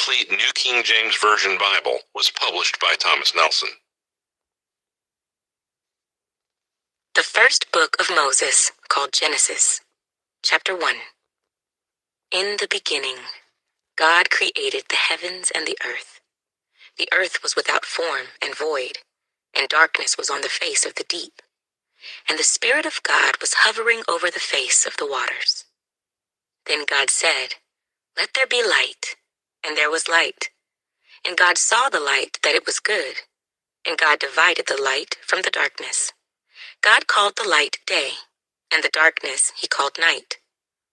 complete New King James Version Bible was published by Thomas Nelson. The first book of Moses, called Genesis, chapter 1. In the beginning, God created the heavens and the earth. The earth was without form and void, and darkness was on the face of the deep. And the Spirit of God was hovering over the face of the waters. Then God said, "Let there be light," and there was light. And God saw the light that it was good, and God divided the light from the darkness. God called the light day, and the darkness he called night.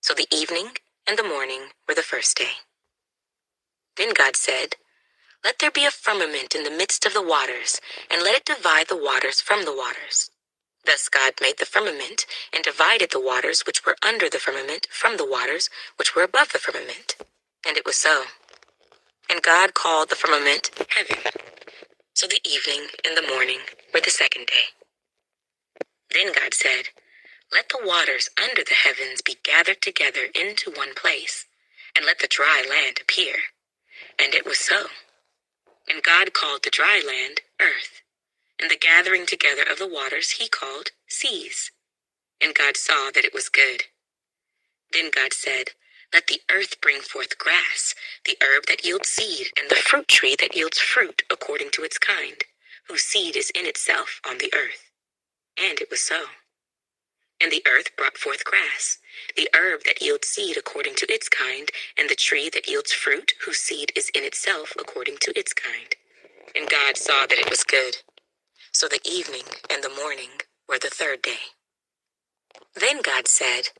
So the evening and the morning were the first day. Then God said, "Let there be a firmament in the midst of the waters, and let it divide the waters from the waters." Thus God made the firmament, and divided the waters which were under the firmament from the waters which were above the firmament. And it was so. And God called the firmament heaven. So the evening and the morning were the second day. Then God said, "Let the waters under the heavens be gathered together into one place, and let the dry land appear." And it was so. And God called the dry land earth, and the gathering together of the waters he called seas. And God saw that it was good. Then God said, "Let the earth bring forth grass, the herb that yields seed, and the fruit tree that yields fruit according to its kind, whose seed is in itself on the earth." And it was so. And the earth brought forth grass, the herb that yields seed according to its kind, and the tree that yields fruit, whose seed is in itself according to its kind. And God saw that it was good. So the evening and the morning were the third day. Then God said,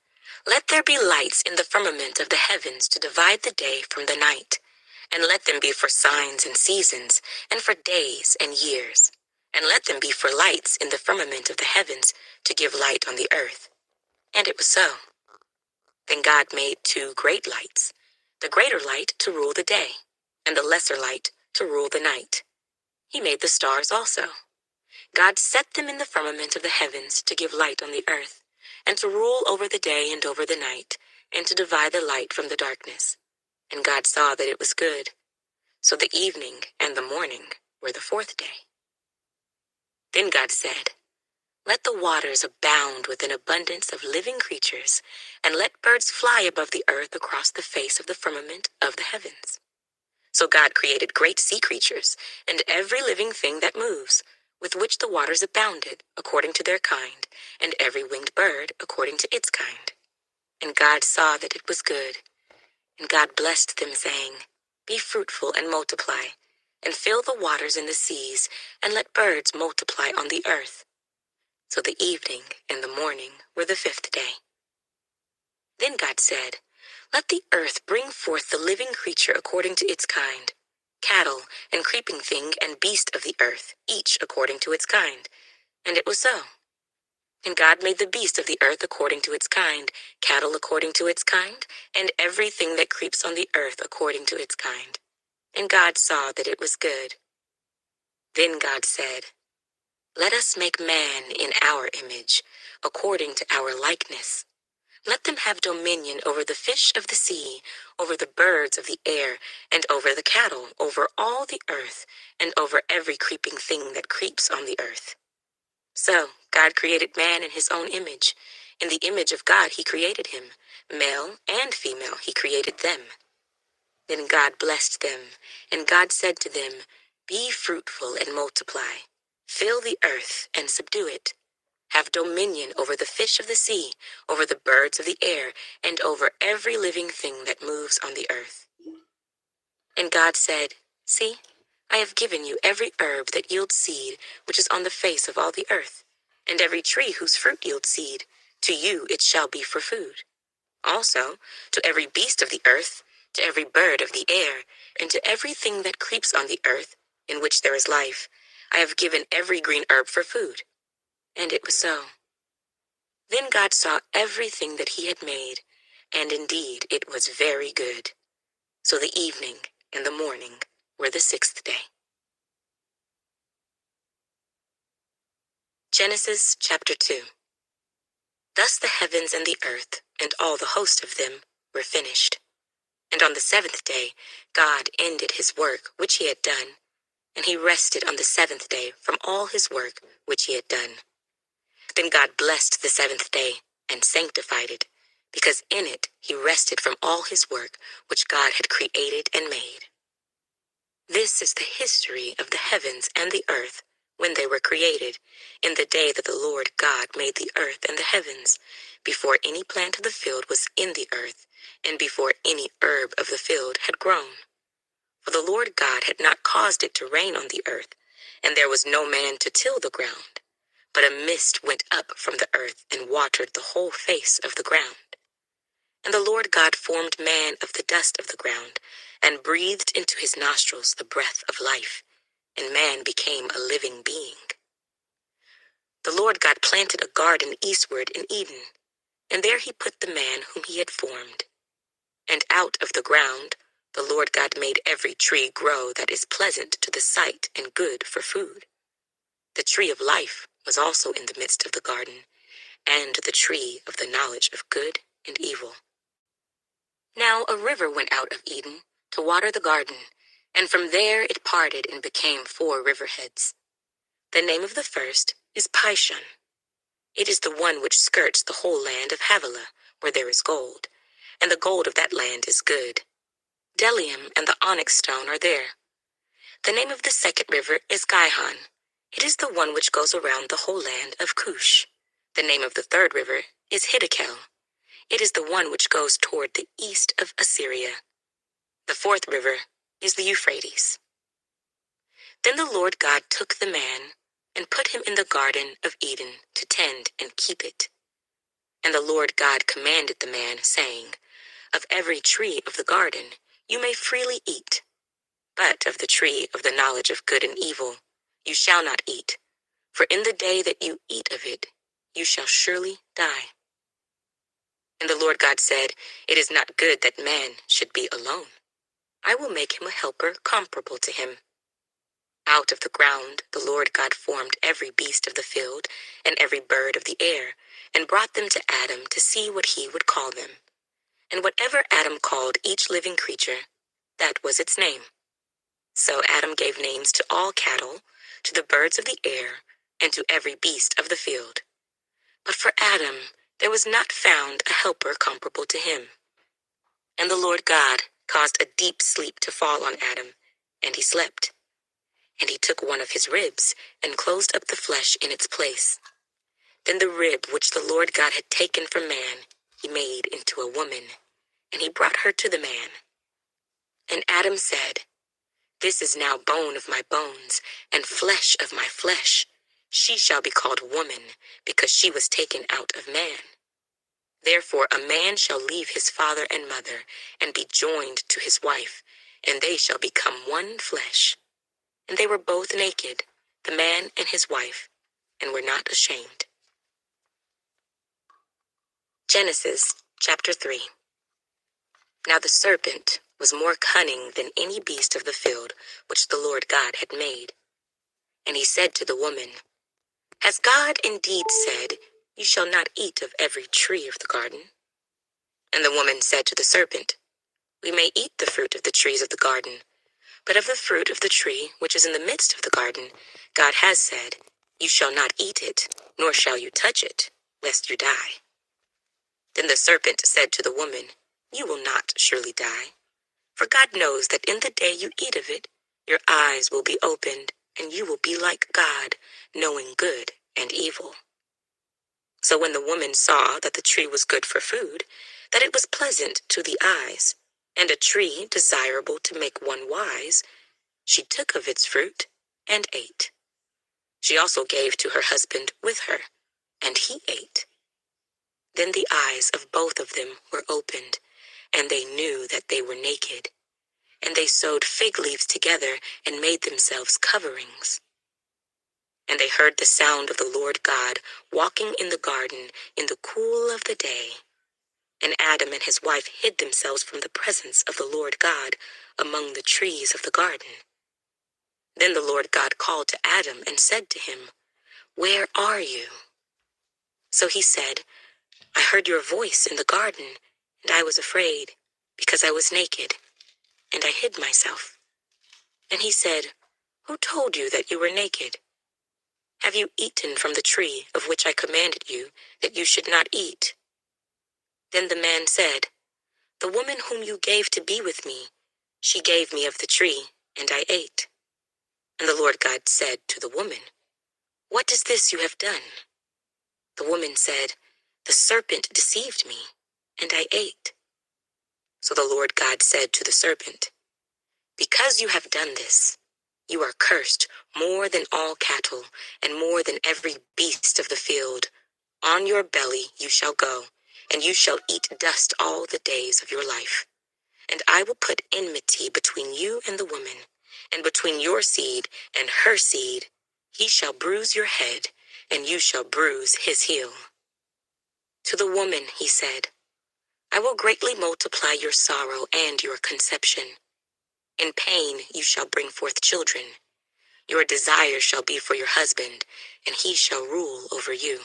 "Let there be lights in the firmament of the heavens to divide the day from the night, and let them be for signs and seasons, and for days and years. And let them be for lights in the firmament of the heavens to give light on the earth." And it was so. Then God made two great lights, the greater light to rule the day, and the lesser light to rule the night. He made the stars also. God set them in the firmament of the heavens to give light on the earth, and to rule over the day and over the night, and to divide the light from the darkness. And God saw that it was good. So the evening and the morning were the fourth day. Then God said, "Let the waters abound with an abundance of living creatures, and let birds fly above the earth across the face of the firmament of the heavens." So God created great sea creatures, and every living thing that moves, with which the waters abounded, according to their kind, and every winged bird according to its kind. And God saw that it was good. And God blessed them, saying, "Be fruitful and multiply, and fill the waters in the seas, and let birds multiply on the earth." So the evening and the morning were the fifth day. Then God said, "Let the earth bring forth the living creature according to its kind, cattle and creeping thing and beast of the earth, each according to its kind." And it was so. And God made the beast of the earth according to its kind, cattle according to its kind, and everything that creeps on the earth according to its kind. And God saw that it was good. Then God said, "Let us make man in our image, according to our likeness. Let them have dominion over the fish of the sea, over the birds of the air, and over the cattle, over all the earth, and over every creeping thing that creeps on the earth." So God created man in his own image. In the image of God he created him. Male and female he created them. Then God blessed them, and God said to them, "Be fruitful and multiply. Fill the earth and subdue it. Have dominion over the fish of the sea, over the birds of the air, and over every living thing that moves on the earth." And God said, "See, I have given you every herb that yields seed, which is on the face of all the earth, and every tree whose fruit yields seed. To you it shall be for food. Also, to every beast of the earth, to every bird of the air, and to everything that creeps on the earth, in which there is life, I have given every green herb for food." And it was so. Then God saw everything that he had made, and indeed it was very good. So the evening and the morning were the sixth day. Genesis chapter 2. Thus the heavens and the earth, and all the host of them, were finished. And on the seventh day, God ended his work which he had done, and he rested on the seventh day from all his work which he had done. Then God blessed the seventh day and sanctified it, because in it he rested from all his work which God had created and made. This is the history of the heavens and the earth when they were created, in the day that the Lord God made the earth and the heavens, before any plant of the field was in the earth, and before any herb of the field had grown. For the Lord God had not caused it to rain on the earth, and there was no man to till the ground. But a mist went up from the earth and watered the whole face of the ground. And the Lord God formed man of the dust of the ground, and breathed into his nostrils the breath of life, and man became a living being. The Lord God planted a garden eastward in Eden, and there he put the man whom he had formed. And out of the ground the Lord God made every tree grow that is pleasant to the sight and good for food. The tree of life was also in the midst of the garden, and the tree of the knowledge of good and evil. Now a river went out of Eden to water the garden, and from there it parted and became 4 riverheads. The name of the first is Pishon. It is the one which skirts the whole land of Havilah, where there is gold, and the gold of that land is good. Bdellium and the onyx stone are there. The name of the second river is Gihon. It is the one which goes around the whole land of Cush. The name of the third river is Hiddekel. It is the one which goes toward the east of Assyria. The fourth river is the Euphrates. Then the Lord God took the man and put him in the garden of Eden to tend and keep it. And the Lord God commanded the man, saying, Of every tree of the garden you may freely eat, but of the tree of the knowledge of good and evil you shall not eat, for in the day that you eat of it you shall surely die. And the Lord God said, It is not good that man should be alone. I will make him a helper comparable to him. Out of the ground the Lord God formed every beast of the field and every bird of the air, and brought them to Adam to see what he would call them. And whatever Adam called each living creature, that was its name. So Adam gave names to all cattle, to the birds of the air, and to every beast of the field. But for Adam there was not found a helper comparable to him. And the Lord God caused a deep sleep to fall on Adam, and he slept. And he took one of his ribs and closed up the flesh in its place. Then the rib which the Lord God had taken from man he made into a woman, and he brought her to the man. And Adam said, This is now bone of my bones and flesh of my flesh. She shall be called woman, because she was taken out of man. Therefore a man shall leave his father and mother, and be joined to his wife, and they shall become one flesh. And they were both naked, the man and his wife, and were not ashamed. Genesis chapter 3. Now the serpent was more cunning than any beast of the field which the Lord God had made. And he said to the woman, Has God indeed said, You shall not eat of every tree of the garden? And the woman said to the serpent, We may eat the fruit of the trees of the garden, but of the fruit of the tree which is in the midst of the garden, God has said, You shall not eat it, nor shall you touch it, lest you die. Then the serpent said to the woman, You will not surely die, for God knows that in the day you eat of it, your eyes will be opened, and you will be like God, knowing good and evil. So when the woman saw that the tree was good for food, that it was pleasant to the eyes, and a tree desirable to make one wise, she took of its fruit and ate. She also gave to her husband with her, and he ate. Then the eyes of both of them were opened, and they knew that they were naked. And they sewed fig leaves together and made themselves coverings. And they heard the sound of the Lord God walking in the garden in the cool of the day. And Adam and his wife hid themselves from the presence of the Lord God among the trees of the garden. Then the Lord God called to Adam and said to him, Where are you? So he said, I heard your voice in the garden, and I was afraid, because I was naked, and I hid myself. And he said, "Who told you that you were naked? Have you eaten from the tree of which I commanded you that you should not eat?" Then the man said, "The woman whom you gave to be with me, she gave me of the tree, and I ate." And the Lord God said to the woman, "What is this you have done?" The woman said, "The serpent deceived me, and I ate." So the Lord God said to the serpent, "Because you have done this, you are cursed more than all cattle, and more than every beast of the field. On your belly you shall go, and you shall eat dust all the days of your life. And I will put enmity between you and the woman, and between your seed and her seed. He shall bruise your head, and you shall bruise his heel." To the woman he said, "I will greatly multiply your sorrow and your conception. In pain you shall bring forth children. Your desire shall be for your husband, and he shall rule over you."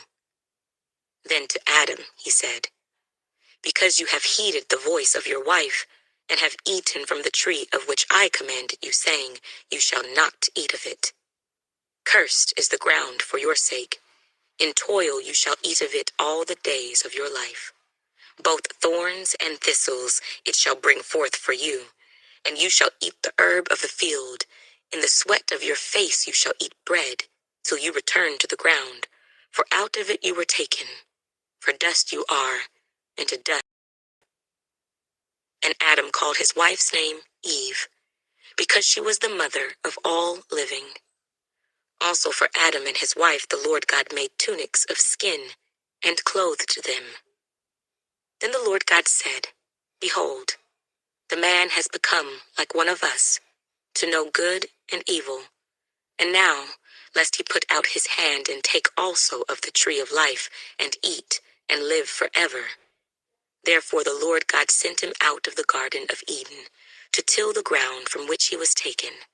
Then to Adam he said, "Because you have heeded the voice of your wife, and have eaten from the tree of which I commanded you, saying, 'You shall not eat of it.' Cursed is the ground for your sake. In toil you shall eat of it all the days of your life. Both thorns and thistles it shall bring forth for you, and you shall eat the herb of the field. In the sweat of your face you shall eat bread, till you return to the ground, for out of it you were taken. For dust you are, and to dust." And Adam called his wife's name Eve, because she was the mother of all living. Also for Adam and his wife the Lord God made tunics of skin, and clothed them. Then the Lord God said, "Behold, the man has become like one of us, to know good and evil. And now, lest he put out his hand and take also of the tree of life, and eat, and live forever." Therefore the Lord God sent him out of the Garden of Eden, to till the ground from which he was taken.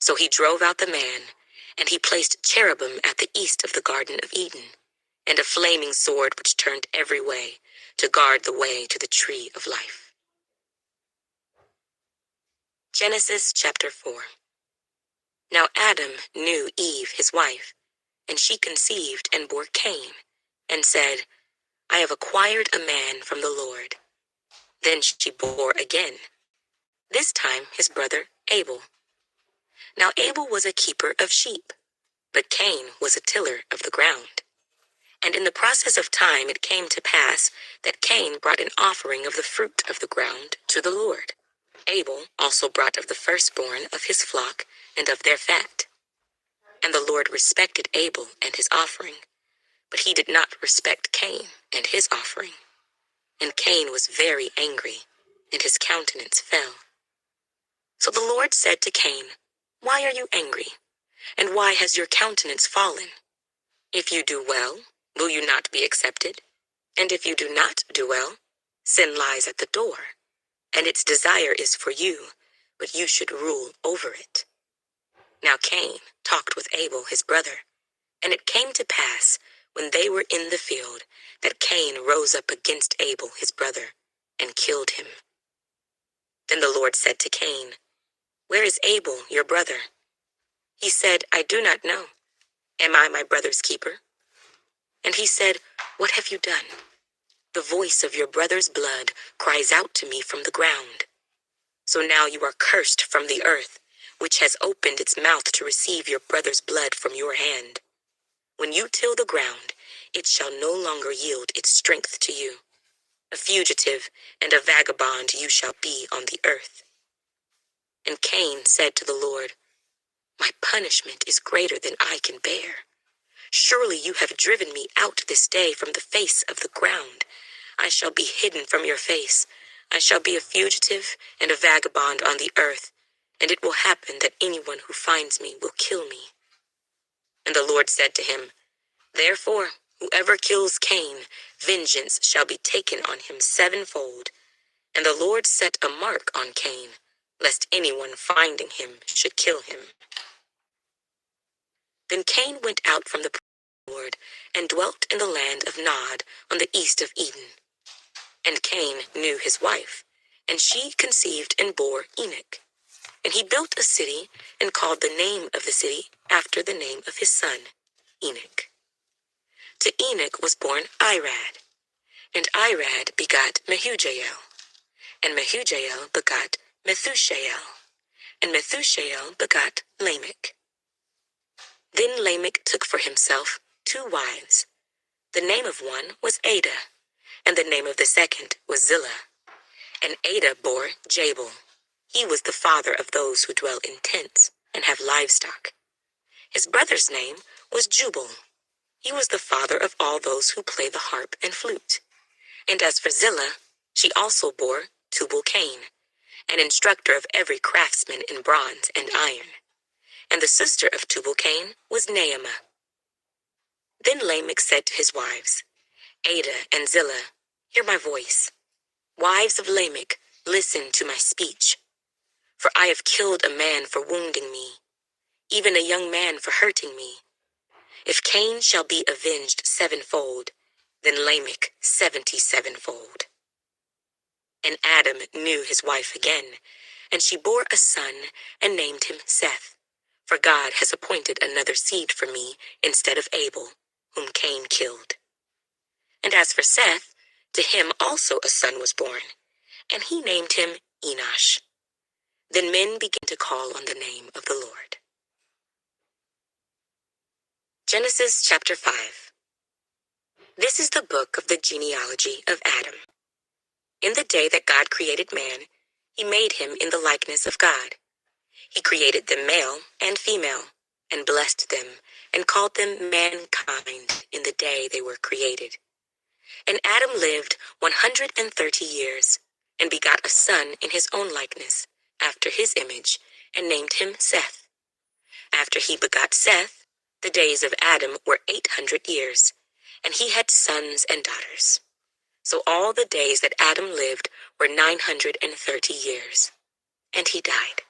So he drove out the man, and he placed cherubim at the east of the Garden of Eden, and a flaming sword which turned every way, to guard the way to the tree of life. Genesis chapter 4. Now Adam knew Eve his wife, and she conceived and bore Cain, and said, "I have acquired a man from the Lord." Then she bore again, this time his brother Abel. Now Abel was a keeper of sheep, but Cain was a tiller of the ground. And in the process of time it came to pass that Cain brought an offering of the fruit of the ground to the Lord. Abel also brought of the firstborn of his flock and of their fat. And the Lord respected Abel and his offering, but he did not respect Cain and his offering. And Cain was very angry, and his countenance fell. So the Lord said to Cain, "Why are you angry? And why has your countenance fallen? If you do well, will you not be accepted? And if you do not do well, sin lies at the door, and its desire is for you, but you should rule over it." Now Cain talked with Abel his brother, and it came to pass, when they were in the field, that Cain rose up against Abel his brother, and killed him. Then the Lord said to Cain, "Where is Abel your brother?" He said, "I do not know. Am I my brother's keeper?" And he said, "What have you done? The voice of your brother's blood cries out to me from the ground. So now you are cursed from the earth, which has opened its mouth to receive your brother's blood from your hand. When you till the ground, it shall no longer yield its strength to you. A fugitive and a vagabond you shall be on the earth." And Cain said to the Lord, "My punishment is greater than I can bear. Surely you have driven me out this day from the face of the ground. I shall be hidden from your face. I shall be a fugitive and a vagabond on the earth, and it will happen that anyone who finds me will kill me." And the Lord said to him, "Therefore, whoever kills Cain, vengeance shall be taken on him sevenfold." And the Lord set a mark on Cain, lest anyone finding him should kill him. Then Cain went out from the Lord, and dwelt in the land of Nod on the east of Eden. And Cain knew his wife, and she conceived and bore Enoch. And he built a city and called the name of the city after the name of his son, Enoch. To Enoch was born Irad, and Irad begot Mehujael, and Mehujael begot Methushael, and Methushael begot Lamech. Then Lamech took for himself 2 wives. The name of one was Ada, and the name of the second was Zillah. And Ada bore Jabal. He was the father of those who dwell in tents and have livestock. His brother's name was Jubal. He was the father of all those who play the harp and flute. And as for Zillah, she also bore Tubal-Cain, an instructor of every craftsman in bronze and iron. And the sister of Tubal-Cain was Naamah. Then Lamech said to his wives, Ada and Zillah, hear my voice. Wives of Lamech, listen to my speech. For I have killed a man for wounding me, even a young man for hurting me. If Cain shall be avenged 7-fold, then Lamech 77-fold. And Adam knew his wife again, and she bore a son and named him Seth. For God has appointed another seed for me instead of Abel, whom Cain killed. And as for Seth, to him also a son was born, and he named him Enosh. Then men began to call on the name of the Lord. Genesis chapter 5. This is the book of the genealogy of Adam. In the day that God created man, he made him in the likeness of God. He created them male and female, and blessed them, and called them mankind in the day they were created. And Adam lived 130 years, and begot a son in his own likeness, after his image, and named him Seth. After he begot Seth, the days of Adam were 800 years, and he had sons and daughters. So all the days that Adam lived were 930 years, and he died.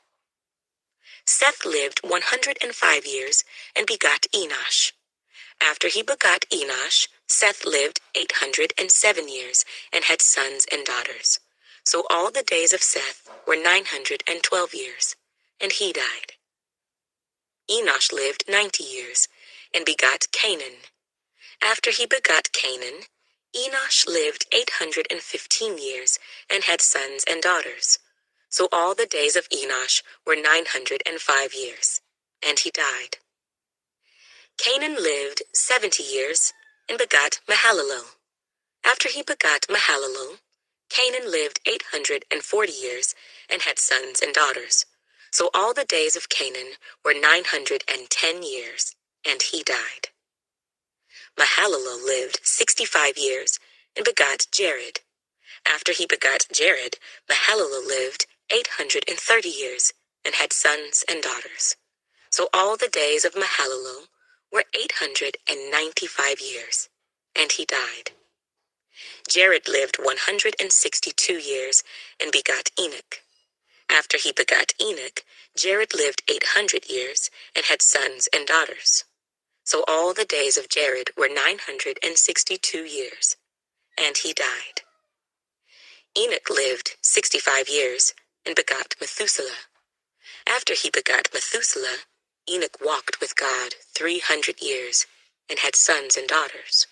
Seth lived 105 years, and begot Enosh. After he begot Enosh, Seth lived 807 years, and had sons and daughters. So all the days of Seth were 912 years, and he died. Enosh lived 90 years, and begot Canaan. After he begot Canaan, Enosh lived 815 years, and had sons and daughters. So all the days of Enosh were 905 years, and he died. Canaan lived 70 years, and begot Mahalalel. After he begot Mahalalel, Canaan lived 840 years, and had sons and daughters. So all the days of Canaan were 910 years, and he died. Mahalalel lived 65 years, and begot Jared. After he begot Jared, Mahalalel lived 830 years, and had sons and daughters. So all the days of Mahalalel were 895 years, and he died. Jared lived 162 years, and begot Enoch. After he begot Enoch, Jared lived 800 years, and had sons and daughters. So all the days of Jared were 962 years, and he died. Enoch lived 65 years, and begot Methuselah. After he begot Methuselah, Enoch walked with God 300 years, and had sons and daughters.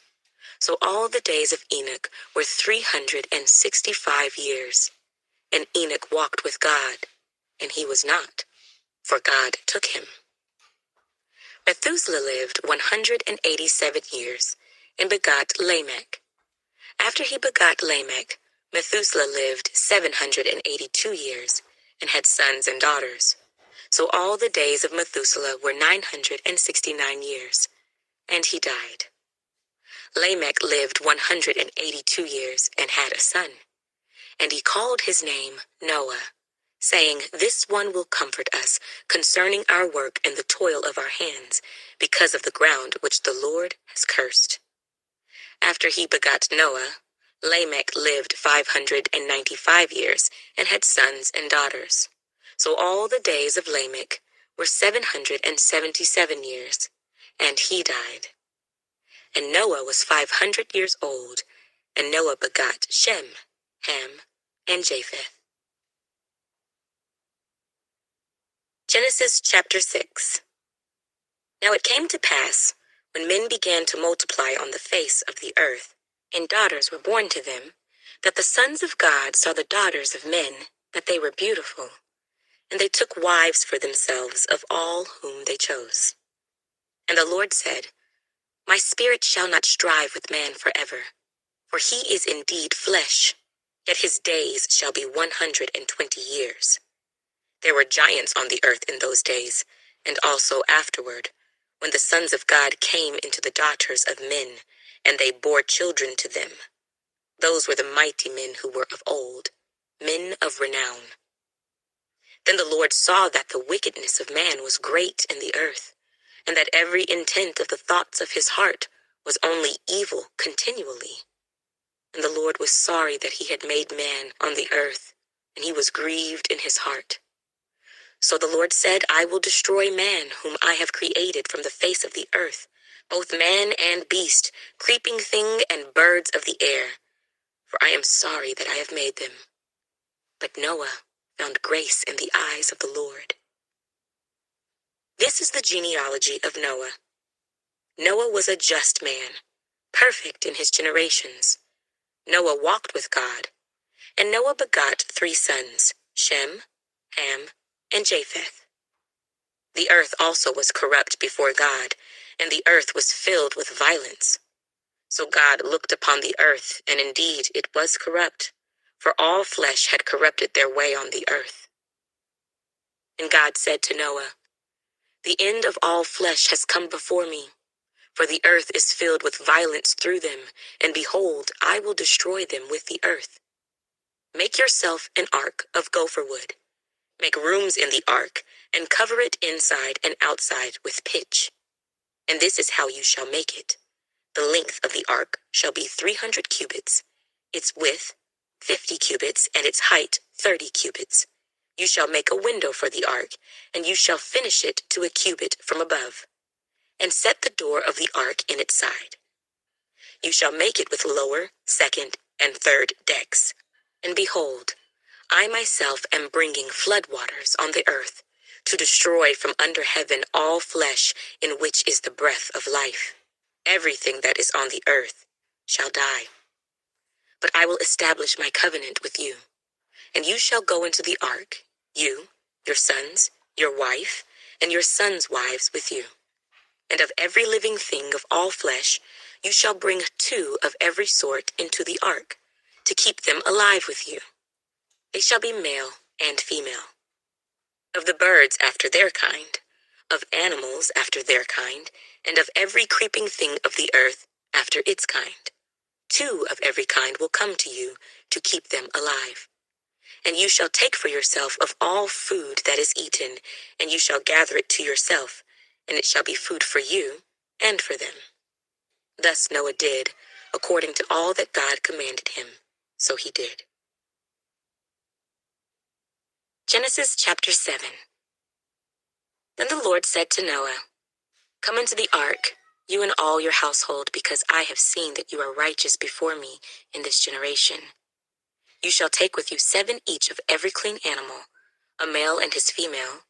So all the days of Enoch were 365 years, and Enoch walked with God, and he was not, for God took him. Methuselah lived 187 years, and begot Lamech. After he begot Lamech, Methuselah lived 782 years, and had sons and daughters. So all the days of Methuselah were 969 years, and he died. Lamech lived 182 years, and had a son. And he called his name Noah, saying, This one will comfort us concerning our work and the toil of our hands, because of the ground which the Lord has cursed. After he begot Noah, Lamech lived 595 years, and had sons and daughters. So all the days of Lamech were 777 years, and he died. And Noah was 500 years old, and Noah begot Shem, Ham, and Japheth. Genesis chapter 6. Now it came to pass, when men began to multiply on the face of the earth, and daughters were born to them, that the sons of God saw the daughters of men, that they were beautiful, and they took wives for themselves of all whom they chose. And the Lord said, My spirit shall not strive with man forever, for he is indeed flesh, yet his days shall be 120 years. There were giants on the earth in those days, and also afterward, when the sons of God came into the daughters of men, and they bore children to them. Those were the mighty men who were of old, men of renown. Then the Lord saw that the wickedness of man was great in the earth, and that every intent of the thoughts of his heart was only evil continually. And the Lord was sorry that he had made man on the earth, and he was grieved in his heart. So the Lord said, I will destroy man whom I have created from the face of the earth, both man and beast, creeping thing and birds of the air, for I am sorry that I have made them. But Noah found grace in the eyes of the Lord. This is the genealogy of Noah. Noah was a just man, perfect in his generations. Noah walked with God, and Noah begot 3 sons, Shem, Ham, and Japheth. The earth also was corrupt before God, and the earth was filled with violence. So God looked upon the earth, and indeed it was corrupt, for all flesh had corrupted their way on the earth. And God said to Noah, The end of all flesh has come before me, for the earth is filled with violence through them, and behold, I will destroy them with the earth. Make yourself an ark of gopher wood. Make rooms in the ark, and cover it inside and outside with pitch. And this is how you shall make it. The length of the ark shall be 300 cubits, its width 50 cubits, and its height 30 cubits. You shall make a window for the ark, and you shall finish it to a cubit from above, and set the door of the ark in its side. You shall make it with lower, second, and third decks. And behold, I myself am bringing flood waters on the earth, to destroy from under heaven all flesh in which is the breath of life. Everything that is on the earth shall die. But I will establish my covenant with you, and you shall go into the ark, you, your sons, your wife, and your sons' wives with you. And of every living thing of all flesh, you shall bring 2 of every sort into the ark, to keep them alive with you. They shall be male and female. Of the birds after their kind, of animals after their kind, and of every creeping thing of the earth after its kind. 2 of every kind will come to you to keep them alive. And you shall take for yourself of all food that is eaten, and you shall gather it to yourself, and it shall be food for you and for them. Thus Noah did, according to all that God commanded him, so he did. Genesis chapter 7. Then the Lord said to Noah, Come into the ark, you and all your household, because I have seen that you are righteous before me in this generation. You shall take with you 7 each of every clean animal, a male and his female,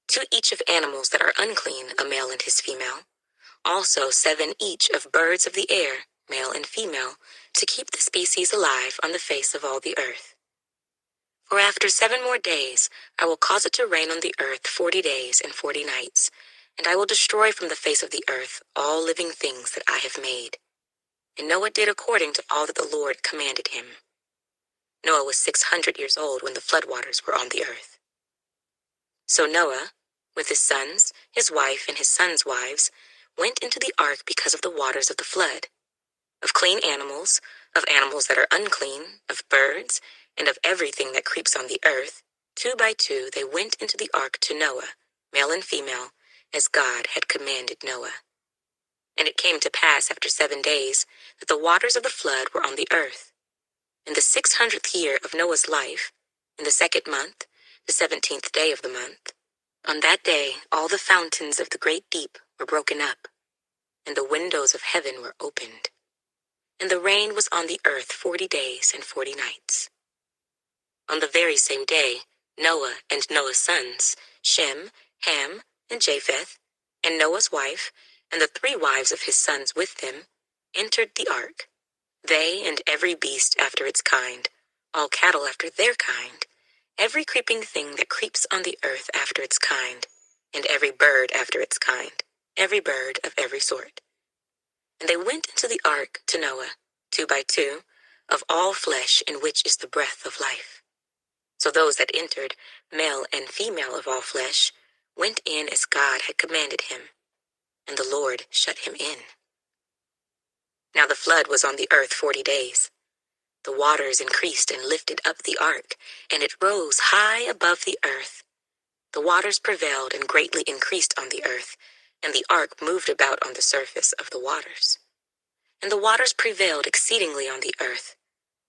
2 each of animals that are unclean, a male and his female, also 7 each of birds of the air, male and female, to keep the species alive on the face of all the earth. For after 7 more days, I will cause it to rain on the earth 40 days and 40 nights, and I will destroy from the face of the earth all living things that I have made. And Noah did according to all that the Lord commanded him. Noah was 600 years old when the floodwaters were on the earth. So Noah, with his sons, his wife, and his sons' wives, went into the ark because of the waters of the flood. Of clean animals, of animals that are unclean, of birds, and of everything that creeps on the earth, 2 by 2 they went into the ark to Noah, male and female, as God had commanded Noah. And it came to pass after 7 days that the waters of the flood were on the earth. In the 600th year of Noah's life, in the 2nd month, the 17th day of the month, on that day all the fountains of the great deep were broken up, and the windows of heaven were opened. And the rain was on the earth 40 days and 40 nights. On the very same day, Noah and Noah's sons, Shem, Ham and Japheth, and Noah's wife, and the 3 wives of his sons with them, entered the ark, they and every beast after its kind, all cattle after their kind, every creeping thing that creeps on the earth after its kind, and every bird after its kind, every bird of every sort. And they went into the ark to Noah, 2 by 2, of all flesh in which is the breath of life. So those that entered, male and female of all flesh, went in as God had commanded him, and the Lord shut him in. Now the flood was on the earth 40 days. The waters increased and lifted up the ark, and it rose high above the earth. The waters prevailed and greatly increased on the earth, and the ark moved about on the surface of the waters. And the waters prevailed exceedingly on the earth,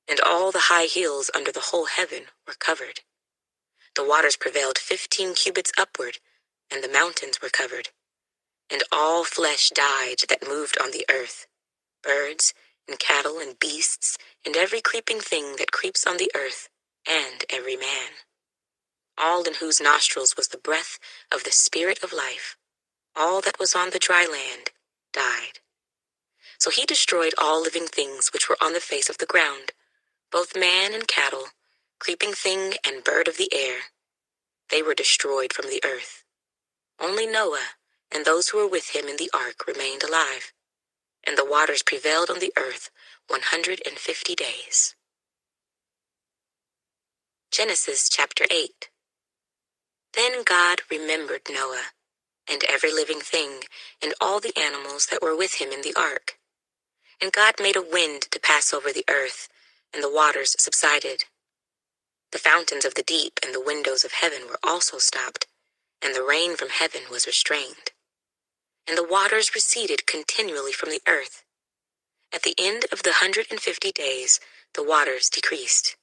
and all the high hills under the whole heaven were covered. The waters prevailed 15 cubits upward, and the mountains were covered. And all flesh died that moved on the earth, birds and cattle and beasts, and every creeping thing that creeps on the earth, and every man. All in whose nostrils was the breath of the Spirit of life, all that was on the dry land, died. So he destroyed all living things which were on the face of the ground, both man and cattle, creeping thing and bird of the air. They were destroyed from the earth. Only Noah and those who were with him in the ark remained alive, and the waters prevailed on the earth 150 days. Genesis chapter 8. Then God remembered Noah, and every living thing, and all the animals that were with him in the ark. And God made a wind to pass over the earth, and the waters subsided. The fountains of the deep and the windows of heaven were also stopped, and the rain from heaven was restrained. And the waters receded continually from the earth. At the end of the 150 days, the waters decreased.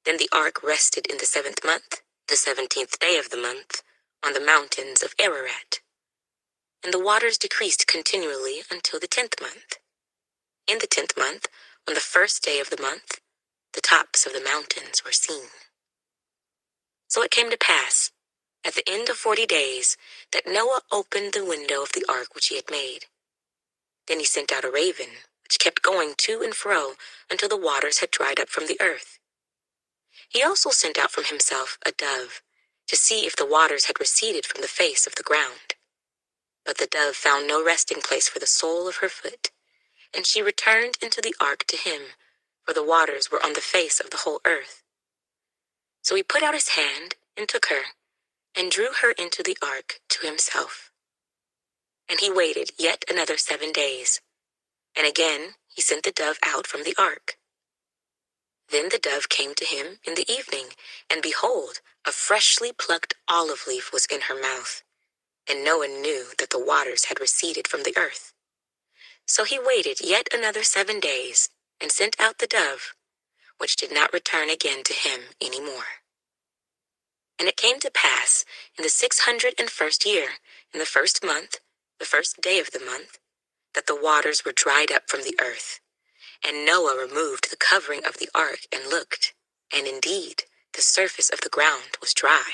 Then the ark rested in the 7th month, the 17th day of the month, on the mountains of Ararat. And the waters decreased continually until the 10th month. In the 10th month, on the 1st day of the month, the tops of the mountains were seen. So it came to pass, at the end of 40 days, that Noah opened the window of the ark which he had made. Then he sent out a raven, which kept going to and fro until the waters had dried up from the earth. He also sent out from himself a dove, to see if the waters had receded from the face of the ground. But the dove found no resting place for the sole of her foot, and she returned into the ark to him, for the waters were on the face of the whole earth. So he put out his hand and took her, and drew her into the ark to himself. And he waited yet another 7 days, and again he sent the dove out from the ark. Then the dove came to him in the evening, and behold, a freshly plucked olive leaf was in her mouth. And Noah knew that the waters had receded from the earth. So he waited yet another 7 days, and sent out the dove, which did not return again to him any more. And it came to pass in the 601st year, in the 1st month, the 1st day of the month, that the waters were dried up from the earth. And Noah removed the covering of the ark and looked, and indeed the surface of the ground was dry.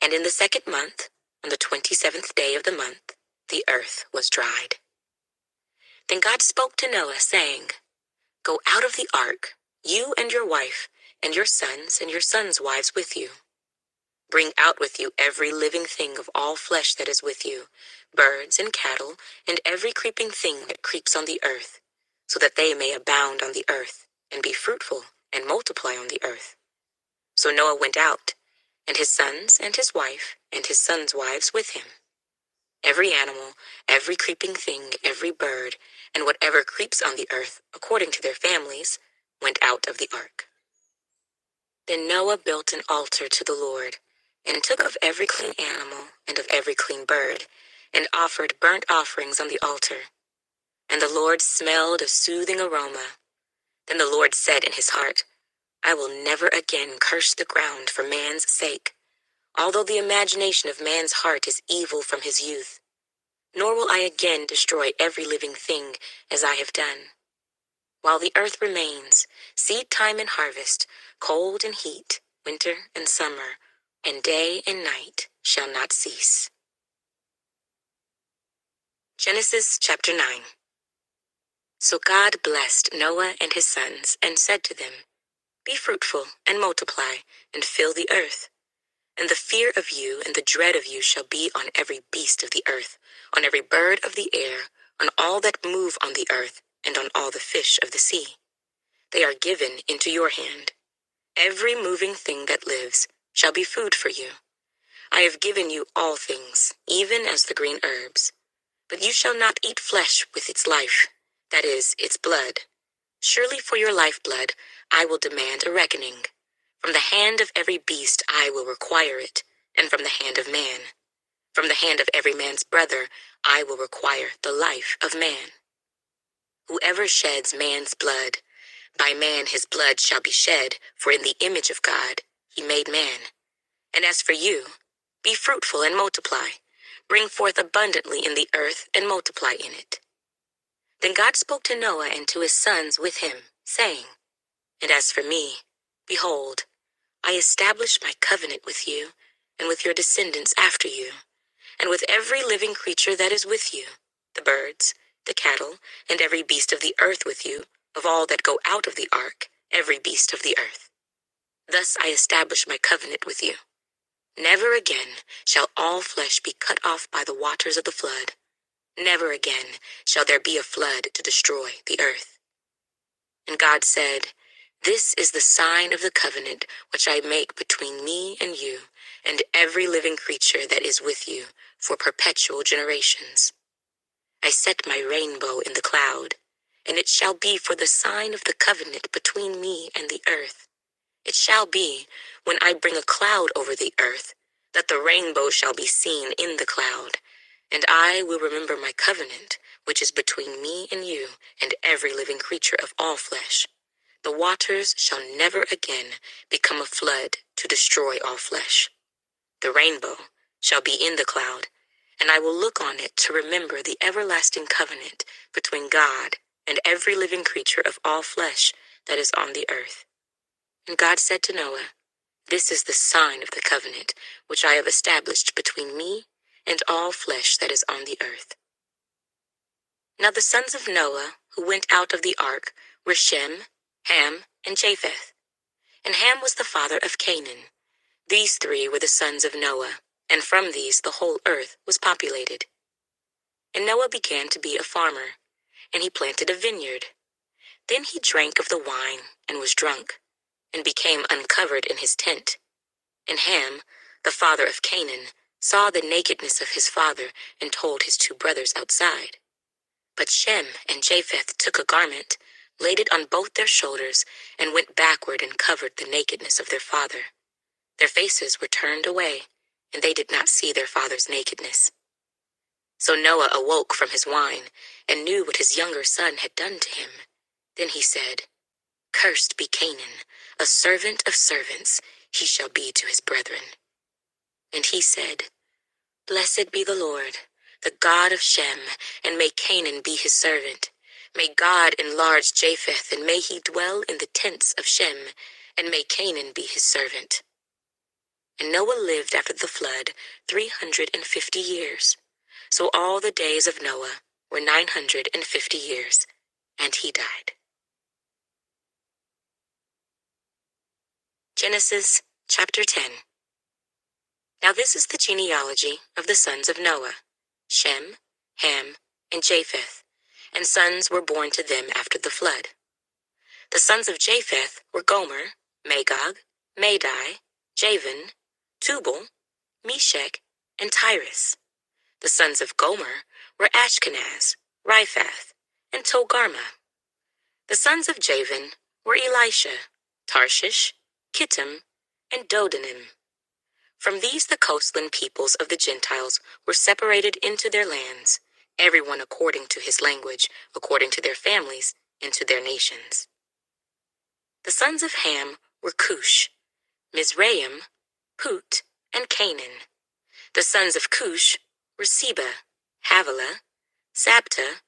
And in the 2nd month, on the 27th day of the month, the earth was dried. Then God spoke to Noah, saying, Go out of the ark, you and your wife, and your sons wives with you. Bring out with you every living thing of all flesh that is with you, birds and cattle, and every creeping thing that creeps on the earth, so that they may abound on the earth, and be fruitful, and multiply on the earth. So Noah went out, and his sons and his wife, and his sons' wives with him. Every animal, every creeping thing, every bird, and whatever creeps on the earth, according to their families, went out of the ark. Then Noah built an altar to the Lord, and took of every clean animal, and of every clean bird, and offered burnt offerings on the altar. And the Lord smelled a soothing aroma. Then the Lord said in his heart, I will never again curse the ground for man's sake, although the imagination of man's heart is evil from his youth. Nor will I again destroy every living thing as I have done. While the earth remains, seed time and harvest, cold and heat, winter and summer, and day and night, shall not cease. Genesis chapter 9. So God blessed Noah and his sons and said to them, Be fruitful and multiply and fill the earth. And the fear of you and the dread of you shall be on every beast of the earth, on every bird of the air, on all that move on the earth, and on all the fish of the sea. They are given into your hand. Every moving thing that lives shall be food for you. I have given you all things, even as the green herbs. But you shall not eat flesh with its life, that is, its blood. Surely for your lifeblood I will demand a reckoning. From the hand of every beast I will require it, and from the hand of man. From the hand of every man's brother I will require the life of man. Whoever sheds man's blood, by man his blood shall be shed, for in the image of God he made man. And as for you, be fruitful and multiply. Bring forth abundantly in the earth and multiply in it. Then God spoke to Noah and to his sons with him, saying, And as for me, behold, I establish my covenant with you and with your descendants after you, and with every living creature that is with you, the birds, the cattle, and every beast of the earth with you, of all that go out of the ark, every beast of the earth. Thus I establish my covenant with you. Never again shall all flesh be cut off by the waters of the flood. Never again shall there be a flood to destroy the earth. And God said, This is the sign of the covenant which I make between me and you, and every living creature that is with you, for perpetual generations. I set my rainbow in the cloud, and it shall be for the sign of the covenant between me and the earth. It shall be, when I bring a cloud over the earth, that the rainbow shall be seen in the cloud, and I will remember my covenant, which is between me and you and every living creature of all flesh. The waters shall never again become a flood to destroy all flesh. The rainbow shall be in the cloud, and I will look on it to remember the everlasting covenant between God and every living creature of all flesh that is on the earth. And God said to Noah, This is the sign of the covenant which I have established between me and all flesh that is on the earth. Now the sons of Noah who went out of the ark were Shem, Ham, and Japheth. And Ham was the father of Canaan. These three were the sons of Noah, and from these the whole earth was populated. And Noah began to be a farmer, and he planted a vineyard. Then he drank of the wine and was drunk, and became uncovered in his tent. And Ham, the father of Canaan, saw the nakedness of his father and told his two brothers outside. But Shem and Japheth took a garment, laid it on both their shoulders, and went backward and covered the nakedness of their father. Their faces were turned away, and they did not see their father's nakedness. So Noah awoke from his wine, and knew what his younger son had done to him. Then he said, Cursed be Canaan, a servant of servants, he shall be to his brethren. And he said, Blessed be the Lord, the God of Shem, and may Canaan be his servant. May God enlarge Japheth, and may he dwell in the tents of Shem, and may Canaan be his servant. And Noah lived after the flood 350 years. So all the days of Noah were 950 years, and he died. Genesis chapter 10. Now this is the genealogy of the sons of Noah, Shem, Ham, and Japheth, and sons were born to them after the flood. The sons of Japheth were Gomer, Magog, Madai, Javan, Tubal, Meshech, and Tyrus. The sons of Gomer were Ashkenaz, Riphath, and Togarmah. The sons of Javan were Elisha, Tarshish, Kittim, and Dodanim. From these the coastland peoples of the Gentiles were separated into their lands, everyone according to his language, according to their families, and to their nations. The sons of Ham were Cush, Mizraim, Put, and Canaan. The sons of Cush were Seba, Havilah, Sabta,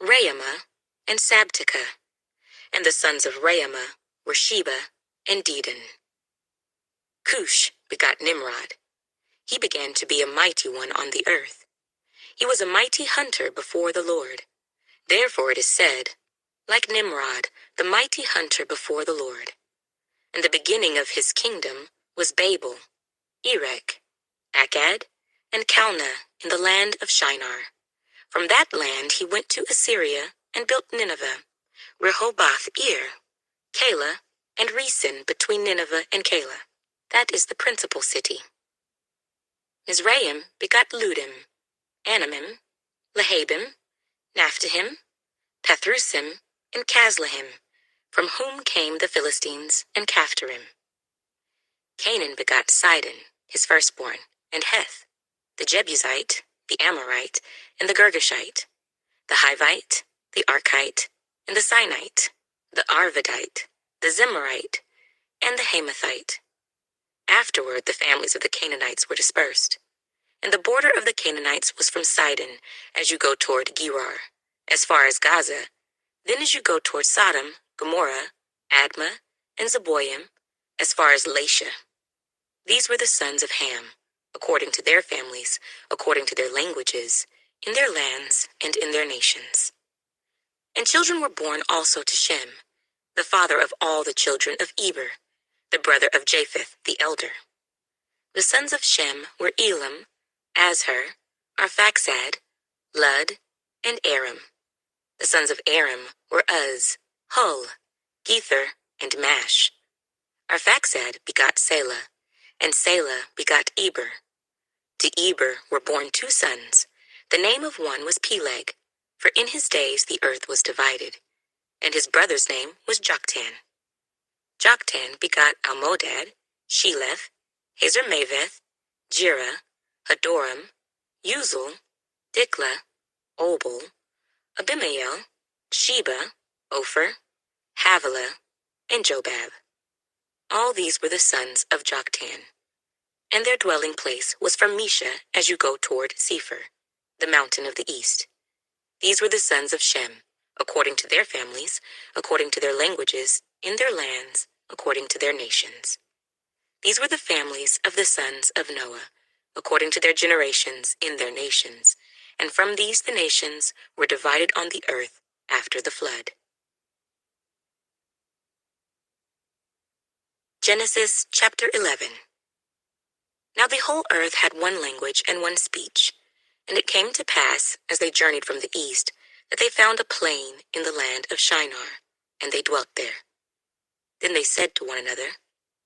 Raamah, and Sabteka. And the sons of Raamah were Sheba and Dedan. Cush begot Nimrod. he began to be a mighty one on the earth. He was a mighty hunter before the Lord. Therefore it is said, like Nimrod, the mighty hunter before the Lord. And the beginning of his kingdom was Babel, Erech, Akkad, and Calneh in the land of Shinar. From that land he went to Assyria and built Nineveh, Rehoboth-ir, Calah, and Resen between Nineveh and Calah. That is the principal city. Mizraim begot Ludim, Anamim, Lehabim, Naphtahim, Pathrusim, and Casluhim, from whom came the Philistines and Caphtorim. Canaan begot Sidon, his firstborn, and Heth, the Jebusite, the Amorite, and the Girgashite, the Hivite, the Archite, and the Sinite, the Arvadite, the Zemarite, and the Hamathite. Afterward the families of the Canaanites were dispersed, and the border of the Canaanites was from Sidon as you go toward Gerar, as far as Gaza, then as you go toward Sodom, Gomorrah, Admah, and Zeboim, as far as Lasha. These were the sons of Ham, according to their families, according to their languages, in their lands and in their nations. And children were born also to Shem, the father of all the children of Eber, the brother of Japheth the elder. The sons of Shem were Elam, Azhar, Arphaxad, Lud, and Aram. The sons of Aram were Uz, Hul, Gether, and Mash. Arphaxad begot Selah, and Selah begot Eber. To Eber were born two sons. The name of one was Peleg, for in his days the earth was divided, and his brother's name was Joktan. Joktan begot Almodad, Sheleph, Hazarmaveth, Jerah, Hadoram, Uzal, Diklah, Obal, Abimael, Sheba, Ophir, Havilah, and Jobab. All these were the sons of Joktan. And their dwelling place was from Mesha as you go toward Sephir, the mountain of the east. These were the sons of Shem, according to their families, according to their languages, in their lands, according to their nations. These were the families of the sons of Noah, according to their generations, in their nations. And from these the nations were divided on the earth after the flood. Genesis chapter 11. Now the whole earth had one language and one speech. And it came to pass, as they journeyed from the east, that they found a plain in the land of Shinar, and they dwelt there. Then they said to one another,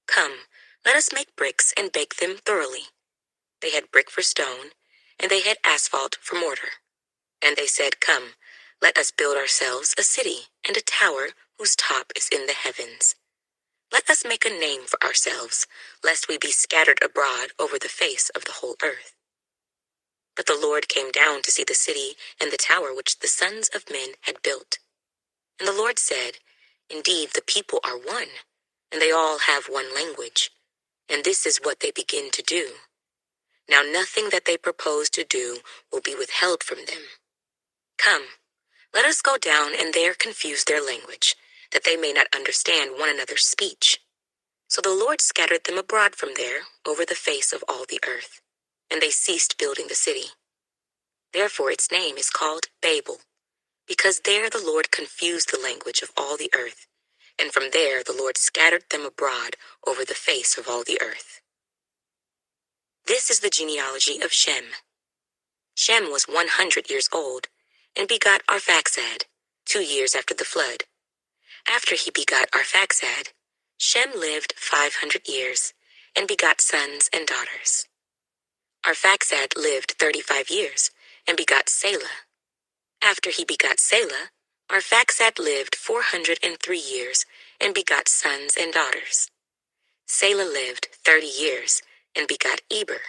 Come, let us make bricks and bake them thoroughly. They had brick for stone, and they had asphalt for mortar. And they said, Come, let us build ourselves a city and a tower whose top is in the heavens. Let us make a name for ourselves, lest we be scattered abroad over the face of the whole earth. But the Lord came down to see the city and the tower which the sons of men had built. And the Lord said, Indeed, the people are one, and they all have one language, and this is what they begin to do. Now nothing that they propose to do will be withheld from them. Come, let us go down and there confuse their language, that they may not understand one another's speech. So the Lord scattered them abroad from there over the face of all the earth, and they ceased building the city. Therefore its name is called Babel, because there the Lord confused the language of all the earth, and from there the Lord scattered them abroad over the face of all the earth. This is the genealogy of Shem. Shem was 100 years old, and begot Arphaxad, 2 years after the flood. After he begot Arphaxad, Shem lived 500 years, and begot sons and daughters. Arphaxad lived 35 years, and begot Selah. After he begot Selah, Arphaxad lived 403 years, and begot sons and daughters. Selah lived 30 years, and begot Eber.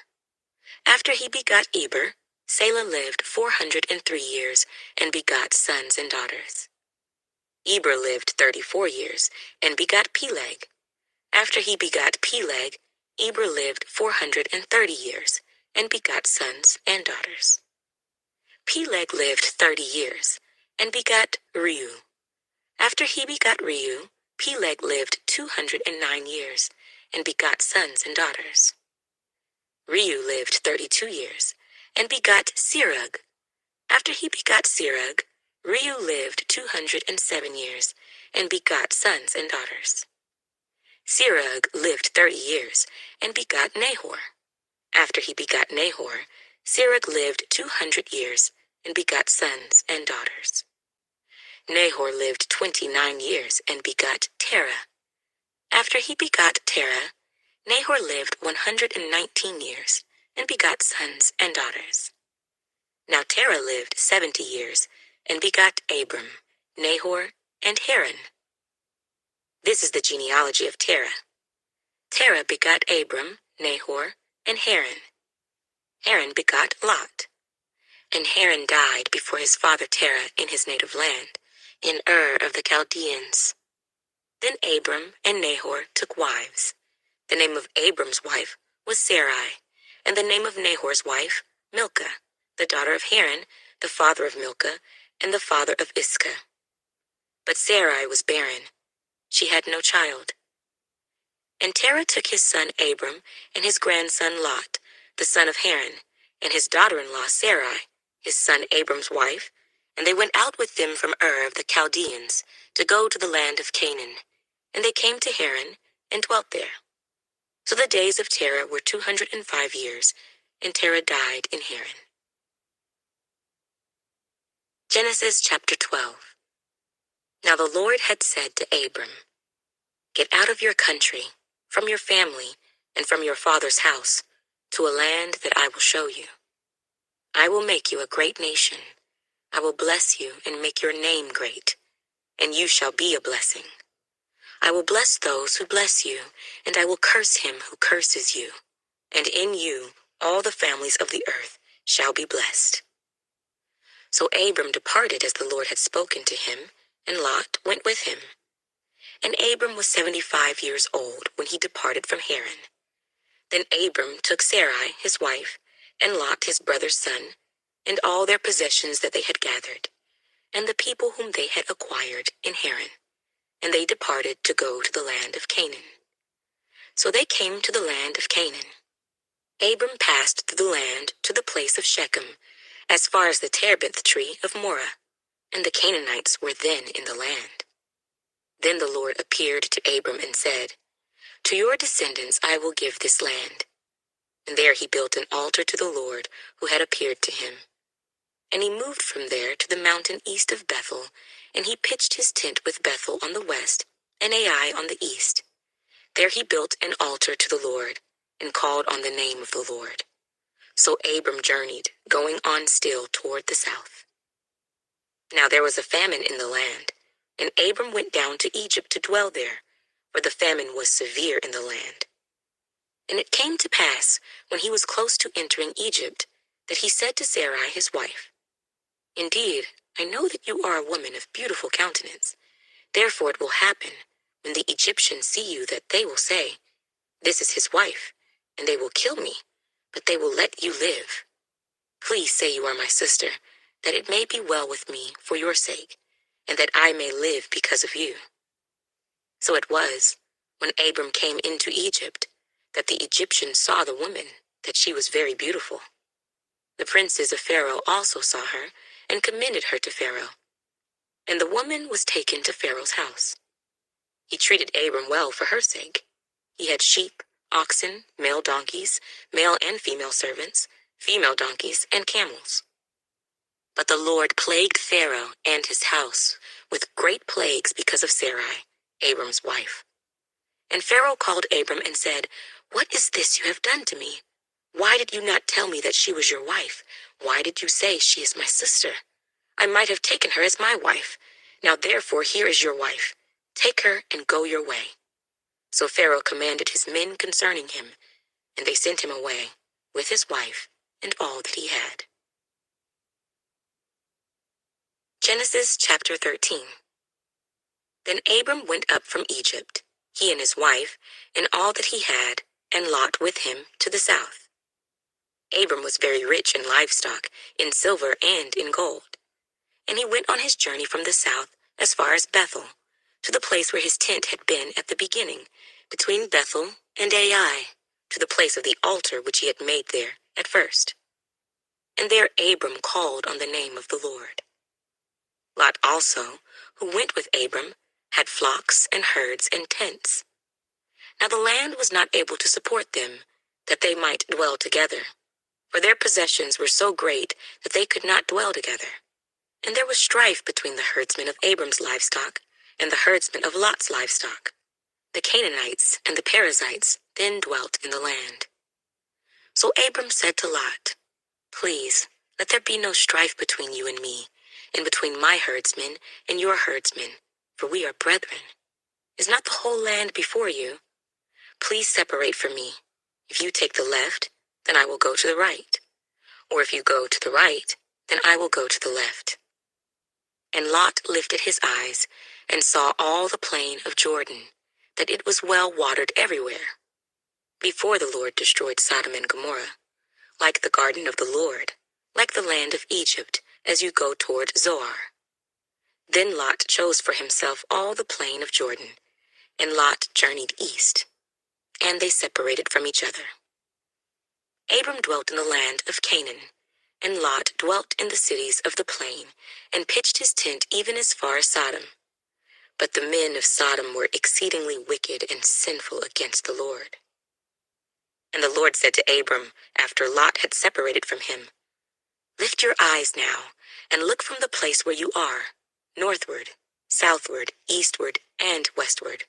After he begot Eber, Selah lived 403 years, and begot sons and daughters. Eber lived 34 years, and begot Peleg. After he begot Peleg, Eber lived 430 years, and begot sons and daughters. Peleg lived 30 years, and begot Reu. After he begot Reu, Peleg lived 209 years, and begot sons and daughters. Reu lived 32 years and begot Serug. After he begot Serug, Reu lived 207 years and begot sons and daughters. Serug lived 30 years and begot Nahor. After he begot Nahor, Serug lived 200 years and begot sons and daughters. Nahor lived 29 years and begot Terah. After he begot Terah, Nahor lived 119 years and begot sons and daughters. Now Terah lived 70 years and begot Abram, Nahor, and Haran. This is the genealogy of Terah. Terah begot Abram, Nahor, and Haran. Haran begot Lot. And Haran died before his father Terah in his native land, in Ur of the Chaldeans. Then Abram and Nahor took wives. The name of Abram's wife was Sarai, and the name of Nahor's wife, Milcah, the daughter of Haran, the father of Milcah, and the father of Iscah. But Sarai was barren. She had no child. And Terah took his son Abram and his grandson Lot, the son of Haran, and his daughter-in-law Sarai, his son Abram's wife, and they went out with them from Ur of the Chaldeans to go to the land of Canaan. And they came to Haran and dwelt there. So the days of Terah were 205 years, and Terah died in Haran. Genesis chapter 12. Now the Lord had said to Abram, "Get out of your country, from your family, and from your father's house, to a land that I will show you. I will make you a great nation. I will bless you and make your name great, and you shall be a blessing. I will bless those who bless you, and I will curse him who curses you. And in you all the families of the earth shall be blessed." So Abram departed as the Lord had spoken to him, and Lot went with him. And Abram was 75 years old when he departed from Haran. Then Abram took Sarai his wife, and Lot his brother's son, and all their possessions that they had gathered, and the people whom they had acquired in Haran, and they departed to go to the land of Canaan. So they came to the land of Canaan. Abram passed through the land to the place of Shechem, as far as the terebinth tree of Moreh, and the Canaanites were then in the land. Then the Lord appeared to Abram and said, "To your descendants I will give this land." And there he built an altar to the Lord who had appeared to him. And he moved from there to the mountain east of Bethel, and he pitched his tent with Bethel on the west and Ai on the east. There he built an altar to the Lord, and called on the name of the Lord. So Abram journeyed, going on still toward the south. Now there was a famine in the land, and Abram went down to Egypt to dwell there, for the famine was severe in the land. And it came to pass, when he was close to entering Egypt, that he said to Sarai his wife, "Indeed, I know that you are a woman of beautiful countenance. Therefore it will happen, when the Egyptians see you, that they will say, 'This is his wife,' and they will kill me, but they will let you live. Please say you are my sister, that it may be well with me for your sake, and that I may live because of you." So it was, when Abram came into Egypt, that the Egyptians saw the woman, that she was very beautiful. The princes of Pharaoh also saw her, and commended her to Pharaoh. And the woman was taken to Pharaoh's house. He treated Abram well for her sake. He had sheep, oxen, male donkeys, male and female servants, female donkeys, and camels. But the Lord plagued Pharaoh and his house with great plagues because of Sarai, Abram's wife. And Pharaoh called Abram and said, "What is this you have done to me? Why did you not tell me that she was your wife? Why did you say she is my sister? I might have taken her as my wife. Now therefore here is your wife. Take her and go your way." So Pharaoh commanded his men concerning him, and they sent him away with his wife and all that he had. Genesis chapter 13. Then Abram went up from Egypt, he and his wife, and all that he had, and Lot with him, to the south. Abram was very rich in livestock, in silver and in gold. And he went on his journey from the south as far as Bethel, to the place where his tent had been at the beginning, between Bethel and Ai, to the place of the altar which he had made there at first. And there Abram called on the name of the Lord. Lot also, who went with Abram, had flocks and herds and tents. Now the land was not able to support them, that they might dwell together, for their possessions were so great that they could not dwell together. And there was strife between the herdsmen of Abram's livestock and the herdsmen of Lot's livestock. The Canaanites and the Perizzites then dwelt in the land. So Abram said to Lot, "Please, let there be no strife between you and me, and between my herdsmen and your herdsmen, for we are brethren. Is not the whole land before you? Please separate from me. If you take the left, then I will go to the right. Or if you go to the right, then I will go to the left." And Lot lifted his eyes and saw all the plain of Jordan, that it was well watered everywhere, before the Lord destroyed Sodom and Gomorrah, like the garden of the Lord, like the land of Egypt, as you go toward Zoar. Then Lot chose for himself all the plain of Jordan, and Lot journeyed east, and they separated from each other. Abram dwelt in the land of Canaan, and Lot dwelt in the cities of the plain, and pitched his tent even as far as Sodom. But the men of Sodom were exceedingly wicked and sinful against the Lord. And the Lord said to Abram, after Lot had separated from him, "Lift your eyes now, and look from the place where you are, northward, southward, eastward, and westward.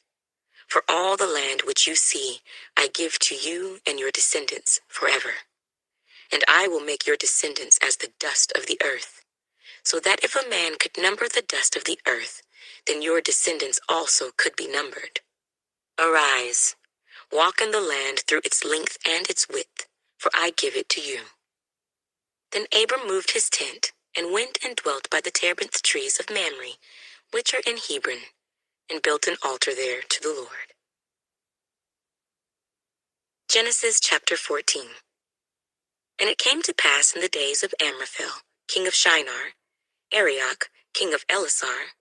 For all the land which you see I give to you and your descendants forever. And I will make your descendants as the dust of the earth, so that if a man could number the dust of the earth, then your descendants also could be numbered. Arise, walk in the land through its length and its width, for I give it to you." Then Abram moved his tent, and went and dwelt by the terebinth trees of Mamre, which are in Hebron, and built an altar there to the Lord. Genesis chapter 14. And it came to pass in the days of Amraphel, king of Shinar, Arioch, king of Elasar,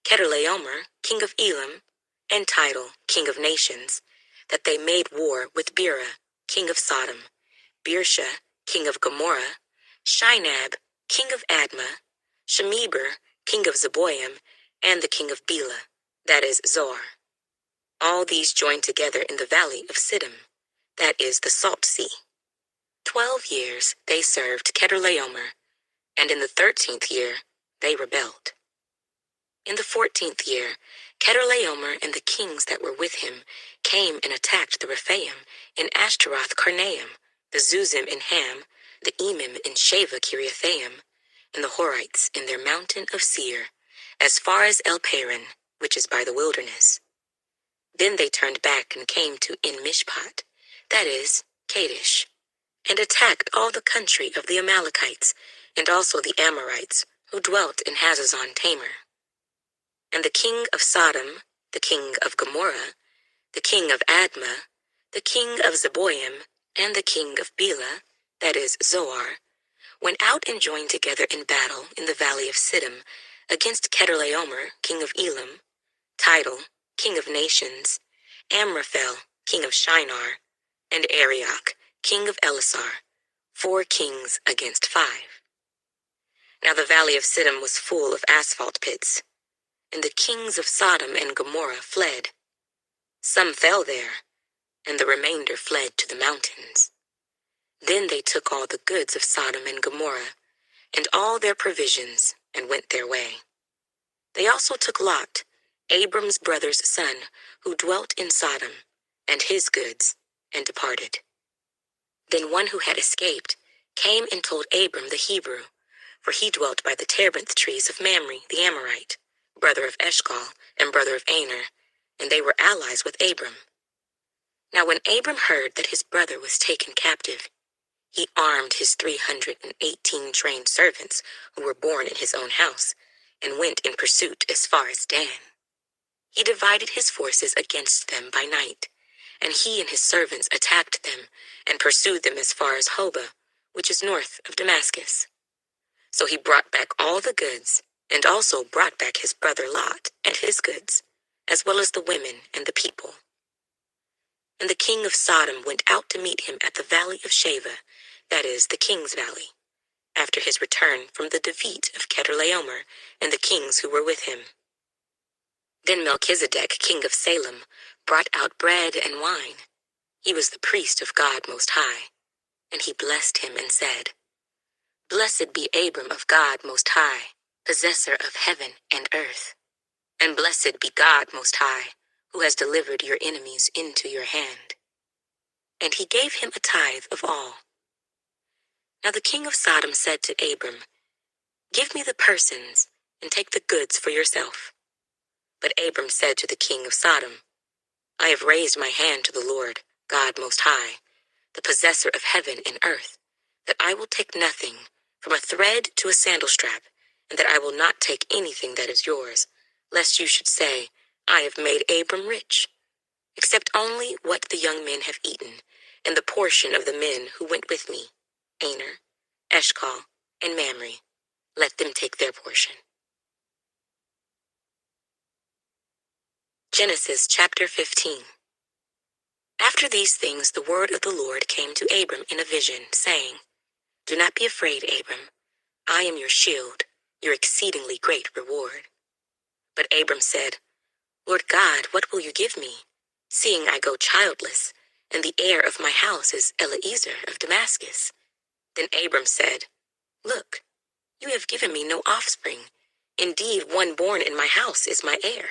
Chedorlaomer, king of Elam, and Tidal, king of nations, that they made war with Bera, king of Sodom, Birsha, king of Gomorrah, Shinab, king of Admah, Shemeber, king of Zeboim, and the king of Bela, that is Zoar. All these joined together in the valley of Siddim, that is the Salt Sea. 12 years they served Chedorlaomer, and in the 13th year they rebelled. In the 14th year, Chedorlaomer and the kings that were with him came and attacked the Rephaim in Ashtaroth Karnaim, the Zuzim in Ham, the Emim in Sheva Kiriathaim, and the Horites in their mountain of Seir, as far as El Paran, which is by the wilderness. Then they turned back and came to En Mishpat, that is, Kadesh, and attacked all the country of the Amalekites, and also the Amorites, who dwelt in Hazazon Tamar. And the king of Sodom, the king of Gomorrah, the king of Admah, the king of Zeboim, and the king of Bela, that is Zoar, went out and joined together in battle in the valley of Siddim against Chedorlaomer, king of Elam, Tidal, king of nations, Amraphel, king of Shinar, and Arioch, king of Elasar, 4 kings against 5. Now the valley of Siddim was full of asphalt pits, and the kings of Sodom and Gomorrah fled. Some fell there, and the remainder fled to the mountains. Then they took all the goods of Sodom and Gomorrah, and all their provisions, and went their way. They also took Lot, Abram's brother's son, who dwelt in Sodom, and his goods, and departed. Then one who had escaped came and told Abram the Hebrew, for he dwelt by the terebinth trees of Mamre the Amorite, brother of Eshcol, and brother of Aner, and they were allies with Abram. Now when Abram heard that his brother was taken captive, he armed his 318 trained servants who were born in his own house, and went in pursuit as far as Dan. He divided his forces against them by night, and he and his servants attacked them, and pursued them as far as Hobah, which is north of Damascus. So he brought back all the goods, and also brought back his brother Lot and his goods, as well as the women and the people. And the king of Sodom went out to meet him at the valley of Shaveh, that is, the king's valley, after his return from the defeat of Kedorlaomer and the kings who were with him. Then Melchizedek, king of Salem, brought out bread and wine. He was the priest of God Most High, and he blessed him and said, Blessed be Abram of God Most High, possessor of heaven and earth. And blessed be God Most High, who has delivered your enemies into your hand. And he gave him a tithe of all. Now the king of Sodom said to Abram, Give me the persons, and take the goods for yourself. But Abram said to the king of Sodom, I have raised my hand to the Lord, God Most High, the possessor of heaven and earth, that I will take nothing, from a thread to a sandal strap, and that I will not take anything that is yours, lest you should say, I have made Abram rich, except only what the young men have eaten, and the portion of the men who went with me, Aner, Eshcol, and Mamre. Let them take their portion. Genesis chapter 15. After these things the word of the Lord came to Abram in a vision, saying, Do not be afraid, Abram. I am your shield, your exceedingly great reward. But Abram said, Lord God, what will you give me, seeing I go childless, and the heir of my house is Eliezer of Damascus? Then Abram said, Look, you have given me no offspring. Indeed, one born in my house is my heir.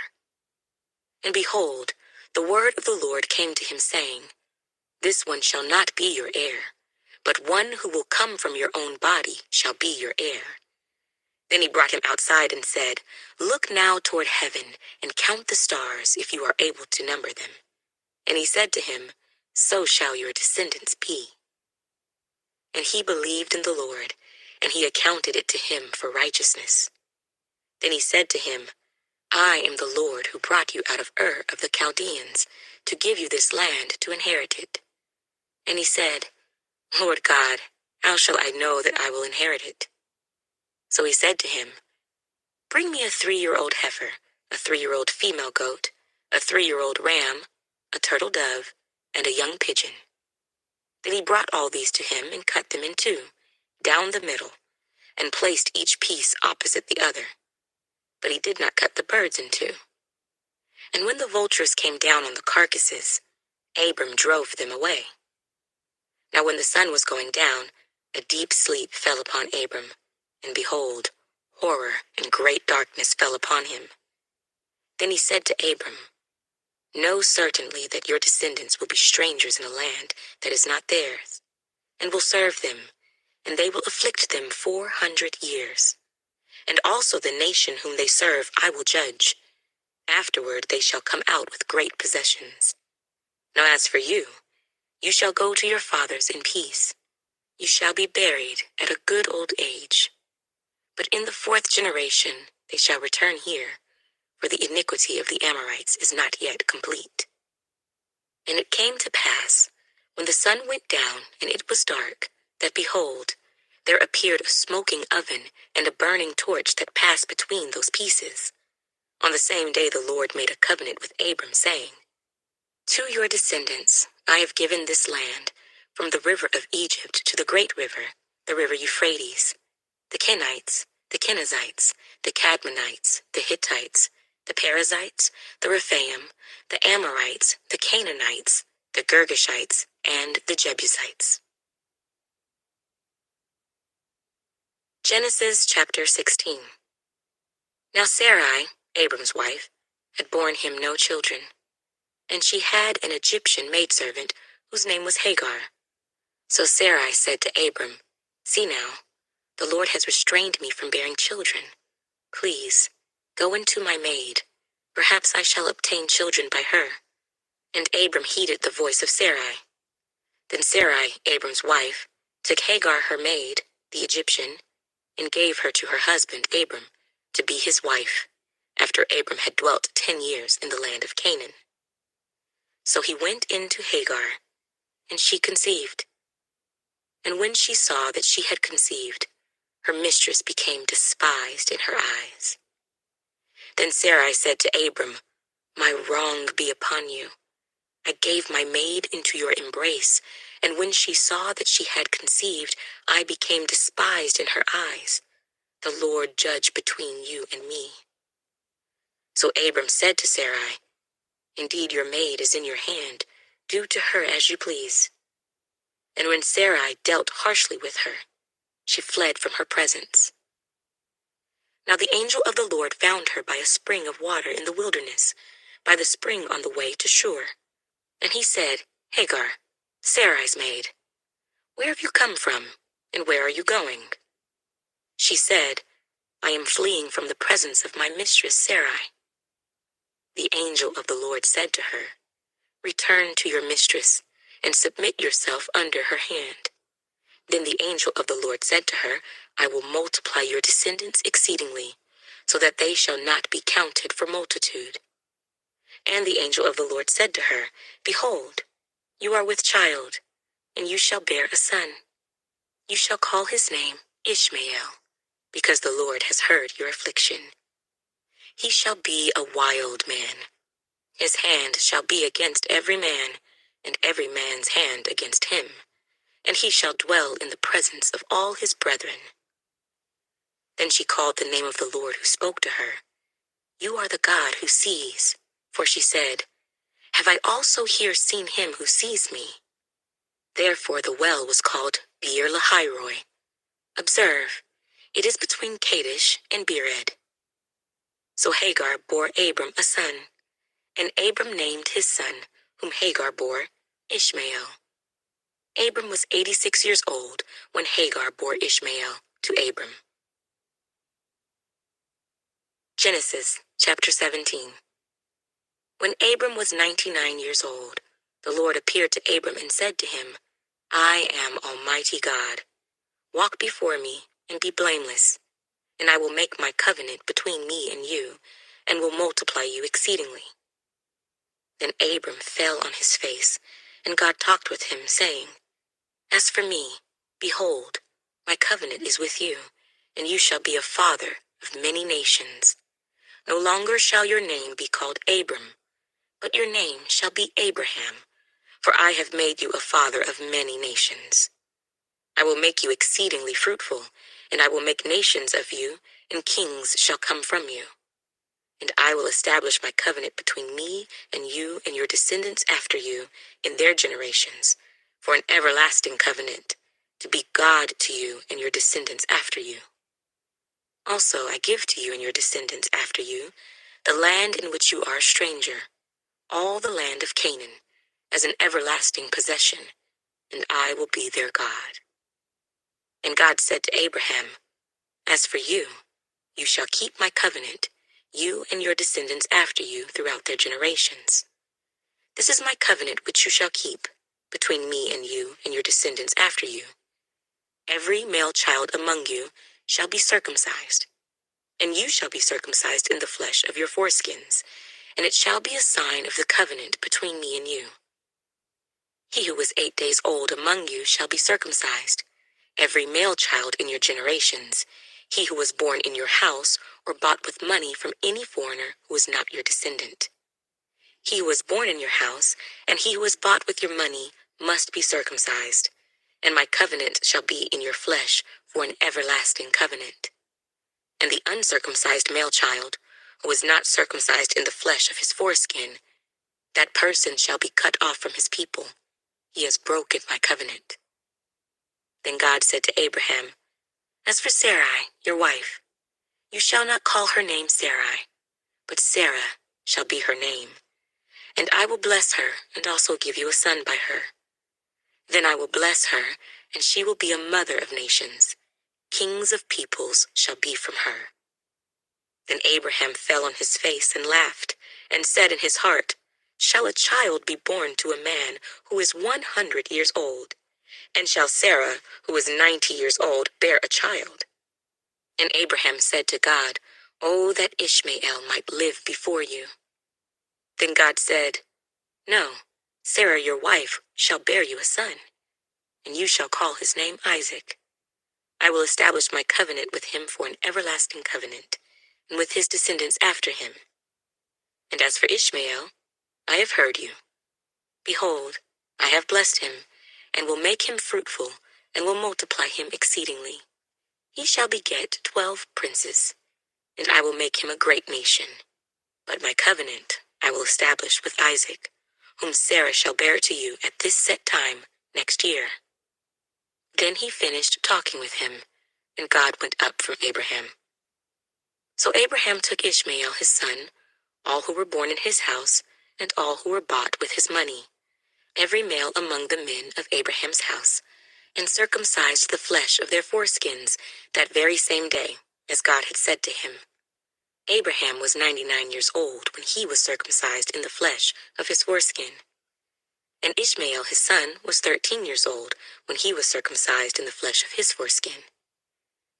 And behold, the word of the Lord came to him, saying, This one shall not be your heir, but one who will come from your own body shall be your heir. Then he brought him outside and said, Look now toward heaven, and count the stars, if you are able to number them. And he said to him, So shall your descendants be. And he believed in the Lord, and he accounted it to him for righteousness. Then he said to him, I am the Lord who brought you out of Ur of the Chaldeans, to give you this land to inherit it. And he said, Lord God, how shall I know that I will inherit it? So he said to him, Bring me a 3-year-old heifer, a 3-year-old female goat, a 3-year-old ram, a turtle dove, and a young pigeon. Then he brought all these to him and cut them in two, down the middle, and placed each piece opposite the other. But he did not cut the birds in two. And when the vultures came down on the carcasses, Abram drove them away. Now when the sun was going down, a deep sleep fell upon Abram, and behold, horror and great darkness fell upon him. Then he said to Abram, Know certainly that your descendants will be strangers in a land that is not theirs, and will serve them, and they will afflict them 400 years. And also the nation whom they serve I will judge. Afterward they shall come out with great possessions. Now as for you, you shall go to your fathers in peace. You shall be buried at a good old age. But in the 4th generation they shall return here, for the iniquity of the Amorites is not yet complete. And it came to pass, when the sun went down and it was dark, that behold, there appeared a smoking oven and a burning torch that passed between those pieces. On the same day the Lord made a covenant with Abram, saying, To your descendants I have given this land, from the river of Egypt to the great river, the river Euphrates, the Kenites, the Kenizzites, the Cadmonites, the Hittites, the Perizzites, the Rephaim, the Amorites, the Canaanites, the Girgashites, and the Jebusites. Genesis chapter 16. Now Sarai, Abram's wife, had borne him no children, and she had an Egyptian maidservant whose name was Hagar. So Sarai said to Abram, See now, the Lord has restrained me from bearing children. Please, go into my maid. Perhaps I shall obtain children by her. And Abram heeded the voice of Sarai. Then Sarai, Abram's wife, took Hagar her maid, the Egyptian, and gave her to her husband Abram to be his wife, after Abram had dwelt 10 years in the land of Canaan. So he went in to Hagar, and she conceived. And when she saw that she had conceived, her mistress became despised in her eyes. Then Sarai said to Abram, My wrong be upon you. I gave my maid into your embrace, and when she saw that she had conceived, I became despised in her eyes. The Lord judge between you and me." So Abram said to Sarai, "Indeed, your maid is in your hand. Do to her as you please." And when Sarai dealt harshly with her, she fled from her presence. Now the angel of the Lord found her by a spring of water in the wilderness, by the spring on the way to Shur. And he said, "Hagar, Sarai's maid, where have you come from, and where are you going?" She said, "I am fleeing from the presence of my mistress Sarai." The angel of the Lord said to her, "Return to your mistress, and submit yourself under her hand." Then the angel of the Lord said to her, "I will multiply your descendants exceedingly, so that they shall not be counted for multitude." And the angel of the Lord said to her, "Behold, you are with child, and you shall bear a son. You shall call his name Ishmael, because the Lord has heard your affliction. He shall be a wild man. His hand shall be against every man, and every man's hand against him, and he shall dwell in the presence of all his brethren." Then she called the name of the Lord who spoke to her, "You are the God who sees." For she said, "Have I also here seen him who sees me?" Therefore the well was called Beer Lahairoi. Observe, it is between Kadesh and Bered. So Hagar bore Abram a son, and Abram named his son, whom Hagar bore, Ishmael. Abram was 86 years old when Hagar bore Ishmael to Abram. Genesis chapter 17. When Abram was 99 years old, the Lord appeared to Abram and said to him, "I am Almighty God. Walk before me and be blameless, and I will make my covenant between me and you, and will multiply you exceedingly." Then Abram fell on his face, and God talked with him, saying, "As for me, behold, my covenant is with you, and you shall be a father of many nations. No longer shall your name be called Abram, but your name shall be Abraham, for I have made you a father of many nations. I will make you exceedingly fruitful, and I will make nations of you, and kings shall come from you. And I will establish my covenant between me and you and your descendants after you in their generations, for an everlasting covenant, to be God to you and your descendants after you. Also I give to you and your descendants after you the land in which you are a stranger, all the land of Canaan, as an everlasting possession, and I will be their God." And God said to Abraham, "As for you, you shall keep my covenant, you and your descendants after you throughout their generations. This is my covenant which you shall keep between me and your descendants after you. Every male child among you shall be circumcised, and you shall be circumcised in the flesh of your foreskins, and it shall be a sign of the covenant between me and you. He who was 8 days old among you shall be circumcised, every male child in your generations, he who was born in your house or bought with money from any foreigner who is not your descendant. He who was born in your house and he who was bought with your money must be circumcised, and my covenant shall be in your flesh for an everlasting covenant. And the uncircumcised male child, who is not circumcised in the flesh of his foreskin, that person shall be cut off from his people. He has broken my covenant." Then God said to Abraham, "As for Sarai, your wife, you shall not call her name Sarai, but Sarah shall be her name. And I will bless her and also give you a son by her. Then I will bless her, and she will be a mother of nations. Kings of peoples shall be from her." Then Abraham fell on his face and laughed, and said in his heart, "Shall a child be born to a man who is 100 years old? And shall Sarah, who is 90 years old, bear a child?" And Abraham said to God, "Oh, that Ishmael might live before you." Then God said, "No, Sarah your wife shall bear you a son, and you shall call his name Isaac. I will establish my covenant with him for an everlasting covenant, and with his descendants after him. And as for Ishmael, I have heard you. Behold, I have blessed him, and will make him fruitful, and will multiply him exceedingly. He shall beget 12 princes, and I will make him a great nation. But my covenant I will establish with Isaac, whom Sarah shall bear to you at this set time next year." Then he finished talking with him, and God went up from Abraham. So Abraham took Ishmael his son, all who were born in his house, and all who were bought with his money, every male among the men of Abraham's house, and circumcised the flesh of their foreskins that very same day, as God had said to him. Abraham was 99 years old when he was circumcised in the flesh of his foreskin. And Ishmael his son was 13 years old when he was circumcised in the flesh of his foreskin.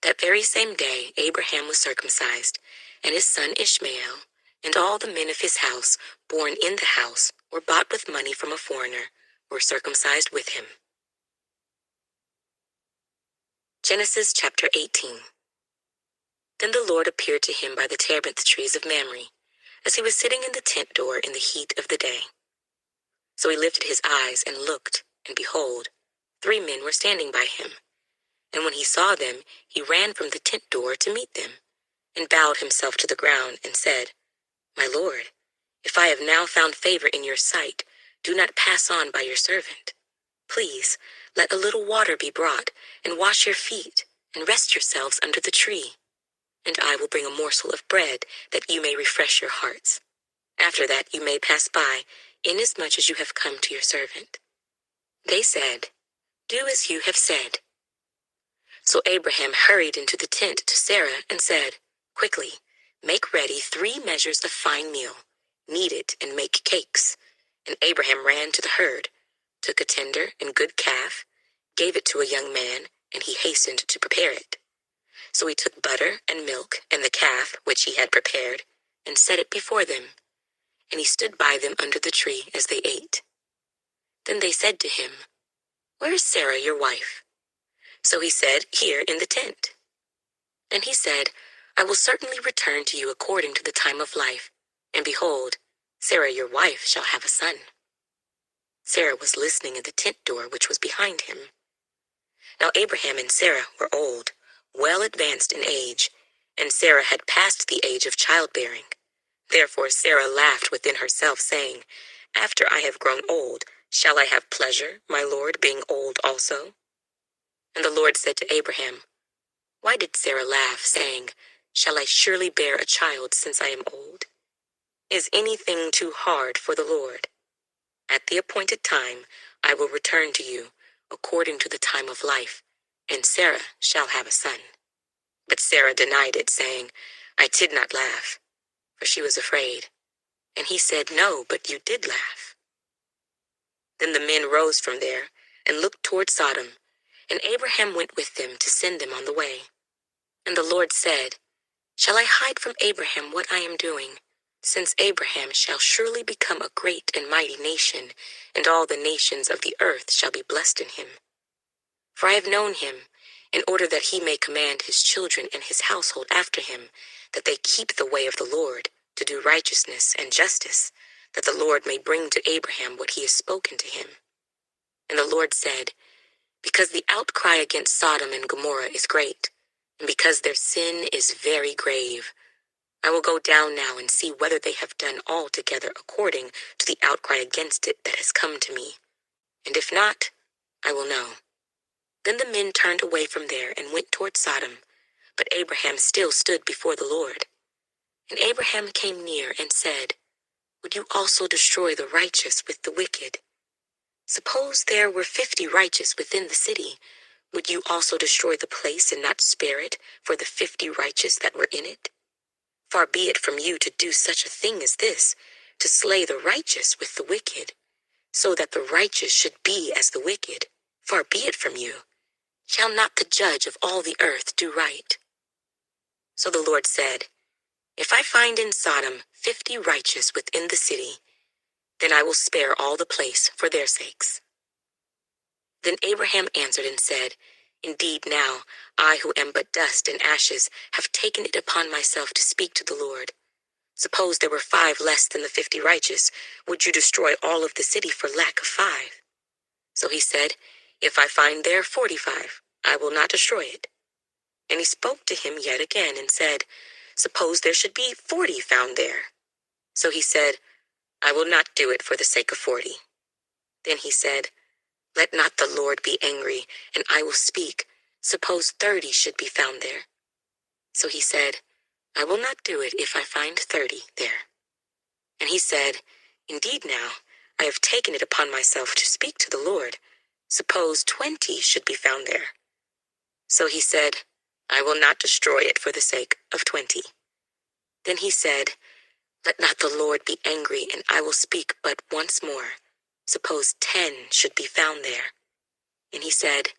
That very same day Abraham was circumcised, and his son Ishmael, and all the men of his house, born in the house, or bought with money from a foreigner, were circumcised with him. Genesis chapter 18. Then the Lord appeared to him by the terebinth trees of Mamre, as he was sitting in the tent door in the heat of the day. So he lifted his eyes and looked, and behold, 3 men were standing by him. And when he saw them, he ran from the tent door to meet them, and bowed himself to the ground, and said, "My Lord, if I have now found favor in your sight, do not pass on by your servant. Please, let a little water be brought, and wash your feet, and rest yourselves under the tree. And I will bring a morsel of bread, that you may refresh your hearts. After that you may pass by, inasmuch as you have come to your servant." They said, "Do as you have said." So Abraham hurried into the tent to Sarah and said, "Quickly, make ready 3 measures of fine meal, knead it and make cakes." And Abraham ran to the herd, took a tender and good calf, gave it to a young man, and he hastened to prepare it. So he took butter and milk and the calf which he had prepared, and set it before them. And he stood by them under the tree as they ate. Then they said to him, "Where is Sarah your wife?" So he said, "Here in the tent." And he said, "I will certainly return to you according to the time of life, and behold, Sarah your wife shall have a son." Sarah was listening at the tent door which was behind him. Now Abraham and Sarah were old, well advanced in age, and Sarah had passed the age of childbearing. Therefore Sarah laughed within herself, saying, "After I have grown old, shall I have pleasure, my Lord, being old also?" And the Lord said to Abraham, "Why did Sarah laugh, saying, 'Shall I surely bear a child since I am old?' Is anything too hard for the Lord? At the appointed time I will return to you, according to the time of life, and Sarah shall have a son." But Sarah denied it, saying, "I did not laugh," for she was afraid. And he said, "No, but you did laugh." Then the men rose from there and looked toward Sodom, and Abraham went with them to send them on the way. And the Lord said, "Shall I hide from Abraham what I am doing? Since Abraham shall surely become a great and mighty nation, and all the nations of the earth shall be blessed in him. For I have known him, in order that he may command his children and his household after him, that they keep the way of the Lord, to do righteousness and justice, that the Lord may bring to Abraham what he has spoken to him." And the Lord said, "Because the outcry against Sodom and Gomorrah is great, and because their sin is very grave, I will go down now and see whether they have done altogether according to the outcry against it that has come to me. And if not, I will know." Then the men turned away from there and went toward Sodom, but Abraham still stood before the Lord. And Abraham came near and said, "Would you also destroy the righteous with the wicked? Suppose there were 50 righteous within the city, would you also destroy the place and not spare it for the 50 righteous that were in it? Far be it from you to do such a thing as this, to slay the righteous with the wicked, so that the righteous should be as the wicked. Far be it from you. Shall not the judge of all the earth do right?" So the Lord said, "If I find in Sodom 50 righteous within the city, then I will spare all the place for their sakes." Then Abraham answered and said, "Indeed now, I who am but dust and ashes have taken it upon myself to speak to the Lord. Suppose there were 5 less than the 50 righteous. Would you destroy all of the city for lack of 5? So he said, If I find there 45, I will not destroy it. And he spoke to him yet again and said, Suppose there should be 40 found there. So he said, I will not do it for the sake of 40. Then he said, Let not the Lord be angry, and I will speak. Suppose 30 should be found there. So he said, I will not do it if I find 30 there. And he said, Indeed now, I have taken it upon myself to speak to the Lord. Suppose 20 should be found there. So he said, I will not destroy it for the sake of 20. Then he said, Let not the Lord be angry, and I will speak but once more. Suppose 10 should be found there. And he said,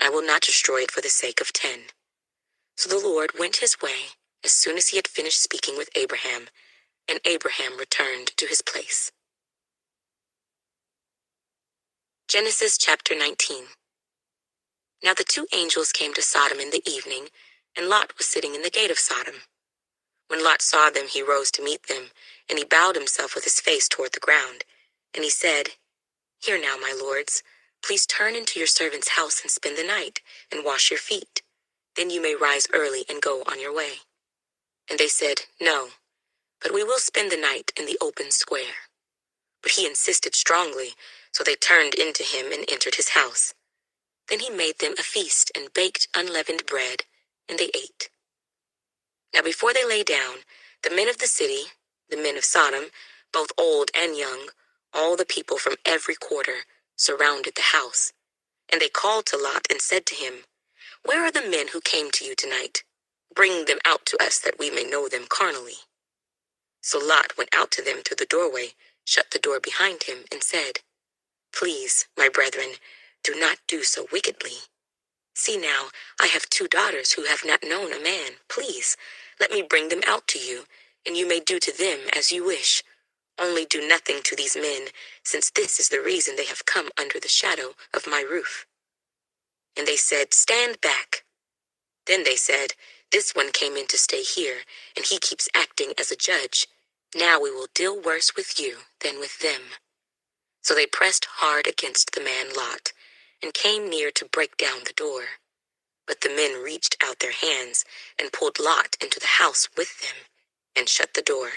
I will not destroy it for the sake of 10. So the Lord went his way as soon as he had finished speaking with Abraham, and Abraham returned to his place. Genesis chapter 19. Now the 2 angels came to Sodom in the evening, and Lot was sitting in the gate of Sodom. When Lot saw them, he rose to meet them, and he bowed himself with his face toward the ground. And he said, Hear now, my lords, please turn into your servant's house and spend the night, and wash your feet. Then you may rise early and go on your way. And they said, No, but we will spend the night in the open square. But he insisted strongly, so they turned into him and entered his house. Then he made them a feast and baked unleavened bread, and they ate. Now before they lay down, the men of the city, the men of Sodom, both old and young, all the people from every quarter, surrounded the house. And they called to Lot and said to him, Where are the men who came to you tonight? Bring them out to us that we may know them carnally. So Lot went out to them through the doorway, shut the door behind him, and said, Please, my brethren, do not do so wickedly. See now, I have 2 daughters who have not known a man. Please, let me bring them out to you, and you may do to them as you wish. Only do nothing to these men, since this is the reason they have come under the shadow of my roof. And they said, Stand back. Then they said, This one came in to stay here, and he keeps acting as a judge. Now we will deal worse with you than with them. So they pressed hard against the man Lot, and came near to break down the door. But the men reached out their hands and pulled Lot into the house with them, and shut the door.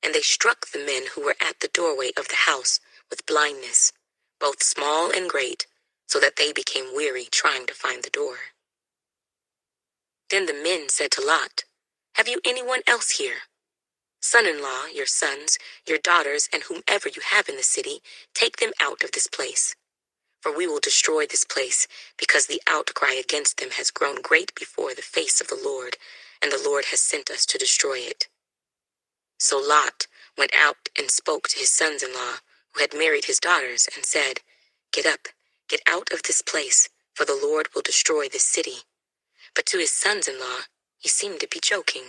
And they struck the men who were at the doorway of the house with blindness, both small and great, so that they became weary trying to find the door. Then the men said to Lot, Have you anyone else here? Son-in-law, your sons, your daughters, and whomever you have in the city, take them out of this place. For we will destroy this place, because the outcry against them has grown great before the face of the Lord, and the Lord has sent us to destroy it. So Lot went out and spoke to his sons-in-law, who had married his daughters, and said, Get up, get out of this place, for the Lord will destroy this city. But to his sons-in-law he seemed to be joking.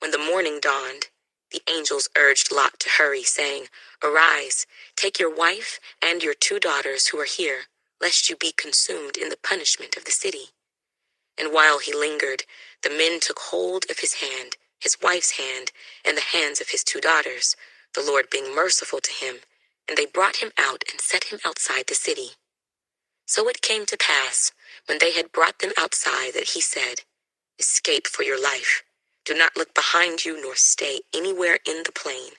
When the morning dawned, the angels urged Lot to hurry, saying, Arise, take your wife and your 2 daughters who are here, lest you be consumed in the punishment of the city. And while he lingered, the men took hold of his hand, his wife's hand, and the hands of his 2 daughters, the Lord being merciful to him, and they brought him out and set him outside the city. So it came to pass, when they had brought them outside, that he said, Escape for your life. Do not look behind you, nor stay anywhere in the plain.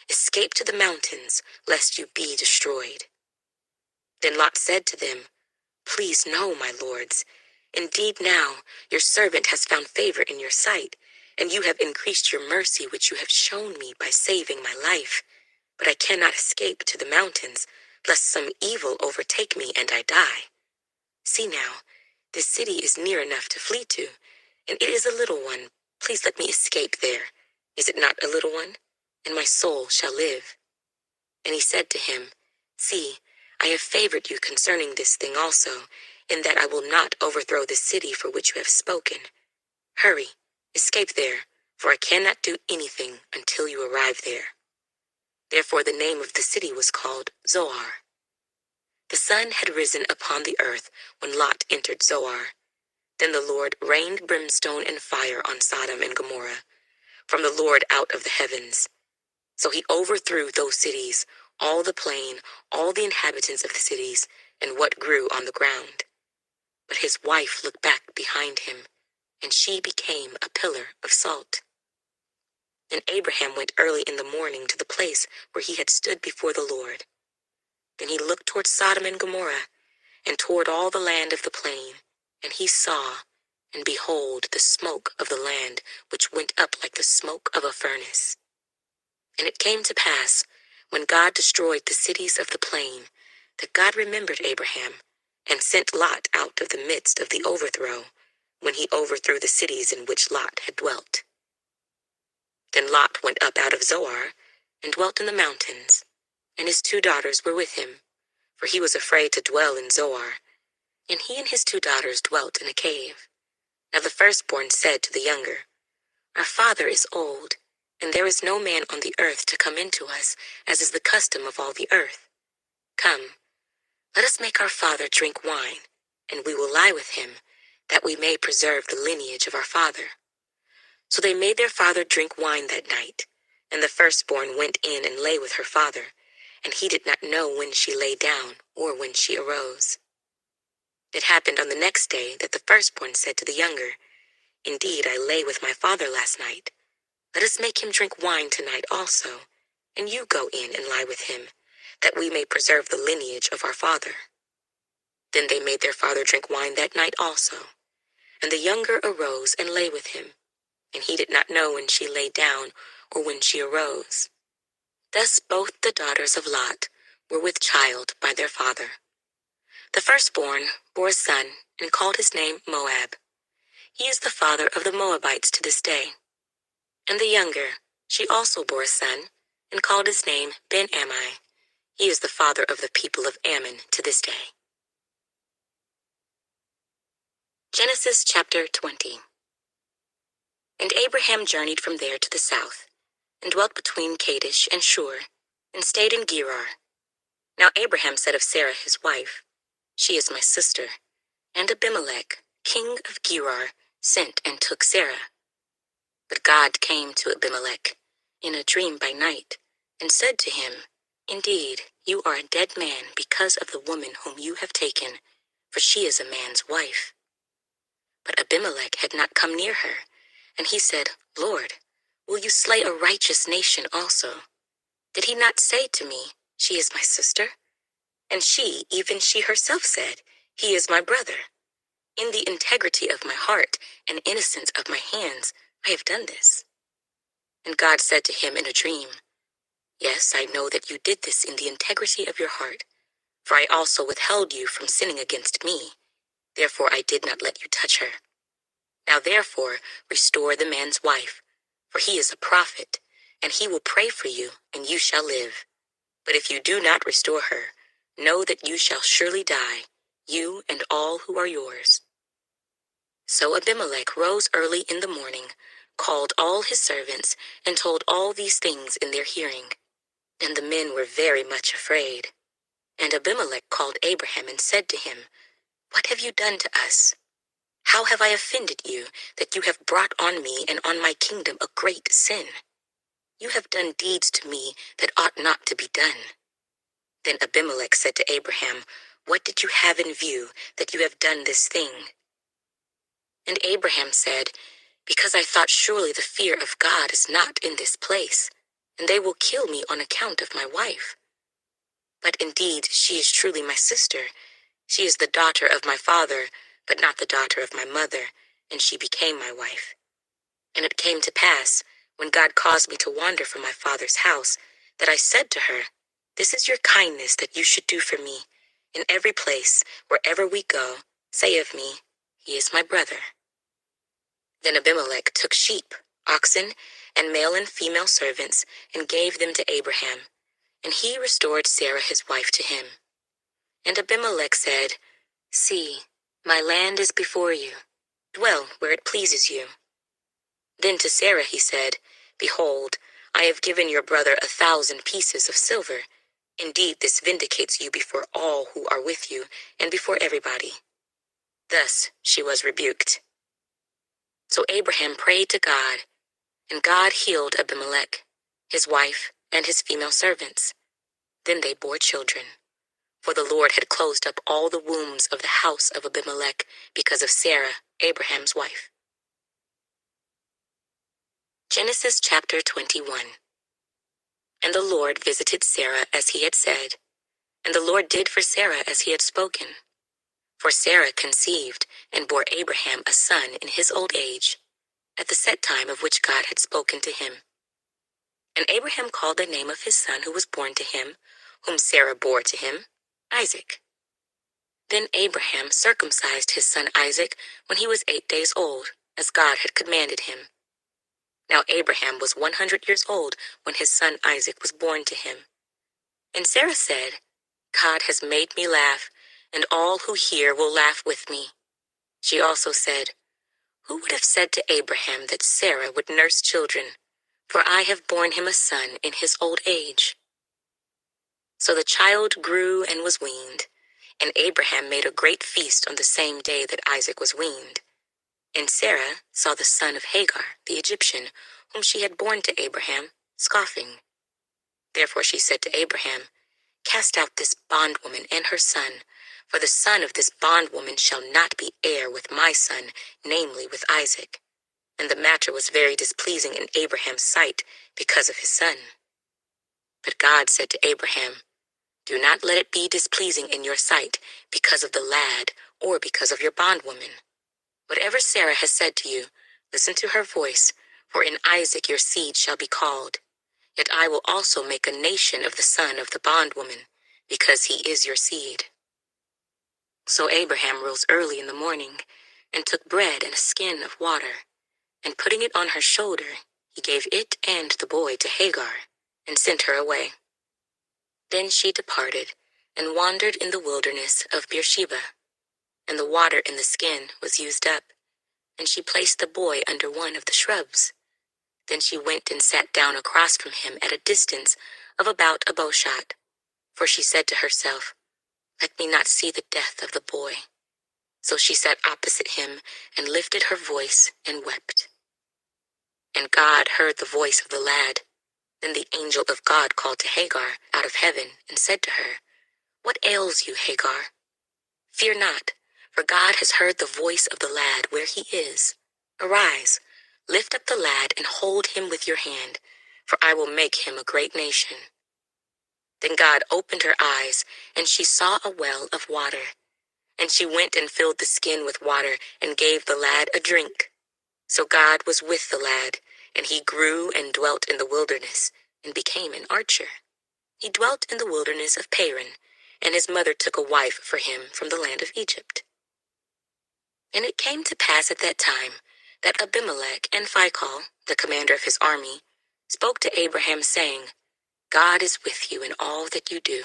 Escape to the mountains, lest you be destroyed. Then Lot said to them, Please know, my lords, indeed now your servant has found favor in your sight, and you have increased your mercy which you have shown me by saving my life. But I cannot escape to the mountains, lest some evil overtake me and I die. See now, this city is near enough to flee to, and it is a little one. Please let me escape there. Is it not a little one? And my soul shall live. And he said to him, See, I have favored you concerning this thing also, in that I will not overthrow the city for which you have spoken. Hurry, escape there, for I cannot do anything until you arrive there. Therefore the name of the city was called Zoar. The sun had risen upon the earth when Lot entered Zoar. Then the Lord rained brimstone and fire on Sodom and Gomorrah, from the Lord out of the heavens. So he overthrew those cities, all the plain, all the inhabitants of the cities, and what grew on the ground. But his wife looked back behind him, and she became a pillar of salt. Then Abraham went early in the morning to the place where he had stood before the Lord. Then he looked toward Sodom and Gomorrah, and toward all the land of the plain, and he saw, and behold, the smoke of the land, which went up like the smoke of a furnace. And it came to pass, when God destroyed the cities of the plain, that God remembered Abraham, and sent Lot out of the midst of the overthrow, when he overthrew the cities in which Lot had dwelt. Then Lot went up out of Zoar, and dwelt in the mountains, and his 2 daughters were with him, for he was afraid to dwell in Zoar. And he and his 2 daughters dwelt in a cave. Now the firstborn said to the younger, Our father is old, and there is no man on the earth to come into us, as is the custom of all the earth. Come, let us make our father drink wine, and we will lie with him, that we may preserve the lineage of our father. So they made their father drink wine that night, and the firstborn went in and lay with her father, and he did not know when she lay down or when she arose. It happened on the next day that the firstborn said to the younger, Indeed, I lay with my father last night. Let us make him drink wine tonight also, and you go in and lie with him, that we may preserve the lineage of our father. Then they made their father drink wine that night also, and the younger arose and lay with him, and he did not know when she lay down or when she arose. Thus both the daughters of Lot were with child by their father. The firstborn bore a son, and called his name Moab. He is the father of the Moabites to this day. And the younger, she also bore a son, and called his name Ben-Ammi. He is the father of the people of Ammon to this day. Genesis chapter 20. And Abraham journeyed from there to the south, and dwelt between Kadesh and Shur, and stayed in Gerar. Now Abraham said of Sarah his wife, She is my sister. And Abimelech, king of Gerar, sent and took Sarah. But God came to Abimelech in a dream by night, and said to him, Indeed, you are a dead man because of the woman whom you have taken, for she is a man's wife. But Abimelech had not come near her, and he said, Lord, will you slay a righteous nation also? Did he not say to me, She is my sister? And she, even she herself said, He is my brother. In the integrity of my heart and innocence of my hands, I have done this. And God said to him in a dream, Yes, I know that you did this in the integrity of your heart, for I also withheld you from sinning against me. Therefore I did not let you touch her. Now therefore restore the man's wife, for he is a prophet, and he will pray for you, and you shall live. But if you do not restore her, know that you shall surely die, you and all who are yours. So Abimelech rose early in the morning, called all his servants, and told all these things in their hearing. And the men were very much afraid. And Abimelech called Abraham and said to him, What have you done to us? How have I offended you, that you have brought on me and on my kingdom a great sin? You have done deeds to me that ought not to be done. Then Abimelech said to Abraham, What did you have in view, that you have done this thing? And Abraham said, Because I thought surely the fear of God is not in this place, and they will kill me on account of my wife. But indeed she is truly my sister. She is the daughter of my father, but not the daughter of my mother, and she became my wife. And it came to pass, when God caused me to wander from my father's house, that I said to her, This is your kindness that you should do for me. In every place, wherever we go, say of me, He is my brother. Then Abimelech took sheep, oxen, and male and female servants, and gave them to Abraham, and he restored Sarah his wife to him. And Abimelech said, See, my land is before you. Dwell where it pleases you. Then to Sarah he said, Behold, I have given your brother 1,000 pieces of silver. Indeed, this vindicates you before all who are with you, and before everybody. Thus she was rebuked. So Abraham prayed to God, And God healed Abimelech, his wife, and his female servants. Then they bore children. For the Lord had closed up all the wombs of the house of Abimelech because of Sarah, Abraham's wife. Genesis chapter 21. And the Lord visited Sarah as he had said, and the Lord did for Sarah as he had spoken. For Sarah conceived and bore Abraham a son in his old age, at the set time of which God had spoken to him. And Abraham called the name of his son who was born to him, whom Sarah bore to him, Isaac. Then Abraham circumcised his son Isaac when he was 8 days old, as God had commanded him. Now Abraham was 100 years old when his son Isaac was born to him. And Sarah said, God has made me laugh, and all who hear will laugh with me. She also said, Who would have said to Abraham that Sarah would nurse children? For I have borne him a son in his old age. So the child grew and was weaned, and Abraham made a great feast on the same day that Isaac was weaned. And Sarah saw the son of Hagar, the Egyptian, whom she had borne to Abraham, scoffing. Therefore she said to Abraham, Cast out this bondwoman and her son, for the son of this bondwoman shall not be heir with my son, namely with Isaac. And the matter was very displeasing in Abraham's sight because of his son. But God said to Abraham, Do not let it be displeasing in your sight because of the lad or because of your bondwoman. Whatever Sarah has said to you, listen to her voice, for in Isaac your seed shall be called. Yet I will also make a nation of the son of the bondwoman, because he is your seed. So Abraham rose early in the morning, and took bread and a skin of water, and putting it on her shoulder, he gave it and the boy to Hagar, and sent her away. Then she departed, and wandered in the wilderness of Beersheba. And the water in the skin was used up, and she placed the boy under one of the shrubs. Then she went and sat down across from him at a distance of about a bow shot. For she said to herself, Let me not see the death of the boy. So she sat opposite him and lifted her voice and wept. And God heard the voice of the lad. Then the angel of God called to Hagar out of heaven and said to her, What ails you, Hagar? Fear not, for God has heard the voice of the lad where he is. Arise, lift up the lad and hold him with your hand, for I will make him a great nation. Then God opened her eyes, and she saw a well of water. And she went and filled the skin with water and gave the lad a drink. So God was with the lad, and he grew and dwelt in the wilderness and became an archer. He dwelt in the wilderness of Paran, and his mother took a wife for him from the land of Egypt. And it came to pass at that time that Abimelech and Phicol, the commander of his army, spoke to Abraham, saying, God is with you in all that you do.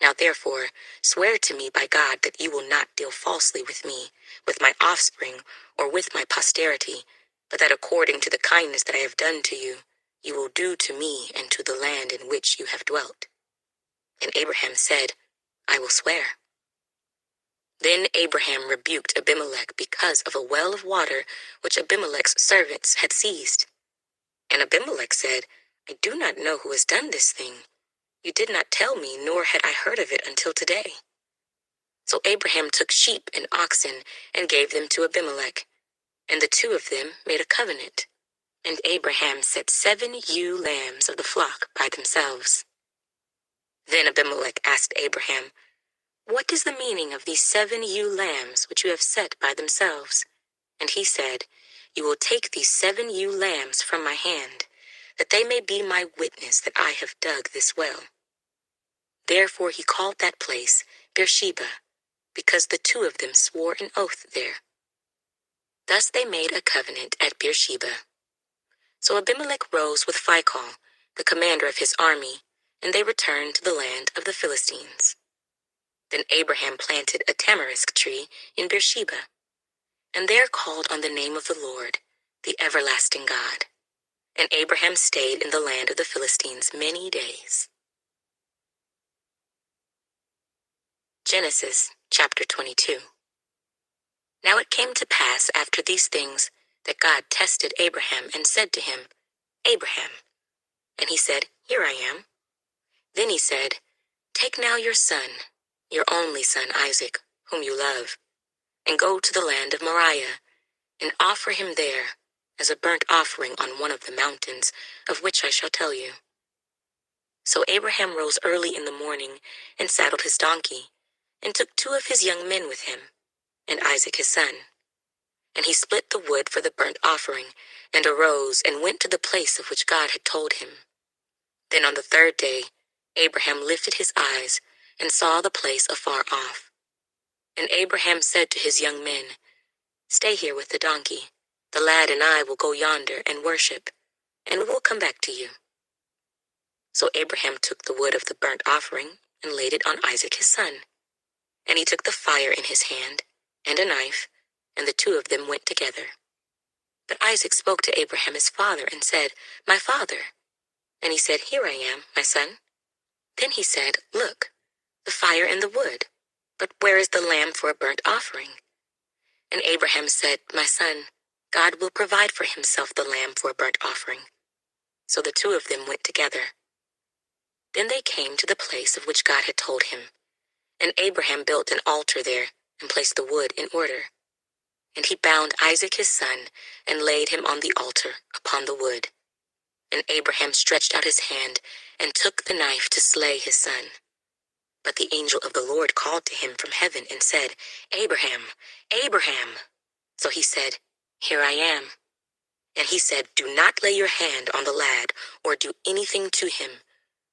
Now therefore, swear to me by God that you will not deal falsely with me, with my offspring, or with my posterity, but that according to the kindness that I have done to you, you will do to me and to the land in which you have dwelt. And Abraham said, I will swear. Then Abraham rebuked Abimelech because of a well of water which Abimelech's servants had seized. And Abimelech said, I do not know who has done this thing. You did not tell me, nor had I heard of it until today. So Abraham took sheep and oxen and gave them to Abimelech, and the two of them made a covenant. And Abraham set 7 ewe lambs of the flock by themselves. Then Abimelech asked Abraham, What is the meaning of these 7 ewe lambs which you have set by themselves? And he said, You will take these 7 ewe lambs from my hand, that they may be my witness that I have dug this well. Therefore he called that place Beersheba, because the two of them swore an oath there. Thus they made a covenant at Beersheba. So Abimelech rose with Phicol, the commander of his army, and they returned to the land of the Philistines. Then Abraham planted a tamarisk tree in Beersheba, and there called on the name of the Lord, the everlasting God. And Abraham stayed in the land of the Philistines many days. Genesis chapter 22. Now it came to pass after these things that God tested Abraham and said to him, Abraham. And he said, Here I am. Then he said, Take now your son, your only son Isaac, whom you love, and go to the land of Moriah, and offer him there as a burnt offering on one of the mountains, of which I shall tell you. So Abraham rose early in the morning and saddled his donkey, and took 2 of his young men with him, and Isaac his son. And he split the wood for the burnt offering, and arose and went to the place of which God had told him. Then on the 3rd day, Abraham lifted his eyes and saw the place afar off. And Abraham said to his young men, Stay here with the donkey. The lad and I will go yonder and worship, and we will come back to you. So Abraham took the wood of the burnt offering and laid it on Isaac his son. And he took the fire in his hand and a knife, and the 2 of them went together. But Isaac spoke to Abraham his father and said, My father. And he said, Here I am, my son. Then he said, Look, the fire and the wood, but where is the lamb for a burnt offering? And Abraham said, My son, God will provide for himself the lamb for a burnt offering. So the 2 of them went together. Then they came to the place of which God had told him, and Abraham built an altar there and placed the wood in order. And he bound Isaac his son and laid him on the altar upon the wood. And Abraham stretched out his hand and took the knife to slay his son. But the angel of the Lord called to him from heaven and said, Abraham, Abraham. So he said, Here I am. And he said, Do not lay your hand on the lad or do anything to him.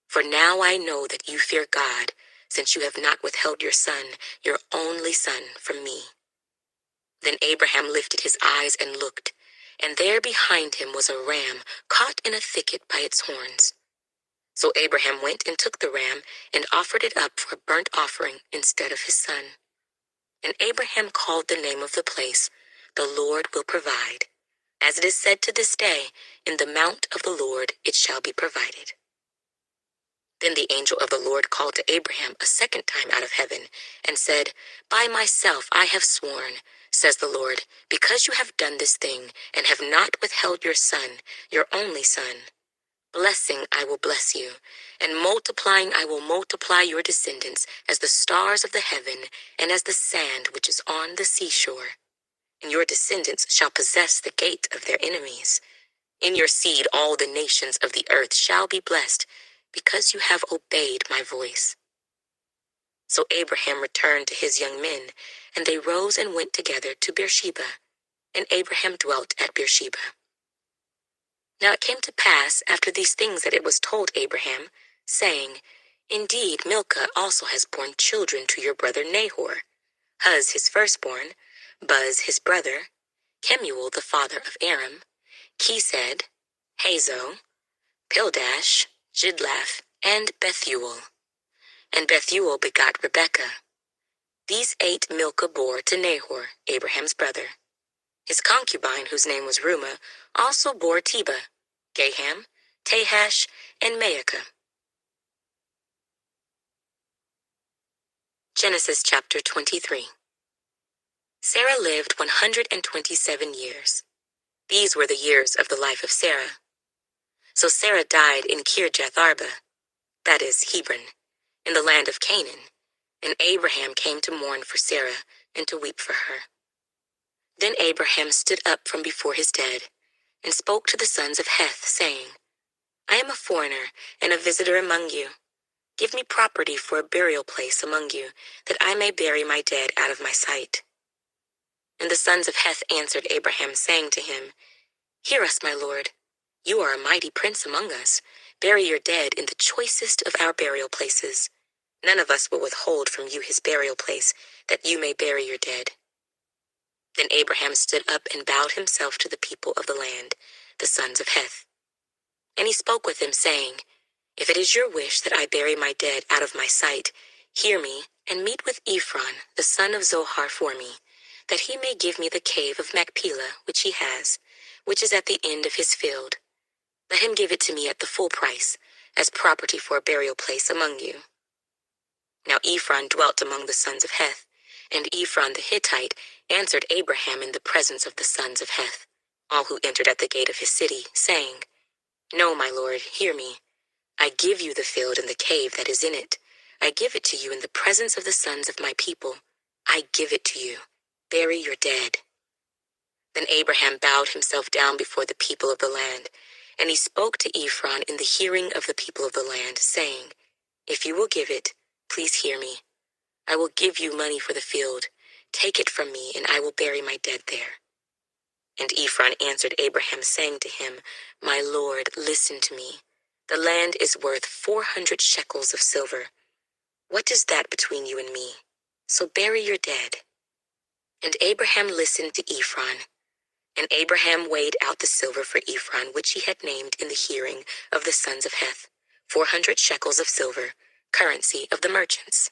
For now I know that you fear God, since you have not withheld your son, your only son, from me. Then Abraham lifted his eyes and looked, and there behind him was a ram caught in a thicket by its horns. So Abraham went and took the ram and offered it up for a burnt offering instead of his son. And Abraham called the name of the place, The Lord Will Provide. As it is said to this day, In the mount of the Lord it shall be provided. Then the angel of the Lord called to Abraham a second time out of heaven and said, By myself I have sworn, says the Lord, because you have done this thing and have not withheld your son, your only son. Blessing I will bless you, and multiplying I will multiply your descendants as the stars of the heaven and as the sand which is on the seashore. And your descendants shall possess the gate of their enemies. In your seed all the nations of the earth shall be blessed, because you have obeyed my voice. So Abraham returned to his young men, and they rose and went together to Beersheba, and Abraham dwelt at Beersheba. Now it came to pass after these things that it was told Abraham, saying, Indeed, Milcah also has borne children to your brother Nahor, Huz his firstborn, Buz his brother, Kemuel the father of Aram, Chesed, Hazo, Pildash, Jidlaph, and Bethuel. And Bethuel begot Rebekah. These 8 Milcah bore to Nahor, Abraham's brother. His concubine, whose name was Reumah, also bore Tebah, Gaham, Tahash, and Maacah. Genesis chapter 23. Sarah lived 127 years. These were the years of the life of Sarah. So Sarah died in Kirjath Arba, that is Hebron, in the land of Canaan, and Abraham came to mourn for Sarah and to weep for her. Then Abraham stood up from before his dead and spoke to the sons of Heth, saying, I am a foreigner and a visitor among you. Give me property for a burial place among you, that I may bury my dead out of my sight. And the sons of Heth answered Abraham, saying to him, Hear us, my lord. You are a mighty prince among us. Bury your dead in the choicest of our burial places. None of us will withhold from you his burial place, that you may bury your dead. Then Abraham stood up and bowed himself to the people of the land, the sons of Heth. And he spoke with them, saying, If it is your wish that I bury my dead out of my sight, hear me, and meet with Ephron, the son of Zohar, for me, that he may give me the cave of Machpelah, which he has, which is at the end of his field. Let him give it to me at the full price, as property for a burial place among you. Now Ephron dwelt among the sons of Heth, and Ephron the Hittite answered Abraham in the presence of the sons of Heth, all who entered at the gate of his city, saying, No, my lord, hear me. I give you the field and the cave that is in it. I give it to you in the presence of the sons of my people. I give it to you. Bury your dead." Then Abraham bowed himself down before the people of the land, and he spoke to Ephron in the hearing of the people of the land, saying, "If you will give it, please hear me. I will give you money for the field. Take it from me, and I will bury my dead there." And Ephron answered Abraham, saying to him, "My lord, listen to me. The land is worth 400 shekels of silver. What is that between you and me? So bury your dead." And Abraham listened to Ephron. And Abraham weighed out the silver for Ephron, which he had named in the hearing of the sons of Heth, 400 shekels of silver, currency of the merchants.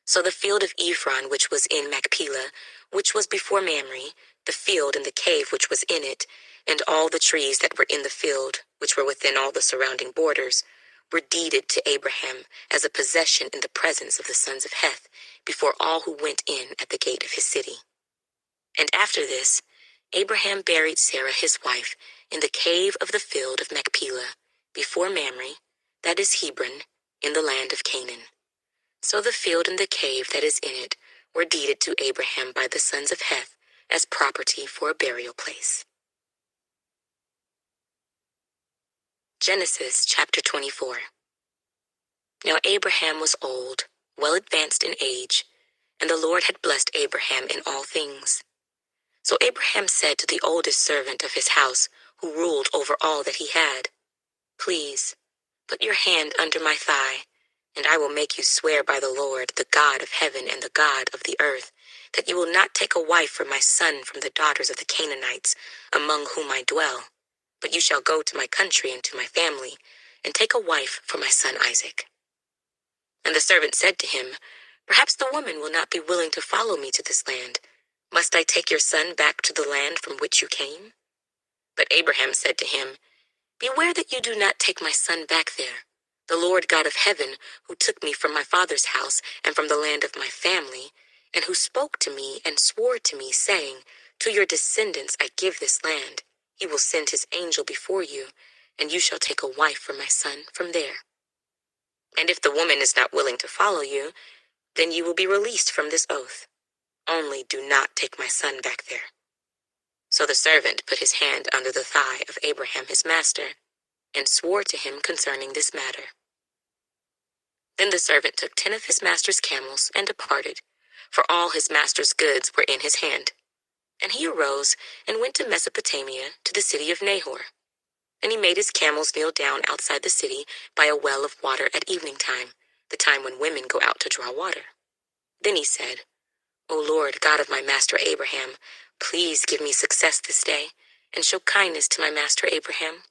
So the field of Ephron, which was in Machpelah, which was before Mamre, the field and the cave which was in it, and all the trees that were in the field, which were within all the surrounding borders, were deeded to Abraham as a possession in the presence of the sons of Heth, before all who went in at the gate of his city. And after this, Abraham buried Sarah his wife in the cave of the field of Machpelah, before Mamre, that is Hebron, in the land of Canaan. So the field and the cave that is in it were deeded to Abraham by the sons of Heth as property for a burial place. Genesis chapter 24. Now Abraham was old, well advanced in age, and the Lord had blessed Abraham in all things. So Abraham said to the oldest servant of his house, who ruled over all that he had, "Please, put your hand under my thigh, and I will make you swear by the Lord, the God of heaven and the God of the earth, that you will not take a wife for my son from the daughters of the Canaanites, among whom I dwell, but you shall go to my country and to my family, and take a wife for my son Isaac." And the servant said to him, "Perhaps the woman will not be willing to follow me to this land. Must I take your son back to the land from which you came?" But Abraham said to him, "Beware that you do not take my son back there. The Lord God of heaven, who took me from my father's house and from the land of my family, and who spoke to me and swore to me, saying, 'To your descendants I give this land,' he will send his angel before you, and you shall take a wife for my son from there. And if the woman is not willing to follow you, then you will be released from this oath. Only do not take my son back there." So the servant put his hand under the thigh of Abraham his master, and swore to him concerning this matter. Then the servant took 10 of his master's camels and departed, for all his master's goods were in his hand. And he arose and went to Mesopotamia, to the city of Nahor. And he made his camels kneel down outside the city by a well of water at evening time, the time when women go out to draw water. Then he said, "O Lord, God of my master Abraham, please give me success this day, and show kindness to my master Abraham.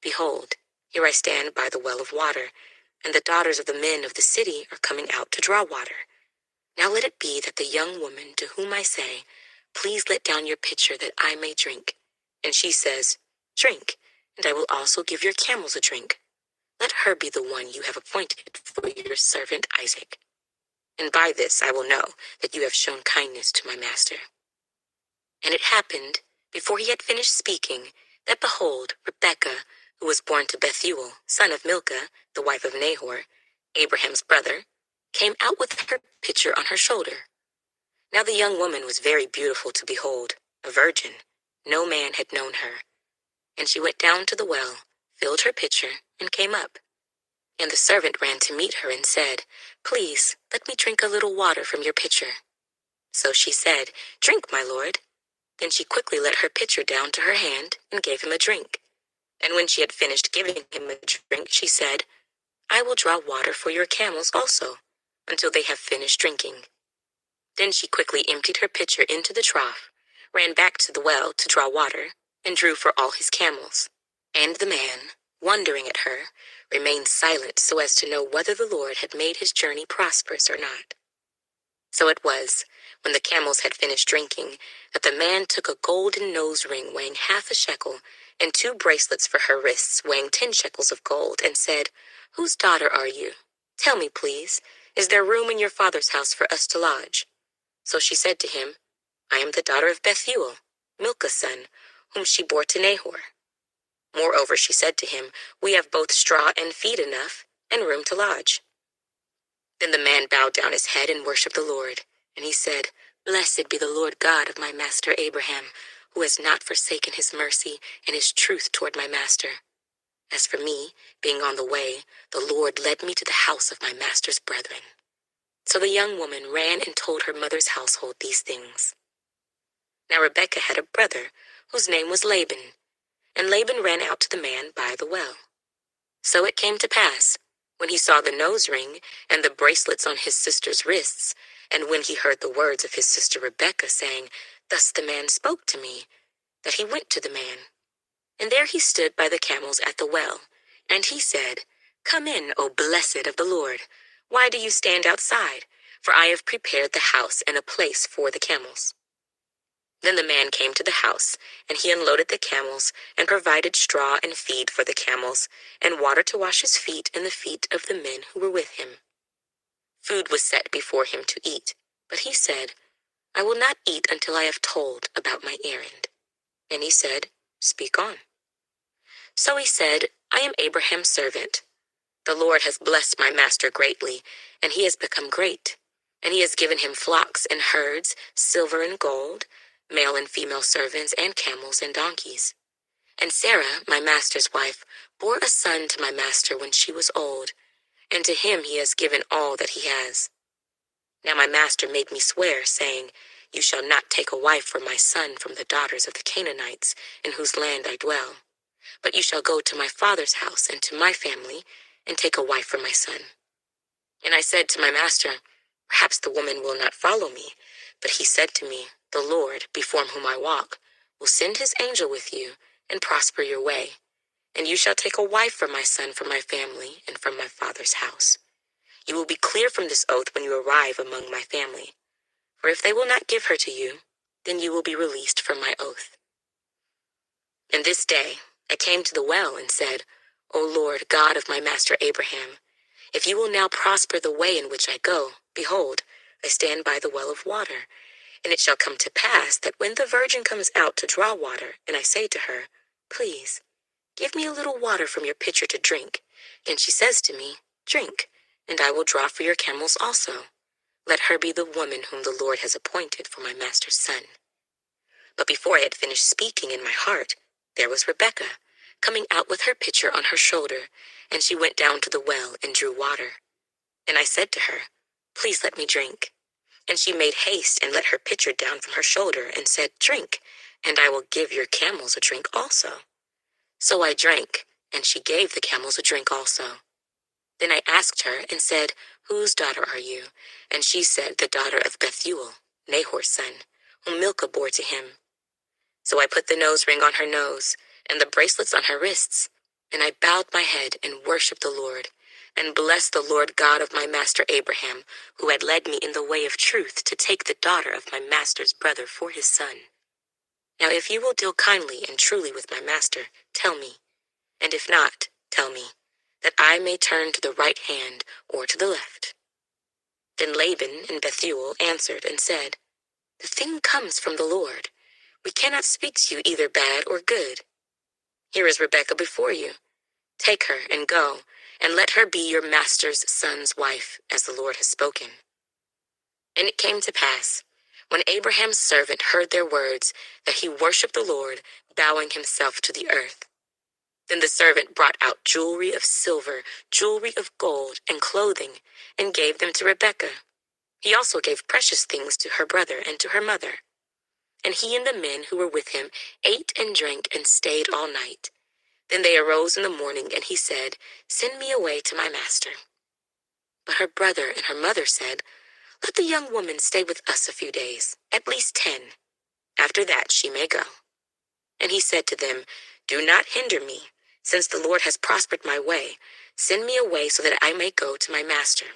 Behold, here I stand by the well of water, and the daughters of the men of the city are coming out to draw water. Now let it be that the young woman to whom I say, 'Please let down your pitcher that I may drink,' and she says, 'Drink, and I will also give your camels a drink,' let her be the one you have appointed for your servant Isaac. And by this I will know that you have shown kindness to my master." And it happened, before he had finished speaking, that behold, Rebekah, who was born to Bethuel, son of Milcah, the wife of Nahor, Abraham's brother, came out with her pitcher on her shoulder. Now the young woman was very beautiful to behold, a virgin. No man had known her. And she went down to the well, filled her pitcher, and came up. And the servant ran to meet her and said, "Please, let me drink a little water from your pitcher." So she said, "Drink, my lord." Then she quickly let her pitcher down to her hand and gave him a drink. And when she had finished giving him a drink, she said, "I will draw water for your camels also, until they have finished drinking." Then she quickly emptied her pitcher into the trough, ran back to the well to draw water, and drew for all his camels. And the man, wondering at her, remained silent so as to know whether the Lord had made his journey prosperous or not. So it was, when the camels had finished drinking, that the man took a golden nose ring weighing 1/2 a shekel, and 2 bracelets for her wrists weighing 10 shekels of gold, and said, "Whose daughter are you? Tell me, please, is there room in your father's house for us to lodge?" So she said to him, "I am the daughter of Bethuel, Milcah's son, whom she bore to Nahor." Moreover, she said to him, We have both straw and feed enough, and room to lodge. Then the man bowed down his head and worshipped the Lord. And he said, Blessed be the Lord God of my master Abraham, who has not forsaken his mercy and his truth toward my master. As for me, being on the way, the Lord led me to the house of my master's brethren. So the young woman ran and told her mother's household these things. Now Rebekah had a brother, whose name was Laban, and Laban ran out to the man by the well. So it came to pass, when he saw the nose ring and the bracelets on his sister's wrists, and when he heard the words of his sister Rebekah saying, Thus the man spoke to me, that he went to the man. And there he stood by the camels at the well, and he said, Come in, O blessed of the Lord. Why do you stand outside? For I have prepared the house and a place for the camels. Then the man came to the house, and he unloaded the camels, and provided straw and feed for the camels, and water to wash his feet and the feet of the men who were with him. Food was set before him to eat, but he said, I will not eat until I have told about my errand. And he said, Speak on. So he said, I am Abraham's servant. The Lord has blessed my master greatly, and he has become great. And he has given him flocks and herds, silver and gold, male and female servants, and camels and donkeys. And Sarah, my master's wife, bore a son to my master when she was old, and to him he has given all that he has. Now my master made me swear, saying, You shall not take a wife for my son from the daughters of the Canaanites, in whose land I dwell. But you shall go to my father's house and to my family, and take a wife for my son. And I said to my master, Perhaps the woman will not follow me. But he said to me, The Lord, before whom I walk, will send his angel with you, and prosper your way. And you shall take a wife for my son from my family and from my father's house. You will be clear from this oath when you arrive among my family. For if they will not give her to you, then you will be released from my oath. And this day I came to the well and said, O Lord, God of my master Abraham, if you will now prosper the way in which I go, behold, I stand by the well of water. And it shall come to pass that when the virgin comes out to draw water, and I say to her, Please, give me a little water from your pitcher to drink, and she says to me, Drink, and I will draw for your camels also. Let her be the woman whom the Lord has appointed for my master's son. But before I had finished speaking in my heart, there was Rebekah, coming out with her pitcher on her shoulder, and she went down to the well and drew water. And I said to her, Please let me drink. And she made haste and let her pitcher down from her shoulder and said, Drink, and I will give your camels a drink also. So I drank, and she gave the camels a drink also. Then I asked her and said, Whose daughter are you? And she said, The daughter of Bethuel, Nahor's son, whom Milcah bore to him. So I put the nose ring on her nose, and the bracelets on her wrists, and I bowed my head and worshipped the Lord, and blessed the Lord God of my master Abraham, who had led me in the way of truth to take the daughter of my master's brother for his son. Now if you will deal kindly and truly with my master, tell me, and if not, tell me, that I may turn to the right hand or to the left. Then Laban and Bethuel answered and said, The thing comes from the Lord. We cannot speak to you either bad or good. Here is Rebekah before you. Take her and go, and let her be your master's son's wife, as the Lord has spoken. And it came to pass, when Abraham's servant heard their words, that he worshipped the Lord, bowing himself to the earth. Then the servant brought out jewelry of silver, jewelry of gold, and clothing, and gave them to Rebekah. He also gave precious things to her brother and to her mother. And he and the men who were with him ate and drank and stayed all night. Then they arose in the morning, and he said, Send me away to my master. But her brother and her mother said, Let the young woman stay with us a few days, at least 10. After that she may go. And he said to them, Do not hinder me, since the Lord has prospered my way. Send me away so that I may go to my master.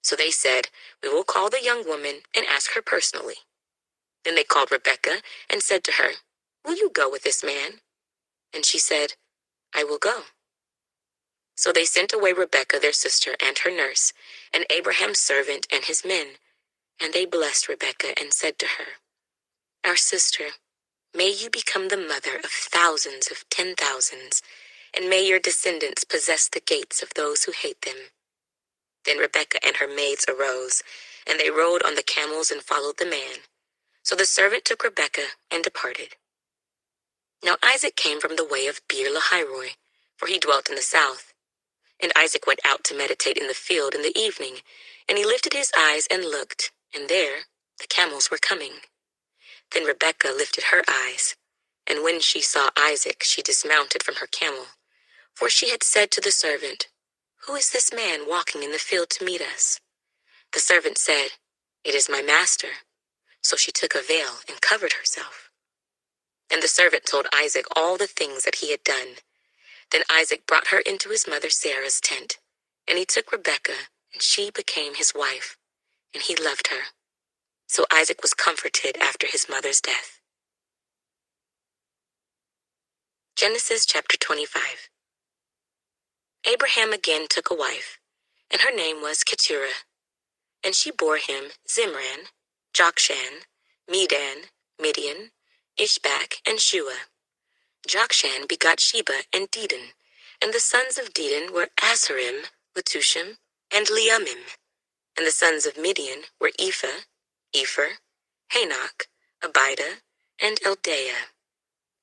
So they said, We will call the young woman and ask her personally. Then they called Rebekah and said to her, Will you go with this man? And she said, I will go. So they sent away Rebekah their sister and her nurse, and Abraham's servant and his men. And they blessed Rebekah and said to her, Our sister, May you become the mother of thousands of 10,000s, and may your descendants possess the gates of those who hate them." Then Rebekah and her maids arose, and they rode on the camels and followed the man. So the servant took Rebekah and departed. Now Isaac came from the way of Beer Lahairoi, for he dwelt in the south. And Isaac went out to meditate in the field in the evening, and he lifted his eyes and looked, and there the camels were coming. Then Rebekah lifted her eyes, and when she saw Isaac, she dismounted from her camel, for she had said to the servant, "Who is this man walking in the field to meet us?" The servant said, "It is my master." So she took a veil and covered herself. And the servant told Isaac all the things that he had done. Then Isaac brought her into his mother Sarah's tent, and he took Rebekah, and she became his wife, and he loved her. So Isaac was comforted after his mother's death. Genesis chapter 25. Abraham again took a wife, and her name was Keturah. And she bore him Zimran, Jokshan, Medan, Midian, Ishbak, and Shua. Jokshan begot Sheba and Dedan, and the sons of Dedan were Asherim, Letushim, and Leumim. And the sons of Midian were Ephah, Epher, Hanok, Abida, and Eldaah.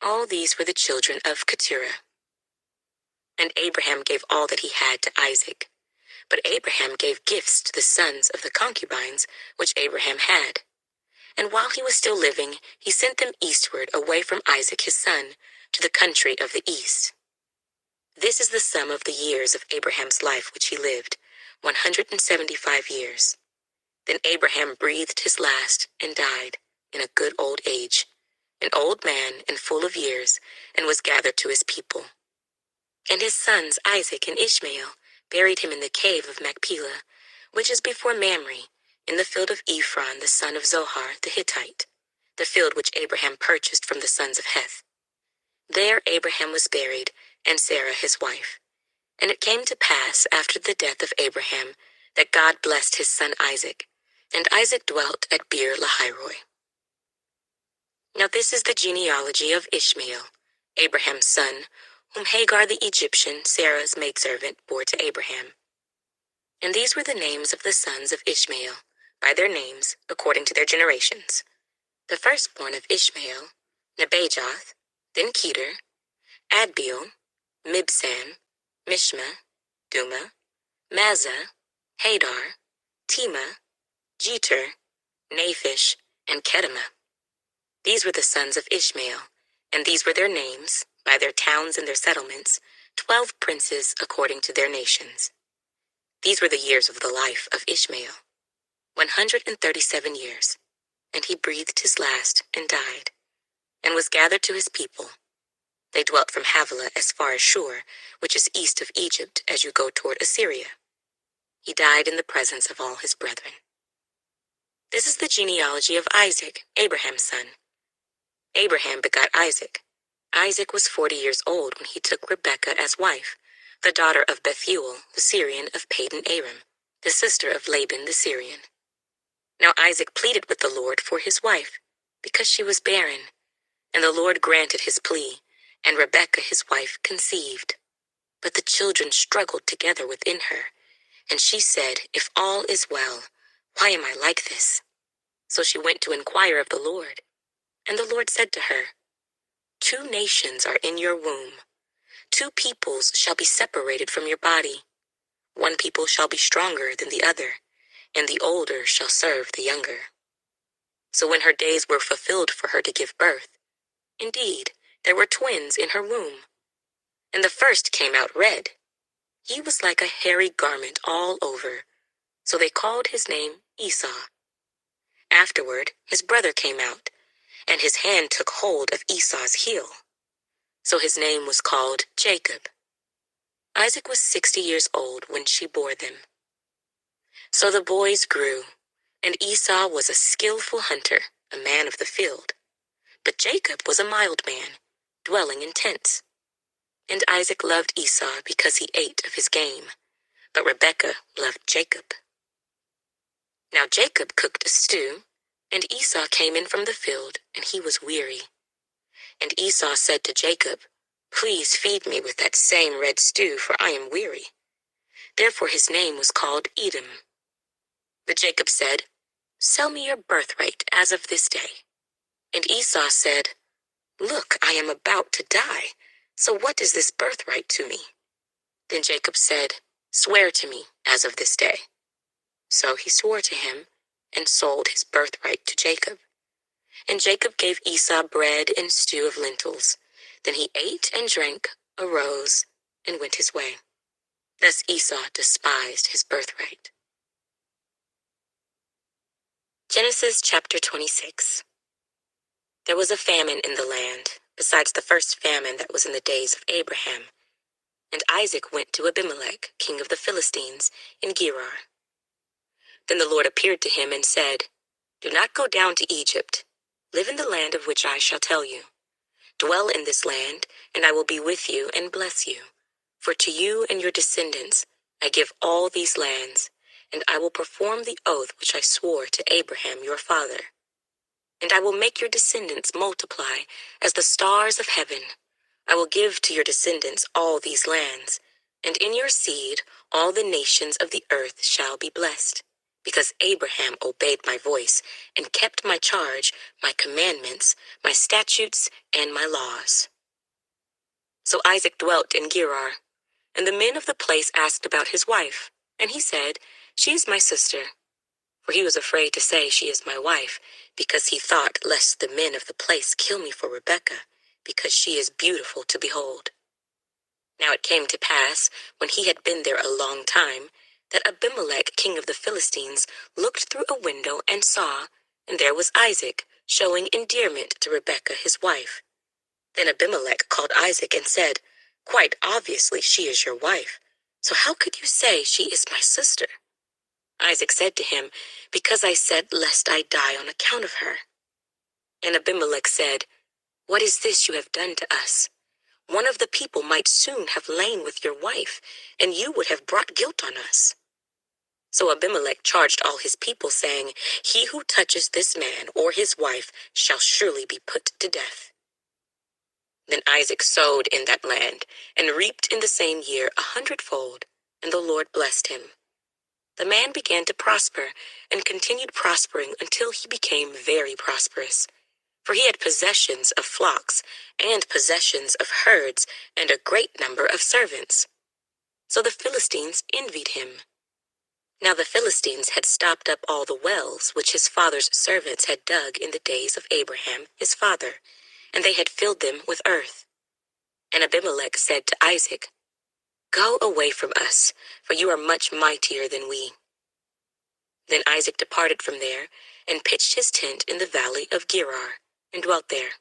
All these were the children of Keturah. And Abraham gave all that he had to Isaac. But Abraham gave gifts to the sons of the concubines which Abraham had. And while he was still living, he sent them eastward away from Isaac his son, to the country of the east. This is the sum of the years of Abraham's life which he lived, 175 years. Then Abraham breathed his last and died in a good old age, an old man and full of years, and was gathered to his people. And his sons Isaac and Ishmael buried him in the cave of Machpelah, which is before Mamre, in the field of Ephron the son of Zohar the Hittite, the field which Abraham purchased from the sons of Heth. There Abraham was buried, and Sarah his wife. And it came to pass after the death of Abraham that God blessed his son Isaac, and Isaac dwelt at Beer Lahairoi. Now this is the genealogy of Ishmael, Abraham's son, whom Hagar the Egyptian, Sarah's maidservant, bore to Abraham. And these were the names of the sons of Ishmael, by their names, according to their generations. The firstborn of Ishmael, Nebajoth, then Kedar, Adbeel, Mibsam, Mishma, Duma, Mazzah, Hadar, Tema, Jeter, Naphish, and Kedemah. These were the sons of Ishmael, and these were their names, by their towns and their settlements, 12 princes according to their nations. These were the years of the life of Ishmael, 137 years, and he breathed his last and died, and was gathered to his people. They dwelt from Havilah as far as Shur, which is east of Egypt as you go toward Assyria. He died in the presence of all his brethren. This is the genealogy of Isaac, Abraham's son. Abraham begot Isaac. Isaac was 40 years old when he took Rebekah as wife, the daughter of Bethuel, the Syrian of Padan Aram, the sister of Laban the Syrian. Now Isaac pleaded with the Lord for his wife, because she was barren, and the Lord granted his plea, and Rebekah his wife conceived. But the children struggled together within her, and she said, "If all is well, why am I like this?" So she went to inquire of the Lord, and the Lord said to her, "Two nations are in your womb. 2 peoples shall be separated from your body. One people shall be stronger than the other, and the older shall serve the younger." So when her days were fulfilled for her to give birth, indeed, there were twins in her womb. And the first came out red. He was like a hairy garment all over, so they called his name Esau. Afterward, his brother came out, and his hand took hold of Esau's heel. So his name was called Jacob. Isaac was 60 years old when she bore them. So the boys grew, and Esau was a skillful hunter, a man of the field. But Jacob was a mild man, dwelling in tents. And Isaac loved Esau because he ate of his game, but Rebekah loved Jacob. Now Jacob cooked a stew, and Esau came in from the field, and he was weary. And Esau said to Jacob, "Please feed me with that same red stew, for I am weary." Therefore his name was called Edom. But Jacob said, "Sell me your birthright as of this day." And Esau said, "Look, I am about to die, so what is this birthright to me?" Then Jacob said, "Swear to me as of this day." So he swore to him and sold his birthright to Jacob. And Jacob gave Esau bread and stew of lentils. Then he ate and drank, arose, and went his way. Thus Esau despised his birthright. Genesis chapter 26. There was a famine in the land, besides the first famine that was in the days of Abraham. And Isaac went to Abimelech, king of the Philistines, in Gerar. Then the Lord appeared to him and said, "Do not go down to Egypt. Live in the land of which I shall tell you. Dwell in this land, and I will be with you and bless you. For to you and your descendants I give all these lands, and I will perform the oath which I swore to Abraham your father. And I will make your descendants multiply as the stars of heaven. I will give to your descendants all these lands, and in your seed all the nations of the earth shall be blessed, because Abraham obeyed my voice and kept my charge, my commandments, my statutes, and my laws." So Isaac dwelt in Gerar, and the men of the place asked about his wife, and he said, "She is my sister." For he was afraid to say, "She is my wife," because he thought lest the men of the place kill me for Rebekah, because she is beautiful to behold. Now it came to pass, when he had been there a long time, that Abimelech, king of the Philistines, looked through a window and saw, and there was Isaac, showing endearment to Rebekah his wife. Then Abimelech called Isaac and said, "Quite obviously she is your wife, so how could you say she is my sister?" Isaac said to him, "Because I said, lest I die on account of her." And Abimelech said, "What is this you have done to us? One of the people might soon have lain with your wife, and you would have brought guilt on us." So Abimelech charged all his people, saying, "He who touches this man or his wife shall surely be put to death." Then Isaac sowed in that land, and reaped in the same year 100-fold, and the Lord blessed him. The man began to prosper, and continued prospering until he became very prosperous. For he had possessions of flocks, and possessions of herds, and a great number of servants. So the Philistines envied him. Now the Philistines had stopped up all the wells which his father's servants had dug in the days of Abraham his father, and they had filled them with earth. And Abimelech said to Isaac, "Go away from us, for you are much mightier than we." Then Isaac departed from there, and pitched his tent in the valley of Gerar, and dwelt there.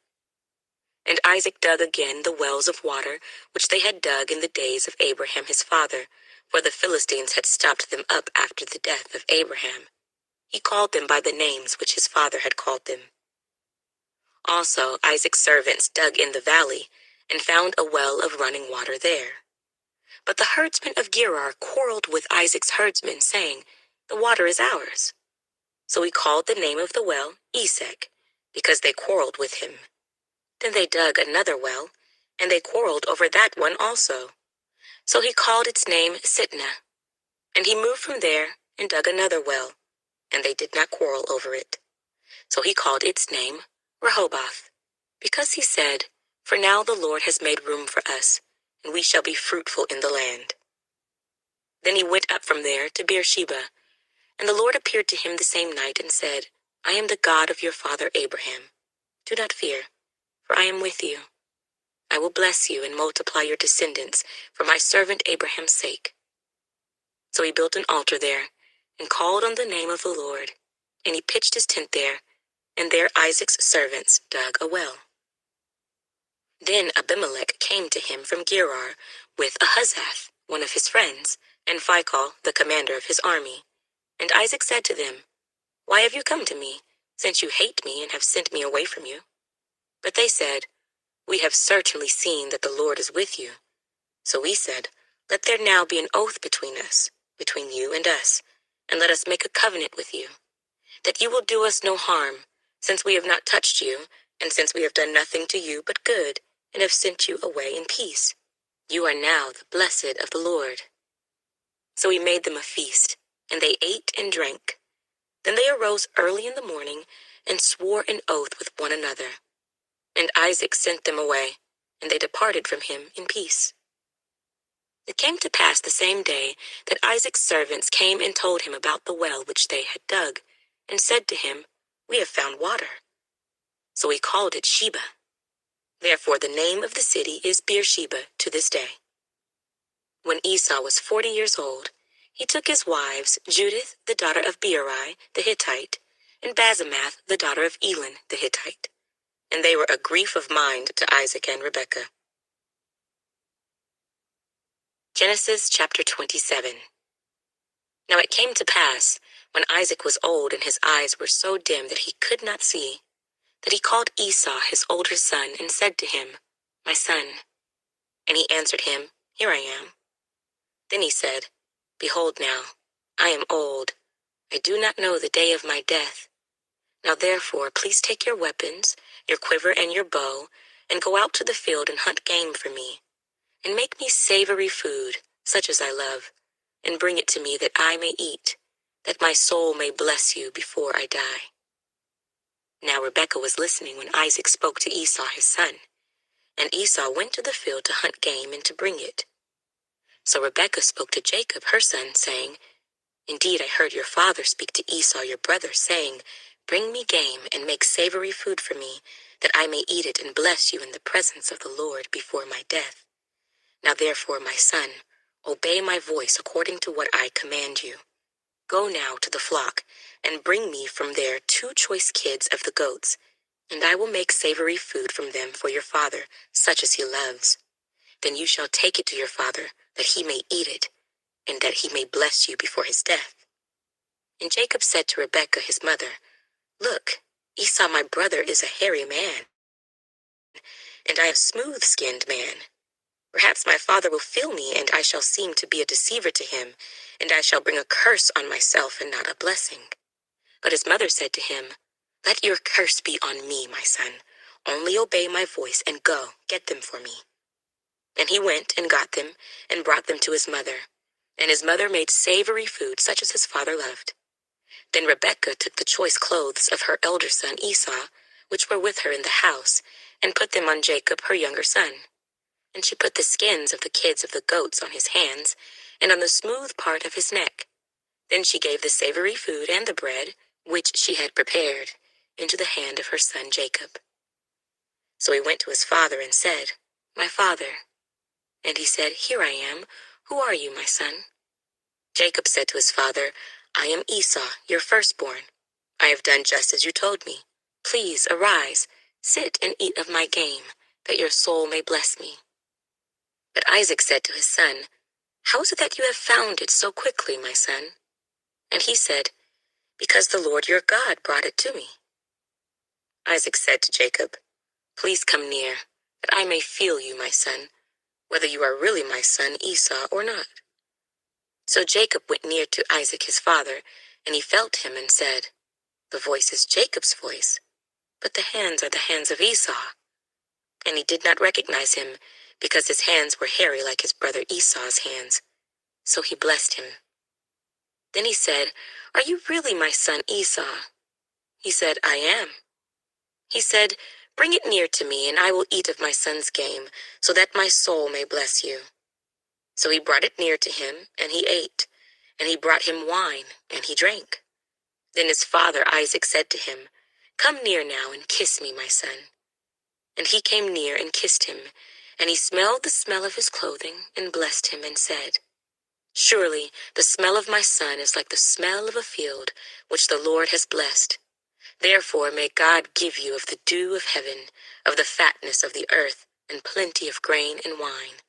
And Isaac dug again the wells of water which they had dug in the days of Abraham his father, for the Philistines had stopped them up after the death of Abraham. He called them by the names which his father had called them. Also Isaac's servants dug in the valley, and found a well of running water there. But the herdsmen of Gerar quarreled with Isaac's herdsmen, saying, "The water is ours." So he called the name of the well Esek, because they quarreled with him. Then they dug another well, and they quarreled over that one also. So he called its name Sitnah. And he moved from there and dug another well, and they did not quarrel over it. So he called its name Rehoboth, because he said, "For now the Lord has made room for us, and we shall be fruitful in the land." Then he went up from there to Beersheba, and the Lord appeared to him the same night and said, "I am the God of your father Abraham. Do not fear, for I am with you. I will bless you and multiply your descendants for my servant Abraham's sake." So he built an altar there, and called on the name of the Lord, and he pitched his tent there, and there Isaac's servants dug a well. Then Abimelech came to him from Gerar with Ahuzzath, one of his friends, and Phicol, the commander of his army. And Isaac said to them, "Why have you come to me, since you hate me and have sent me away from you?" But they said, "We have certainly seen that the Lord is with you." So we said, "Let there now be an oath between us, between you and us, and let us make a covenant with you, that you will do us no harm, since we have not touched you, And since we have done nothing to you but good, and have sent you away in peace, you are now the blessed of the Lord." So he made them a feast, and they ate and drank. Then they arose early in the morning and swore an oath with one another. And Isaac sent them away, and they departed from him in peace. It came to pass the same day that Isaac's servants came and told him about the well which they had dug, and said to him, "We have found water." So he called it Sheba. Therefore the name of the city is Beersheba to this day. When Esau was 40 years old, he took his wives, Judith the daughter of Beeri the Hittite, and Basemath the daughter of Elon the Hittite. And they were a grief of mind to Isaac and Rebekah. Genesis chapter 27. Now it came to pass, when Isaac was old and his eyes were so dim that he could not see, that he called Esau his older son and said to him, "My son." And he answered him, "Here I am." Then he said, "Behold now, I am old. I do not know the day of my death. Now therefore please take your weapons, your quiver and your bow, and go out to the field and hunt game for me, and make me savory food, such as I love, and bring it to me that I may eat, that my soul may bless you before I die." Now Rebekah was listening when Isaac spoke to Esau his son, and Esau went to the field to hunt game and to bring it. So Rebekah spoke to Jacob her son, saying, "Indeed I heard your father speak to Esau your brother, saying, 'Bring me game and make savory food for me, that I may eat it and bless you in the presence of the Lord before my death.' Now therefore, my son, obey my voice according to what I command you. Go now to the flock, and bring me from there 2 choice kids of the goats, and I will make savory food from them for your father, such as he loves. Then you shall take it to your father, that he may eat it, and that he may bless you before his death." And Jacob said to Rebekah his mother, "Look, Esau my brother is a hairy man, and I a smooth-skinned man. Perhaps my father will feel me, and I shall seem to be a deceiver to him, and I shall bring a curse on myself and not a blessing." But his mother said to him, "Let your curse be on me, my son. Only obey my voice and go, get them for me." And he went and got them and brought them to his mother. And his mother made savory food such as his father loved. Then Rebekah took the choice clothes of her elder son Esau, which were with her in the house, and put them on Jacob her younger son. And she put the skins of the kids of the goats on his hands, and on the smooth part of his neck. Then she gave the savory food and the bread, which she had prepared, into the hand of her son Jacob. So he went to his father and said, "My father." And he said, "Here I am. Who are you, my son?" Jacob said to his father, "I am Esau, your firstborn. I have done just as you told me. Please arise, sit and eat of my game, that your soul may bless me." But Isaac said to his son, "How is it that you have found it so quickly, my son?" And he said, "Because the Lord your God brought it to me." Isaac said to Jacob, "Please come near, that I may feel you, my son, whether you are really my son Esau or not." So Jacob went near to Isaac his father, and he felt him and said, "The voice is Jacob's voice, but the hands are the hands of Esau." And he did not recognize him, because his hands were hairy like his brother Esau's hands. So he blessed him. Then he said, "Are you really my son Esau?" He said, "I am." He said, "Bring it near to me, and I will eat of my son's game, so that my soul may bless you." So he brought it near to him, and he ate, and he brought him wine, and he drank. Then his father Isaac said to him, "Come near now and kiss me, my son." And he came near and kissed him, and he smelled the smell of his clothing, and blessed him, and said, "Surely the smell of my son is like the smell of a field which the Lord has blessed. Therefore may God give you of the dew of heaven, of the fatness of the earth, and plenty of grain and wine.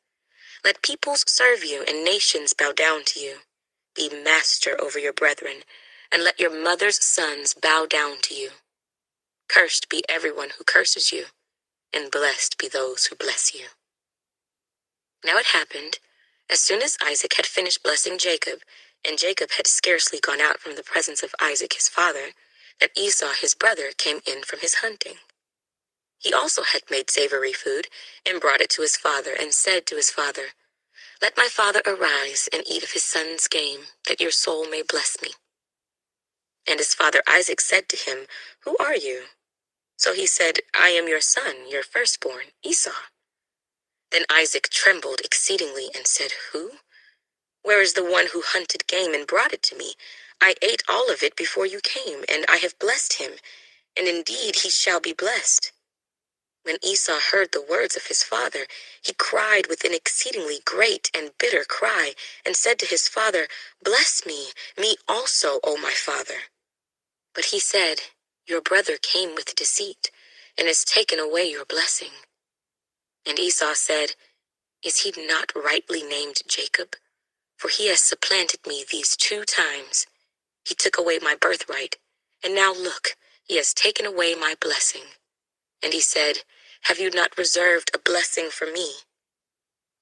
Let peoples serve you, and nations bow down to you. Be master over your brethren, and let your mother's sons bow down to you. Cursed be everyone who curses you, and blessed be those who bless you." Now it happened, as soon as Isaac had finished blessing Jacob, and Jacob had scarcely gone out from the presence of Isaac his father, that Esau his brother came in from his hunting. He also had made savory food and brought it to his father and said to his father, "Let my father arise and eat of his son's game, that your soul may bless me." And his father Isaac said to him, "Who are you?" So he said, "I am your son, your firstborn, Esau." Then Isaac trembled exceedingly and said, "Who? Where is the one who hunted game and brought it to me? I ate all of it before you came, and I have blessed him, and indeed he shall be blessed." When Esau heard the words of his father, he cried with an exceedingly great and bitter cry, and said to his father, "Bless me, me also, O my father." But he said, "Your brother came with deceit, and has taken away your blessing." And Esau said, "Is he not rightly named Jacob? For he has supplanted me these 2 times. He took away my birthright, and now look, he has taken away my blessing." And he said, "Have you not reserved a blessing for me?"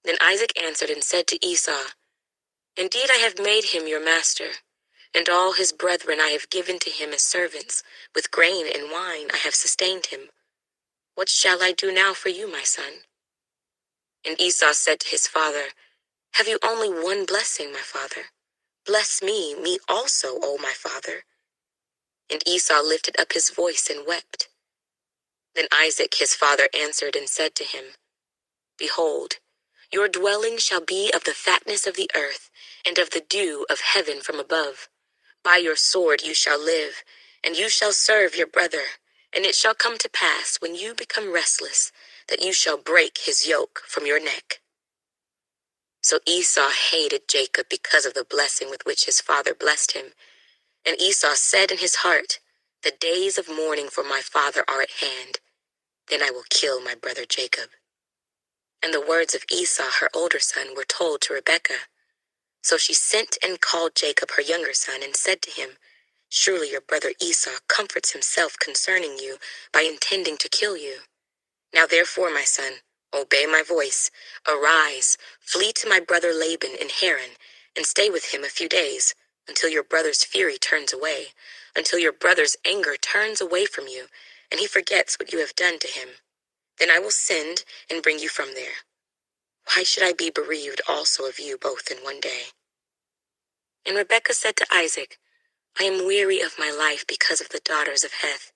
Then Isaac answered and said to Esau, "Indeed I have made him your master, and all his brethren I have given to him as servants. With grain and wine I have sustained him. What shall I do now for you, my son?" And Esau said to his father, "Have you only one blessing, my father? Bless me, me also, O my father." And Esau lifted up his voice and wept. Then Isaac his father answered and said to him, "Behold, your dwelling shall be of the fatness of the earth, and of the dew of heaven from above. By your sword you shall live, and you shall serve your brother. And it shall come to pass, when you become restless, that you shall break his yoke from your neck." So Esau hated Jacob because of the blessing with which his father blessed him. And Esau said in his heart, "The days of mourning for my father are at hand. Then I will kill my brother Jacob." And the words of Esau, her older son, were told to Rebekah. So she sent and called Jacob, her younger son, and said to him, "Surely your brother Esau comforts himself concerning you by intending to kill you. Now therefore, my son, obey my voice. Arise, flee to my brother Laban in Haran, and stay with him a few days, until your brother's fury turns away, until your brother's anger turns away from you, and he forgets what you have done to him. Then I will send and bring you from there. Why should I be bereaved also of you both in one day?" And Rebekah said to Isaac, "I am weary of my life because of the daughters of Heth.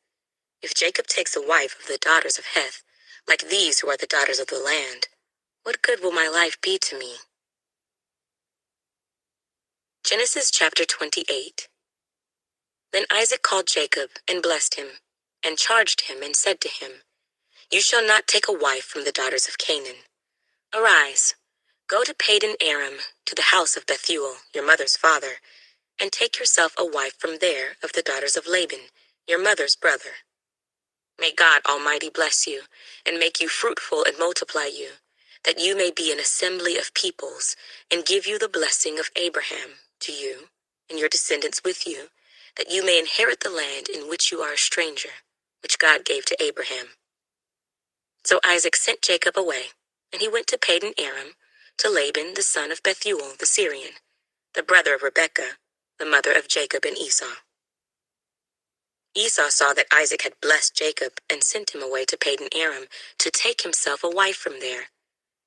If Jacob takes a wife of the daughters of Heth, like these who are the daughters of the land, what good will my life be to me?" Genesis chapter 28. Then Isaac called Jacob and blessed him, and charged him and said to him, "You shall not take a wife from the daughters of Canaan. Arise, go to Padan Aram, to the house of Bethuel, your mother's father, and take yourself a wife from there of the daughters of Laban, your mother's brother. May God Almighty bless you, and make you fruitful and multiply you, that you may be an assembly of peoples, and give you the blessing of Abraham to you, and your descendants with you, that you may inherit the land in which you are a stranger, which God gave to Abraham." So Isaac sent Jacob away, and he went to Padan Aram, to Laban the son of Bethuel the Syrian, the brother of Rebekah, the mother of Jacob and Esau. Esau saw that Isaac had blessed Jacob and sent him away to Padan Aram to take himself a wife from there,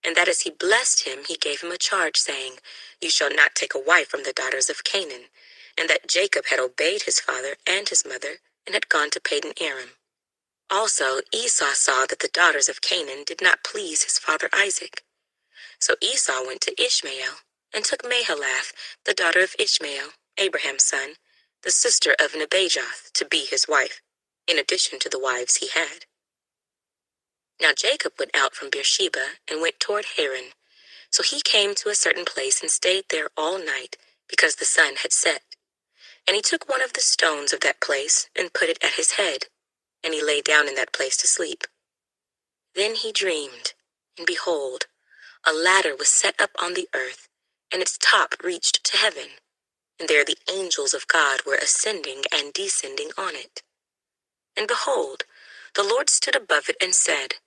and that as he blessed him, he gave him a charge, saying, "You shall not take a wife from the daughters of Canaan," and that Jacob had obeyed his father and his mother and had gone to Padan Aram. Also Esau saw that the daughters of Canaan did not please his father Isaac. So Esau went to Ishmael and took Mahalath, the daughter of Ishmael, Abraham's son, the sister of Nebajoth, to be his wife, in addition to the wives he had. Now Jacob went out from Beersheba and went toward Haran. So he came to a certain place and stayed there all night, because the sun had set. And he took one of the stones of that place and put it at his head, and he lay down in that place to sleep. Then he dreamed, and behold, a ladder was set up on the earth, and its top reached to heaven, and there the angels of God were ascending and descending on it. And behold, the Lord stood above it and said,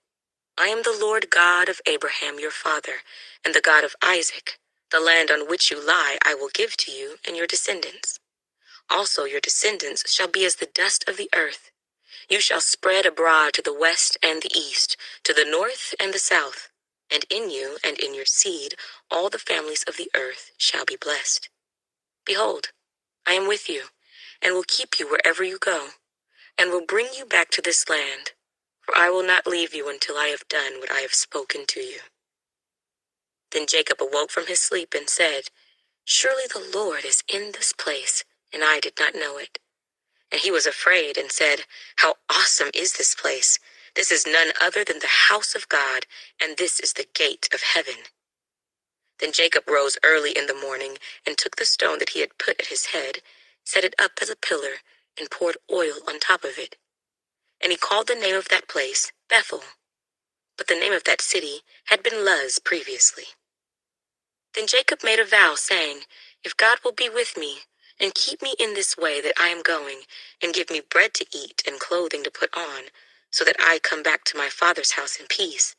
"I am the Lord God of Abraham your father, and the God of Isaac. The land on which you lie I will give to you and your descendants. Also your descendants shall be as the dust of the earth. You shall spread abroad to the west and the east, to the north and the south, and in you and in your seed all the families of the earth shall be blessed. Behold, I am with you, and will keep you wherever you go, and will bring you back to this land, for I will not leave you until I have done what I have spoken to you." Then Jacob awoke from his sleep and said, "Surely the Lord is in this place, and I did not know it." And he was afraid and said, "How awesome is this place! This is none other than the house of God, and this is the gate of heaven." Then Jacob rose early in the morning and took the stone that he had put at his head, set it up as a pillar, and poured oil on top of it. And he called the name of that place Bethel, but the name of that city had been Luz previously. Then Jacob made a vow, saying, "If God will be with me, and keep me in this way that I am going, and give me bread to eat and clothing to put on, so that I come back to my father's house in peace,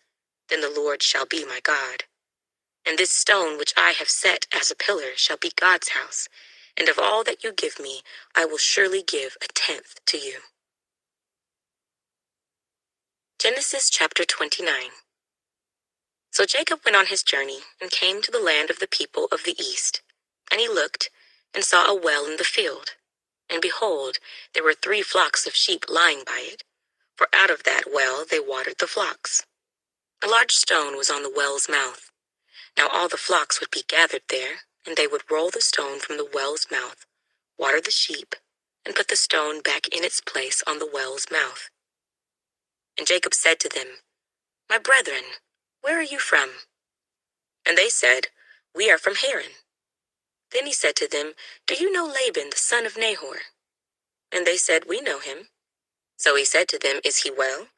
then the Lord shall be my God. And this stone which I have set as a pillar shall be God's house, and of all that you give me, I will surely give a tenth to you." Genesis chapter 29. So Jacob went on his journey and came to the land of the people of the east. And he looked and saw a well in the field. And behold, there were 3 flocks of sheep lying by it, for out of that well they watered the flocks. A large stone was on the well's mouth. Now all the flocks would be gathered there, and they would roll the stone from the well's mouth, water the sheep, and put the stone back in its place on the well's mouth. And Jacob said to them, "My brethren, where are you from?" And they said, "We are from Haran." Then he said to them, "Do you know Laban, the son of Nahor?" And they said, "We know him." So he said to them, "Is he well?"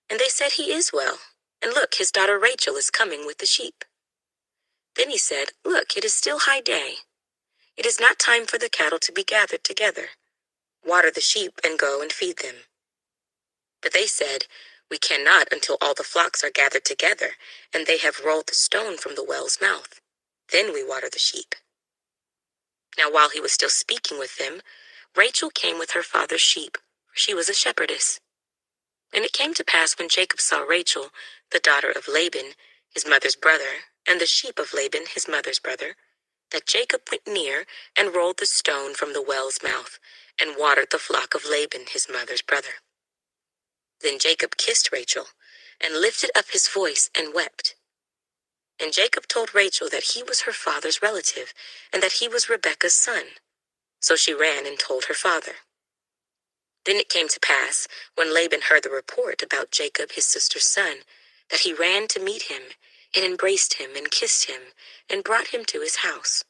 And they said, "He is well. And look, his daughter Rachel is coming with the sheep." Then he said, "Look, it is still high day. It is not time for the cattle to be gathered together. Water the sheep and go and feed them." But they said, "We cannot until all the flocks are gathered together, and they have rolled the stone from the well's mouth. Then we water the sheep." Now while he was still speaking with them, Rachel came with her father's sheep, for she was a shepherdess. And it came to pass when Jacob saw Rachel, the daughter of Laban, his mother's brother, and the sheep of Laban, his mother's brother, that Jacob went near and rolled the stone from the well's mouth, and watered the flock of Laban, his mother's brother. Then Jacob kissed Rachel, and lifted up his voice and wept. And Jacob told Rachel that he was her father's relative, and that he was Rebekah's son. So she ran and told her father. Then it came to pass, when Laban heard the report about Jacob his sister's son, that he ran to meet him, and embraced him, and kissed him, and brought him to his house.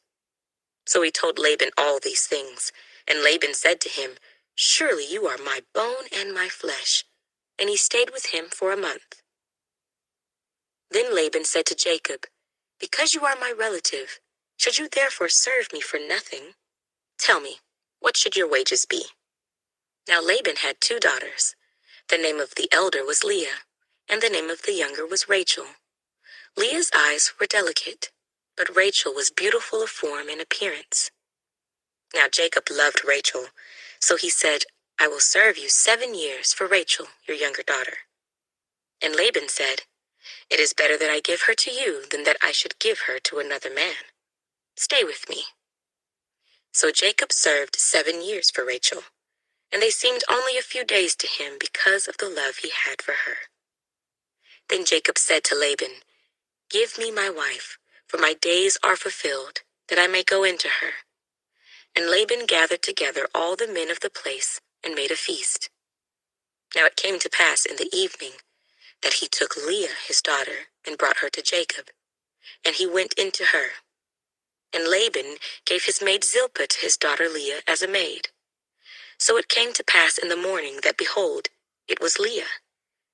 So he told Laban all these things, and Laban said to him, "Surely you are my bone and my flesh." And he stayed with him for a month. Then Laban said to Jacob, "Because you are my relative, should you therefore serve me for nothing? Tell me, what should your wages be?" Now Laban had 2 daughters. The name of the elder was Leah, and the name of the younger was Rachel. Leah's eyes were delicate, but Rachel was beautiful of form and appearance. Now Jacob loved Rachel, so he said, "I will serve you 7 years for Rachel, your younger daughter." And Laban said, "It is better that I give her to you than that I should give her to another man. Stay with me." So Jacob served 7 years for Rachel, and they seemed only a few days to him because of the love he had for her. Then Jacob said to Laban, "Give me my wife, for my days are fulfilled, that I may go into her." And Laban gathered together all the men of the place and made a feast. Now it came to pass in the evening that he took Leah his daughter and brought her to Jacob, and he went into her. And Laban gave his maid Zilpah to his daughter Leah as a maid. So it came to pass in the morning that, behold, it was Leah.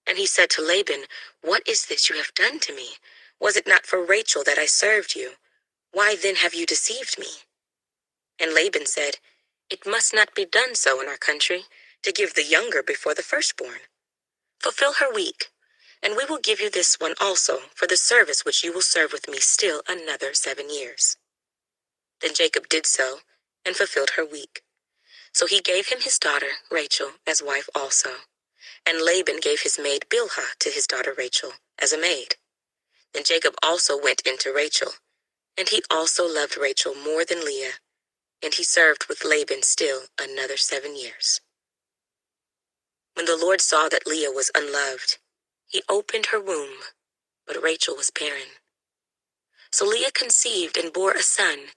And he said to Laban, "What is this you have done to me? Was it not for Rachel that I served you? Why then have you deceived me?" And Laban said, "It must not be done so in our country, to give the younger before the firstborn. Fulfill her week, and we will give you this one also for the service which you will serve with me still another 7 years." Then Jacob did so, and fulfilled her week. So he gave him his daughter, Rachel, as wife also. And Laban gave his maid Bilhah to his daughter Rachel as a maid. Then Jacob also went into Rachel, and he also loved Rachel more than Leah, and he served with Laban still another 7 years. When the Lord saw that Leah was unloved, he opened her womb, but Rachel was barren. So Leah conceived and bore a son,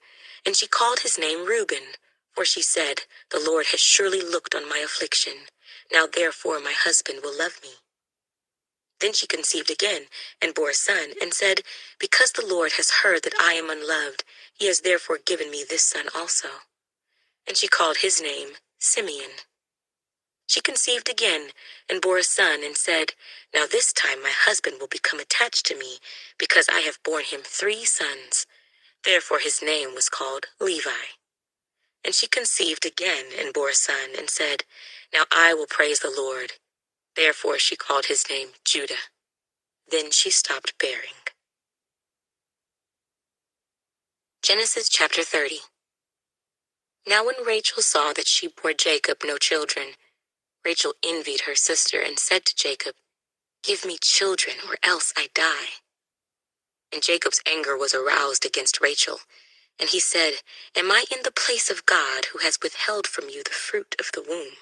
and she called his name Reuben, for she said, "The Lord has surely looked on my affliction. Now therefore my husband will love me." Then she conceived again and bore a son, and said, "Because the Lord has heard that I am unloved, he has therefore given me this son also." And she called his name Simeon. She conceived again and bore a son, and said, "Now this time my husband will become attached to me, because I have borne him 3 sons. Therefore his name was called Levi. And she conceived again and bore a son, and said, "Now I will praise the Lord." Therefore she called his name Judah. Then she stopped bearing. Genesis chapter 30. Now when Rachel saw that she bore Jacob no children, Rachel envied her sister and said to Jacob, "Give me children, or else I die." And Jacob's anger was aroused against Rachel, and he said, "Am I in the place of God, who has withheld from you the fruit of the womb?"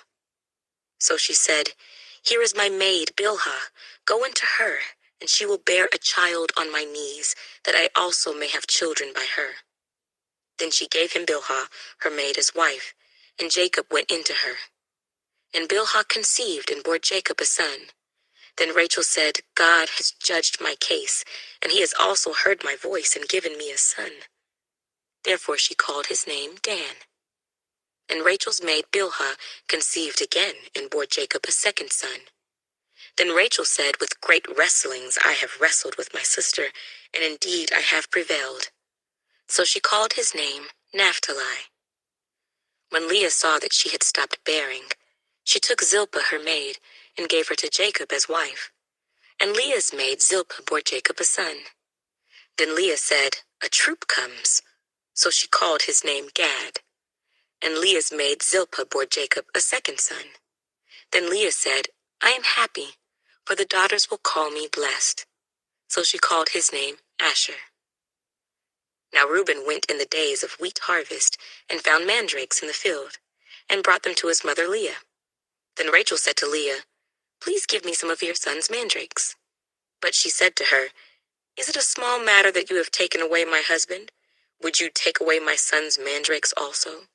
So she said, "Here is my maid Bilhah. Go into her, and she will bear a child on my knees, that I also may have children by her." Then she gave him Bilhah, her maid, as wife, and Jacob went into her. And Bilhah conceived and bore Jacob a son. Then Rachel said, "God has judged my case, and he has also heard my voice and given me a son." Therefore she called his name Dan. And Rachel's maid Bilhah conceived again and bore Jacob a second son. Then Rachel said, "With great wrestlings I have wrestled with my sister, and indeed I have prevailed." So she called his name Naphtali. When Leah saw that she had stopped bearing, she took Zilpah her maid and gave her to Jacob as wife. And Leah's maid Zilpah bore Jacob a son. Then Leah said, "A troop comes." So she called his name Gad. And Leah's maid Zilpah bore Jacob a second son. Then Leah said, "I am happy, for the daughters will call me blessed." So she called his name Asher. Now Reuben went in the days of wheat harvest, and found mandrakes in the field, and brought them to his mother Leah. Then Rachel said to Leah, "Please give me some of your son's mandrakes." But she said to her, "Is it a small matter that you have taken away my husband? Would you take away my son's mandrakes also?"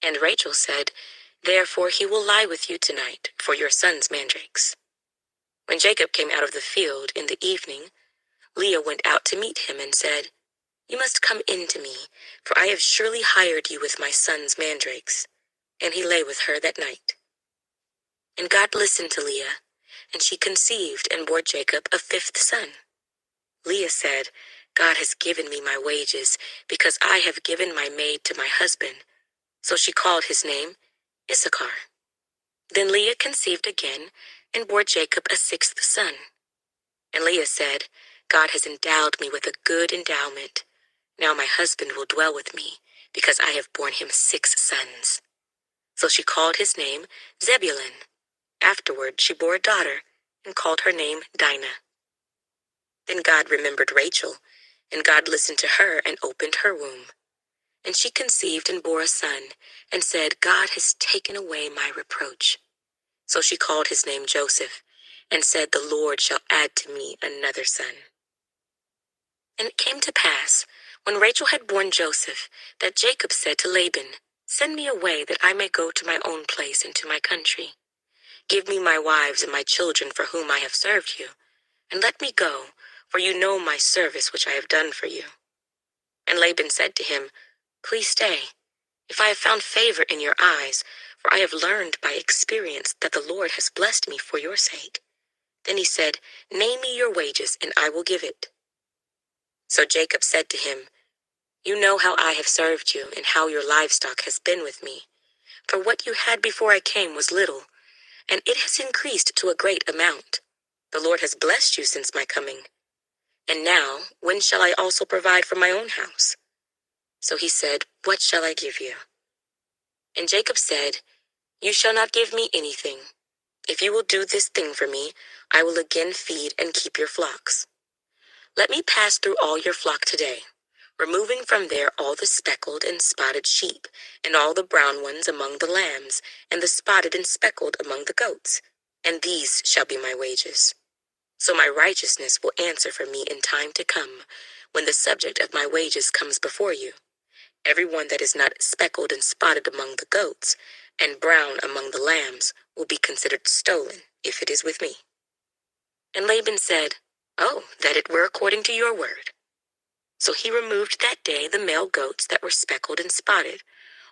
And Rachel said, "Therefore he will lie with you tonight for your son's mandrakes." When Jacob came out of the field in the evening, Leah went out to meet him and said, "You must come in to me, for I have surely hired you with my son's mandrakes." And he lay with her that night. And God listened to Leah, and she conceived and bore Jacob a 5th son. Leah said, "God has given me my wages, because I have given my maid to my husband." So she called his name Issachar. Then Leah conceived again and bore Jacob a 6th son. And Leah said, "God has endowed me with a good endowment. Now my husband will dwell with me, because I have borne him 6 sons." So she called his name Zebulun. Afterward she bore a daughter, and called her name Dinah. Then God remembered Rachel, and God listened to her and opened her womb. And she conceived and bore a son, and said, "God has taken away my reproach." So she called his name Joseph, and said, "The Lord shall add to me another son." And it came to pass, when Rachel had borne Joseph, that Jacob said to Laban, "Send me away, that I may go to my own place and to my country. Give me my wives and my children for whom I have served you, and let me go, for you know my service which I have done for you." And Laban said to him, "Please stay, if I have found favor in your eyes, for I have learned by experience that the Lord has blessed me for your sake." Then he said, "Name me your wages, and I will give it." So Jacob said to him, "You know how I have served you, and how your livestock has been with me. For what you had before I came was little, and it has increased to a great amount. The Lord has blessed you since my coming. And now, when shall I also provide for my own house?" So he said, "What shall I give you?" And Jacob said, "You shall not give me anything. If you will do this thing for me, I will again feed and keep your flocks. Let me pass through all your flock today, removing from there all the speckled and spotted sheep, and all the brown ones among the lambs, and the spotted and speckled among the goats. And these shall be my wages. So my righteousness will answer for me in time to come, when the subject of my wages comes before you. Every one that is not speckled and spotted among the goats, and brown among the lambs, will be considered stolen, if it is with me. And Laban said, Oh, that it were according to your word. So he removed that day the male goats that were speckled and spotted,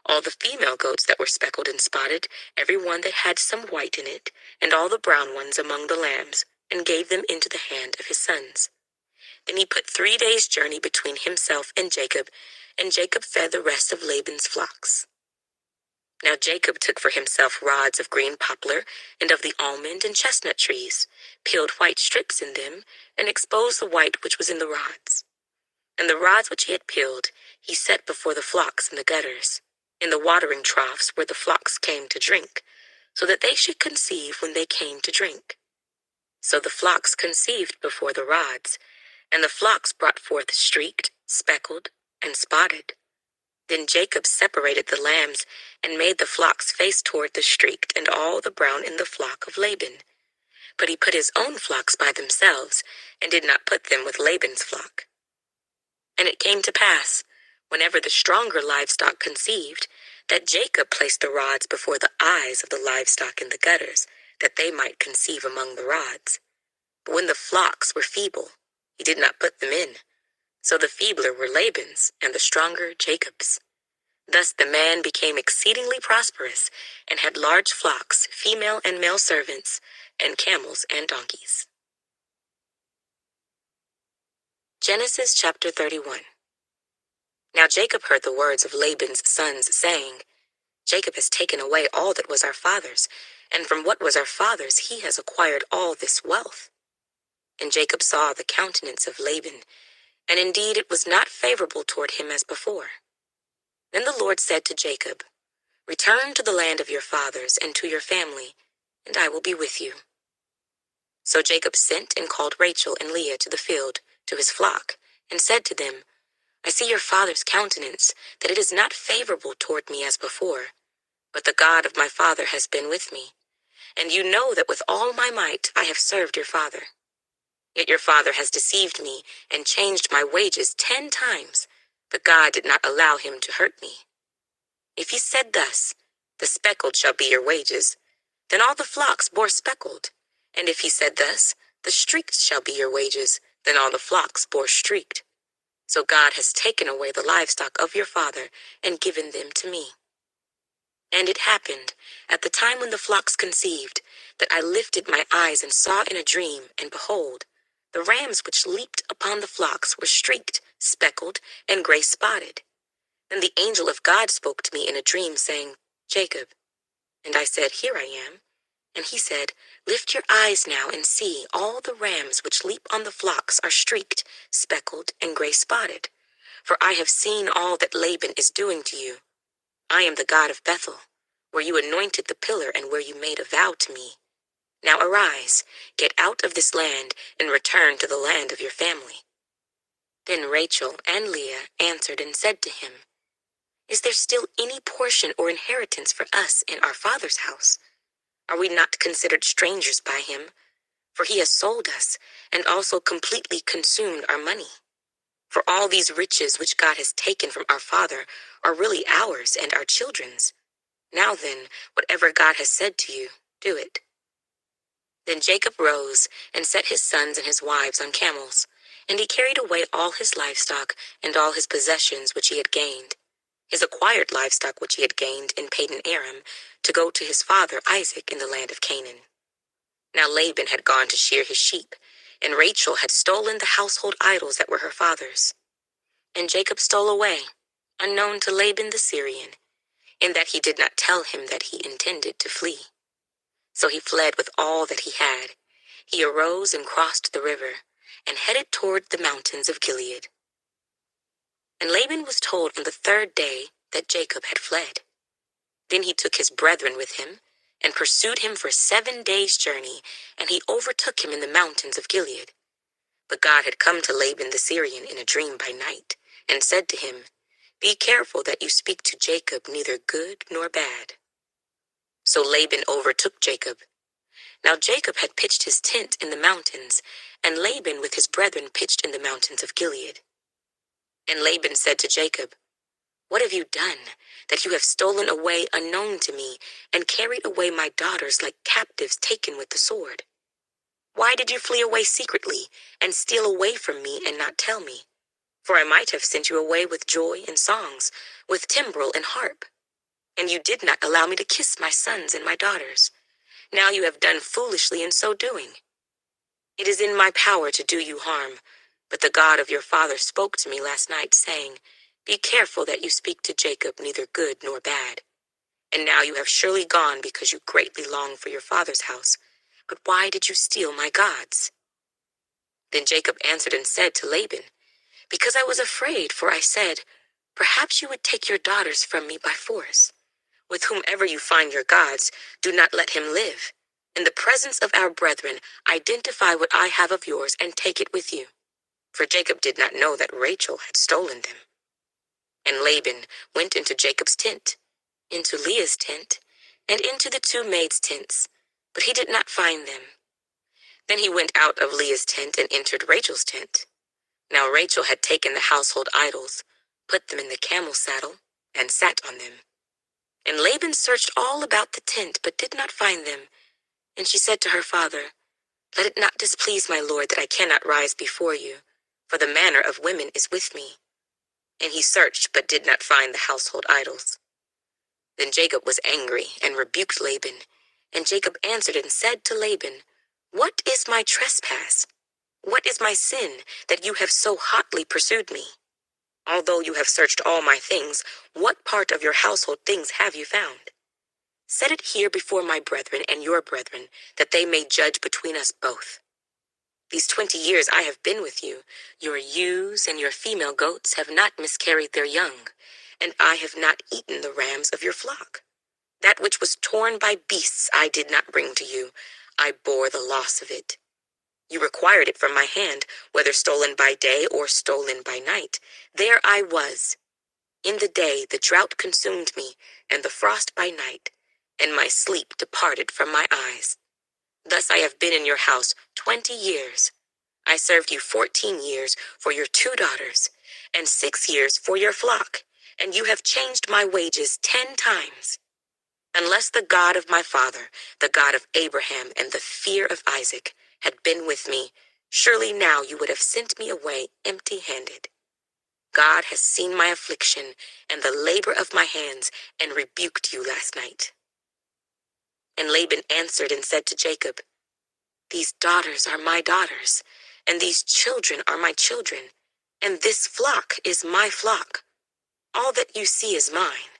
all the female goats that were speckled and spotted, every one that had some white in it, and all the brown ones among the lambs, and gave them into the hand of his sons. Then he put 3 days' journey between himself and Jacob fed the rest of Laban's flocks. Now Jacob took for himself rods of green poplar, and of the almond and chestnut trees, peeled white strips in them, and exposed the white which was in the rods. And the rods which he had peeled he set before the flocks in the gutters, in the watering troughs where the flocks came to drink, so that they should conceive when they came to drink. So the flocks conceived before the rods, and the flocks brought forth streaked, speckled, and spotted. Then Jacob separated the lambs, and made the flocks face toward the streaked and all the brown in the flock of Laban. But he put his own flocks by themselves, and did not put them with Laban's flock. And it came to pass, whenever the stronger livestock conceived, that Jacob placed the rods before the eyes of the livestock in the gutters, that they might conceive among the rods. But when the flocks were feeble, he did not put them in. So the feebler were Laban's, and the stronger Jacob's. Thus the man became exceedingly prosperous, and had large flocks, female and male servants, and camels and donkeys. Genesis chapter 31. Now Jacob heard the words of Laban's sons, saying, Jacob has taken away all that was our father's, and from what was our father's he has acquired all this wealth. And Jacob saw the countenance of Laban, and indeed it was not favorable toward him as before. Then the Lord said to Jacob, Return to the land of your fathers and to your family, and I will be with you. So Jacob sent and called Rachel and Leah to the field, to his flock, and said to them, I see your father's countenance, that it is not favorable toward me as before, but the God of my father has been with me, and you know that with all my might I have served your father. Yet your father has deceived me and changed my wages 10 times, but God did not allow him to hurt me. If he said thus, The speckled shall be your wages, then all the flocks bore speckled. And if he said thus, The streaked shall be your wages, then all the flocks bore streaked. So God has taken away the livestock of your father and given them to me. And it happened, at the time when the flocks conceived, that I lifted my eyes and saw in a dream, and behold, the rams which leaped upon the flocks were streaked, speckled, and gray spotted. Then the angel of God spoke to me in a dream, saying, Jacob. And I said, Here I am. And he said, Lift your eyes now and see, all the rams which leap on the flocks are streaked, speckled, and gray spotted. For I have seen all that Laban is doing to you. I am the God of Bethel, where you anointed the pillar and where you made a vow to me. Now arise, get out of this land, and return to the land of your family. Then Rachel and Leah answered and said to him, Is there still any portion or inheritance for us in our father's house? Are we not considered strangers by him? For he has sold us, and also completely consumed our money. For all these riches which God has taken from our father are really ours and our children's. Now then, whatever God has said to you, do it. Then Jacob rose and set his sons and his wives on camels, and he carried away all his livestock and all his possessions which he had gained, his acquired livestock which he had gained in Padan Aram, to go to his father Isaac in the land of Canaan. Now Laban had gone to shear his sheep, and Rachel had stolen the household idols that were her father's. And Jacob stole away, unknown to Laban the Syrian, in that he did not tell him that he intended to flee. So he fled with all that he had. He arose and crossed the river, and headed toward the mountains of Gilead. And Laban was told on the 3rd day that Jacob had fled. Then he took his brethren with him, and pursued him for 7 days' journey, and he overtook him in the mountains of Gilead. But God had come to Laban the Syrian in a dream by night, and said to him, "Be careful that you speak to Jacob neither good nor bad." So Laban overtook Jacob. Now Jacob had pitched his tent in the mountains, and Laban with his brethren pitched in the mountains of Gilead. And Laban said to Jacob, "What have you done, that you have stolen away unknown to me, and carried away my daughters like captives taken with the sword? Why did you flee away secretly, and steal away from me and not tell me? For I might have sent you away with joy and songs, with timbrel and harp. And you did not allow me to kiss my sons and my daughters. Now you have done foolishly in so doing. It is in my power to do you harm, but the God of your father spoke to me last night, saying, 'Be careful that you speak to Jacob neither good nor bad.' And now you have surely gone because you greatly long for your father's house. But why did you steal my gods?" Then Jacob answered and said to Laban, "Because I was afraid, for I said, 'Perhaps you would take your daughters from me by force.' With whomever you find your gods, do not let him live. In the presence of our brethren, identify what I have of yours and take it with you." For Jacob did not know that Rachel had stolen them. And Laban went into Jacob's tent, into Leah's tent, and into the 2 maids' tents, but he did not find them. Then he went out of Leah's tent and entered Rachel's tent. Now Rachel had taken the household idols, put them in the camel saddle, and sat on them. And Laban searched all about the tent, but did not find them. And she said to her father, "Let it not displease my lord that I cannot rise before you, for the manner of women is with me." And he searched, but did not find the household idols. Then Jacob was angry and rebuked Laban. And Jacob answered and said to Laban, "What is my trespass? What is my sin that you have so hotly pursued me? Although you have searched all my things, what part of your household things have you found? Set it here before my brethren and your brethren, that they may judge between us both. These 20 years I have been with you. Your ewes and your female goats have not miscarried their young, and I have not eaten the rams of your flock. That which was torn by beasts I did not bring to you. I bore the loss of it. You required it from my hand, whether stolen by day or stolen by night. There I was. In the day the drought consumed me, and the frost by night, and my sleep departed from my eyes. Thus I have been in your house 20 years. I served you 14 years for your 2 daughters, and 6 years for your flock, and you have changed my wages 10 times. Unless the God of my father, the God of Abraham and the fear of Isaac, had been with me, surely now you would have sent me away empty-handed. God has seen my affliction and the labor of my hands, and rebuked you last night." And Laban answered and said to Jacob, "These daughters are my daughters, and these children are my children, and this flock is my flock. All that you see is mine.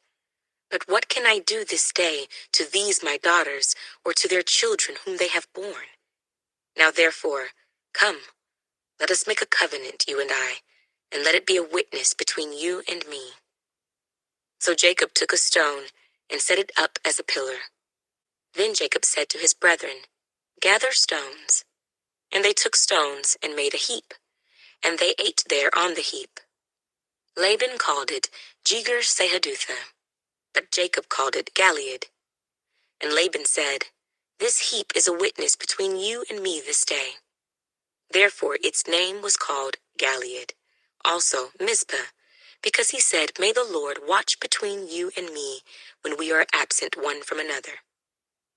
But what can I do this day to these my daughters, or to their children whom they have borne? Now therefore, come, let us make a covenant, you and I, and let it be a witness between you and me." So Jacob took a stone and set it up as a pillar. Then Jacob said to his brethren, "Gather stones." And they took stones and made a heap, and they ate there on the heap. Laban called it Jegar-sahadutha, but Jacob called it Galeed. And Laban said, "This heap is a witness between you and me this day." Therefore its name was called Galeed, also Mizpah, because he said, "May the Lord watch between you and me when we are absent one from another.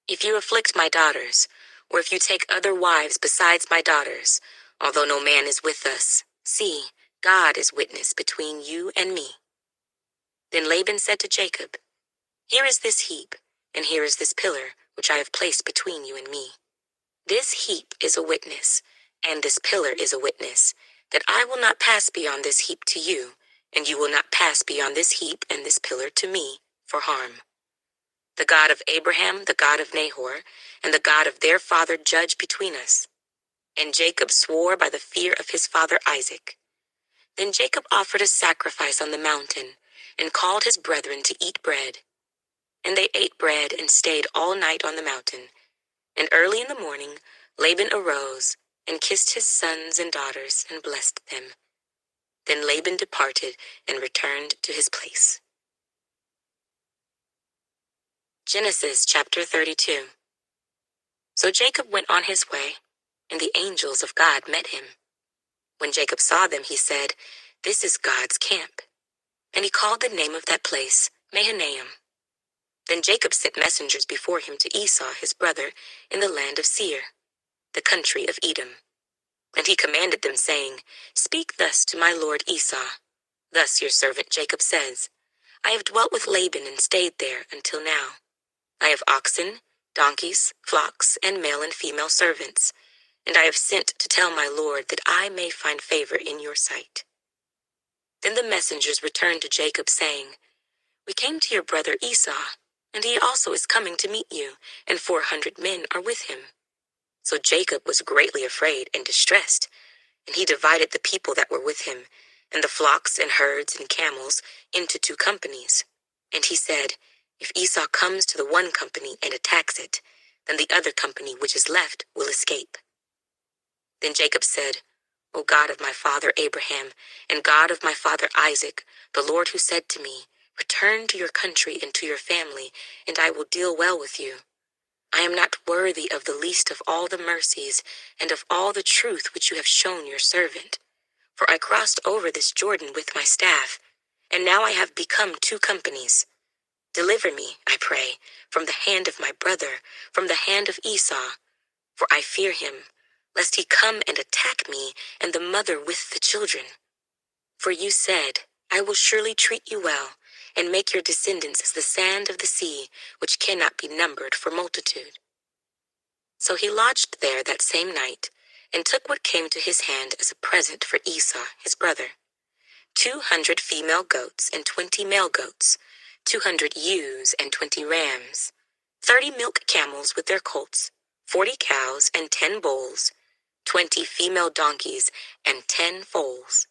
If you afflict my daughters, or if you take other wives besides my daughters, although no man is with us, see, God is witness between you and me." Then Laban said to Jacob, "Here is this heap, and here is this pillar, which I have placed between you and me. This heap is a witness, and this pillar is a witness, that I will not pass beyond this heap to you, and you will not pass beyond this heap and this pillar to me for harm. The God of Abraham, the God of Nahor, and the God of their father judge between us." And Jacob swore by the fear of his father Isaac. Then Jacob offered a sacrifice on the mountain, and called his brethren to eat bread. And they ate bread and stayed all night on the mountain. And early in the morning, Laban arose and kissed his sons and daughters and blessed them. Then Laban departed and returned to his place. Genesis chapter 32. So Jacob went on his way, and the angels of God met him. When Jacob saw them, he said, "This is God's camp." And he called the name of that place Mahanaim. Then Jacob sent messengers before him to Esau his brother in the land of Seir, the country of Edom. And he commanded them, saying, "Speak thus to my lord Esau. Thus your servant Jacob says, I have dwelt with Laban and stayed there until now. I have oxen, donkeys, flocks, and male and female servants, and I have sent to tell my lord that I may find favor in your sight." Then the messengers returned to Jacob, saying, "We came to your brother Esau, and he also is coming to meet you, and 400 men are with him." So Jacob was greatly afraid and distressed, and he divided the people that were with him, and the flocks and herds and camels, into 2 companies. And he said, "If Esau comes to the one company and attacks it, then the other company which is left will escape." Then Jacob said, "O God of my father Abraham, and God of my father Isaac, the Lord who said to me, 'Return to your country and to your family, and I will deal well with you.' I am not worthy of the least of all the mercies and of all the truth which you have shown your servant. For I crossed over this Jordan with my staff, and now I have become 2 companies. Deliver me, I pray, from the hand of my brother, from the hand of Esau, for I fear him, lest he come and attack me and the mother with the children. For you said, I will surely treat you well, and make your descendants as the sand of the sea, which cannot be numbered for multitude." So he lodged there that same night, and took what came to his hand as a present for Esau his brother: 200 female goats and 20 male goats, 200 ewes and 20 rams, 30 milk camels with their colts, 40 cows and 10 bulls, 20 female donkeys and 10 foals.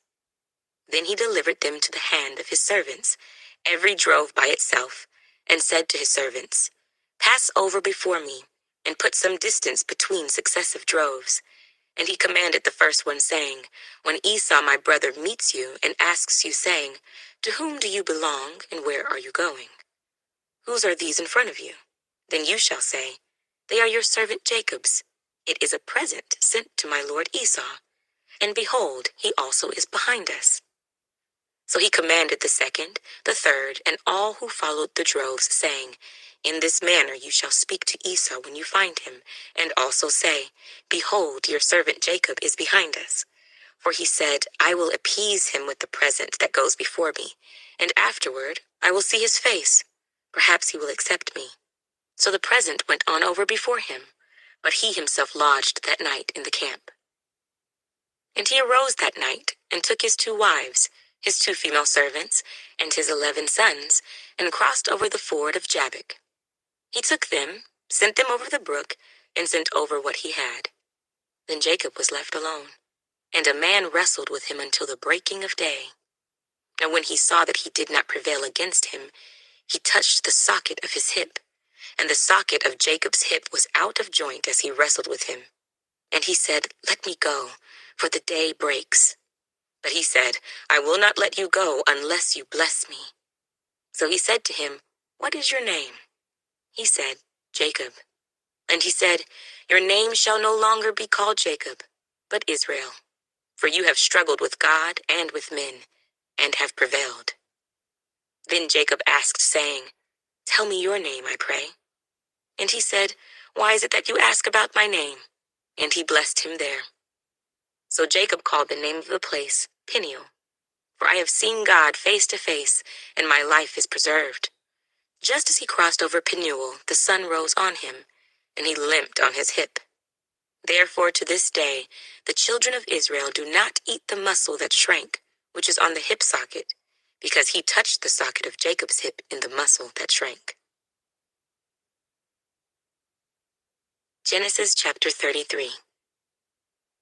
Then he delivered them to the hand of his servants, every drove by itself, and said to his servants, "Pass over before me, and put some distance between successive droves." And he commanded the first one, saying, "When Esau my brother meets you and asks you, saying, 'To whom do you belong, and where are you going? Whose are these in front of you?' Then you shall say, 'They are your servant Jacob's. It is a present sent to my lord Esau. And behold, he also is behind us.'" So he commanded the second, the third, and all who followed the droves, saying, "In this manner you shall speak to Esau when you find him, and also say, 'Behold, your servant Jacob is behind us.' For he said, 'I will appease him with the present that goes before me, and afterward I will see his face. Perhaps he will accept me.' So the present went on over before him, but he himself lodged that night in the camp. And he arose that night, and took his 2 wives, his 2 female servants, and his 11 sons, and crossed over the ford of Jabbok. He took them, sent them over the brook, and sent over what he had. Then Jacob was left alone, and a man wrestled with him until the breaking of day. And when he saw that he did not prevail against him, he touched the socket of his hip, and the socket of Jacob's hip was out of joint as he wrestled with him. And he said, "Let me go, for the day breaks." But he said, "I will not let you go unless you bless me." So he said to him, "What is your name?" He said, "Jacob." And he said, "Your name shall no longer be called Jacob, but Israel, for you have struggled with God and with men, and have prevailed." Then Jacob asked, saying, "Tell me your name, I pray." And he said, "Why is it that you ask about my name?" And he blessed him there. So Jacob called the name of the place Peniel, for I have seen God face to face, and my life is preserved. Just as he crossed over Peniel, the sun rose on him, and he limped on his hip. Therefore to this day the children of Israel do not eat the muscle that shrank, which is on the hip socket, because he touched the socket of Jacob's hip in the muscle that shrank. Genesis chapter 33.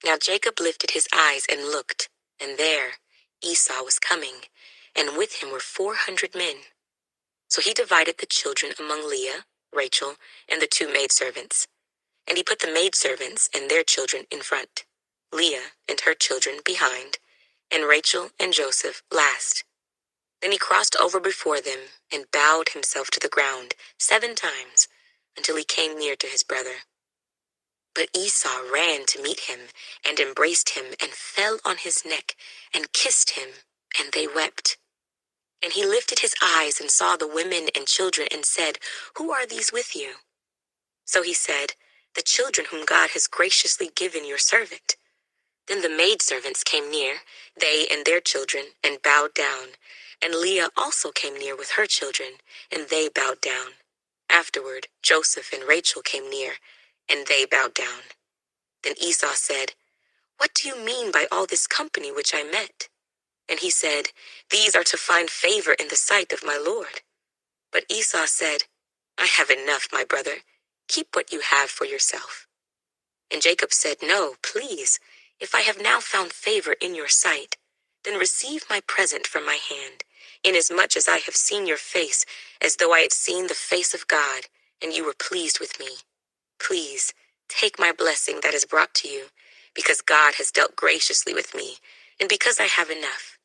Now Jacob lifted his eyes and looked, and there Esau was coming, and with him were 400 men. So he divided the children among Leah, Rachel, and the two maidservants. And he put the maidservants and their children in front, Leah and her children behind, and Rachel and Joseph last. Then he crossed over before them and bowed himself to the ground 7 times until he came near to his brother. But Esau ran to meet him and embraced him and fell on his neck and kissed him, and they wept. And he lifted his eyes and saw the women and children and said, "Who are these with you?" So he said, "The children whom God has graciously given your servant." Then the maidservants came near, they and their children, and bowed down. And Leah also came near with her children, and they bowed down. Afterward, Joseph and Rachel came near, and they bowed down. Then Esau said, "What do you mean by all this company which I met?" And he said, "These are to find favor in the sight of my Lord." But Esau said, "I have enough, my brother. Keep what you have for yourself." And Jacob said, "No, please, if I have now found favor in your sight, then receive my present from my hand, inasmuch as I have seen your face as though I had seen the face of God, and you were pleased with me. Please, take my blessing that is brought to you, because God has dealt graciously with me, and because I have enough."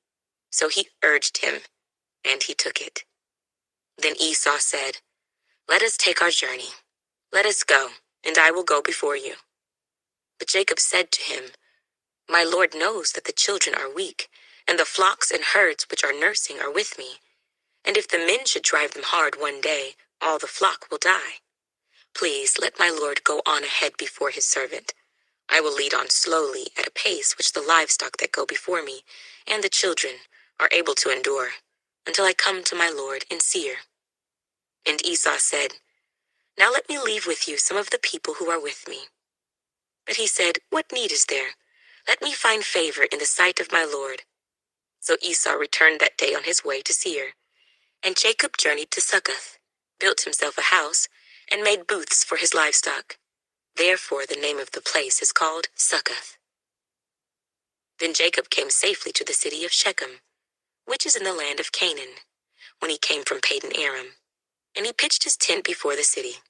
So he urged him, and he took it. Then Esau said, "Let us take our journey. Let us go, and I will go before you." But Jacob said to him, "My Lord knows that the children are weak, and the flocks and herds which are nursing are with me. And if the men should drive them hard one day, all the flock will die. Please let my Lord go on ahead before his servant. I will lead on slowly at a pace which the livestock that go before me and the children are able to endure, until I come to my Lord in Seir." And Esau said, "Now let me leave with you some of the people who are with me." But he said, "What need is there? Let me find favor in the sight of my Lord." So Esau returned that day on his way to Seir. And Jacob journeyed to Succoth, built himself a house, and made booths for his livestock. Therefore the name of the place is called Succoth. Then Jacob came safely to the city of Shechem, which is in the land of Canaan, when he came from Padan Aram. And he pitched his tent before the city.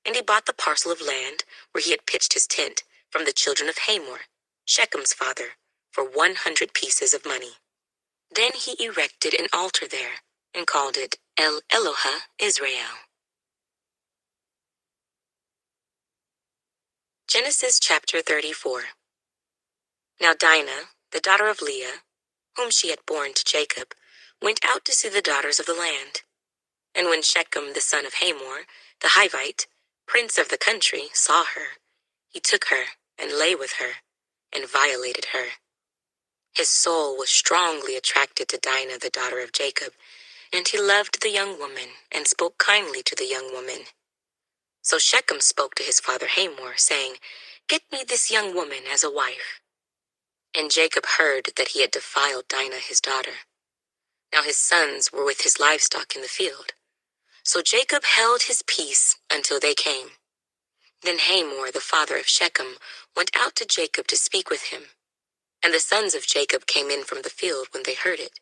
And he bought the parcel of land where he had pitched his tent from the children of Hamor, Shechem's father, for 100 pieces of money. Then he erected an altar there and called it El Eloha Israel. Genesis chapter 34. Now Dinah, the daughter of Leah, whom she had borne to Jacob, went out to see the daughters of the land. And when Shechem the son of Hamor, the Hivite, prince of the country, saw her, he took her and lay with her and violated her. His soul was strongly attracted to Dinah, the daughter of Jacob, and he loved the young woman and spoke kindly to the young woman. So Shechem spoke to his father Hamor, saying, "Get me this young woman as a wife." And Jacob heard that he had defiled Dinah his daughter. Now his sons were with his livestock in the field. So Jacob held his peace until they came. Then Hamor, the father of Shechem, went out to Jacob to speak with him. And the sons of Jacob came in from the field when they heard it.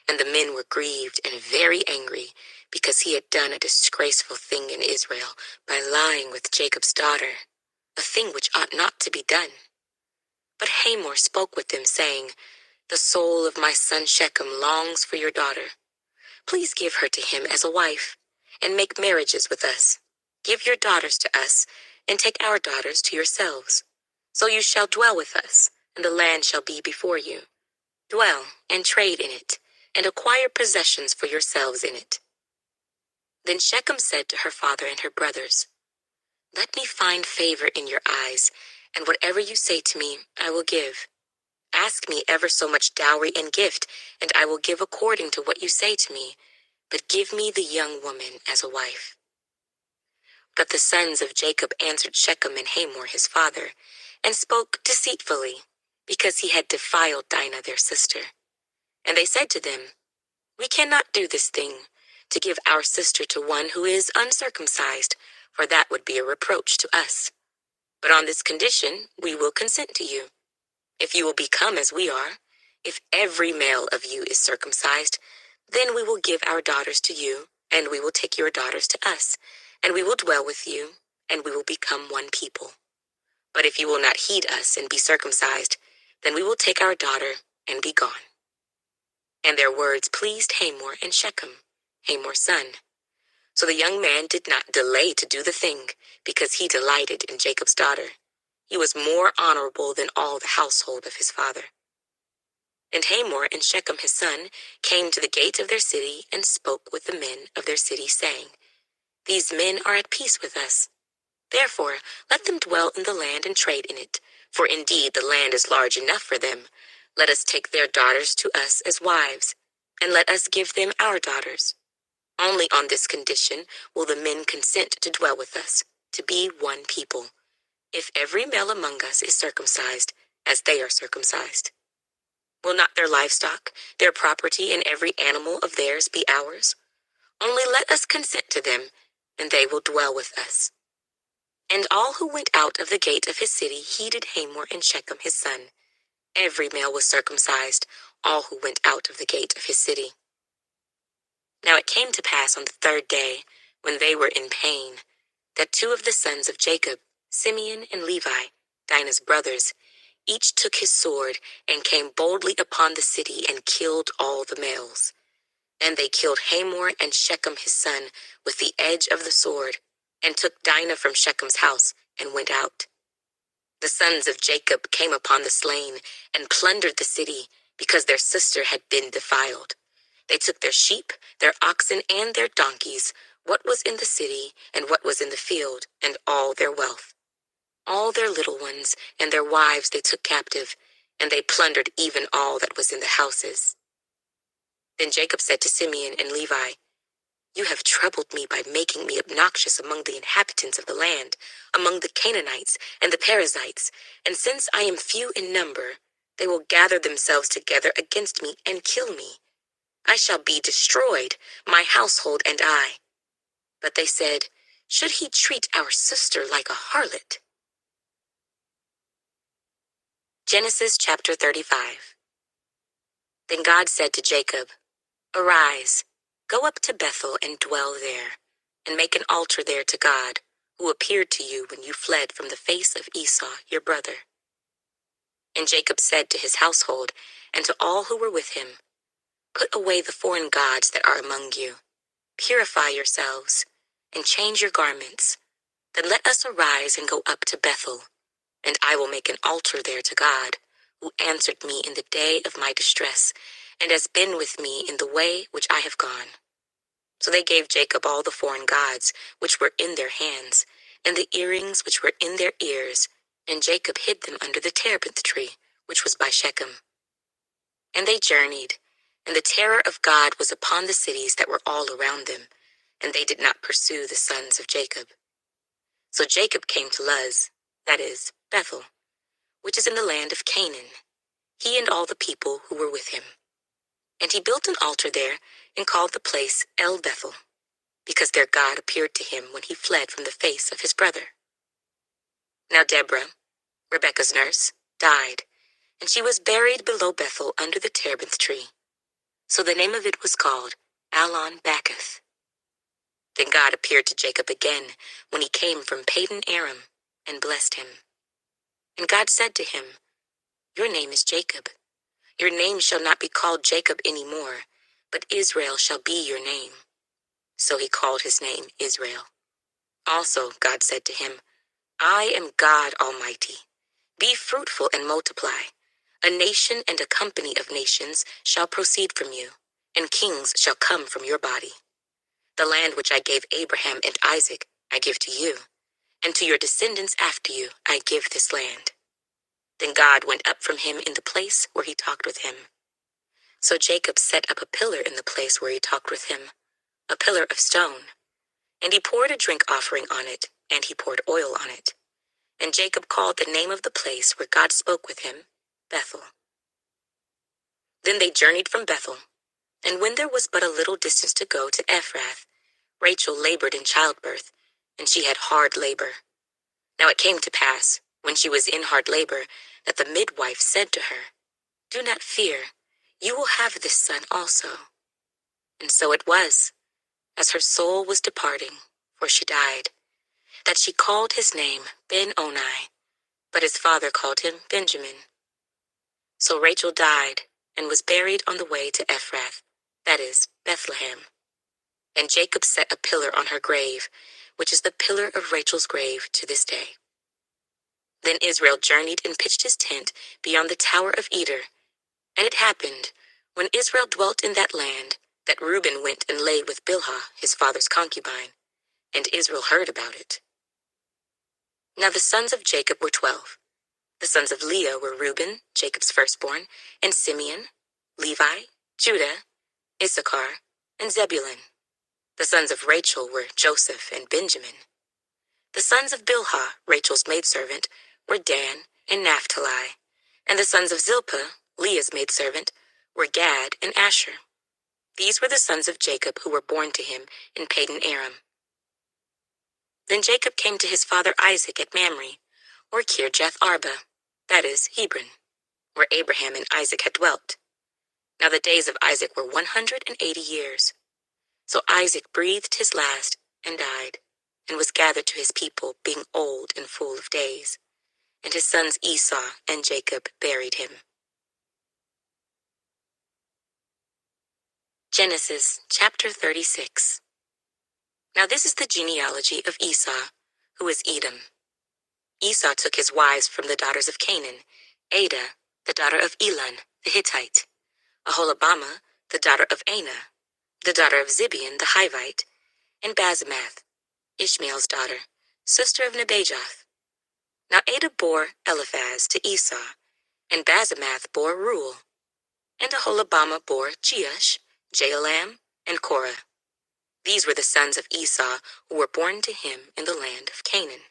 And the men were grieved and very angry, because he had done a disgraceful thing in Israel by lying with Jacob's daughter, a thing which ought not to be done. But Hamor spoke with them, saying, "The soul of my son Shechem longs for your daughter. Please give her to him as a wife, and make marriages with us. Give your daughters to us, and take our daughters to yourselves. So you shall dwell with us, and the land shall be before you. Dwell and trade in it, and acquire possessions for yourselves in it." Then Shechem said to her father and her brothers, "Let me find favor in your eyes, and whatever you say to me, I will give. Ask me ever so much dowry and gift, and I will give according to what you say to me, but give me the young woman as a wife." But the sons of Jacob answered Shechem and Hamor his father, and spoke deceitfully, because he had defiled Dinah their sister. And they said to them, "We cannot do this thing, to give our sister to one who is uncircumcised, for that would be a reproach to us. But on this condition we will consent to you. If you will become as we are, if every male of you is circumcised, then we will give our daughters to you, and we will take your daughters to us, and we will dwell with you, and we will become one people. But if you will not heed us and be circumcised, then we will take our daughter and be gone." And their words pleased Hamor and Shechem, Hamor's son. So the young man did not delay to do the thing, because he delighted in Jacob's daughter. He was more honorable than all the household of his father. And Hamor and Shechem his son came to the gate of their city and spoke with the men of their city, saying, "These men are at peace with us. Therefore let them dwell in the land and trade in it, for indeed the land is large enough for them. Let us take their daughters to us as wives, and let us give them our daughters. Only on this condition will the men consent to dwell with us, to be one people, if every male among us is circumcised, as they are circumcised. Will not their livestock, their property, and every animal of theirs be ours? Only let us consent to them, and they will dwell with us." And all who went out of the gate of his city heeded Hamor and Shechem his son. Every male was circumcised, all who went out of the gate of his city. Now it came to pass on the third day, when they were in pain, that two of the sons of Jacob, Simeon and Levi, Dinah's brothers, each took his sword and came boldly upon the city and killed all the males. And they killed Hamor and Shechem his son with the edge of the sword, and took Dinah from Shechem's house and went out. The sons of Jacob came upon the slain and plundered the city, because their sister had been defiled. They took their sheep, their oxen, and their donkeys, what was in the city and what was in the field, and all their wealth. All their little ones and their wives they took captive, and they plundered even all that was in the houses. Then Jacob said to Simeon and Levi, "You have troubled me by making me obnoxious among the inhabitants of the land, among the Canaanites and the Perizzites, and since I am few in number, they will gather themselves together against me and kill me. I shall be destroyed, my household and I." But they said, "Should he treat our sister like a harlot?" Genesis chapter 35. Then God said to Jacob, "Arise, go up to Bethel and dwell there, and make an altar there to God, who appeared to you when you fled from the face of Esau your brother." And Jacob said to his household and to all who were with him, "Put away the foreign gods that are among you. Purify yourselves, and change your garments. Then let us arise and go up to Bethel, and I will make an altar there to God, who answered me in the day of my distress, and has been with me in the way which I have gone." So they gave Jacob all the foreign gods which were in their hands, and the earrings which were in their ears, and Jacob hid them under the terebinth tree, which was by Shechem. And they journeyed, and the terror of God was upon the cities that were all around them, and they did not pursue the sons of Jacob. So Jacob came to Luz, that is, Bethel, which is in the land of Canaan, he and all the people who were with him. And he built an altar there and called the place El Bethel, because their God appeared to him when he fled from the face of his brother. Now Deborah, Rebekah's nurse, died, and she was buried below Bethel under the terebinth tree. So the name of it was called Allon Bacuth. Then God appeared to Jacob again when he came from Padan Aram, and blessed him. And God said to him, "Your name is Jacob. Your name shall not be called Jacob any more, but Israel shall be your name." So he called his name Israel. Also God said to him, "I am God Almighty. Be fruitful and multiply. A nation and a company of nations shall proceed from you, and kings shall come from your body. The land which I gave Abraham and Isaac I give to you, and to your descendants after you I give this land." Then God went up from him in the place where he talked with him. So Jacob set up a pillar in the place where he talked with him, a pillar of stone. And he poured a drink offering on it, and he poured oil on it. And Jacob called the name of the place where God spoke with him, Bethel. Then they journeyed from Bethel, and when there was but a little distance to go to Ephrath, Rachel labored in childbirth, and she had hard labor. Now it came to pass, when she was in hard labor, that the midwife said to her, "Do not fear, you will have this son also." And so it was. as her soul was departing, for she died, that she called his name Ben-Oni, but his father called him Benjamin. So Rachel died and was buried on the way to Ephrath, that is, Bethlehem. And Jacob set a pillar on her grave, which is the pillar of Rachel's grave to this day. Then Israel journeyed and pitched his tent beyond the tower of Eder. And it happened, when Israel dwelt in that land, that Reuben went and lay with Bilhah, his father's concubine, and Israel heard about it. Now the sons of Jacob were 12. The sons of Leah were Reuben, Jacob's firstborn, and Simeon, Levi, Judah, Issachar, and Zebulun. The sons of Rachel were Joseph and Benjamin. The sons of Bilhah, Rachel's maidservant, were Dan and Naphtali. And the sons of Zilpah, Leah's maidservant, were Gad and Asher. These were the sons of Jacob who were born to him in Padan Aram. Then Jacob came to his father Isaac at Mamre, or Kirjath Arba, that is, Hebron, where Abraham and Isaac had dwelt. Now the days of Isaac were 180 years. So Isaac breathed his last and died, and was gathered to his people, being old and full of days. And his sons Esau and Jacob buried him. Genesis chapter 36. Now this is the genealogy of Esau, who is Edom. Esau took his wives from the daughters of Canaan, Adah, the daughter of Elon, the Hittite, Aholibamah, the daughter of Anah, the daughter of Zibeon, the Hivite, and Basemath, Ishmael's daughter, sister of Nebajoth. Now Adah bore Eliphaz to Esau, and Basemath bore Reuel, and Aholibamah bore Jeush, Jaalam, and Korah. These were the sons of Esau who were born to him in the land of Canaan.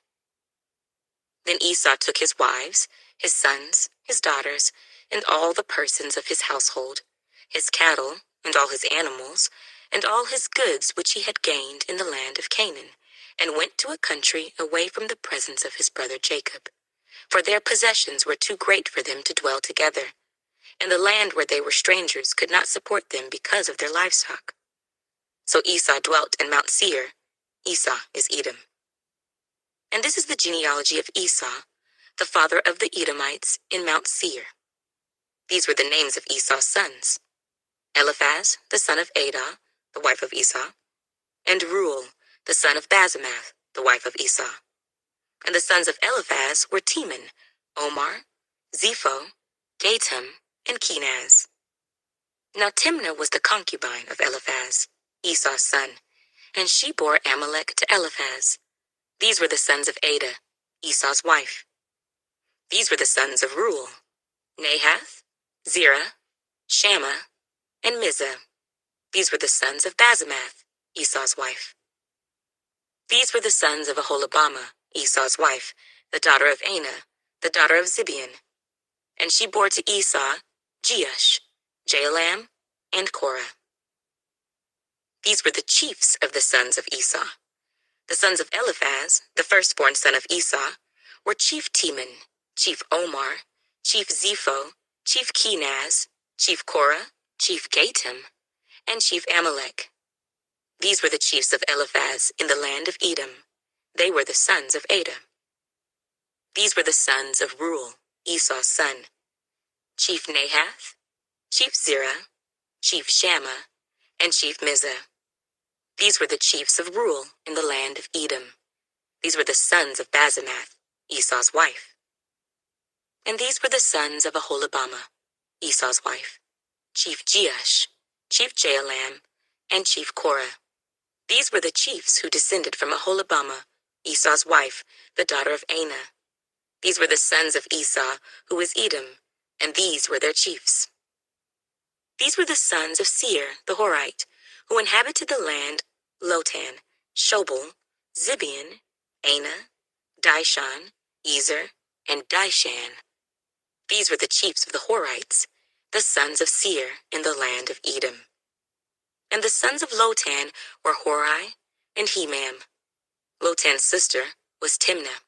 Then Esau took his wives, his sons, his daughters, and all the persons of his household, his cattle, and all his animals, and all his goods which he had gained in the land of Canaan, and went to a country away from the presence of his brother Jacob. For their possessions were too great for them to dwell together, and the land where they were strangers could not support them because of their livestock. So Esau dwelt in Mount Seir. Esau is Edom. And this is the genealogy of Esau, the father of the Edomites, in Mount Seir. These were the names of Esau's sons: Eliphaz, the son of Adah, the wife of Esau, and Reuel, the son of Basemath, the wife of Esau. And the sons of Eliphaz were Teman, Omar, Zepho, Gatam, and Kenaz. Now Timnah was the concubine of Eliphaz, Esau's son, and she bore Amalek to Eliphaz. These were the sons of Adah, Esau's wife. These were the sons of Reuel: Nahath, Zerah, Shammah, and Mizah. These were the sons of Basemath, Esau's wife. These were the sons of Aholibamah, Esau's wife, the daughter of Anah, the daughter of Zibeon. And she bore to Esau Jeush, Jaalam, and Korah. These were the chiefs of the sons of Esau. The sons of Eliphaz, the firstborn son of Esau, were Chief Teman, Chief Omar, Chief Zepho, Chief Kenaz, Chief Korah, Chief Gatam, and Chief Amalek. These were the chiefs of Eliphaz in the land of Edom. They were the sons of Adah. These were the sons of Reuel, Esau's son: Chief Nahath, Chief Zerah, Chief Shammah, and Chief Mizah. These were the chiefs of Reuel in the land of Edom. These were the sons of Basemath, Esau's wife. And these were the sons of Aholibamah, Esau's wife: Chief Jeush, Chief Jaalam, and Chief Korah. These were the chiefs who descended from Aholibamah, Esau's wife, the daughter of Anah. These were the sons of Esau, who is Edom, and these were their chiefs. These were the sons of Seir the Horite, who inhabited the land: Lotan, Shobal, Zibeon, Anah, Dishon, Ezer, and Dishan. These were the chiefs of the Horites, the sons of Seir in the land of Edom. And the sons of Lotan were Hori and Hemam. Lotan's sister was Timnah.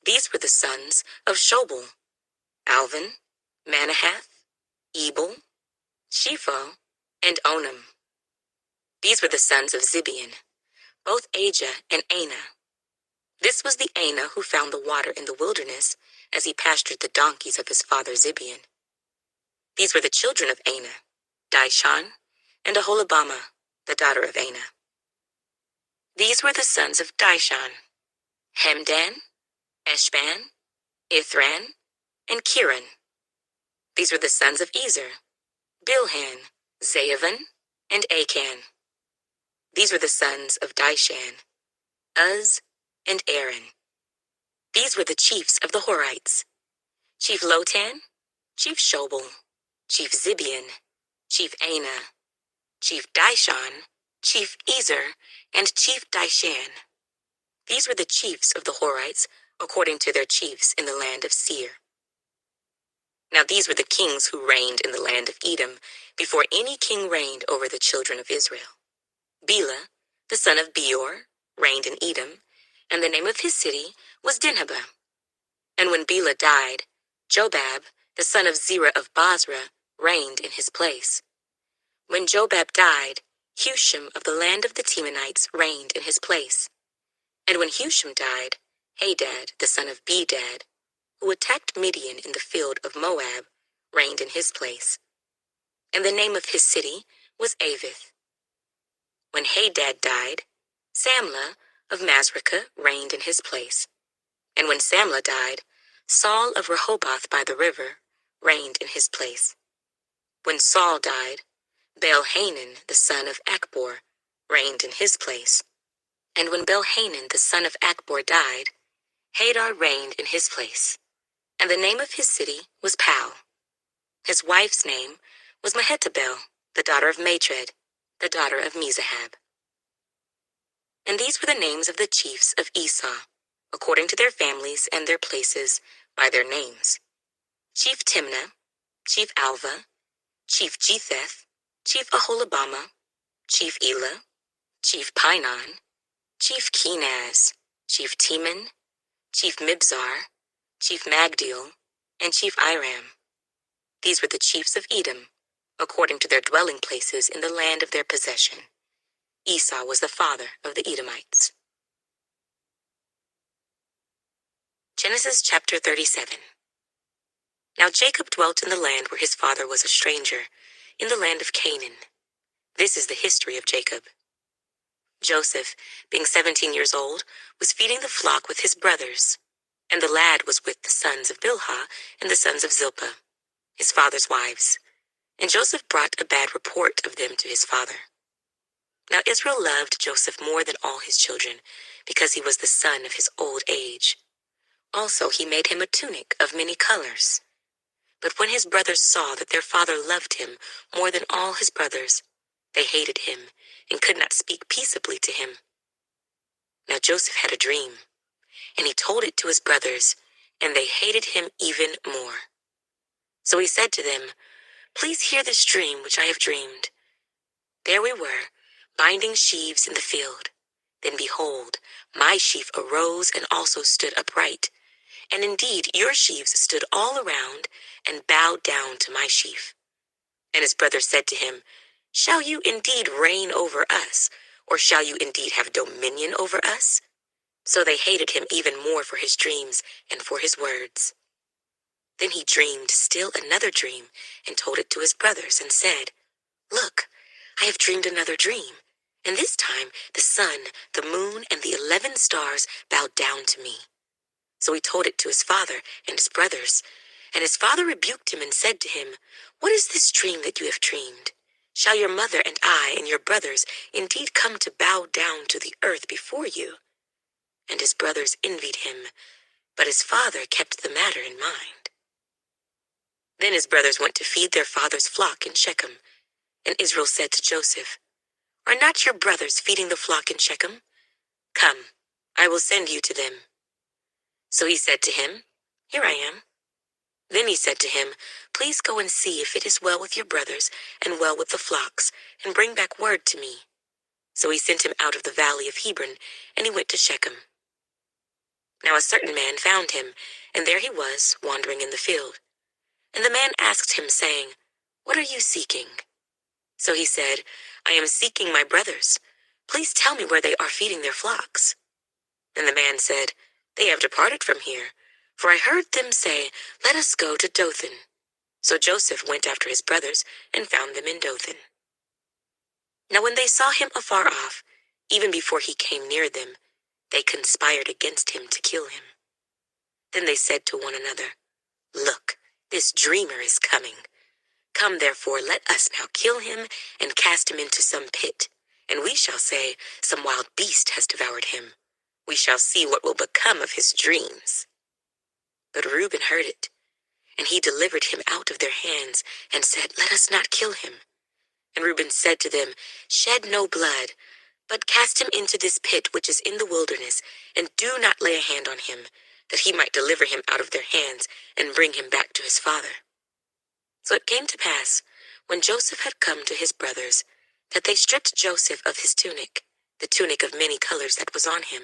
These were the sons of Shobal: Alvan, Manahath, Ebal, Shepho, and Onam. These were the sons of Zibeon, both Ajah and Anah. This was the Anah who found the water in the wilderness as he pastured the donkeys of his father Zibeon. These were the children of Anah, Dishon, and Aholibamah, the daughter of Anah. These were the sons of Dishon, Hemdan, Eshban, Ithran, and Kiran. These were the sons of Ezer, Bilhan, Zaavan, and Achan. These were the sons of Dishan, Uz, and Aaron. These were the chiefs of the Horites: Chief Lotan, Chief Shobal, Chief Zibeon, Chief Anah, Chief Dishon, Chief Ezer, and Chief Dishan. These were the chiefs of the Horites according to their chiefs in the land of Seir. Now these were the kings who reigned in the land of Edom before any king reigned over the children of Israel. Bela, the son of Beor, reigned in Edom, and the name of his city was Dinhabah. And when Bela died, Jobab, the son of Zerah of Basra, reigned in his place. When Jobab died, Husham of the land of the Temanites reigned in his place. And when Husham died, Hadad, the son of Bedad, who attacked Midian in the field of Moab, reigned in his place. And the name of his city was Avith. When Hadad died, Samlah of Masrekah reigned in his place. And when Samlah died, Saul of Rehoboth by the river reigned in his place. When Saul died, Baal-Hanan the son of Achbor reigned in his place. And when Baal-Hanan the son of Achbor died, Hadar reigned in his place. And the name of his city was Pau. His wife's name was Mehetabel, the daughter of Matred, the daughter of Mezahab. And these were the names of the chiefs of Esau, according to their families and their places, by their names: Chief Timnah, Chief Alva, Chief Jetheth, Chief Aholibamah, Chief Elah, Chief Pinon, Chief Kenaz, Chief Teman, Chief Mibzar, Chief Magdiel, and Chief Iram. These were the chiefs of Edom, according to their dwelling places in the land of their possession. Esau was the father of the Edomites. Genesis chapter 37. Now Jacob dwelt in the land where his father was a stranger, in the land of Canaan. This is the history of Jacob. Joseph, being 17 years old, was feeding the flock with his brothers, and the lad was with the sons of Bilhah and the sons of Zilpah, his father's wives. And Joseph brought a bad report of them to his father. Now Israel loved Joseph more than all his children, because he was the son of his old age. Also he made him a tunic of many colors. But when his brothers saw that their father loved him more than all his brothers, they hated him and could not speak peaceably to him. Now Joseph had a dream, and he told it to his brothers, and they hated him even more. So he said to them, "Please hear this dream which I have dreamed. There we were, binding sheaves in the field. Then behold, my sheaf arose and also stood upright. And indeed your sheaves stood all around and bowed down to my sheaf." And his brothers said to him, "Shall you indeed reign over us, or shall you indeed have dominion over us?" So they hated him even more for his dreams and for his words. Then he dreamed still another dream and told it to his brothers and said, "Look, I have dreamed another dream, and this time the sun, the moon, and the 11 stars bowed down to me." So he told it to his father and his brothers, and his father rebuked him and said to him, "What is this dream that you have dreamed? Shall your mother and I and your brothers indeed come to bow down to the earth before you?" And his brothers envied him, but his father kept the matter in mind. Then his brothers went to feed their father's flock in Shechem, and Israel said to Joseph, "Are not your brothers feeding the flock in Shechem? Come, I will send you to them." So he said to him, "Here I am." Then he said to him, "Please go and see if it is well with your brothers and well with the flocks, and bring back word to me." So he sent him out of the valley of Hebron, and he went to Shechem. Now a certain man found him, and there he was, wandering in the field. And the man asked him, saying, "What are you seeking?" So he said, I am seeking my brothers. Please tell me where they are feeding their flocks. And the man said, They have departed from here, for I heard them say, Let us go to Dothan. So Joseph went after his brothers and found them in Dothan. Now when they saw him afar off, even before he came near them, they conspired against him to kill him. Then they said to one another, Look, this dreamer is coming. Come therefore, let us now kill him and cast him into some pit, and we shall say, Some wild beast has devoured him. We shall see what will become of his dreams. But Reuben heard it, and he delivered him out of their hands and said, Let us not kill him. And Reuben said to them, Shed no blood, but cast him into this pit which is in the wilderness, and do not lay a hand on him, that he might deliver him out of their hands and bring him back to his father. So it came to pass, when Joseph had come to his brothers, that they stripped Joseph of his tunic, the tunic of many colors that was on him.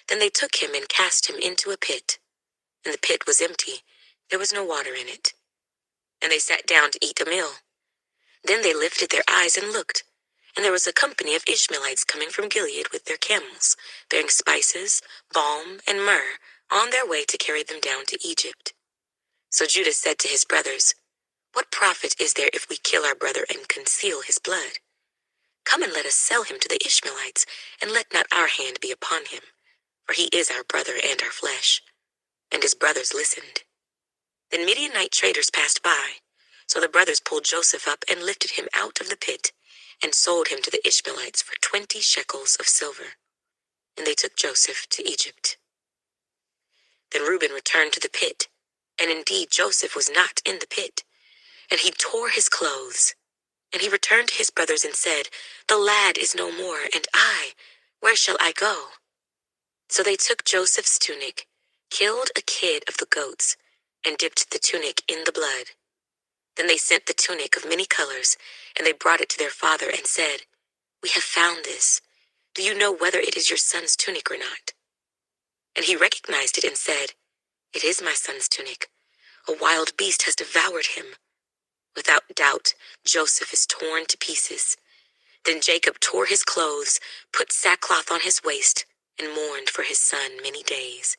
Then they took him and cast him into a pit. And the pit was empty, there was no water in it. And they sat down to eat a meal. Then they lifted their eyes and looked, and there was a company of Ishmaelites coming from Gilead with their camels, bearing spices, balm, and myrrh, on their way to carry them down to Egypt. So Judah said to his brothers, What profit is there if we kill our brother and conceal his blood? Come and let us sell him to the Ishmaelites, and let not our hand be upon him, for he is our brother and our flesh. And his brothers listened. Then Midianite traders passed by. So the brothers pulled Joseph up and lifted him out of the pit, and sold him to the Ishmaelites for 20 shekels of silver. And they took Joseph to Egypt. Then Reuben returned to the pit, and indeed Joseph was not in the pit. And he tore his clothes. And he returned to his brothers and said, The lad is no more, and I, where shall I go? So they took Joseph's tunic, killed a kid of the goats, and dipped the tunic in the blood. Then they sent the tunic of many colors, and they brought it to their father and said, We have found this. Do you know whether it is your son's tunic or not? And he recognized it and said, It is my son's tunic. A wild beast has devoured him. Without doubt, Joseph is torn to pieces. Then Jacob tore his clothes, put sackcloth on his waist, and mourned for his son many days.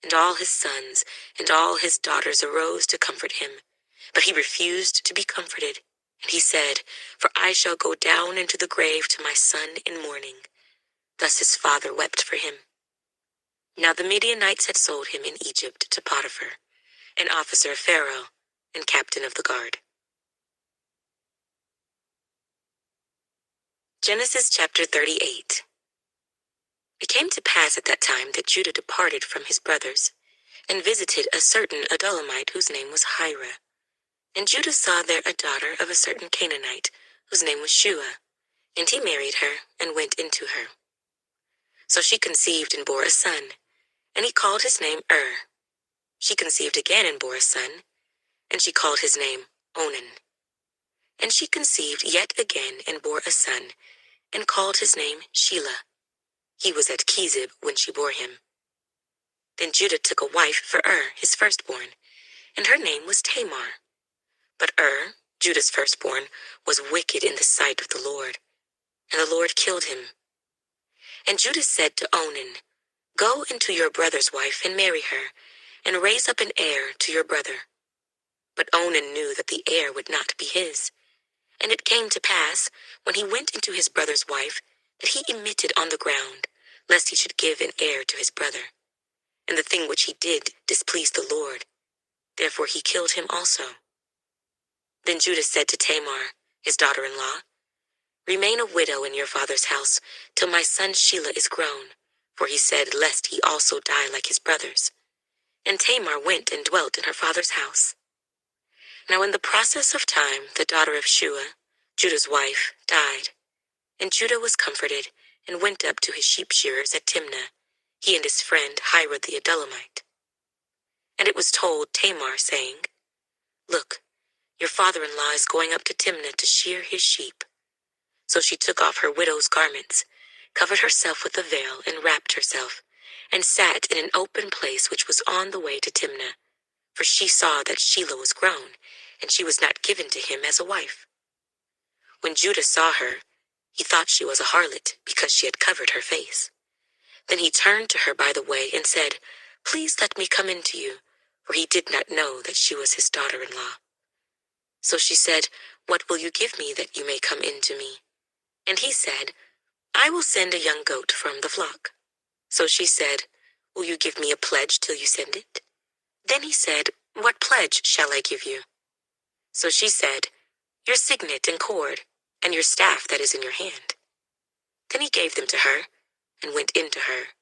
And all his sons and all his daughters arose to comfort him. But he refused to be comforted, and he said, For I shall go down into the grave to my son in mourning. Thus his father wept for him. Now the Midianites had sold him in Egypt to Potiphar, an officer of Pharaoh and captain of the guard. Genesis chapter 38. It came to pass at that time that Judah departed from his brothers, and visited a certain Adullamite whose name was Hira. And Judah saw there a daughter of a certain Canaanite, whose name was Shua, and he married her and went into her. So she conceived and bore a son, and he called his name She conceived again and bore a son, and she called his name Onan. And she conceived yet again and bore a son, and called his name Shelah. He was at Kezib when she bore him. Then Judah took a wife for his firstborn, and her name was Tamar. But Judah's firstborn, was wicked in the sight of the Lord, and the Lord killed him. And Judah said to Onan, Go into your brother's wife and marry her, and raise up an heir to your brother. But Onan knew that the heir would not be his. And it came to pass, when he went into his brother's wife, that he emitted on the ground, lest he should give an heir to his brother. And the thing which he did displeased the Lord. Therefore he killed him also. Then Judah said to Tamar, his daughter-in-law, Remain a widow in your father's house till my son Shelah is grown, for he said, Lest he also die like his brothers. And Tamar went and dwelt in her father's house. Now in the process of time, the daughter of Shua, Judah's wife, died. And Judah was comforted, and went up to his sheep shearers at Timnah, he and his friend Hira the Adullamite. And it was told Tamar, saying, Look, your father-in-law is going up to Timnah to shear his sheep. So she took off her widow's garments, covered herself with a veil, and wrapped herself, and sat in an open place which was on the way to Timnah, for she saw that Shelah was grown, and she was not given to him as a wife. When Judah saw her, he thought she was a harlot because she had covered her face. Then he turned to her by the way and said, "Please let me come in to you," for he did not know that she was his daughter-in-law. So she said, "What will you give me that you may come in to me?" And he said, "I will send a young goat from the flock." So she said, "Will you give me a pledge till you send it?" Then he said, "What pledge shall I give you?" So she said, "Your signet and cord, and your staff that is in your hand." Then he gave them to her, and went in to her,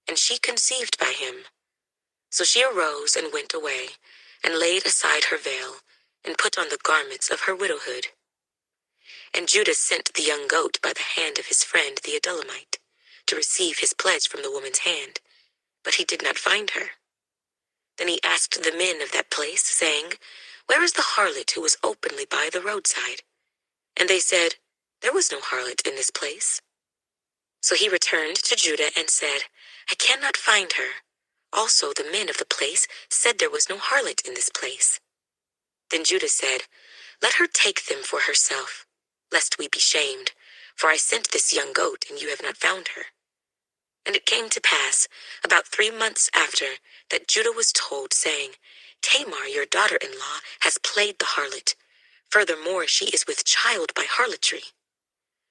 and she conceived by him. So she arose and went away, and laid aside her veil, and put on the garments of her widowhood. And Judah sent the young goat by the hand of his friend the Adullamite, to receive his pledge from the woman's hand, but he did not find her. Then he asked the men of that place, saying, "Where is the harlot who was openly by the roadside?" And they said, "There was no harlot in this place." So he returned to Judah and said, "I cannot find her. Also the men of the place said there was no harlot in this place." Then Judah said, "Let her take them for herself, lest we be shamed, for I sent this young goat, and you have not found her." And it came to pass, about 3 months after, that Judah was told, saying, "Tamar, your daughter-in-law, has played the harlot. Furthermore, she is with child by harlotry."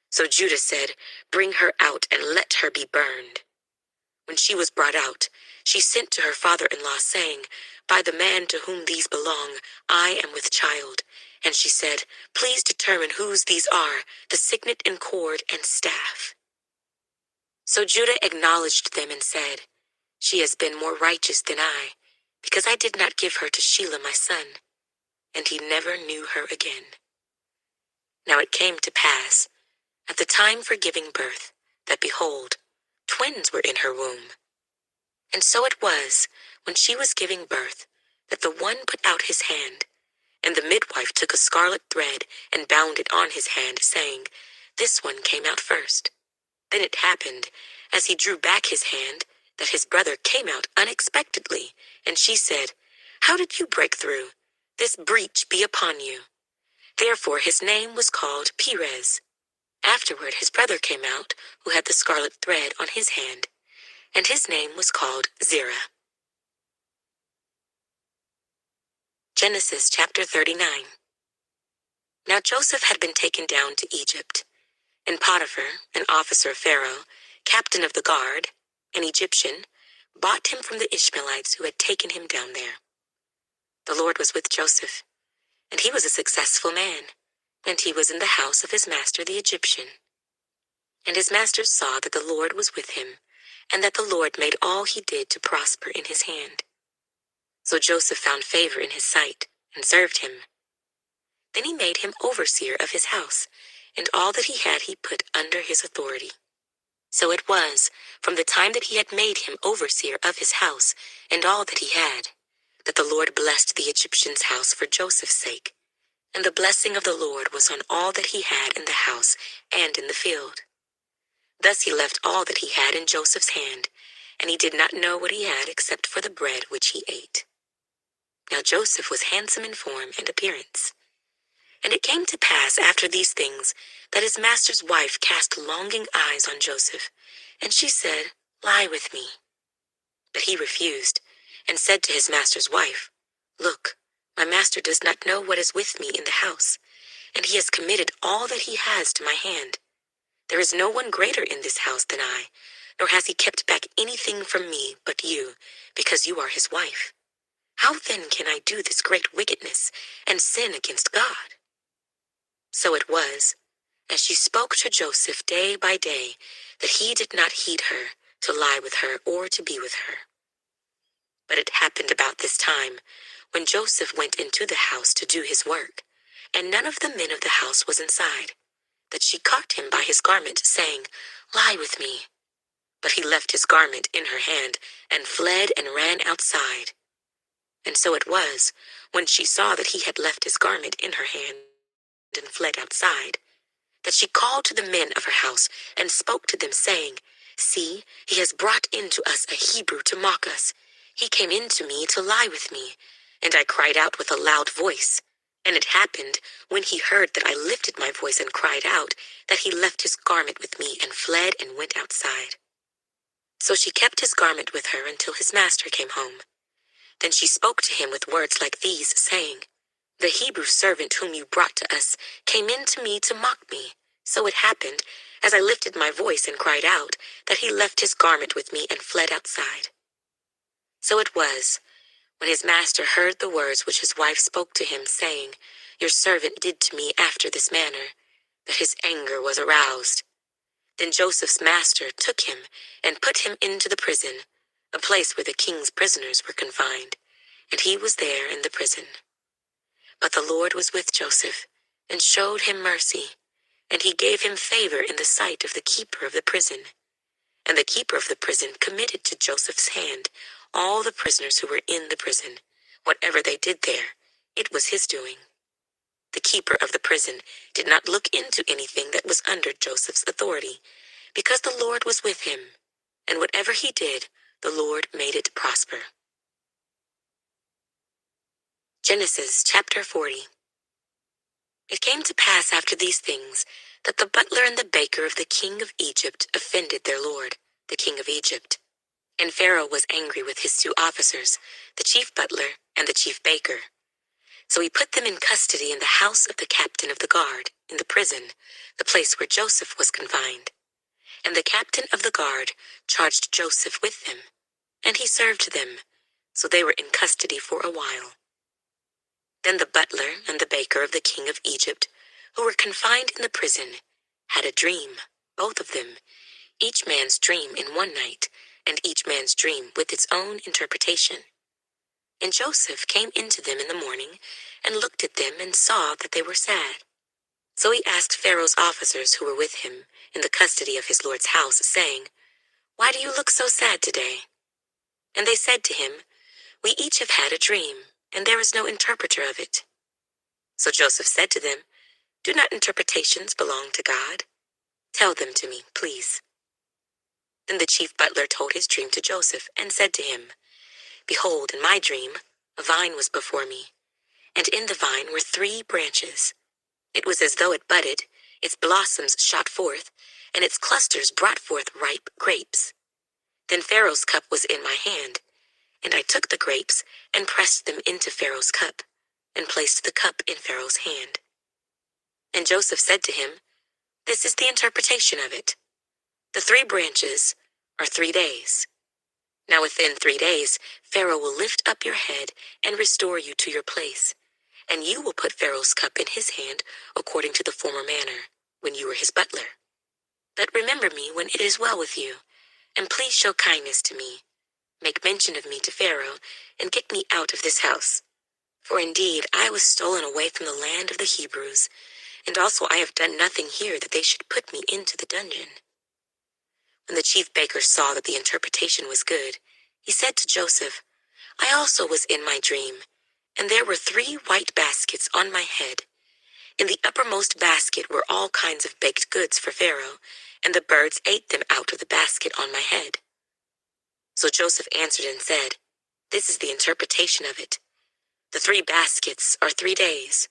So Judah said, "Bring her out and let her be burned." When she was brought out, she sent to her father-in-law, saying, "By the man to whom these belong, I am with child." And she said, "Please determine whose these are, the signet and cord and staff." So Judah acknowledged them and said, "She has been more righteous than I, because I did not give her to Shelah my son." And he never knew her again. Now it came to pass, at the time for giving birth, that behold, twins were in her womb. And so it was, when she was giving birth, that the one put out his hand, and the midwife took a scarlet thread and bound it on his hand, saying, "This one came out first." Then it happened, as he drew back his hand, that his brother came out unexpectedly, and she said, "How did you break through? This breach be upon you." Therefore his name was called Perez. Afterward his brother came out, who had the scarlet thread on his hand, and his name was called Zerah. Genesis chapter 39. Now Joseph had been taken down to Egypt, and Potiphar, an officer of Pharaoh, captain of the guard, an Egyptian, bought him from the Ishmaelites who had taken him down there. The Lord was with Joseph, and he was a successful man, and he was in the house of his master the Egyptian. And his master saw that the Lord was with him, and that the Lord made all he did to prosper in his hand. So Joseph found favor in his sight, and served him. Then he made him overseer of his house, and all that he had he put under his authority. So it was, from the time that he had made him overseer of his house, and all that he had, that the Lord blessed the Egyptian's house for Joseph's sake. And the blessing of the Lord was on all that he had in the house and in the field. Thus he left all that he had in Joseph's hand, and he did not know what he had except for the bread which he ate. Now Joseph was handsome in form and appearance. And it came to pass after these things that his master's wife cast longing eyes on Joseph, and she said, "Lie with me." But he refused, and said to his master's wife, "Look, my master does not know what is with me in the house, and he has committed all that he has to my hand. There is no one greater in this house than I, nor has he kept back anything from me but you, because you are his wife. How then can I do this great wickedness and sin against God?" So it was, as she spoke to Joseph day by day, that he did not heed her, to lie with her or to be with her. But it happened about this time, when Joseph went into the house to do his work, and none of the men of the house was inside, that she caught him by his garment, saying, "Lie with me." But he left his garment in her hand, and fled and ran outside. And so it was, when she saw that he had left his garment in her hand and fled outside, that she called to the men of her house and spoke to them, saying, "See, he has brought in to us a Hebrew to mock us. He came in to me to lie with me, and I cried out with a loud voice. And it happened, when he heard that I lifted my voice and cried out, that he left his garment with me and fled and went outside. So she kept his garment with her until his master came home. Then she spoke to him with words like these, saying, The Hebrew servant whom you brought to us came in to me to mock me. So it happened, as I lifted my voice and cried out, that he left his garment with me and fled outside. So it was, when his master heard the words which his wife spoke to him, saying, Your servant did to me after this manner, that his anger was aroused. Then Joseph's master took him and put him into the prison, a place where the king's prisoners were confined, and he was there in the prison. But the Lord was with Joseph, and showed him mercy, and he gave him favor in the sight of the keeper of the prison. And the keeper of the prison committed to Joseph's hand all the prisoners who were in the prison. Whatever they did there, it was his doing. The keeper of the prison did not look into anything that was under Joseph's authority, because the Lord was with him, and whatever he did, the Lord made it prosper. Genesis chapter 40. It came to pass after these things that the butler and the baker of the king of Egypt offended their lord, the king of Egypt. And Pharaoh was angry with his 2 officers, the chief butler and the chief baker. So he put them in custody in the house of the captain of the guard, in the prison, the place where Joseph was confined. And the captain of the guard charged Joseph with them, and he served them, so they were in custody for a while. Then the butler and the baker of the king of Egypt, who were confined in the prison, had a dream, both of them, each man's dream in one night, and each man's dream with its own interpretation. And Joseph came into them in the morning, and looked at them and saw that they were sad. So he asked Pharaoh's officers who were with him in the custody of his lord's house, saying, Why do you look so sad today? And they said to him, We each have had a dream, and there is no interpreter of it. So Joseph said to them, Do not interpretations belong to God? Tell them to me, please. Then the chief butler told his dream to Joseph, and said to him, Behold, in my dream, a vine was before me, and in the vine were 3 branches. It was as though it budded, its blossoms shot forth, and its clusters brought forth ripe grapes. Then Pharaoh's cup was in my hand, and I took the grapes and pressed them into Pharaoh's cup, and placed the cup in Pharaoh's hand. And Joseph said to him, This is the interpretation of it. The 3 branches are 3 days. Now within 3 days, Pharaoh will lift up your head and restore you to your place, and you will put Pharaoh's cup in his hand according to the former manner, when you were his butler. But remember me when it is well with you, and please show kindness to me. Make mention of me to Pharaoh, and get me out of this house. For indeed I was stolen away from the land of the Hebrews, and also I have done nothing here that they should put me into the dungeon. When the chief baker saw that the interpretation was good, he said to Joseph, I also was in my dream, and there were 3 white baskets on my head. In the uppermost basket were all kinds of baked goods for Pharaoh, and the birds ate them out of the basket on my head. So Joseph answered and said, This is the interpretation of it. The 3 baskets are 3 days.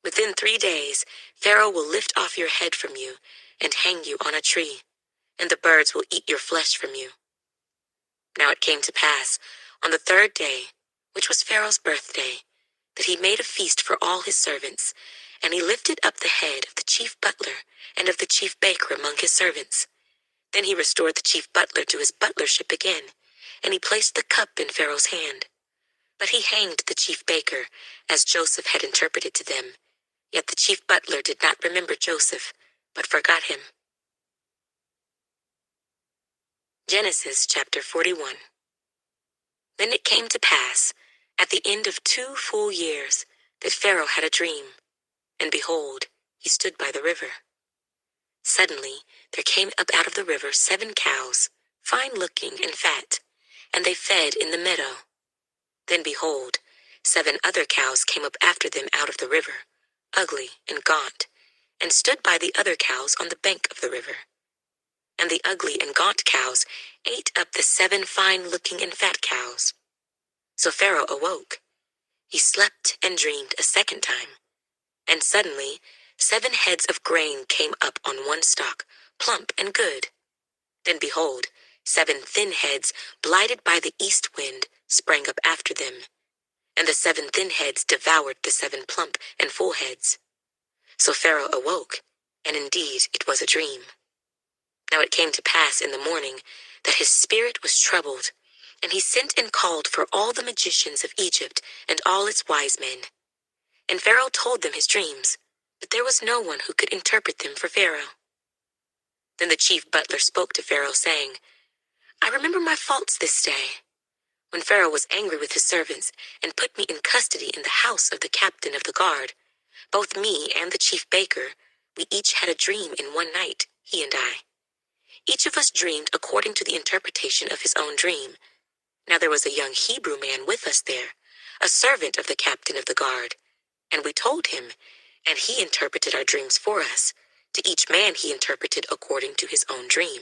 Within 3 days, Pharaoh will lift off your head from you and hang you on a tree, and the birds will eat your flesh from you. Now it came to pass, on the 3rd day, which was Pharaoh's birthday, that he made a feast for all his servants, and he lifted up the head of the chief butler and of the chief baker among his servants. Then he restored the chief butler to his butlership again, and he placed the cup in Pharaoh's hand. But he hanged the chief baker, as Joseph had interpreted to them. Yet the chief butler did not remember Joseph, but forgot him. Genesis chapter 41. Then it came to pass, at the end of 2 full years, that Pharaoh had a dream, and behold, he stood by the river. Suddenly there came up out of the river 7 cows, fine-looking and fat, and they fed in the meadow. Then behold, 7 other cows came up after them out of the river, ugly and gaunt, and stood by the other cows on the bank of the river. And the ugly and gaunt cows ate up the 7 fine-looking and fat cows. So Pharaoh awoke. He slept and dreamed a second time, And suddenly 7 heads of grain came up on one stalk, plump and good. Then behold, 7 thin heads, blighted by the east wind, sprang up after them. And the 7 thin heads devoured the 7 plump and full heads. So Pharaoh awoke, and indeed it was a dream. Now it came to pass in the morning that his spirit was troubled, and he sent and called for all the magicians of Egypt and all its wise men. And Pharaoh told them his dreams, but there was no one who could interpret them for Pharaoh. Then the chief butler spoke to Pharaoh, saying, I remember my faults this day, when Pharaoh was angry with his servants and put me in custody in the house of the captain of the guard. Both me and the chief baker, we each had a dream in one night, he and I. Each of us dreamed according to the interpretation of his own dream. Now there was a young Hebrew man with us there, a servant of the captain of the guard. And we told him, and he interpreted our dreams for us. To each man he interpreted according to his own dream.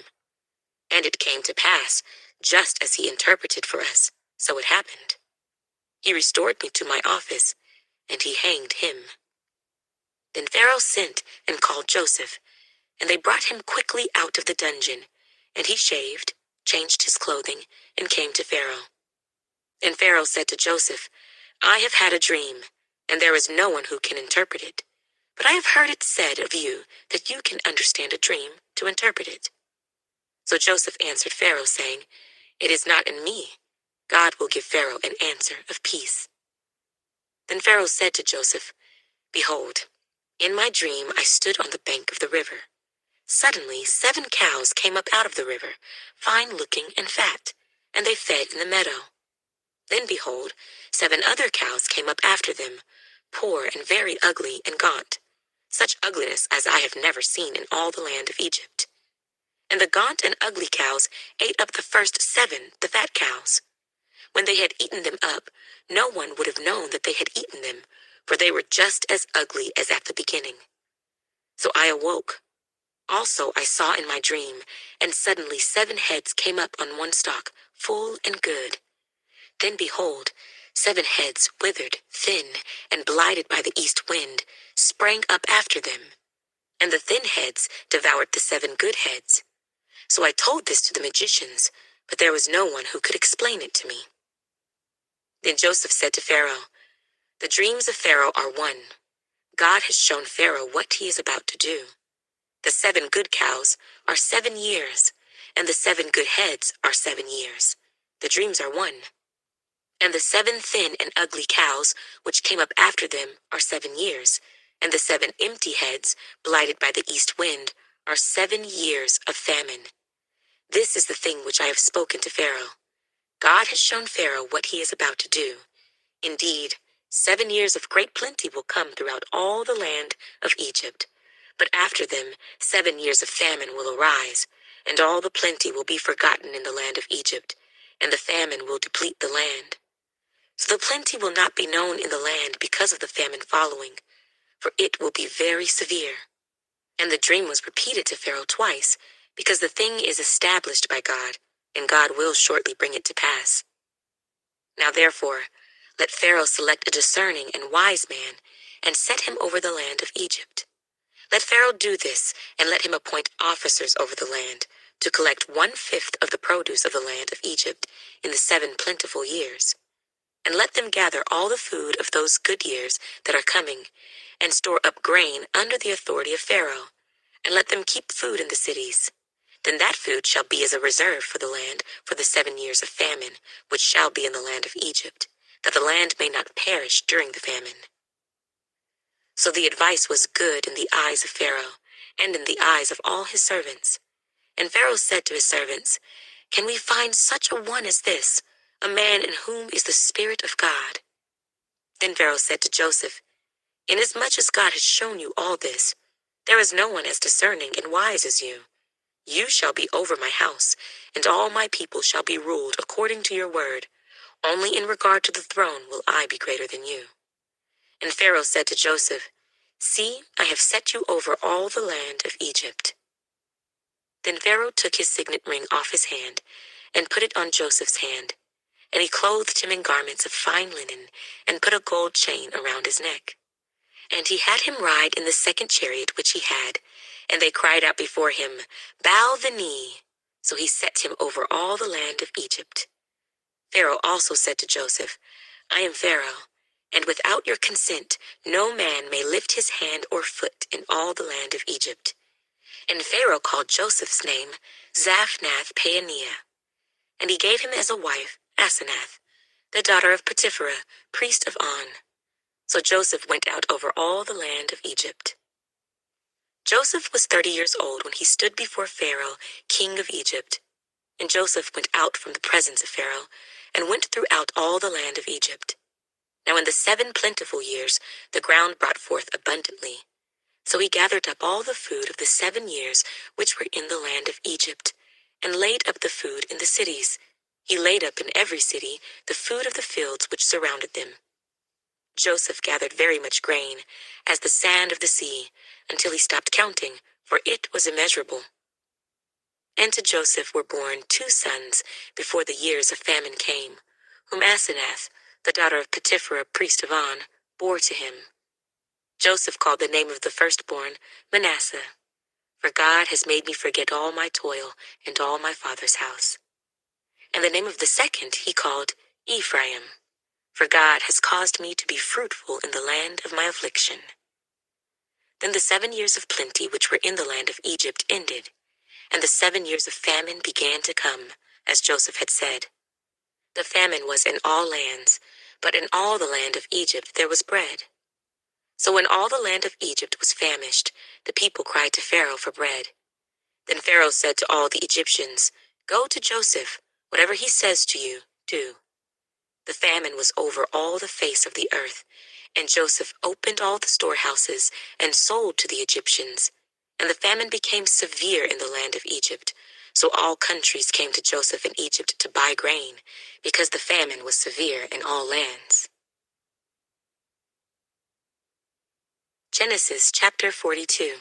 And it came to pass, just as he interpreted for us, so it happened. He restored me to my office, and he hanged him. Then Pharaoh sent and called Joseph, and they brought him quickly out of the dungeon, and he shaved, changed his clothing, and came to Pharaoh. And Pharaoh said to Joseph, I have had a dream, and there is no one who can interpret it. But I have heard it said of you that you can understand a dream to interpret it. So Joseph answered Pharaoh, saying, It is not in me. God will give Pharaoh an answer of peace. Then Pharaoh said to Joseph, Behold, in my dream I stood on the bank of the river. Suddenly 7 cows came up out of the river, fine-looking and fat, and they fed in the meadow. Then behold, 7 other cows came up after them, poor and very ugly and gaunt, such ugliness as I have never seen in all the land of Egypt. And the gaunt and ugly cows ate up the first 7, the fat cows. When they had eaten them up, no one would have known that they had eaten them, for they were just as ugly as at the beginning. So I awoke. Also I saw in my dream, and suddenly 7 heads came up on one stalk, full and good. Then behold, 7 heads, withered, thin, and blighted by the east wind, sprang up after them. And the thin heads devoured the 7 good heads. So I told this to the magicians, but there was no one who could explain it to me. Then Joseph said to Pharaoh, The dreams of Pharaoh are one. God has shown Pharaoh what he is about to do. The 7 good cows are 7 years, and the 7 good heads are 7 years. The dreams are one. And the 7 thin and ugly cows, which came up after them, are 7 years, and the 7 empty heads, blighted by the east wind, are 7 years of famine. This is the thing which I have spoken to Pharaoh. God has shown Pharaoh what he is about to do. Indeed, 7 years of great plenty will come throughout all the land of Egypt. But after them 7 years of famine will arise, and all the plenty will be forgotten in the land of Egypt, and the famine will deplete the land. So the plenty will not be known in the land because of the famine following, for it will be very severe. And the dream was repeated to Pharaoh twice, because the thing is established by God, and God will shortly bring it to pass. Now therefore, let Pharaoh select a discerning and wise man, and set him over the land of Egypt. Let Pharaoh do this, and let him appoint officers over the land, to collect 1/5 of the produce of the land of Egypt in the 7 plentiful years. And let them gather all the food of those good years that are coming, and store up grain under the authority of Pharaoh, and let them keep food in the cities. Then that food shall be as a reserve for the land for the 7 years of famine, which shall be in the land of Egypt, that the land may not perish during the famine. So the advice was good in the eyes of Pharaoh, and in the eyes of all his servants. And Pharaoh said to his servants, Can we find such a one as this, a man in whom is the Spirit of God? Then Pharaoh said to Joseph, Inasmuch as God has shown you all this, there is no one as discerning and wise as you. You shall be over my house, and all my people shall be ruled according to your word. Only in regard to the throne will I be greater than you. And Pharaoh said to Joseph, See, I have set you over all the land of Egypt. Then Pharaoh took his signet ring off his hand, and put it on Joseph's hand, and he clothed him in garments of fine linen, and put a gold chain around his neck. And he had him ride in the second chariot which he had, and they cried out before him, Bow the knee. So he set him over all the land of Egypt. Pharaoh also said to Joseph, I am Pharaoh, and without your consent no man may lift his hand or foot in all the land of Egypt. And Pharaoh called Joseph's name Zaphnath-Paaneah, and he gave him as a wife Asenath, the daughter of Potipherah, priest of On. So Joseph went out over all the land of Egypt. Joseph was 30 years old when he stood before Pharaoh, king of Egypt. And Joseph went out from the presence of Pharaoh, and went throughout all the land of Egypt. Now in the 7 plentiful years the ground brought forth abundantly. So he gathered up all the food of the 7 years which were in the land of Egypt, and laid up the food in the cities. He laid up in every city the food of the fields which surrounded them. Joseph gathered very much grain, as the sand of the sea, until he stopped counting, for it was immeasurable. And to Joseph were born 2 sons before the years of famine came, whom Asenath, the daughter of Potipherah, priest of On, bore to him. Joseph called the name of the firstborn Manasseh, for God has made me forget all my toil and all my father's house. And the name of the second he called Ephraim, for God has caused me to be fruitful in the land of my affliction. Then the 7 years of plenty which were in the land of Egypt ended, and the 7 years of famine began to come, as Joseph had said. The famine was in all lands, but in all the land of Egypt there was bread. So when all the land of Egypt was famished, the people cried to Pharaoh for bread. Then Pharaoh said to all the Egyptians, Go to Joseph, whatever he says to you, do. The famine was over all the face of the earth, and Joseph opened all the storehouses and sold to the Egyptians. And the famine became severe in the land of Egypt. So all countries came to Joseph in Egypt to buy grain, because the famine was severe in all lands. Genesis chapter 42.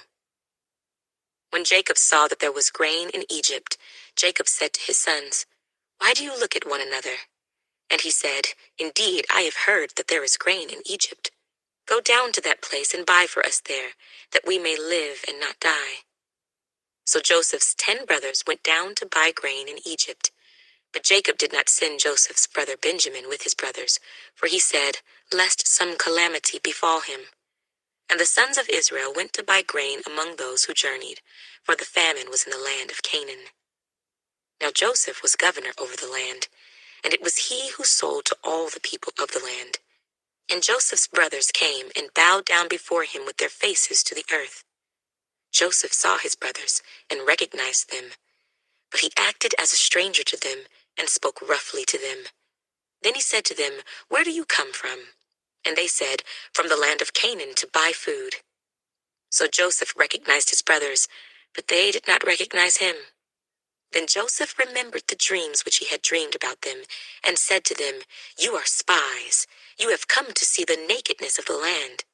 When Jacob saw that there was grain in Egypt, Jacob said to his sons, Why do you look at one another? And he said, Indeed, I have heard that there is grain in Egypt. Go down to that place and buy for us there, that we may live and not die. So Joseph's 10 brothers went down to buy grain in Egypt. But Jacob did not send Joseph's brother Benjamin with his brothers, for he said, Lest some calamity befall him. And the sons of Israel went to buy grain among those who journeyed, for the famine was in the land of Canaan. Now Joseph was governor over the land, and it was he who sold to all the people of the land. And Joseph's brothers came and bowed down before him with their faces to the earth. Joseph saw his brothers and recognized them, but he acted as a stranger to them and spoke roughly to them. Then he said to them, Where do you come from? And they said, From the land of Canaan to buy food. So Joseph recognized his brothers, but they did not recognize him. Then Joseph remembered the dreams which he had dreamed about them, and said to them, You are spies. You have come to see the nakedness of the land.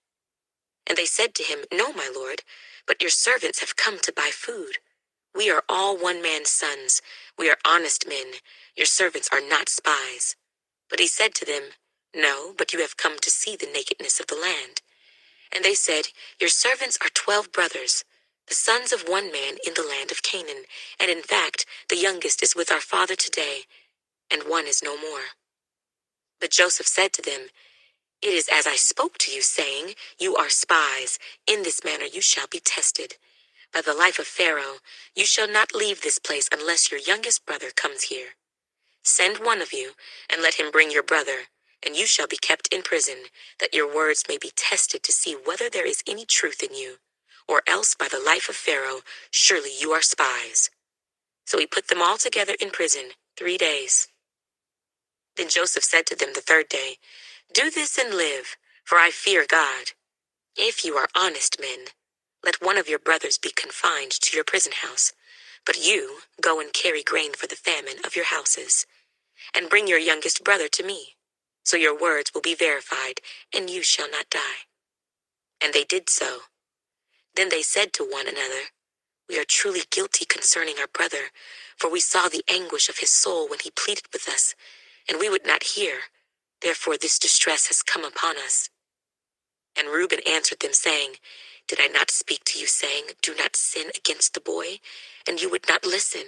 And they said to him, No, my lord, but your servants have come to buy food. We are all one man's sons. We are honest men. Your servants are not spies. But he said to them, No, but you have come to see the nakedness of the land. And they said, Your servants are 12 brothers, the sons of one man in the land of Canaan, and in fact the youngest is with our father today, and one is no more. But Joseph said to them, It is as I spoke to you, saying, You are spies. In this manner you shall be tested. By the life of Pharaoh, you shall not leave this place unless your youngest brother comes here. Send one of you, and let him bring your brother, and you shall be kept in prison, that your words may be tested to see whether there is any truth in you. Or else by the life of Pharaoh, surely you are spies. So he put them all together in prison 3 days. Then Joseph said to them the 3rd day, Do this and live, for I fear God. If you are honest men, let one of your brothers be confined to your prison house, but you go and carry grain for the famine of your houses, and bring your youngest brother to me, so your words will be verified, and you shall not die. And they did so. Then they said to one another, We are truly guilty concerning our brother, for we saw the anguish of his soul when he pleaded with us, and we would not hear. Therefore this distress has come upon us. And Reuben answered them, saying, Did I not speak to you, saying, Do not sin against the boy? And you would not listen.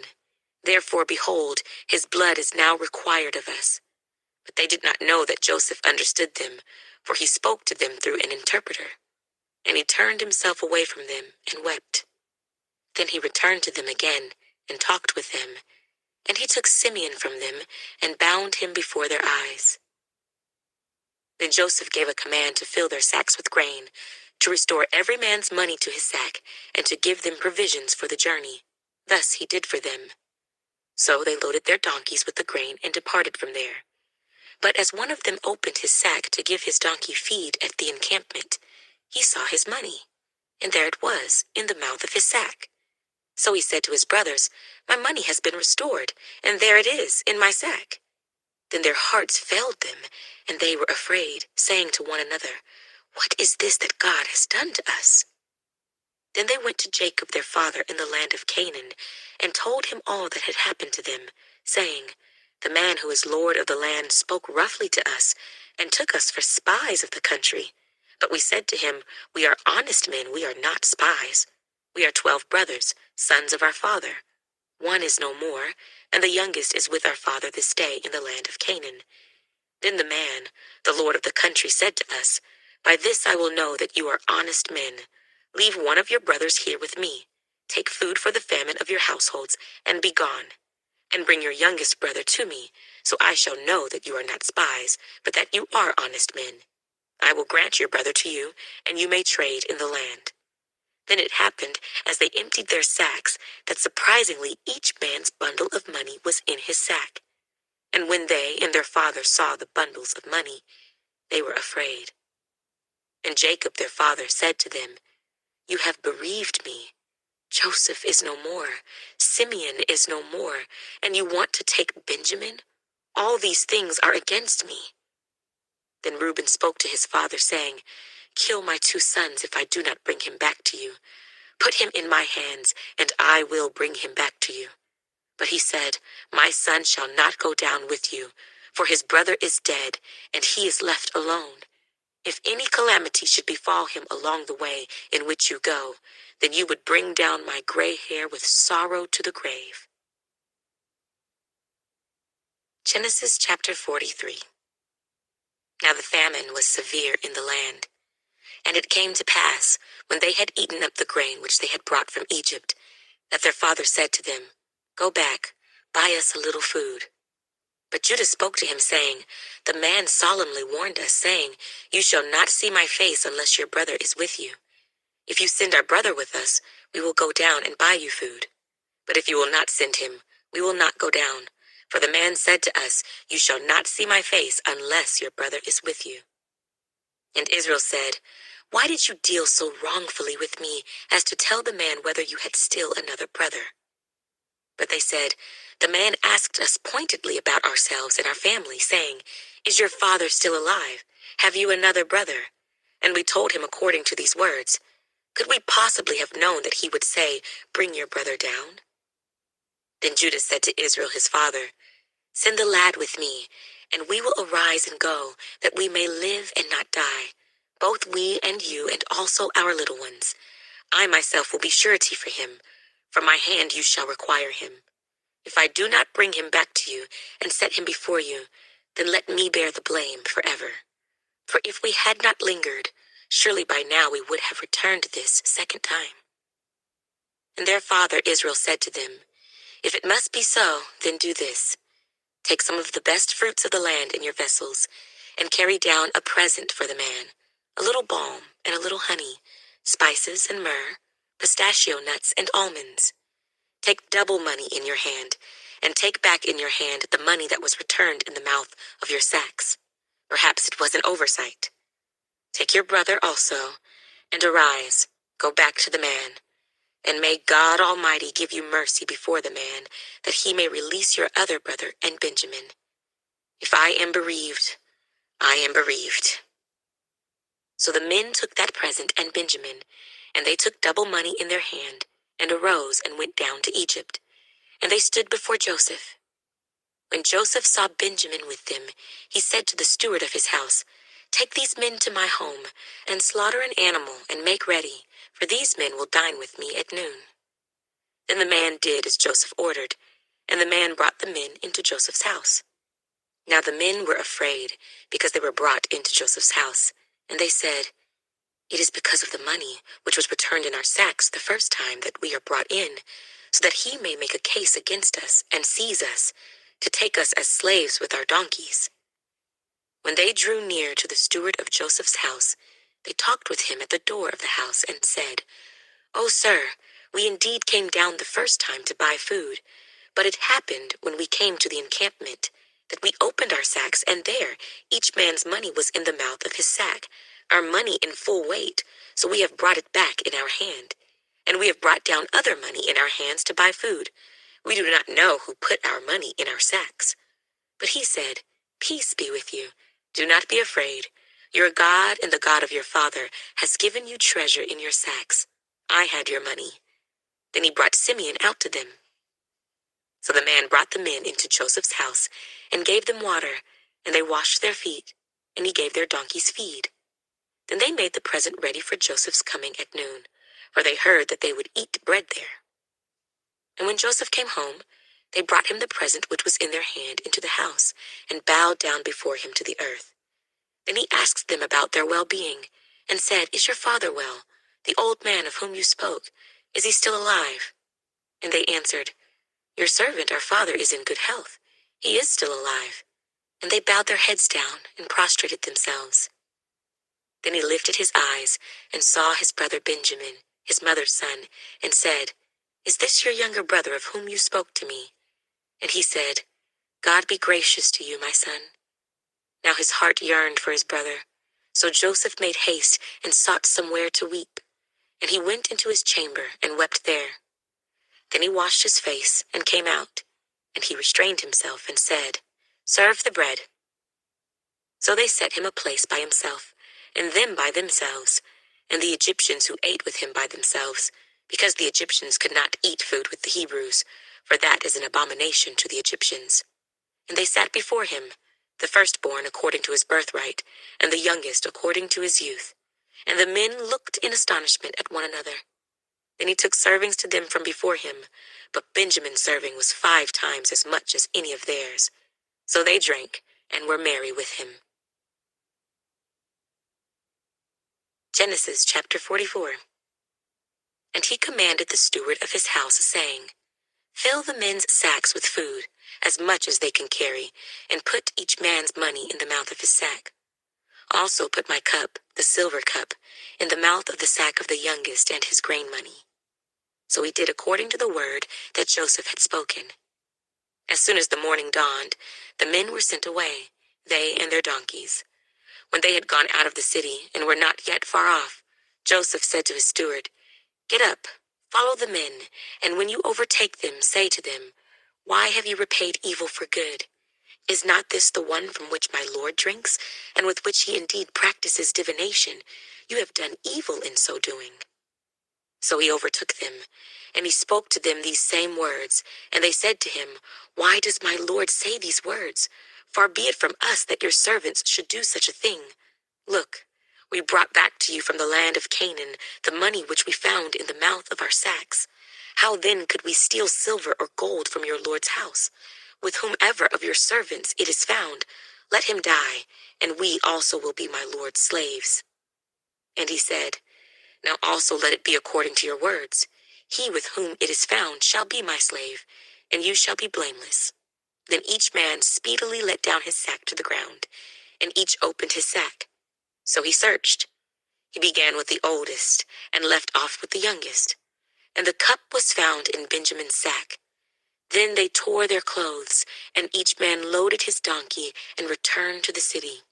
Therefore, behold, his blood is now required of us. But they did not know that Joseph understood them, for he spoke to them through an interpreter. And he turned himself away from them and wept. Then he returned to them again and talked with them. And he took Simeon from them and bound him before their eyes. Then Joseph gave a command to fill their sacks with grain, to restore every man's money to his sack, and to give them provisions for the journey. Thus he did for them. So they loaded their donkeys with the grain and departed from there. But as one of them opened his sack to give his donkey feed at the encampment, he saw his money, and there it was in the mouth of his sack. So he said to his brothers, My money has been restored, and there it is in my sack. Then their hearts failed them, and they were afraid, saying to one another, What is this that God has done to us? Then they went to Jacob their father in the land of Canaan, and told him all that had happened to them, saying, The man who is Lord of the land spoke roughly to us, and took us for spies of the country. But we said to him, We are honest men, we are not spies. We are 12 brothers, sons of our father. One is no more, and the youngest is with our father this day in the land of Canaan. Then the man, the Lord of the country, said to us, By this I will know that you are honest men. Leave one of your brothers here with me. Take food for the famine of your households, and be gone. And bring your youngest brother to me, so I shall know that you are not spies, but that you are honest men. I will grant your brother to you, and you may trade in the land. Then it happened, as they emptied their sacks, that surprisingly each man's bundle of money was in his sack. And when they and their father saw the bundles of money, they were afraid. And Jacob their father said to them, You have bereaved me. Joseph is no more, Simeon is no more, and you want to take Benjamin? All these things are against me. Then Reuben spoke to his father, saying, Kill my 2 sons if I do not bring him back to you. Put him in my hands, and I will bring him back to you. But he said, My son shall not go down with you, for his brother is dead, and he is left alone. If any calamity should befall him along the way in which you go, then you would bring down my gray hair with sorrow to the grave. Genesis chapter 43. Now the famine was severe in the land. And it came to pass, when they had eaten up the grain which they had brought from Egypt, that their father said to them, Go back, buy us a little food. But Judah spoke to him, saying, The man solemnly warned us, saying, You shall not see my face unless your brother is with you. If you send our brother with us, we will go down and buy you food. But if you will not send him, we will not go down. For the man said to us, You shall not see my face unless your brother is with you. And Israel said, Why did you deal so wrongfully with me as to tell the man whether you had still another brother? But they said, The man asked us pointedly about ourselves and our family, saying, Is your father still alive? Have you another brother? And we told him according to these words. Could we possibly have known that he would say, Bring your brother down? Then Judah said to Israel his father, Send the lad with me, and we will arise and go, that we may live and not die, both we and you and also our little ones. I myself will be surety for him. From my hand you shall require him. If I do not bring him back to you and set him before you, then let me bear the blame forever. For if we had not lingered, surely by now we would have returned this 2nd time. And their father Israel said to them, If it must be so, then do this. Take some of the best fruits of the land in your vessels, and carry down a present for the man, a little balm and a little honey, spices and myrrh, pistachio nuts and almonds. Take double money in your hand, and take back in your hand the money that was returned in the mouth of your sacks. Perhaps it was an oversight. Take your brother also, and arise, go back to the man. And may God Almighty give you mercy before the man, that he may release your other brother and Benjamin. If I am bereaved, I am bereaved. So the men took that present and Benjamin, and they took double money in their hand, and arose and went down to Egypt. And they stood before Joseph. When Joseph saw Benjamin with them, he said to the steward of his house, Take these men to my home, and slaughter an animal and make ready, for these men will dine with me at noon." Then the man did as Joseph ordered, and the man brought the men into Joseph's house. Now the men were afraid, because they were brought into Joseph's house, and they said, "It is because of the money which was returned in our sacks the first time that we are brought in, so that he may make a case against us and seize us, to take us as slaves with our donkeys." When they drew near to the steward of Joseph's house, they talked with him at the door of the house and said, "O sir, we indeed came down the first time to buy food, but it happened when we came to the encampment that we opened our sacks, and there each man's money was in the mouth of his sack, our money in full weight, so we have brought it back in our hand. And we have brought down other money in our hands to buy food. We do not know who put our money in our sacks." But he said, "Peace be with you. Do not be afraid. Your God and the God of your father has given you treasure in your sacks. I had your money." Then he brought Simeon out to them. So the man brought the men into Joseph's house and gave them water, and they washed their feet, and he gave their donkeys feed. Then they made the present ready for Joseph's coming at noon, for they heard that they would eat bread there. And when Joseph came home, they brought him the present which was in their hand into the house, and bowed down before him to the earth. Then he asked them about their well-being, and said, "Is your father well, the old man of whom you spoke? Is he still alive?" And they answered, "Your servant, our father, is in good health. He is still alive." And they bowed their heads down and prostrated themselves. Then he lifted his eyes and saw his brother Benjamin, his mother's son, and said, "Is this your younger brother of whom you spoke to me?" And he said, "God be gracious to you, my son." Now his heart yearned for his brother. So Joseph made haste and sought somewhere to weep. And he went into his chamber and wept there. Then he washed his face and came out. And he restrained himself and said, "Serve the bread." So they set him a place by himself, and them by themselves, and the Egyptians who ate with him by themselves, because the Egyptians could not eat food with the Hebrews, for that is an abomination to the Egyptians. And they sat before him, the firstborn according to his birthright, and the youngest according to his youth. And the men looked in astonishment at one another. Then he took servings to them from before him, but Benjamin's serving was 5 times as much as any of theirs. So they drank and were merry with him. Genesis chapter 44. And he commanded the steward of his house, saying, "Fill the men's sacks with food, as much as they can carry, and put each man's money in the mouth of his sack. Also put my cup, the silver cup, in the mouth of the sack of the youngest and his grain money." So he did according to the word that Joseph had spoken. As soon as the morning dawned, the men were sent away, they and their donkeys. When they had gone out of the city and were not yet far off, Joseph said to his steward, "Get up, follow the men, and when you overtake them, say to them, 'Why have you repaid evil for good? Is not this the one from which my Lord drinks, and with which he indeed practices divination? You have done evil in so doing.'" So he overtook them, and he spoke to them these same words, and they said to him, "Why does my Lord say these words? Far be it from us that your servants should do such a thing. Look, we brought back to you from the land of Canaan the money which we found in the mouth of our sacks. How then could we steal silver or gold from your Lord's house? With whomever of your servants it is found, let him die, and we also will be my Lord's slaves." And he said, "Now also let it be according to your words. He with whom it is found shall be my slave, and you shall be blameless." Then each man speedily let down his sack to the ground, and each opened his sack. So he searched. He began with the oldest, and left off with the youngest. And the cup was found in Benjamin's sack. Then they tore their clothes, and each man loaded his donkey and returned to the city.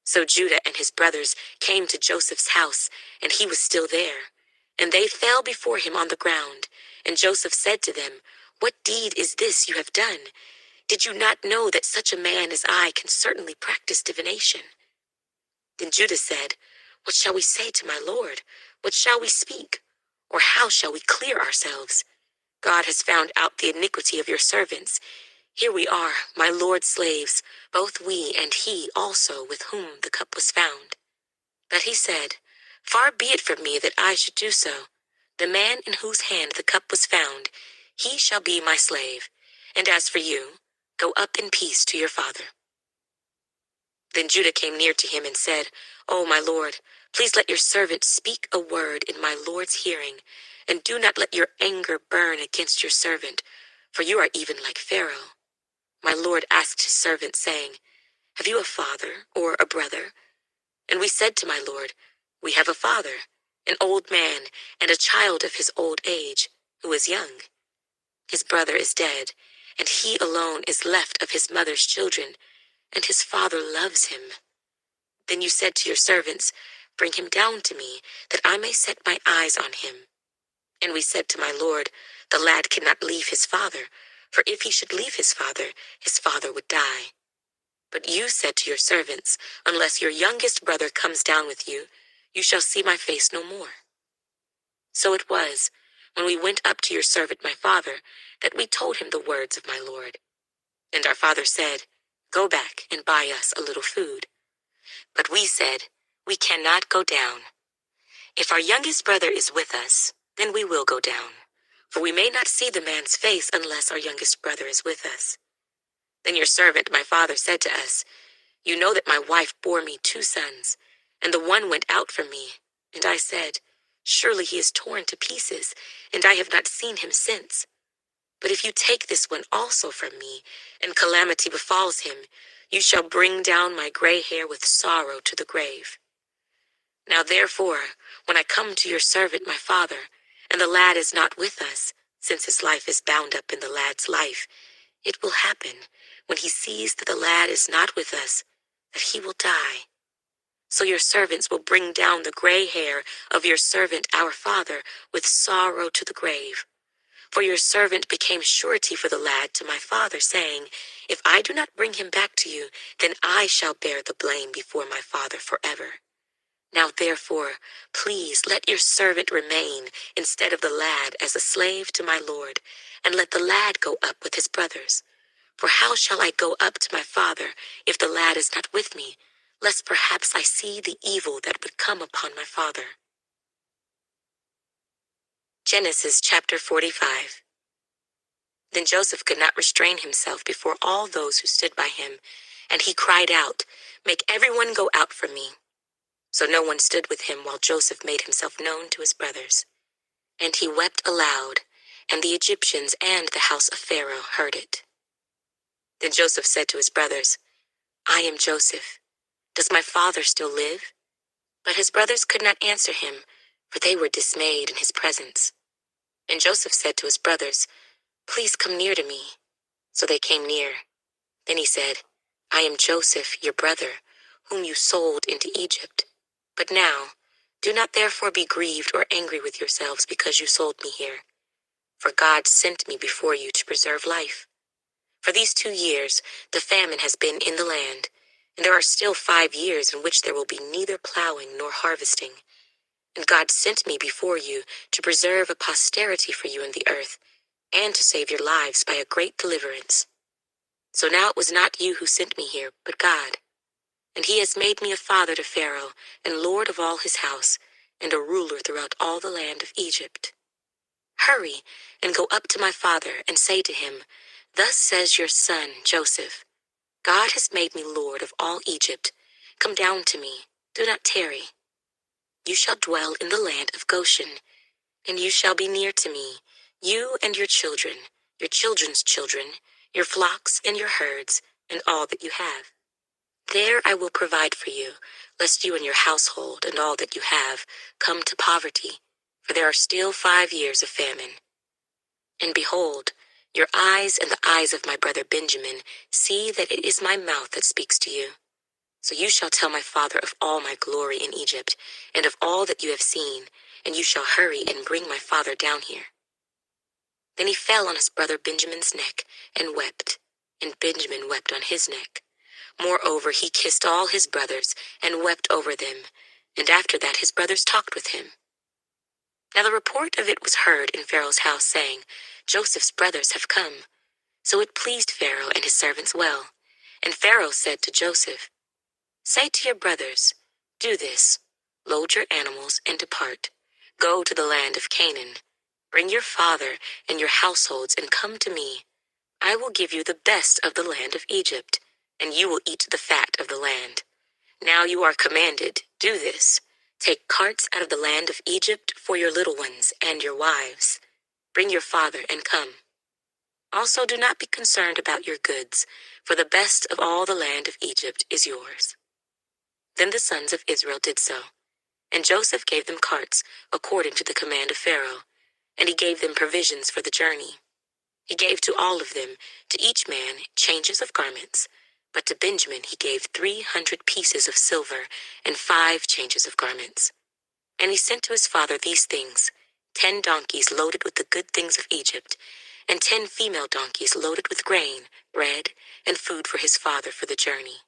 So Judah and his brothers came to Joseph's house, and he was still there. And they fell before him on the ground. And Joseph said to them, "What deed is this you have done? Did you not know that such a man as I can certainly practice divination?" Then Judah said, "What shall we say to my Lord? What shall we speak? Or how shall we clear ourselves? God has found out the iniquity of your servants. Here we are, my lord's slaves, both we and he also with whom the cup was found. But he said, Far be it from me that I should do so. The man in whose hand the cup was found, he shall be my slave. And as for you, go up in peace to your father. Then Judah came near to him and said, O my lord, please let your servant speak a word in my lord's hearing, and do not let your anger burn against your servant, for you are even like Pharaoh. My lord asked his servant, saying, Have you a father or a brother? And we said to my lord, We have a father, an old man, and a child of his old age, who is young. His brother is dead, and he alone is left of his mother's children, and his father loves him. Then you said to your servants, Bring him down to me, that I may set my eyes on him. And we said to my lord, The lad cannot leave his father, for if he should leave his father would die. But you said to your servants, Unless your youngest brother comes down with you, you shall see my face no more. So it was, when we went up to your servant my father, that we told him the words of my lord. And our father said, Go back and buy us a little food. But we said, We cannot go down. If our youngest brother is with us, then we will go down. For we may not see the man's face unless our youngest brother is with us. Then your servant my father said to us, You know that my wife bore me 2 sons, and the one went out from me. And I said, Surely he is torn to pieces, and I have not seen him since. But if you take this one also from me, and calamity befalls him, you shall bring down my gray hair with sorrow to the grave. Now therefore, when I come to your servant my father, and the lad is not with us, since his life is bound up in the lad's life, it will happen, when he sees that the lad is not with us, that he will die. So your servants will bring down the gray hair of your servant our father with sorrow to the grave. For your servant became surety for the lad to my father, saying, If I do not bring him back to you, then I shall bear the blame before my father forever. Now therefore, please let your servant remain instead of the lad as a slave to my lord, and let the lad go up with his brothers. For how shall I go up to my father if the lad is not with me, lest perhaps I see the evil that would come upon my father? Genesis chapter 45. Then Joseph could not restrain himself before all those who stood by him, and he cried out, Make everyone go out from me. So no one stood with him while Joseph made himself known to his brothers. And he wept aloud, and the Egyptians and the house of Pharaoh heard it. Then Joseph said to his brothers, I am Joseph. Does my father still live? But his brothers could not answer him, for they were dismayed in his presence. And Joseph said to his brothers, Please come near to me. So they came near. Then he said, I am Joseph, your brother, whom you sold into Egypt. But now, do not therefore be grieved or angry with yourselves because you sold me here. For God sent me before you to preserve life. For these 2 years, the famine has been in the land, and there are still 5 years in which there will be neither plowing nor harvesting. And God sent me before you to preserve a posterity for you in the earth, and to save your lives by a great deliverance. So now it was not you who sent me here, but God. And he has made me a father to Pharaoh, and lord of all his house, and a ruler throughout all the land of Egypt. Hurry, and go up to my father, and say to him, Thus says your son, Joseph, God has made me lord of all Egypt. Come down to me, do not tarry. You shall dwell in the land of Goshen, and you shall be near to me, you and your children, your children's children, your flocks and your herds, and all that you have. There I will provide for you, lest you and your household and all that you have come to poverty, for there are still 5 years of famine. And behold, your eyes and the eyes of my brother Benjamin see that it is my mouth that speaks to you. So you shall tell my father of all my glory in Egypt, and of all that you have seen, and you shall hurry and bring my father down here. Then he fell on his brother Benjamin's neck and wept, and Benjamin wept on his neck. Moreover, he kissed all his brothers and wept over them, and after that his brothers talked with him. Now the report of it was heard in Pharaoh's house, saying, Joseph's brothers have come. So it pleased Pharaoh and his servants well. And Pharaoh said to Joseph, "Say to your brothers, 'Do this, load your animals and depart. Go to the land of Canaan. Bring your father and your households and come to me. I will give you the best of the land of Egypt, and you will eat the fat of the land.' Now you are commanded, do this. Take carts out of the land of Egypt for your little ones and your wives. Bring your father and come. Also do not be concerned about your goods, for the best of all the land of Egypt is yours." Then the sons of Israel did so, and Joseph gave them carts according to the command of Pharaoh, and he gave them provisions for the journey. He gave to all of them, to each man, changes of garments, but to Benjamin he gave 300 pieces of silver and 5 changes of garments. And he sent to his father these things: 10 donkeys loaded with the good things of Egypt, and 10 female donkeys loaded with grain, bread, and food for his father for the journey.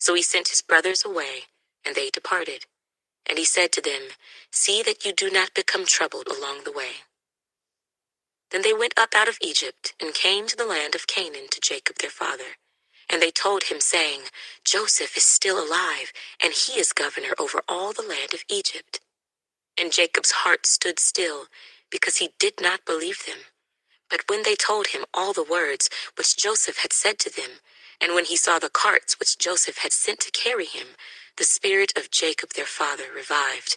So he sent his brothers away, and they departed. And he said to them, "See that you do not become troubled along the way." Then they went up out of Egypt, and came to the land of Canaan to Jacob their father. And they told him, saying, "Joseph is still alive, and he is governor over all the land of Egypt." And Jacob's heart stood still, because he did not believe them. But when they told him all the words which Joseph had said to them, and when he saw the carts which Joseph had sent to carry him, the spirit of Jacob their father revived.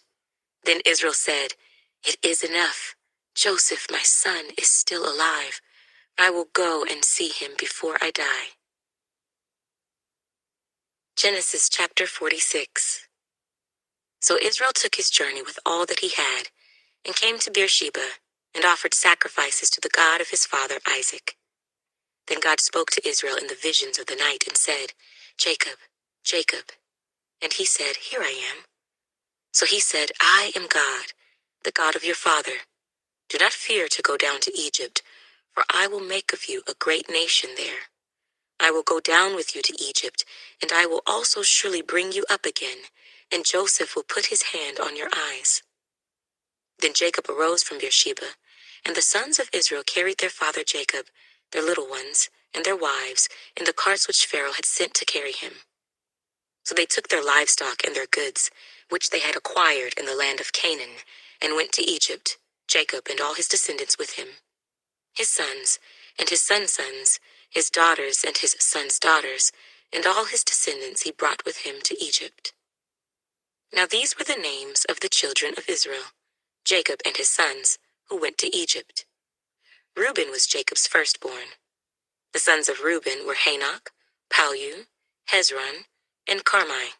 Then Israel said, "It is enough. Joseph, my son, is still alive. I will go and see him before I die." Genesis chapter 46. So Israel took his journey with all that he had, and came to Beersheba, and offered sacrifices to the God of his father Isaac. Then God spoke to Israel in the visions of the night and said, "Jacob, Jacob." And he said, "Here I am." So he said, "I am God, the God of your father. Do not fear to go down to Egypt, for I will make of you a great nation there. I will go down with you to Egypt, and I will also surely bring you up again, and Joseph will put his hand on your eyes." Then Jacob arose from Beersheba, and the sons of Israel carried their father Jacob, their little ones, and their wives, in the carts which Pharaoh had sent to carry him. So they took their livestock and their goods, which they had acquired in the land of Canaan, and went to Egypt, Jacob and all his descendants with him. His sons, and his sons' sons, his daughters and his sons' daughters, and all his descendants he brought with him to Egypt. Now these were the names of the children of Israel, Jacob and his sons, who went to Egypt. Reuben was Jacob's firstborn. The sons of Reuben were Hanok, Palu, Hezron, and Carmi.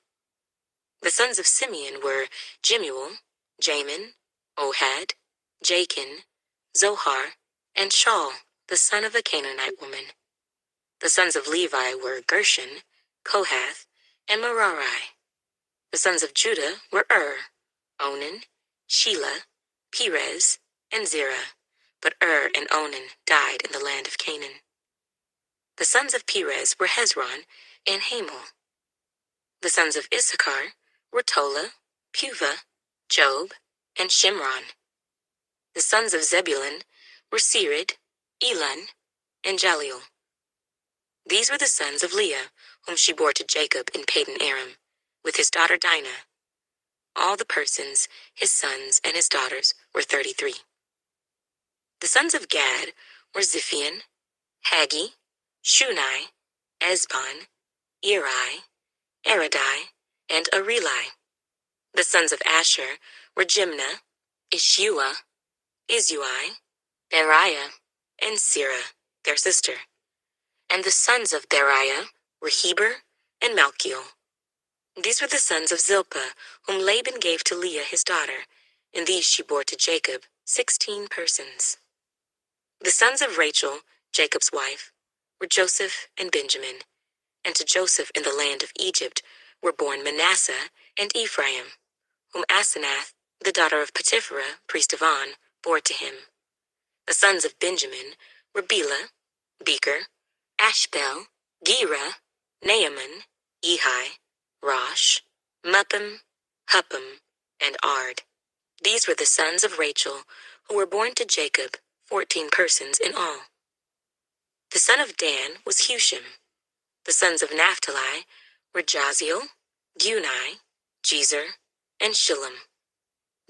The sons of Simeon were Jemuel, Jamin, Ohad, Jachin, Zohar, and Shaul, the son of a Canaanite woman. The sons of Levi were Gershon, Kohath, and Merari. The sons of Judah were Onan, Shelah, Perez, and Zerah, but and Onan died in the land of Canaan. The sons of Perez were Hezron and Hamul. The sons of Issachar were Tola, Puvah, Job, and Shimron. The sons of Zebulun were Sered, Elon, and Jaleel. These were the sons of Leah, whom she bore to Jacob in Padan Aram, with his daughter Dinah. All the persons, his sons and his daughters, were 33. The sons of Gad were Ziphion, Haggi, Shunai, Esbon, Eri, Eridai, and Areli. The sons of Asher were Jimnah, Ishua, Izui, Beriah, and Sirah, their sister. And the sons of Beriah were Heber and Malchiel. These were the sons of Zilpah, whom Laban gave to Leah his daughter, and these she bore to Jacob, 16 persons. The sons of Rachel, Jacob's wife, were Joseph and Benjamin, and to Joseph in the land of Egypt were born Manasseh and Ephraim, whom Asenath, the daughter of Potipherah, priest of On, bore to him. The sons of Benjamin were Bela, Becher, Ashbel, Gera, Naaman, Ehi, Rosh, Muppim, Huppim, and Ard. These were the sons of Rachel, who were born to Jacob, 14 persons in all. The son of Dan was Hushim. The sons of Naphtali were Jaziel, Guni, Jezer, and Shillem.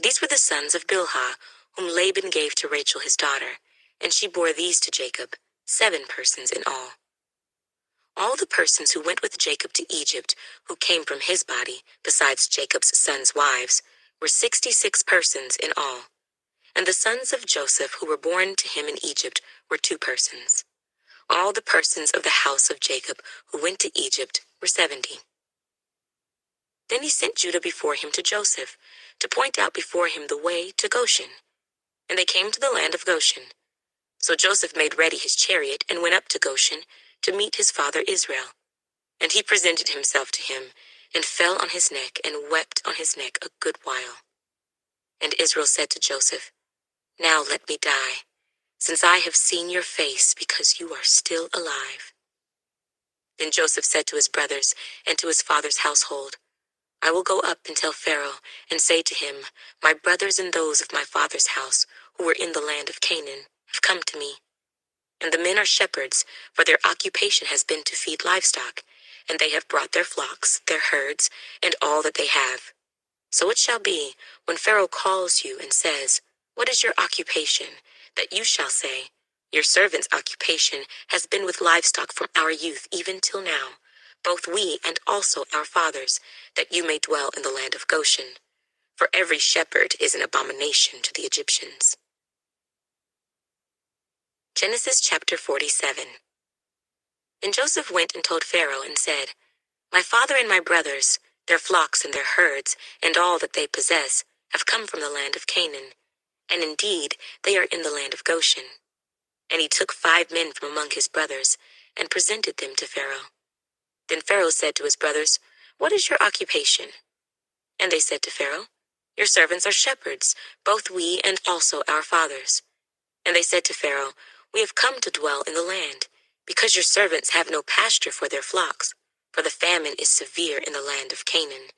These were the sons of Bilhah, whom Laban gave to Rachel his daughter, and she bore these to Jacob, 7 persons in all. All the persons who went with Jacob to Egypt, who came from his body, besides Jacob's sons' wives, were 66 persons in all. And the sons of Joseph who were born to him in Egypt were 2 persons. All the persons of the house of Jacob who went to Egypt were 70. Then he sent Judah before him to Joseph, to point out before him the way to Goshen. And they came to the land of Goshen. So Joseph made ready his chariot and went up to Goshen to meet his father Israel. And he presented himself to him, and fell on his neck, and wept on his neck a good while. And Israel said to Joseph, Now let me die, since I have seen your face, because you are still alive. Then Joseph said to his brothers and to his father's household, I will go up and tell Pharaoh, and say to him, My brothers and those of my father's house, who were in the land of Canaan, have come to me. And the men are shepherds, for their occupation has been to feed livestock, and they have brought their flocks, their herds, and all that they have. So it shall be, when Pharaoh calls you and says, What is your occupation? That you shall say, Your servant's occupation has been with livestock from our youth even till now, both we and also our fathers, that you may dwell in the land of Goshen. For every shepherd is an abomination to the Egyptians. Genesis chapter 47. And Joseph went and told Pharaoh and said, My father and my brothers, their flocks and their herds, and all that they possess, have come from the land of Canaan. And indeed, they are in the land of Goshen. And he took 5 men from among his brothers, and presented them to Pharaoh. Then Pharaoh said to his brothers, What is your occupation? And they said to Pharaoh, Your servants are shepherds, both we and also our fathers. And they said to Pharaoh, We have come to dwell in the land, because your servants have no pasture for their flocks, for the famine is severe in the land of Canaan.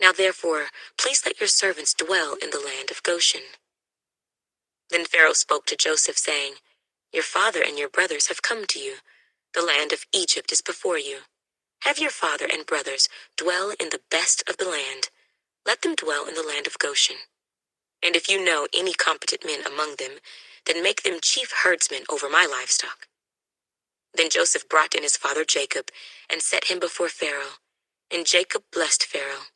Now therefore, please let your servants dwell in the land of Goshen. Then Pharaoh spoke to Joseph, saying, Your father and your brothers have come to you. The land of Egypt is before you. Have your father and brothers dwell in the best of the land. Let them dwell in the land of Goshen. And if you know any competent men among them, then make them chief herdsmen over my livestock. Then Joseph brought in his father Jacob, and set him before Pharaoh. And Jacob blessed Pharaoh.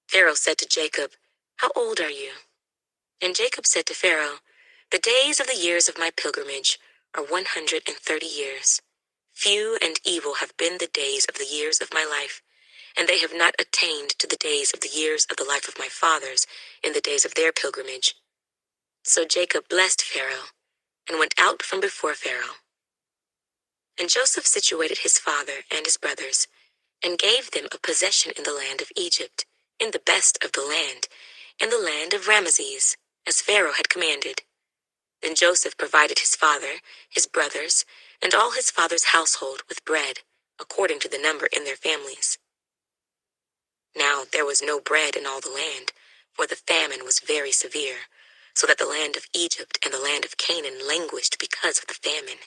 Pharaoh said to Jacob, How old are you? And Jacob said to Pharaoh, The days of the years of my pilgrimage are 130 years. Few and evil have been the days of the years of my life, and they have not attained to the days of the years of the life of my fathers in the days of their pilgrimage. So Jacob blessed Pharaoh, and went out from before Pharaoh. And Joseph situated his father and his brothers, and gave them a possession in the land of Egypt, in the best of the land, in the land of Ramesses, as Pharaoh had commanded. Then Joseph provided his father, his brothers, and all his father's household with bread, according to the number in their families. Now there was no bread in all the land, for the famine was very severe, so that the land of Egypt and the land of Canaan languished because of the famine.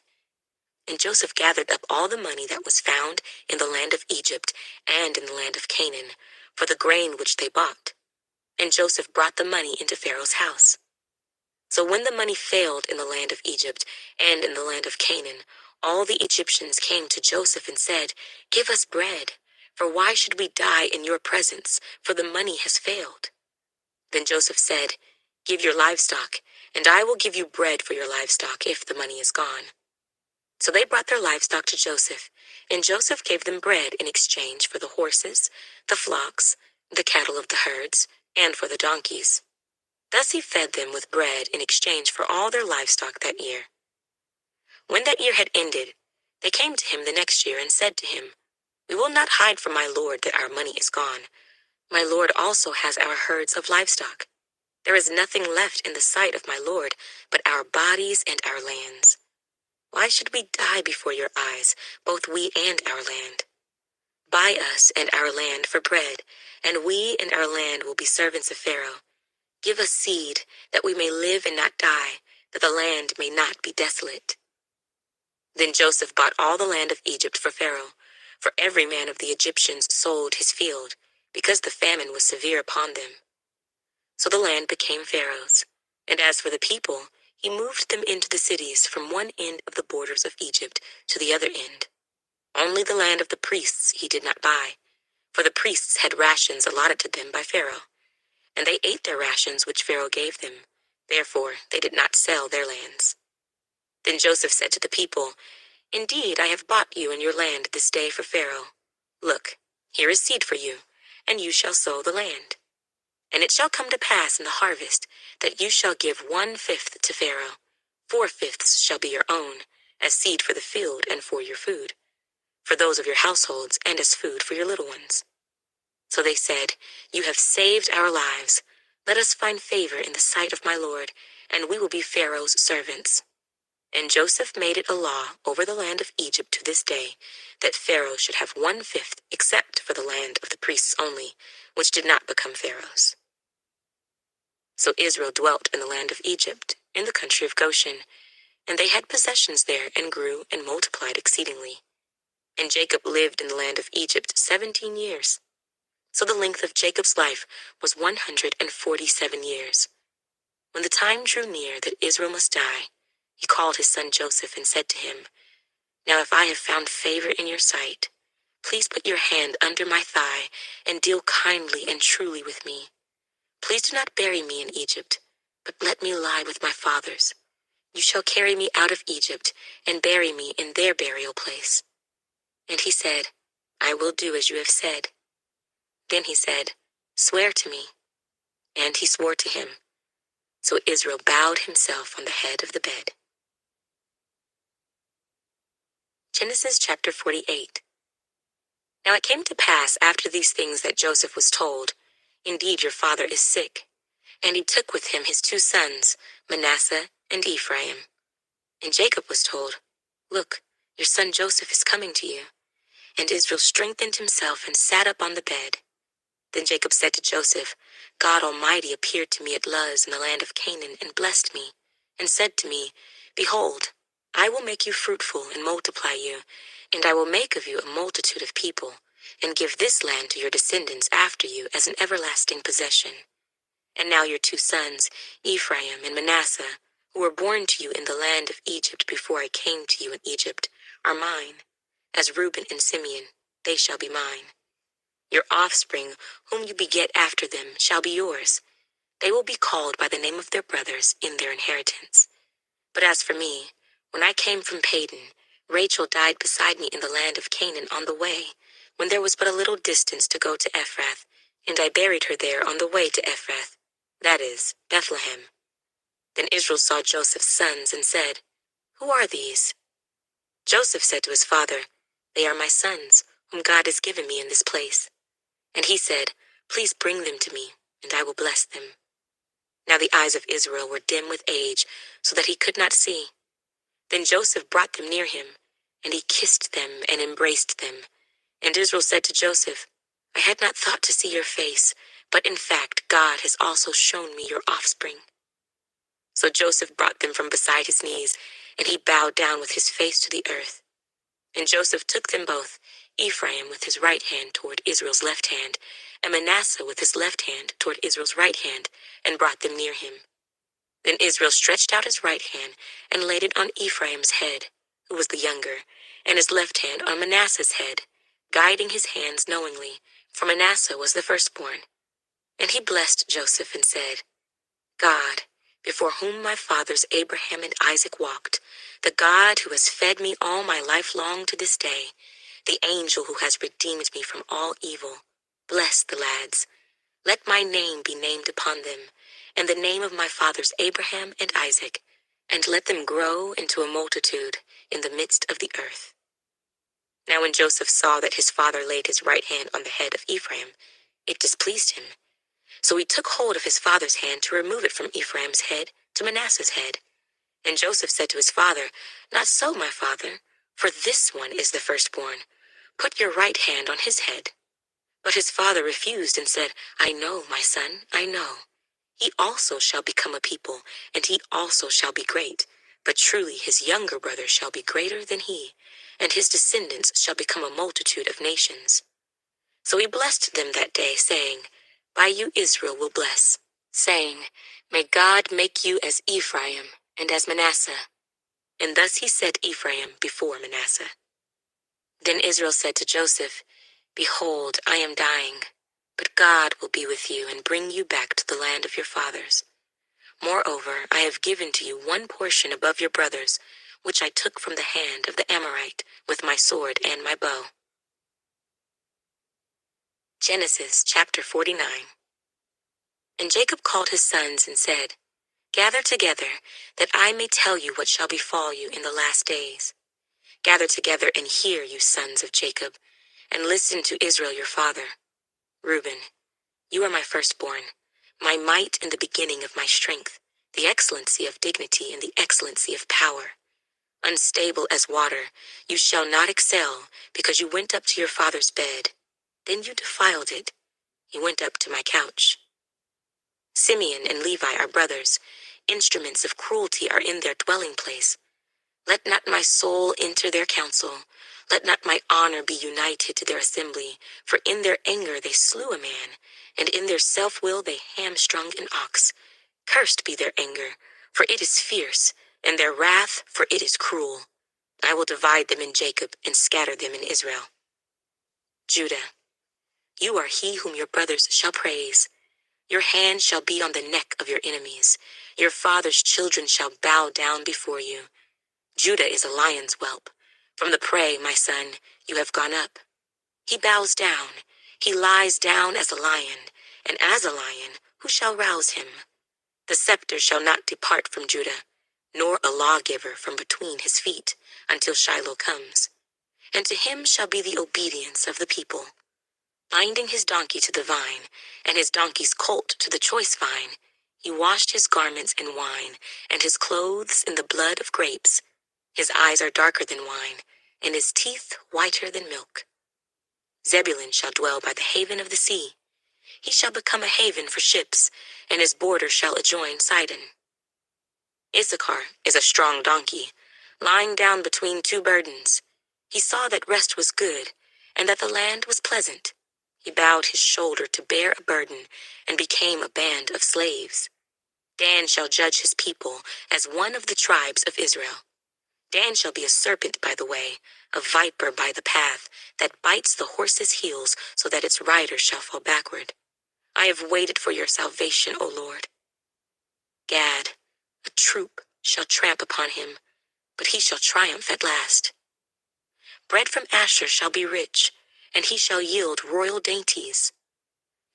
And Joseph gathered up all the money that was found in the land of Egypt and in the land of Canaan, for the grain which they bought. And Joseph brought the money into Pharaoh's house. So when the money failed in the land of Egypt and in the land of Canaan, all the Egyptians came to Joseph and said, Give us bread, for why should we die in your presence, for the money has failed? Then Joseph said, Give your livestock, and I will give you bread for your livestock if the money is gone. So they brought their livestock to Joseph, and Joseph gave them bread in exchange for the horses, the flocks, the cattle of the herds, and for the donkeys. Thus he fed them with bread in exchange for all their livestock that year. When that year had ended, they came to him the next year and said to him, We will not hide from my lord that our money is gone. My lord also has our herds of livestock. There is nothing left in the sight of my lord but our bodies and our lands. Why should we die before your eyes, both we and our land? Buy us and our land for bread, and we and our land will be servants of Pharaoh. Give us seed, that we may live and not die, that the land may not be desolate. Then Joseph bought all the land of Egypt for Pharaoh, for every man of the Egyptians sold his field, because the famine was severe upon them. So the land became Pharaoh's. And as for the people, he moved them into the cities from one end of the borders of Egypt to the other end. Only the land of the priests he did not buy, for the priests had rations allotted to them by Pharaoh, and they ate their rations which Pharaoh gave them. Therefore they did not sell their lands. Then Joseph said to the people, "Indeed, I have bought you and your land this day for Pharaoh. Look, here is seed for you, and you shall sow the land. And it shall come to pass in the harvest that you shall give 1/5 to Pharaoh. 4/5 shall be your own, as seed for the field and for your food, for those of your households, and as food for your little ones." So they said, "You have saved our lives. Let us find favor in the sight of my Lord, and we will be Pharaoh's servants." And Joseph made it a law over the land of Egypt to this day, that Pharaoh should have 1/5, except for the land of the priests only, which did not become Pharaoh's. So Israel dwelt in the land of Egypt, in the country of Goshen, and they had possessions there, and grew and multiplied exceedingly. And Jacob lived in the land of Egypt 17 years. So the length of Jacob's life was 147 years. When the time drew near that Israel must die, he called his son Joseph and said to him, "Now if I have found favor in your sight, please put your hand under my thigh and deal kindly and truly with me. Please do not bury me in Egypt, but let me lie with my fathers. You shall carry me out of Egypt and bury me in their burial place." And he said, "I will do as you have said." Then he said, "Swear to me." And he swore to him. So Israel bowed himself on the head of the bed. Genesis chapter 48. Now it came to pass after these things that Joseph was told, "Indeed, your father is sick." And he took with him his 2 sons, Manasseh and Ephraim. And Jacob was told, "Look, your son Joseph is coming to you." And Israel strengthened himself and sat up on the bed. Then Jacob said to Joseph, "God Almighty appeared to me at Luz in the land of Canaan and blessed me, and said to me, 'Behold, I will make you fruitful and multiply you, and I will make of you a multitude of people, and give this land to your descendants after you as an everlasting possession.' And now your 2 sons, Ephraim and Manasseh, who were born to you in the land of Egypt before I came to you in Egypt, are mine. As Reuben and Simeon, they shall be mine. Your offspring, whom you beget after them, shall be yours. They will be called by the name of their brothers in their inheritance. But as for me, when I came from Padan, Rachel died beside me in the land of Canaan on the way, when there was but a little distance to go to Ephrath, and I buried her there on the way to Ephrath, that is, Bethlehem. Then Israel saw Joseph's sons and said, 'Who are these?' Joseph said to his father, 'They are my sons, whom God has given me in this place.' And he said, 'Please bring them to me, and I will bless them.' Now the eyes of Israel were dim with age, so that he could not see. Then Joseph brought them near him, and he kissed them and embraced them. And Israel said to Joseph, 'I had not thought to see your face, but in fact God has also shown me your offspring.' So Joseph brought them from beside his knees, and he bowed down with his face to the earth. And Joseph took them both, Ephraim with his right hand toward Israel's left hand, and Manasseh with his left hand toward Israel's right hand, and brought them near him. Then Israel stretched out his right hand and laid it on Ephraim's head, who was the younger, and his left hand on Manasseh's head, guiding his hands knowingly, for Manasseh was the firstborn. And he blessed Joseph and said, 'God, before whom my fathers Abraham and Isaac walked, the God who has fed me all my life long to this day, the angel who has redeemed me from all evil, bless the lads. Let my name be named upon them, and the name of my fathers Abraham and Isaac, and let them grow into a multitude in the midst of the earth.' Now when Joseph saw that his father laid his right hand on the head of Ephraim, it displeased him. So he took hold of his father's hand to remove it from Ephraim's head to Manasseh's head. And Joseph said to his father, 'Not so, my father, for this one is the firstborn. Put your right hand on his head.' But his father refused and said, 'I know, my son, I know. He also shall become a people, and he also shall be great. But truly his younger brother shall be greater than he, and his descendants shall become a multitude of nations. So he blessed them that day, saying, By you Israel will bless, saying, May God make you as Ephraim and as Manasseh. And thus he set Ephraim before Manasseh. Then Israel said to Joseph, Behold, I am dying, but God will be with you and bring you back to the land of your fathers. Moreover, I have given to you one portion above your brothers, which I took from the hand of the Amorite with my sword and my bow. Genesis chapter 49. And Jacob called his sons and said, Gather together, that I may tell you what shall befall you in the last days. Gather together and hear, you sons of Jacob, and listen to Israel your father. Reuben, you are my firstborn, my might and the beginning of my strength, the excellency of dignity and the excellency of power. Unstable as water, you shall not excel, because you went up to your father's bed. Then you defiled it. You went up to my couch. Simeon and Levi are brothers. Instruments of cruelty are in their dwelling place. Let not my soul enter their council. Let not my honor be united to their assembly. For in their anger they slew a man, and in their self-will they hamstrung an ox. Cursed be their anger, for it is fierce, and their wrath, for it is cruel. I will divide them in Jacob and scatter them in Israel. Judah, you are he whom your brothers shall praise. Your hand shall be on the neck of your enemies. Your father's children shall bow down before you. Judah is a lion's whelp. From the prey, my son, you have gone up. He bows down. He lies down as a lion, and as a lion, who shall rouse him? The scepter shall not depart from Judah, nor a lawgiver from between his feet, until Shiloh comes. And to him shall be the obedience of the people. Binding his donkey to the vine, and his donkey's colt to the choice vine, he washed his garments in wine, and his clothes in the blood of grapes. His eyes are darker than wine, and his teeth whiter than milk. Zebulun shall dwell by the haven of the sea. He shall become a haven for ships, and his border shall adjoin Sidon. Issachar is a strong donkey, lying down between two burdens. He saw that rest was good, and that the land was pleasant. He bowed his shoulder to bear a burden, and became a band of slaves. Dan shall judge his people as one of the tribes of Israel. Dan shall be a serpent by the way, a viper by the path, that bites the horse's heels so that its rider shall fall backward. I have waited for your salvation, O Lord. Gad, a troop shall tramp upon him, but he shall triumph at last. Bread from Asher shall be rich, and he shall yield royal dainties.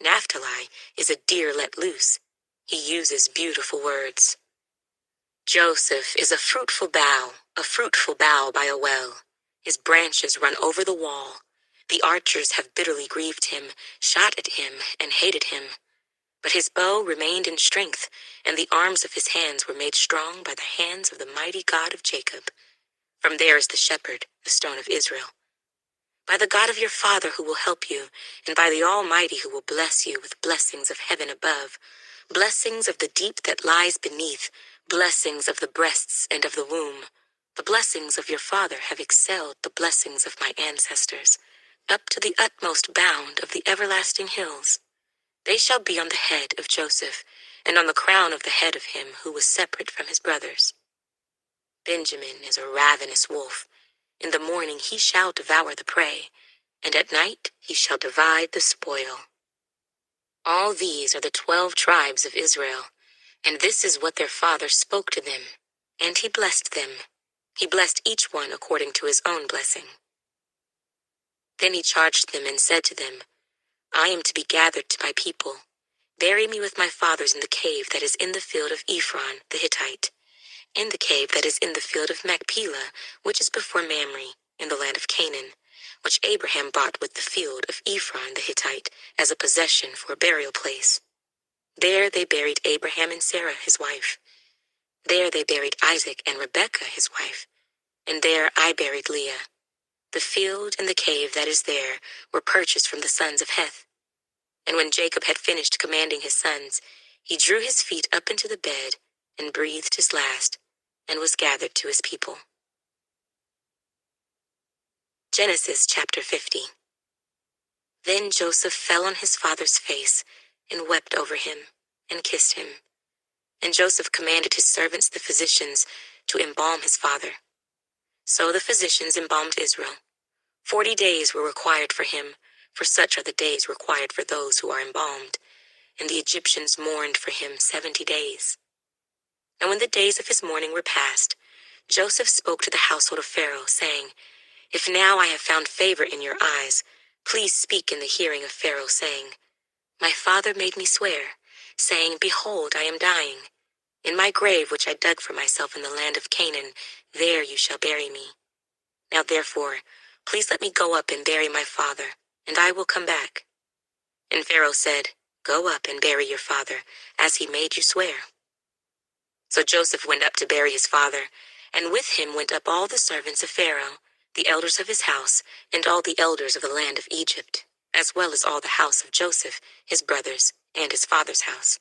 Naphtali is a deer let loose. He uses beautiful words. Joseph is a fruitful bough by a well. His branches run over the wall. The archers have bitterly grieved him, shot at him, and hated him. But his bow remained in strength, and the arms of his hands were made strong by the hands of the mighty God of Jacob. From there is the shepherd, the stone of Israel. By the God of your father who will help you, and by the Almighty who will bless you with blessings of heaven above, blessings of the deep that lies beneath, blessings of the breasts and of the womb. The blessings of your father have excelled the blessings of my ancestors, up to the utmost bound of the everlasting hills. They shall be on the head of Joseph, and on the crown of the head of him who was separate from his brothers. Benjamin is a ravenous wolf. In the morning he shall devour the prey, and at night he shall divide the spoil. All these are the 12 tribes of Israel, and this is what their father spoke to them, and he blessed them. He blessed each one according to his own blessing. Then he charged them and said to them, I am to be gathered to my people. Bury me with my fathers in the cave that is in the field of Ephron the Hittite, in the cave that is in the field of Machpelah, which is before Mamre, in the land of Canaan, which Abraham bought with the field of Ephron the Hittite as a possession for a burial place. There they buried Abraham and Sarah his wife. There they buried Isaac and Rebekah his wife, and there I buried Leah. The field and the cave that is there were purchased from the sons of Heth. And when Jacob had finished commanding his sons, he drew his feet up into the bed and breathed his last, and was gathered to his people. Genesis chapter 50. Then Joseph fell on his father's face and wept over him and kissed him. And Joseph commanded his servants, the physicians, to embalm his father. So the physicians embalmed Israel. 40 days were required for him, for such are the days required for those who are embalmed. And the Egyptians mourned for him 70 days. And when the days of his mourning were past, Joseph spoke to the household of Pharaoh, saying, If now I have found favor in your eyes, please speak in the hearing of Pharaoh, saying, My father made me swear, saying, Behold, I am dying. In my grave which I dug for myself in the land of Canaan, there you shall bury me. Now therefore, please let me go up and bury my father, and I will come back. And Pharaoh said, Go up and bury your father, as he made you swear. So Joseph went up to bury his father, and with him went up all the servants of Pharaoh, the elders of his house, and all the elders of the land of Egypt, as well as all the house of Joseph, his brothers, and his father's house.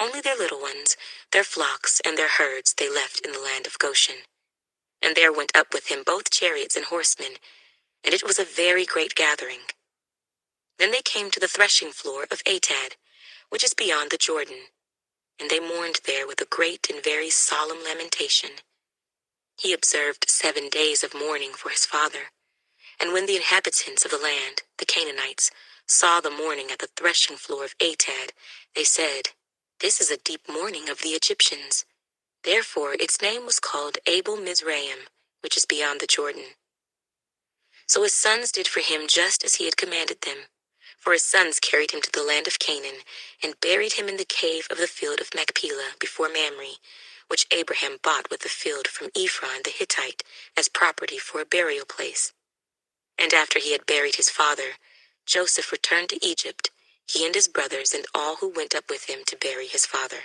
Only their little ones, their flocks, and their herds they left in the land of Goshen. And there went up with him both chariots and horsemen, and it was a very great gathering. Then they came to the threshing floor of Atad, which is beyond the Jordan, and they mourned there with a great and very solemn lamentation. He observed 7 days of mourning for his father. And when the inhabitants of the land, the Canaanites, saw the mourning at the threshing floor of Atad, they said, This is a deep mourning of the Egyptians. Therefore its name was called Abel Mizraim, which is beyond the Jordan. So his sons did for him just as he had commanded them. For his sons carried him to the land of Canaan, and buried him in the cave of the field of Machpelah before Mamre, which Abraham bought with the field from Ephron the Hittite as property for a burial place. And after he had buried his father, Joseph returned to Egypt, he and his brothers and all who went up with him to bury his father.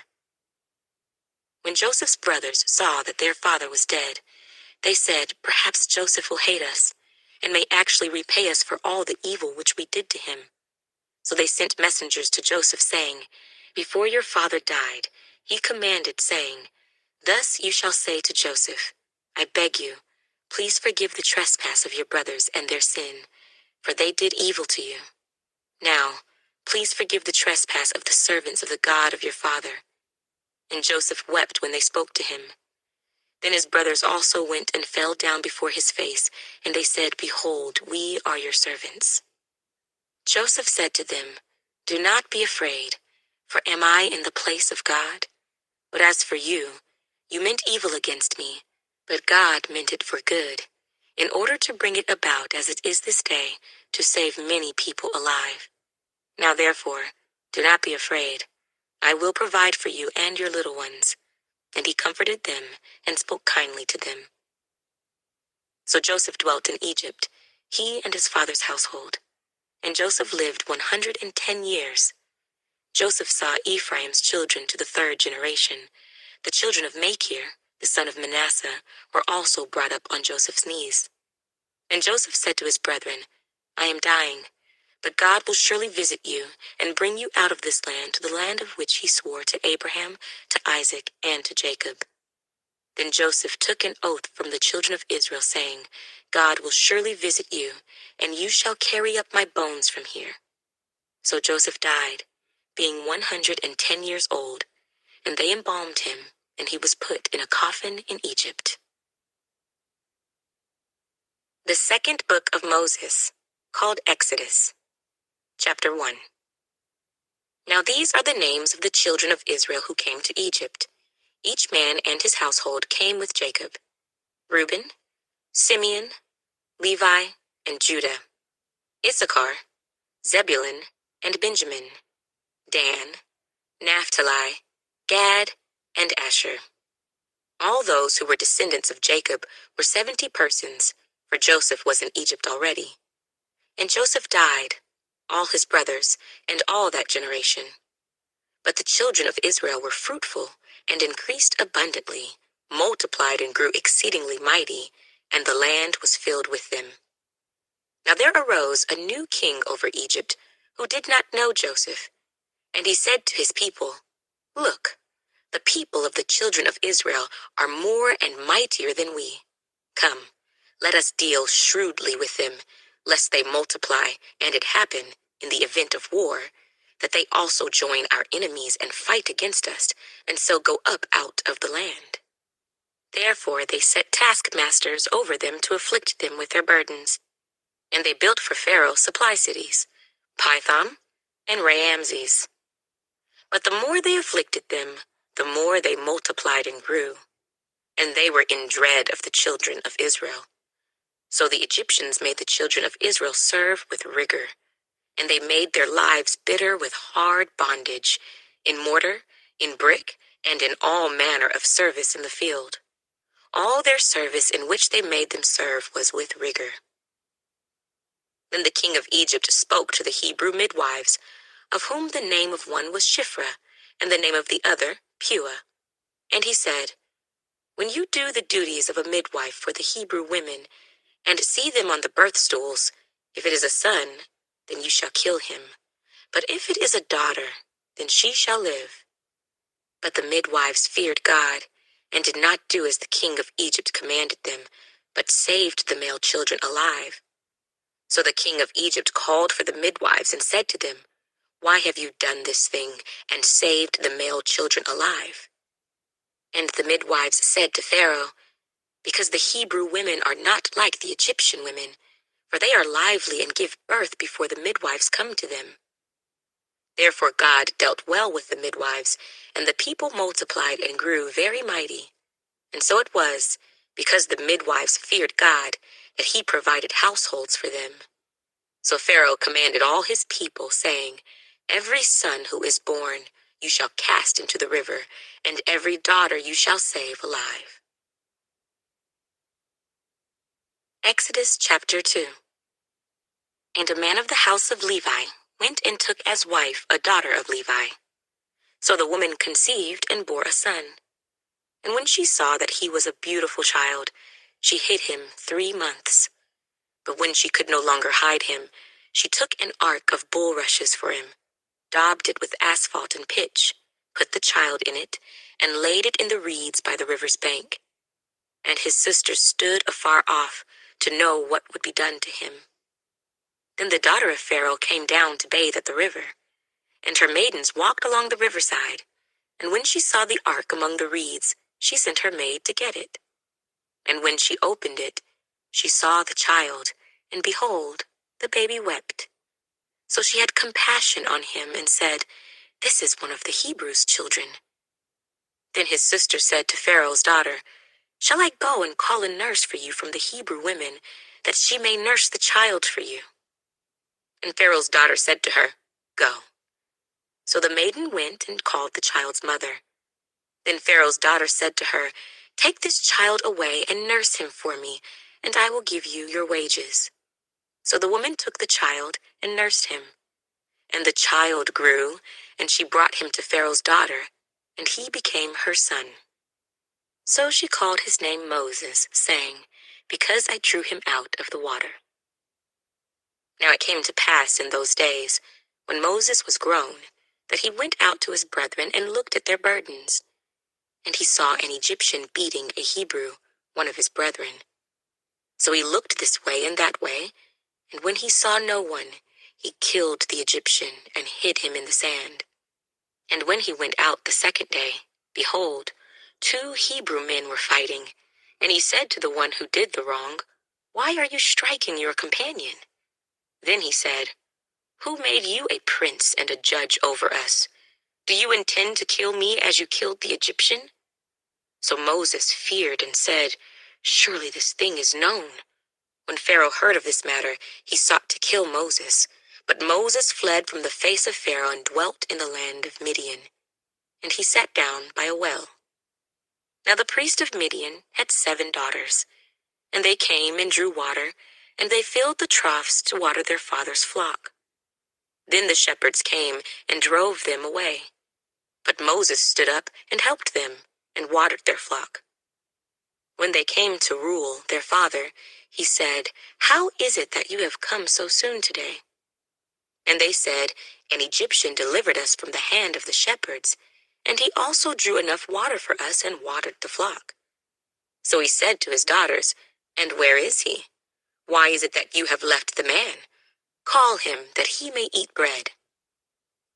When Joseph's brothers saw that their father was dead, they said, Perhaps Joseph will hate us, and may actually repay us for all the evil which we did to him. So they sent messengers to Joseph, saying, Before your father died, he commanded, saying, Thus you shall say to Joseph, I beg you, please forgive the trespass of your brothers and their sin, for they did evil to you. Now, please forgive the trespass of the servants of the God of your father. And Joseph wept when they spoke to him. Then his brothers also went and fell down before his face, and they said, Behold, we are your servants. Joseph said to them, Do not be afraid, for am I in the place of God? But as for you, you meant evil against me, but God meant it for good, in order to bring it about as it is this day, to save many people alive. Now therefore, do not be afraid. I will provide for you and your little ones. And he comforted them and spoke kindly to them. So Joseph dwelt in Egypt, he and his father's household. And Joseph lived 110 years. Joseph saw Ephraim's children to the 3rd generation. The children of Machir, the son of Manasseh, were also brought up on Joseph's knees. And Joseph said to his brethren, I am dying, but God will surely visit you and bring you out of this land to the land of which he swore to Abraham, to Isaac, and to Jacob. Then Joseph took an oath from the children of Israel, saying, God will surely visit you, and you shall carry up my bones from here. So Joseph died, being 110 years old, and they embalmed him, and he was put in a coffin in Egypt. The second book of Moses, called Exodus. Chapter 1. Now these are the names of the children of Israel who came to Egypt. Each man and his household came with Jacob: Reuben, Simeon, Levi, and Judah; Issachar, Zebulun, and Benjamin; Dan, Naphtali, Gad, and Asher. All those who were descendants of Jacob were 70 persons, for Joseph was in Egypt already. And Joseph died, all his brothers, and all that generation. But the children of Israel were fruitful and increased abundantly, multiplied and grew exceedingly mighty, and the land was filled with them. Now there arose a new king over Egypt, who did not know Joseph. And he said to his people, Look, The people of the children of Israel are more and mightier than we. Come, let us deal shrewdly with them, lest they multiply, and it happen, in the event of war, that they also join our enemies and fight against us, and so go up out of the land. Therefore they set taskmasters over them to afflict them with their burdens. And they built for Pharaoh supply cities, Pithom and Raamses. But the more they afflicted them, the more they multiplied and grew. And they were in dread of the children of Israel. So the Egyptians made the children of Israel serve with rigor, and they made their lives bitter with hard bondage, in mortar, in brick, and in all manner of service in the field. All their service in which they made them serve was with rigor. Then the king of Egypt spoke to the Hebrew midwives, of whom the name of one was Shiphrah, and the name of the other Puah. And he said, When you do the duties of a midwife for the Hebrew women, and see them on the birth stools, if it is a son, then you shall kill him. But if it is a daughter, then she shall live. But the midwives feared God, and did not do as the king of Egypt commanded them, but saved the male children alive. So the king of Egypt called for the midwives and said to them, Why have you done this thing, and saved the male children alive? And the midwives said to Pharaoh, Because the Hebrew women are not like the Egyptian women, for they are lively and give birth before the midwives come to them. Therefore God dealt well with the midwives, and the people multiplied and grew very mighty. And so it was, because the midwives feared God, that he provided households for them. So Pharaoh commanded all his people, saying, Every son who is born you shall cast into the river, and every daughter you shall save alive. Exodus chapter 2. And a man of the house of Levi went and took as wife a daughter of Levi. So the woman conceived and bore a son. And when she saw that he was a beautiful child, she hid him 3 months. But when she could no longer hide him, she took an ark of bulrushes for him, daubed it with asphalt and pitch, put the child in it, and laid it in the reeds by the river's bank. And his sisters stood afar off to know what would be done to him. Then the daughter of Pharaoh came down to bathe at the river, and her maidens walked along the riverside. And when she saw the ark among the reeds, she sent her maid to get it. And when she opened it, she saw the child, and behold, the baby wept. So she had compassion on him and said, This is one of the Hebrews' children. Then his sister said to Pharaoh's daughter, Shall I go and call a nurse for you from the Hebrew women, that she may nurse the child for you? And Pharaoh's daughter said to her, Go. So the maiden went and called the child's mother. Then Pharaoh's daughter said to her, Take this child away and nurse him for me, and I will give you your wages. So the woman took the child and nursed him. And the child grew, and she brought him to Pharaoh's daughter, and he became her son. So she called his name Moses, saying, Because I drew him out of the water. Now it came to pass in those days, when Moses was grown, that he went out to his brethren and looked at their burdens. And he saw an Egyptian beating a Hebrew, one of his brethren. So he looked this way and that way, and when he saw no one, he killed the Egyptian and hid him in the sand. And when he went out the second day, behold, 2 Hebrew men were fighting. And he said to the one who did the wrong, Why are you striking your companion? Then he said, Who made you a prince and a judge over us? Do you intend to kill me as you killed the Egyptian? So Moses feared and said, Surely this thing is known. When Pharaoh heard of this matter, he sought to kill Moses. But Moses fled from the face of Pharaoh and dwelt in the land of Midian. And he sat down by a well. Now the priest of Midian had 7 daughters. And they came and drew water, and they filled the troughs to water their father's flock. Then the shepherds came and drove them away. But Moses stood up and helped them, and watered their flock. When they came to rule their father, he said, How is it that you have come so soon today? And they said, An Egyptian delivered us from the hand of the shepherds, and he also drew enough water for us and watered the flock. So he said to his daughters, "And where is he? Why is it that you have left the man? Call him, that he may eat bread."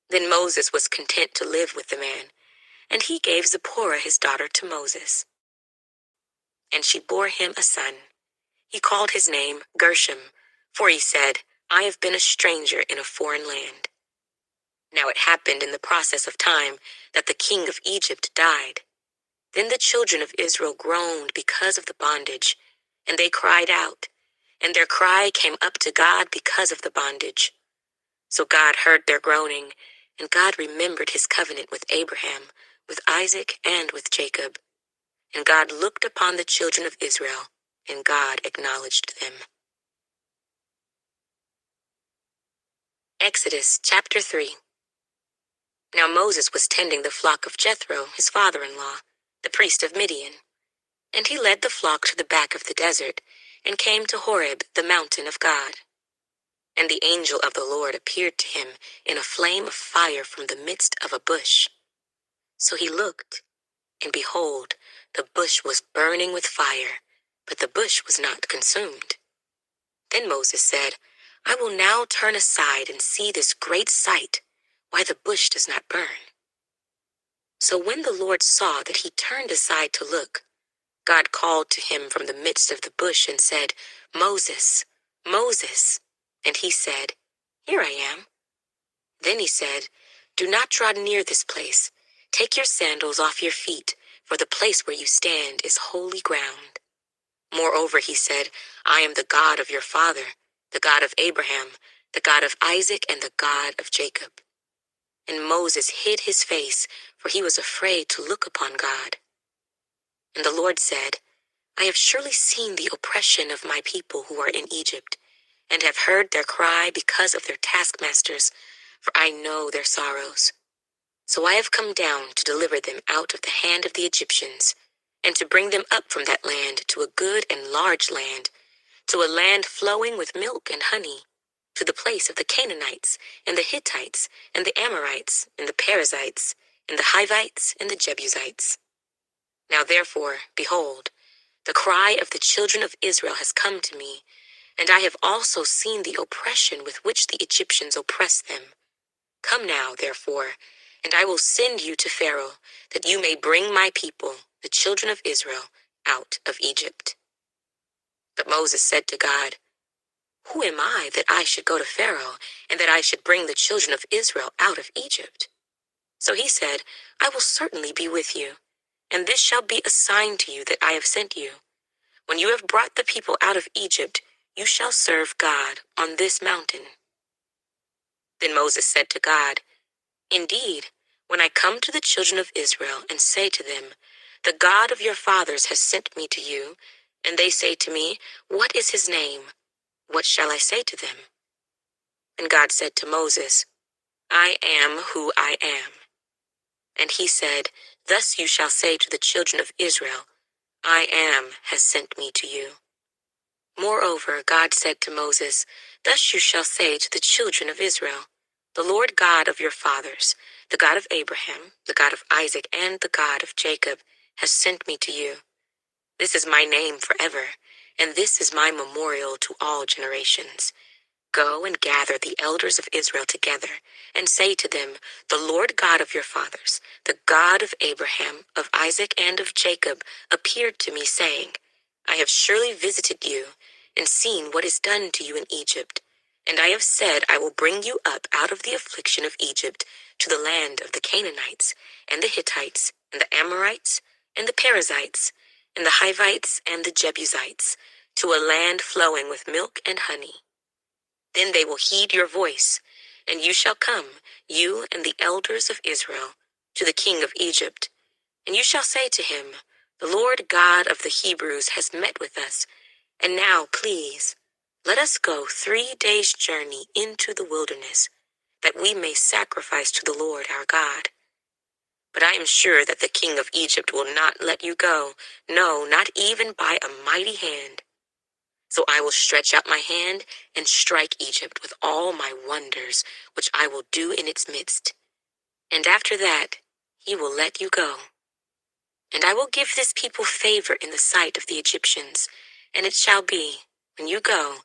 Then Moses was content to live with the man, and he gave Zipporah his daughter to Moses. And she bore him a son. He called his name Gershom, for he said, "I have been a stranger in a foreign land." Now it happened in the process of time that the king of Egypt died. Then the children of Israel groaned because of the bondage, and they cried out, and their cry came up to God because of the bondage. So God heard their groaning, and God remembered his covenant with Abraham, with Isaac, and with Jacob. And God looked upon the children of Israel, and God acknowledged them. Exodus chapter 3. Now Moses was tending the flock of Jethro, his father-in-law, the priest of Midian. And he led the flock to the back of the desert, and came to Horeb, the mountain of God. And the angel of the Lord appeared to him in a flame of fire from the midst of a bush. So he looked, and behold, the bush was burning with fire, but the bush was not consumed. Then Moses said, "I will now turn aside and see this great sight, why the bush does not burn." So when the Lord saw that he turned aside to look, God called to him from the midst of the bush and said, "Moses, Moses." And he said, "Here I am." Then he said, "Do not draw near this place. Take your sandals off your feet, for the place where you stand is holy ground." Moreover, he said, "I am the God of your father, the God of Abraham, the God of Isaac, and the God of Jacob." And Moses hid his face, for he was afraid to look upon God. And the Lord said, "I have surely seen the oppression of my people who are in Egypt, and have heard their cry because of their taskmasters, for I know their sorrows. So I have come down to deliver them out of the hand of the Egyptians, and to bring them up from that land to a good and large land, to a land flowing with milk and honey, to the place of the Canaanites, and the Hittites, and the Amorites, and the Perizzites, and the Hivites, and the Jebusites. Now therefore, behold, the cry of the children of Israel has come to me, and I have also seen the oppression with which the Egyptians oppress them. Come now, therefore, and I will send you to Pharaoh, that you may bring my people, the children of Israel, out of Egypt." But Moses said to God, "Who am I that I should go to Pharaoh, and that I should bring the children of Israel out of Egypt?" So he said, "I will certainly be with you, and this shall be a sign to you that I have sent you. When you have brought the people out of Egypt, you shall serve God on this mountain." Then Moses said to God, "Indeed, when I come to the children of Israel and say to them, 'The God of your fathers has sent me to you,' and they say to me, 'What is his name?' what shall I say to them?" And God said to Moses, "I am who I am." And he said, "Thus you shall say to the children of Israel, 'I am has sent me to you.'" Moreover, God said to Moses, "Thus you shall say to the children of Israel, 'The Lord God of your fathers, the God of Abraham, the God of Isaac, and the God of Jacob, has sent me to you.' This is my name forever, and this is my memorial to all generations. Go and gather the elders of Israel together, and say to them, 'The Lord God of your fathers, the God of Abraham, of Isaac, and of Jacob, appeared to me, saying, I have surely visited you, and seen what is done to you in Egypt. And I have said, I will bring you up out of the affliction of Egypt to the land of the Canaanites, and the Hittites, and the Amorites, and the Perizzites, and the Hivites, and the Jebusites, to a land flowing with milk and honey. Then they will heed your voice, and you shall come, you and the elders of Israel, to the king of Egypt. And you shall say to him, The Lord God of the Hebrews has met with us, and now, please, let us go 3 days' journey into the wilderness, that we may sacrifice to the Lord our God. But I am sure that the king of Egypt will not let you go, no, not even by a mighty hand. So I will stretch out my hand and strike Egypt with all my wonders, which I will do in its midst. And after that, he will let you go. And I will give this people favor in the sight of the Egyptians, and it shall be, when you go,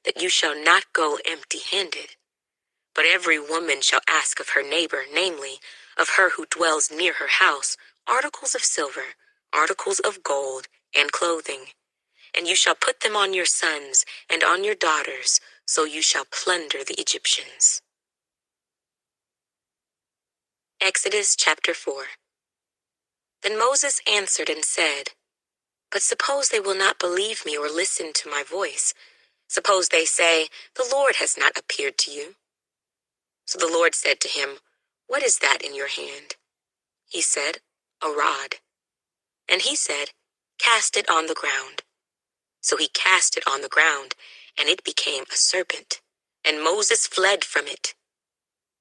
that you shall not go empty-handed. But every woman shall ask of her neighbor, namely, of her who dwells near her house, articles of silver, articles of gold, and clothing. And you shall put them on your sons and on your daughters, so you shall plunder the Egyptians. Exodus chapter 4. Then Moses answered and said, But suppose they will not believe me or listen to my voice. Suppose they say, The Lord has not appeared to you. So the Lord said to him, What is that in your hand? He said, A rod. And he said, Cast it on the ground. So he cast it on the ground, and it became a serpent. And Moses fled from it.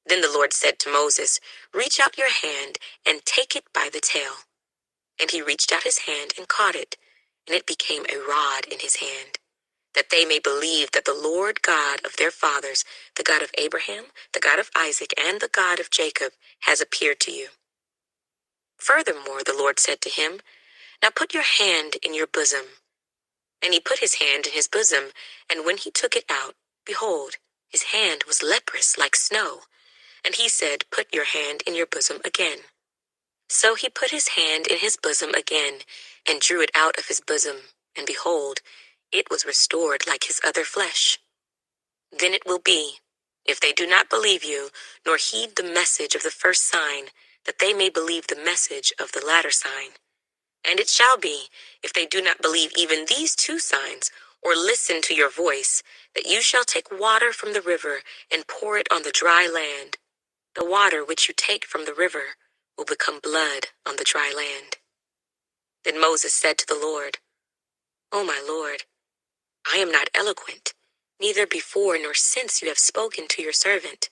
Then the Lord said to Moses, Reach out your hand and take it by the tail. And he reached out his hand and caught it, and it became a rod in his hand, that they may believe that the Lord God of their fathers, the God of Abraham, the God of Isaac, and the God of Jacob, has appeared to you. Furthermore, the Lord said to him, Now put your hand in your bosom. And he put his hand in his bosom, and when he took it out, behold, his hand was leprous like snow. And he said, Put your hand in your bosom again. So he put his hand in his bosom again, and drew it out of his bosom, and behold, it was restored like his other flesh. Then it will be, if they do not believe you, nor heed the message of the first sign, that they may believe the message of the latter sign. And it shall be, if they do not believe even these two signs, or listen to your voice, that you shall take water from the river and pour it on the dry land. The water which you take from the river will become blood on the dry land. Then Moses said to the Lord, O my Lord, I am not eloquent, neither before nor since you have spoken to your servant,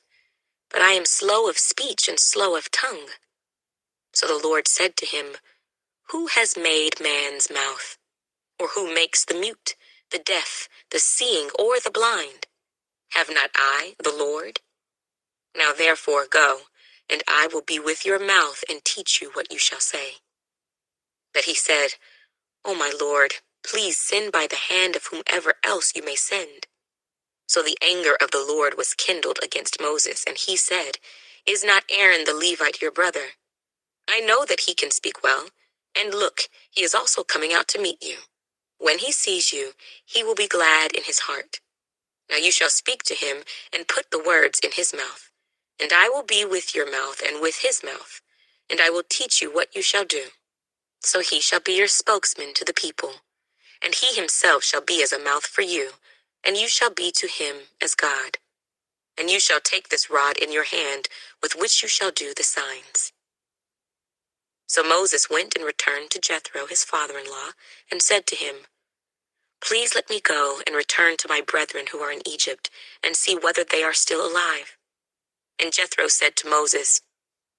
but I am slow of speech and slow of tongue. So the Lord said to him, Who has made man's mouth? Or who makes the mute, the deaf, the seeing, or the blind? Have not I, the Lord? Now therefore go, and I will be with your mouth and teach you what you shall say. But he said, O my Lord, please send by the hand of whomever else you may send. So the anger of the Lord was kindled against Moses, and he said, Is not Aaron the Levite your brother? I know that he can speak well, and look, he is also coming out to meet you. When he sees you, he will be glad in his heart. Now you shall speak to him and put the words in his mouth. And I will be with your mouth and with his mouth, and I will teach you what you shall do. So he shall be your spokesman to the people, and he himself shall be as a mouth for you, and you shall be to him as God. And you shall take this rod in your hand, with which you shall do the signs. So Moses went and returned to Jethro, his father-in-law, and said to him, Please let me go and return to my brethren who are in Egypt, and see whether they are still alive. And Jethro said to Moses,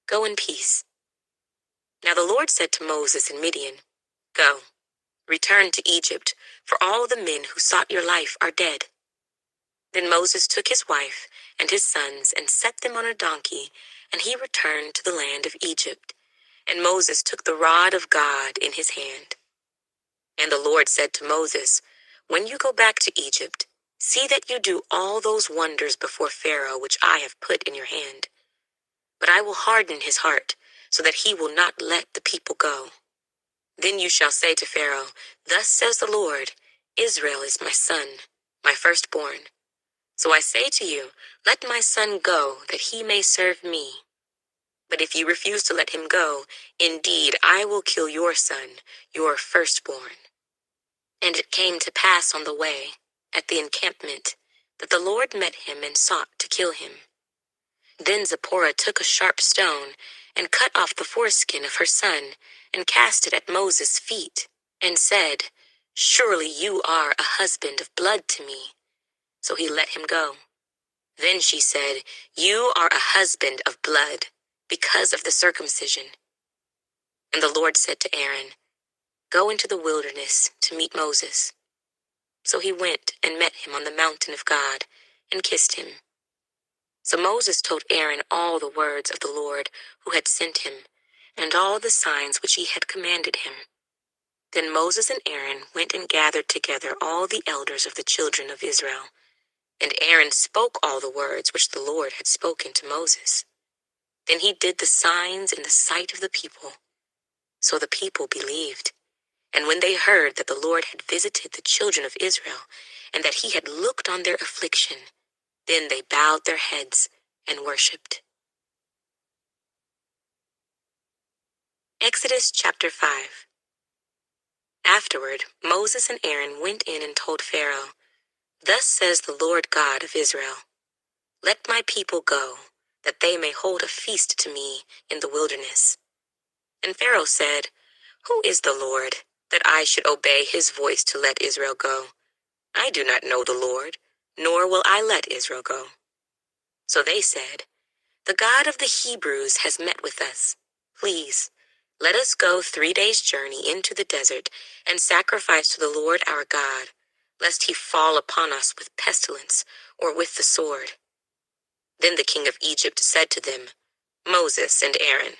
Go in peace. Now the Lord said to Moses in Midian, Go, return to Egypt, for all the men who sought your life are dead. Then Moses took his wife and his sons and set them on a donkey, and he returned to the land of Egypt. And Moses took the rod of God in his hand. And the Lord said to Moses, When you go back to Egypt, see that you do all those wonders before Pharaoh which I have put in your hand. But I will harden his heart, so that he will not let the people go. Then you shall say to Pharaoh, Thus says the Lord, Israel is my son, my firstborn. So I say to you, Let my son go, that he may serve me. But if you refuse to let him go, indeed I will kill your son, your firstborn. And it came to pass on the way, at the encampment, that the Lord met him and sought to kill him. Then Zipporah took a sharp stone and cut off the foreskin of her son and cast it at Moses' feet and said, Surely you are a husband of blood to me. So he let him go. Then she said, You are a husband of blood because of the circumcision. And the Lord said to Aaron, Go into the wilderness to meet Moses. So he went and met him on the mountain of God and kissed him. So Moses told Aaron all the words of the Lord who had sent him, and all the signs which he had commanded him. Then Moses and Aaron went and gathered together all the elders of the children of Israel. And Aaron spoke all the words which the Lord had spoken to Moses. Then he did the signs in the sight of the people. So the people believed. And when they heard that the Lord had visited the children of Israel, and that he had looked on their affliction, then they bowed their heads and worshipped. Exodus chapter 5. Afterward, Moses and Aaron went in and told Pharaoh, "Thus says the Lord God of Israel, let my people go, that they may hold a feast to me in the wilderness." And Pharaoh said, "Who is the Lord, that I should obey his voice to let Israel go? I do not know the Lord, nor will I let Israel go." So they said, "The God of the Hebrews has met with us. Please, let us go 3 days' journey into the desert and sacrifice to the Lord our God, lest he fall upon us with pestilence or with the sword." Then the king of Egypt said to them, "Moses and Aaron,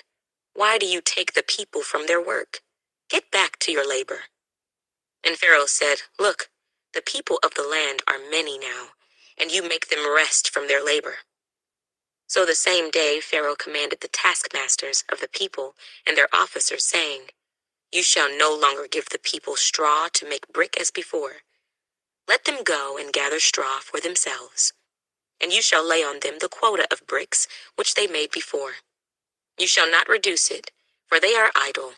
why do you take the people from their work? Get back to your labor." And Pharaoh said, "Look, the people of the land are many now, and you make them rest from their labor." So the same day Pharaoh commanded the taskmasters of the people and their officers, saying, "You shall no longer give the people straw to make brick as before. Let them go and gather straw for themselves, and you shall lay on them the quota of bricks which they made before. You shall not reduce it, for they are idle.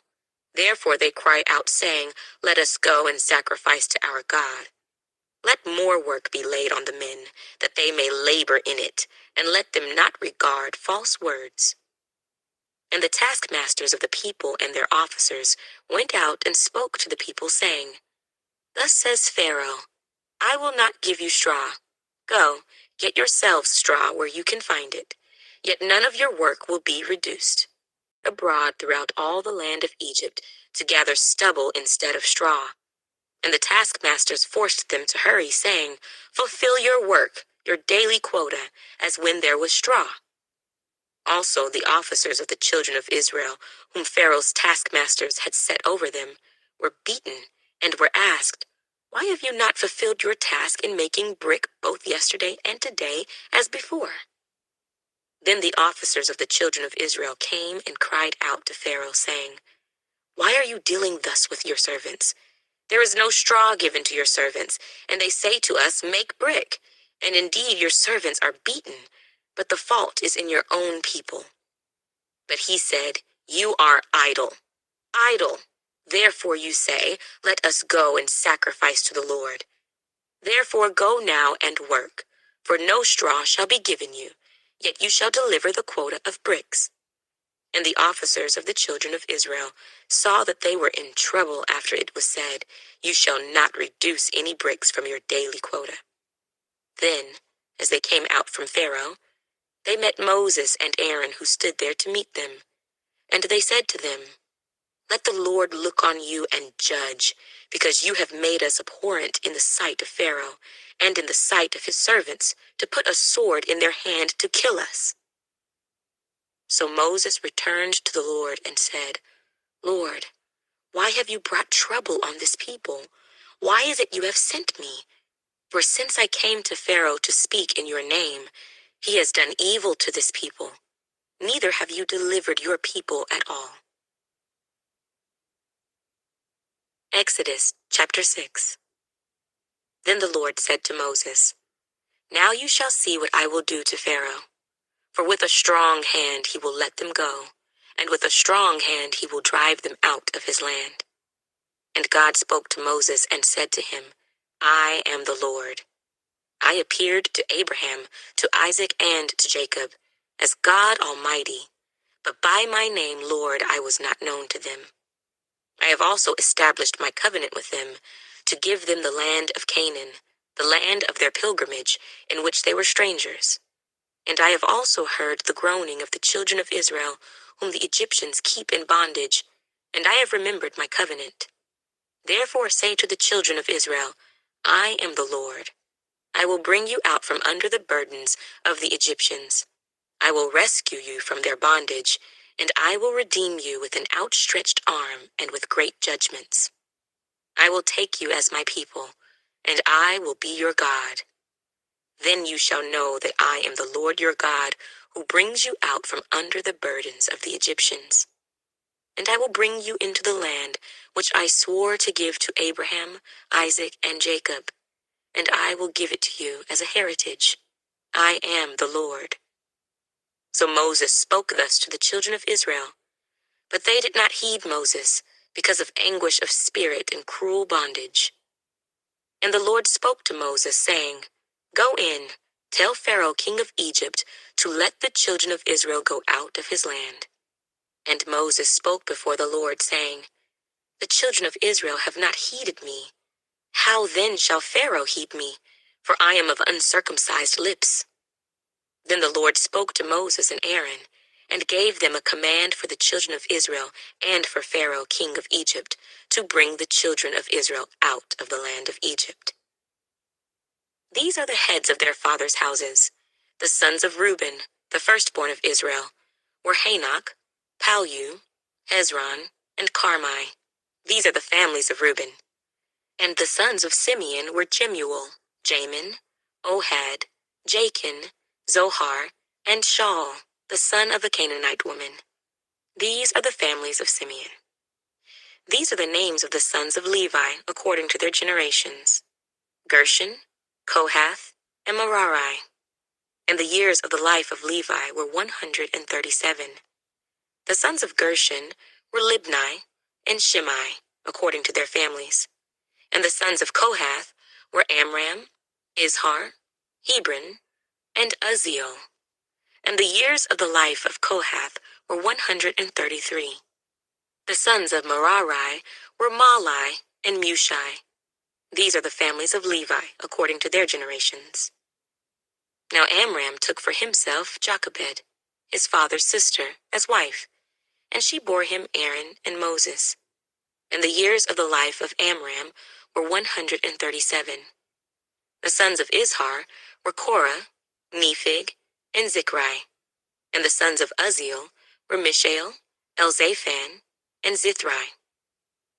Therefore they cry out, saying, 'Let us go and sacrifice to our God.' Let more work be laid on the men, that they may labor in it, and let them not regard false words." And the taskmasters of the people and their officers went out and spoke to the people, saying, "Thus says Pharaoh, I will not give you straw. Go, get yourselves straw where you can find it, yet none of your work will be reduced." Abroad throughout all the land of Egypt to gather stubble instead of straw. And the taskmasters forced them to hurry, saying, "Fulfill your work, your daily quota, as when there was straw." Also the officers of the children of Israel, whom Pharaoh's taskmasters had set over them, were beaten and were asked, "Why have you not fulfilled your task in making brick both yesterday and today as before?" Then the officers of the children of Israel came and cried out to Pharaoh, saying, "Why are you dealing thus with your servants? There is no straw given to your servants, and they say to us, 'Make brick.' And indeed your servants are beaten, but the fault is in your own people." But he said, "You are idle, idle. Therefore you say, 'Let us go and sacrifice to the Lord.' Therefore go now and work, for no straw shall be given you, yet you shall deliver the quota of bricks." And the officers of the children of Israel saw that they were in trouble after it was said, "You shall not reduce any bricks from your daily quota." Then, as they came out from Pharaoh, they met Moses and Aaron, who stood there to meet them. And they said to them, "Let the Lord look on you and judge, because you have made us abhorrent in the sight of Pharaoh and in the sight of his servants, to put a sword in their hand to kill us." So Moses returned to the Lord and said, "Lord, why have you brought trouble on this people? Why is it you have sent me? For since I came to Pharaoh to speak in your name, he has done evil to this people. Neither have you delivered your people at all." Exodus chapter 6. Then the Lord said to Moses, "Now you shall see what I will do to Pharaoh. For with a strong hand he will let them go, and with a strong hand he will drive them out of his land." And God spoke to Moses and said to him, "I am the Lord. I appeared to Abraham, to Isaac, and to Jacob, as God Almighty, but by my name, Lord, I was not known to them. I have also established my covenant with them, to give them the land of Canaan, the land of their pilgrimage, in which they were strangers. And I have also heard the groaning of the children of Israel, whom the Egyptians keep in bondage, and I have remembered my covenant. Therefore say to the children of Israel, I am the Lord. I will bring you out from under the burdens of the Egyptians. I will rescue you from their bondage, and I will redeem you with an outstretched arm and with great judgments. I will take you as my people, and I will be your God. Then you shall know that I am the Lord your God, who brings you out from under the burdens of the Egyptians. And I will bring you into the land which I swore to give to Abraham, Isaac, and Jacob, and I will give it to you as a heritage. I am the Lord. So Moses spoke thus to the children of Israel, but they did not heed Moses because of anguish of spirit and cruel bondage. And the Lord spoke to Moses, saying, Go in, tell Pharaoh king of Egypt to let the children of Israel go out of his land. And Moses spoke before the Lord, saying, The children of Israel have not heeded me. How then shall Pharaoh heed me? For I am of uncircumcised lips. Then the Lord spoke to Moses and Aaron, and gave them a command for the children of Israel and for Pharaoh king of Egypt, to bring the children of Israel out of the land of Egypt. These are the heads of their fathers' houses. The sons of Reuben, the firstborn of Israel, were Hanok, Palu, Hezron, and Carmi. These are the families of Reuben. And the sons of Simeon were Jemuel, Jamin, Ohad, Jachin, Zohar, and Shaul, the son of a Canaanite woman. These are the families of Simeon. These are the names of the sons of Levi according to their generations: Gershon, Kohath, and Merari. And the years of the life of Levi were 137. The sons of Gershon were Libni and Shimei, according to their families. And the sons of Kohath were Amram, Izhar, Hebron, and Uzziel. And the years of the life of Kohath were 133. The sons of Merari were Mahli and Mushi. These are the families of Levi, according to their generations. Now Amram took for himself Jochebed, his father's sister, as wife, and she bore him Aaron and Moses. And the years of the life of Amram were 137. The sons of Izhar were Korah, Nephig, and Zichri. And the sons of Uzziel were Mishael, Elzaphan, and Zithri.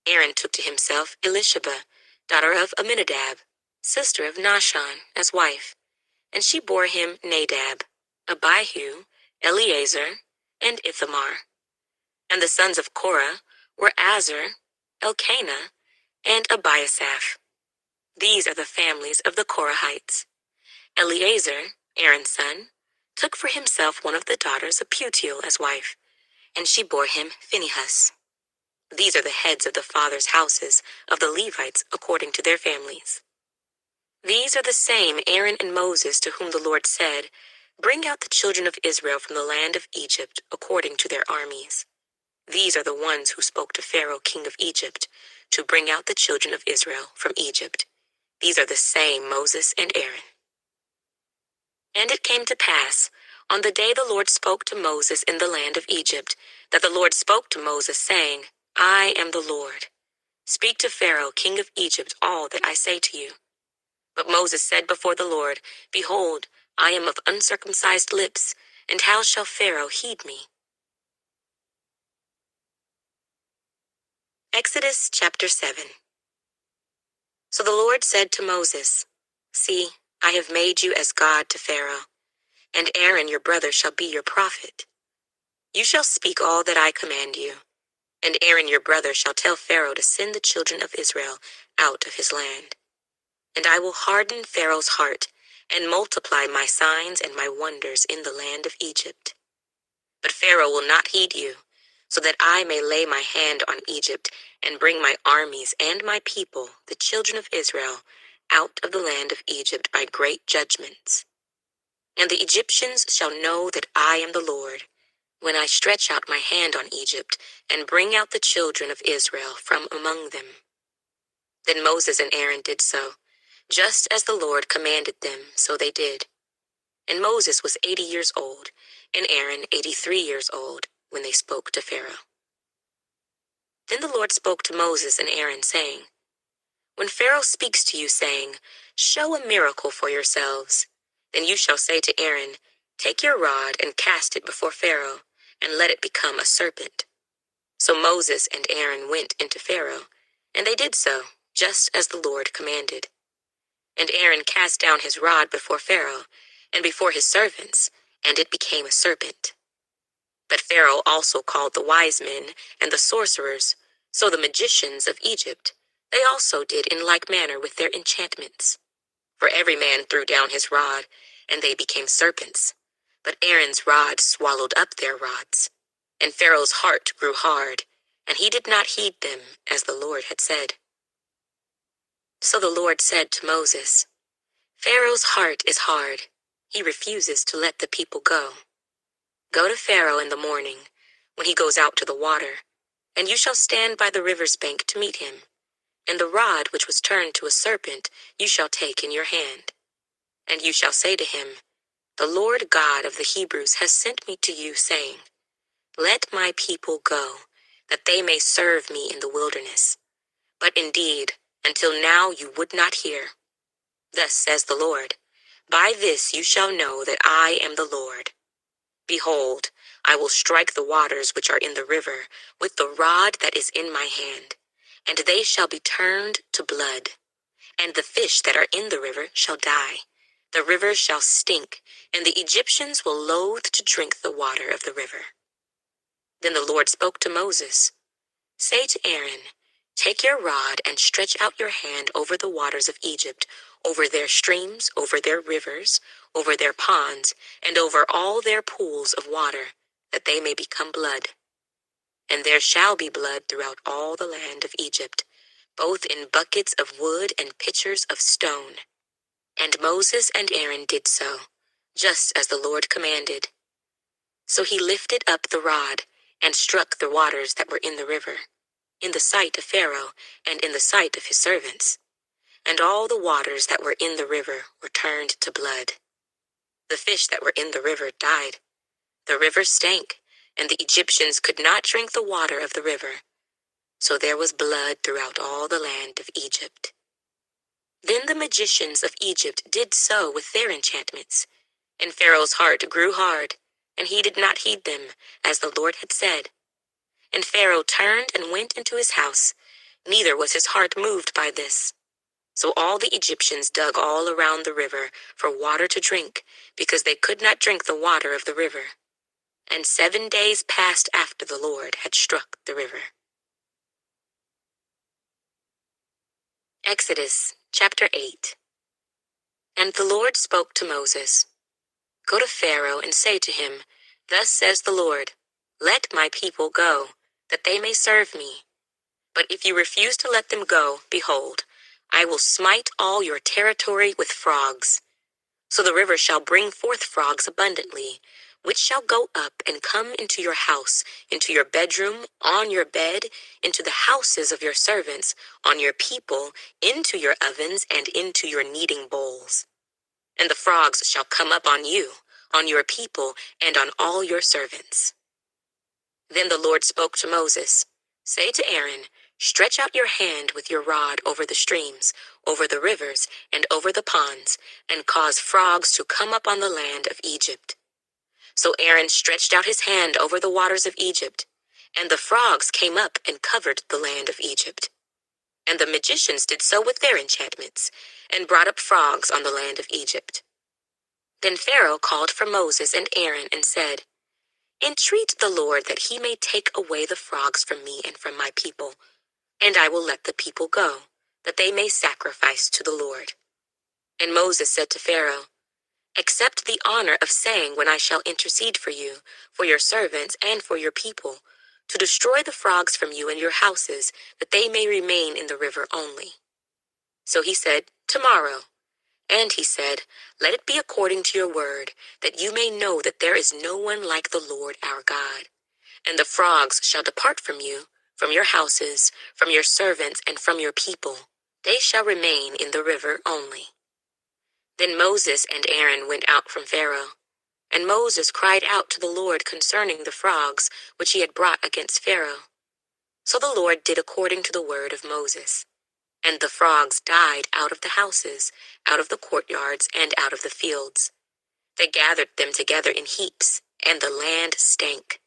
Aaron took to himself Elisheba, daughter of Aminadab, sister of Nahshon, as wife, and she bore him Nadab, Abihu, Eleazar, and Ithamar. And the sons of Korah were Azar, Elkanah, and Abiasaph. These are the families of the Korahites. Eleazar, Aaron's son, took for himself one of the daughters of Putiel as wife, and she bore him Phinehas. These are the heads of the fathers' houses of the Levites according to their families. These are the same Aaron and Moses to whom the Lord said, Bring out the children of Israel from the land of Egypt according to their armies. These are the ones who spoke to Pharaoh king of Egypt to bring out the children of Israel from Egypt. These are the same Moses and Aaron. And it came to pass, on the day the Lord spoke to Moses in the land of Egypt, that the Lord spoke to Moses, saying, I am the Lord. Speak to Pharaoh king of Egypt all that I say to you. But Moses said before the Lord, Behold, I am of uncircumcised lips, and how shall Pharaoh heed me? Exodus chapter 7. So the Lord said to Moses, See, I have made you as God to Pharaoh, and Aaron your brother shall be your prophet. You shall speak all that I command you, and Aaron your brother shall tell Pharaoh to send the children of Israel out of his land. And I will harden Pharaoh's heart, and multiply my signs and my wonders in the land of Egypt. But Pharaoh will not heed you, so that I may lay my hand on Egypt, and bring my armies and my people, the children of Israel, out of the land of Egypt by great judgments. And the Egyptians shall know that I am the Lord, when I stretch out my hand on Egypt, and bring out the children of Israel from among them. Then Moses and Aaron did so, just as the Lord commanded them, so they did. And Moses was 80 years old, and Aaron 83 years old, when they spoke to Pharaoh. Then the Lord spoke to Moses and Aaron, saying, When Pharaoh speaks to you, saying, Show a miracle for yourselves, then you shall say to Aaron, Take your rod and cast it before Pharaoh, and let it become a serpent. So Moses and Aaron went into Pharaoh, and they did so, just as the Lord commanded. And Aaron cast down his rod before Pharaoh, and before his servants, and it became a serpent. But Pharaoh also called the wise men and the sorcerers, so the magicians of Egypt, they also did in like manner with their enchantments. For every man threw down his rod, and they became serpents. But Aaron's rod swallowed up their rods. And Pharaoh's heart grew hard, and he did not heed them, as the Lord had said. So the Lord said to Moses, Pharaoh's heart is hard. He refuses to let the people go. Go to Pharaoh in the morning, when he goes out to the water, and you shall stand by the river's bank to meet him. And the rod which was turned to a serpent you shall take in your hand. And you shall say to him, The Lord God of the Hebrews has sent me to you, saying, Let my people go, that they may serve me in the wilderness. But indeed, until now you would not hear. Thus says the Lord, By this you shall know that I am the Lord. Behold, I will strike the waters which are in the river with the rod that is in my hand, and they shall be turned to blood. And the fish that are in the river shall die. The river shall stink, and the Egyptians will loathe to drink the water of the river. Then the Lord spoke to Moses, Say to Aaron, Take your rod and stretch out your hand over the waters of Egypt, over their streams, over their rivers, over their ponds, and over all their pools of water, that they may become blood. And there shall be blood throughout all the land of Egypt, both in buckets of wood and pitchers of stone. And Moses and Aaron did so, just as the Lord commanded. So he lifted up the rod and struck the waters that were in the river, in the sight of Pharaoh and in the sight of his servants. And all the waters that were in the river were turned to blood. The fish that were in the river died. The river stank, and the Egyptians could not drink the water of the river. So there was blood throughout all the land of Egypt. Then the magicians of Egypt did so with their enchantments, and Pharaoh's heart grew hard, and he did not heed them, as the Lord had said. And Pharaoh turned and went into his house, neither was his heart moved by this. So all the Egyptians dug all around the river for water to drink, because they could not drink the water of the river. And 7 days passed after the Lord had struck the river. Exodus chapter 8. And the Lord spoke to Moses, Go to Pharaoh and say to him, Thus says the Lord, Let my people go, that they may serve me. But if you refuse to let them go, behold, I will smite all your territory with frogs. So the river shall bring forth frogs abundantly, which shall go up and come into your house, into your bedroom, on your bed, into the houses of your servants, on your people, into your ovens, and into your kneading bowls. And the frogs shall come up on you, on your people, and on all your servants. Then the Lord spoke to Moses, Say to Aaron, Stretch out your hand with your rod over the streams, over the rivers, and over the ponds, and cause frogs to come up on the land of Egypt. So Aaron stretched out his hand over the waters of Egypt, and the frogs came up and covered the land of Egypt. And the magicians did so with their enchantments, and brought up frogs on the land of Egypt. Then Pharaoh called for Moses and Aaron and said, Entreat the Lord that he may take away the frogs from me and from my people, and I will let the people go, that they may sacrifice to the Lord. And Moses said to Pharaoh, Accept the honor of saying when I shall intercede for you, for your servants, and for your people, to destroy the frogs from you and your houses, that they may remain in the river only. So he said, Tomorrow. And he said, Let it be according to your word, that you may know that there is no one like the Lord our God. And the frogs shall depart from you, from your houses, from your servants, and from your people. They shall remain in the river only. Then Moses and Aaron went out from Pharaoh. And Moses cried out to the Lord concerning the frogs which he had brought against Pharaoh. So the Lord did according to the word of Moses. And the frogs died out of the houses, out of the courtyards, and out of the fields. They gathered them together in heaps, and the land stank.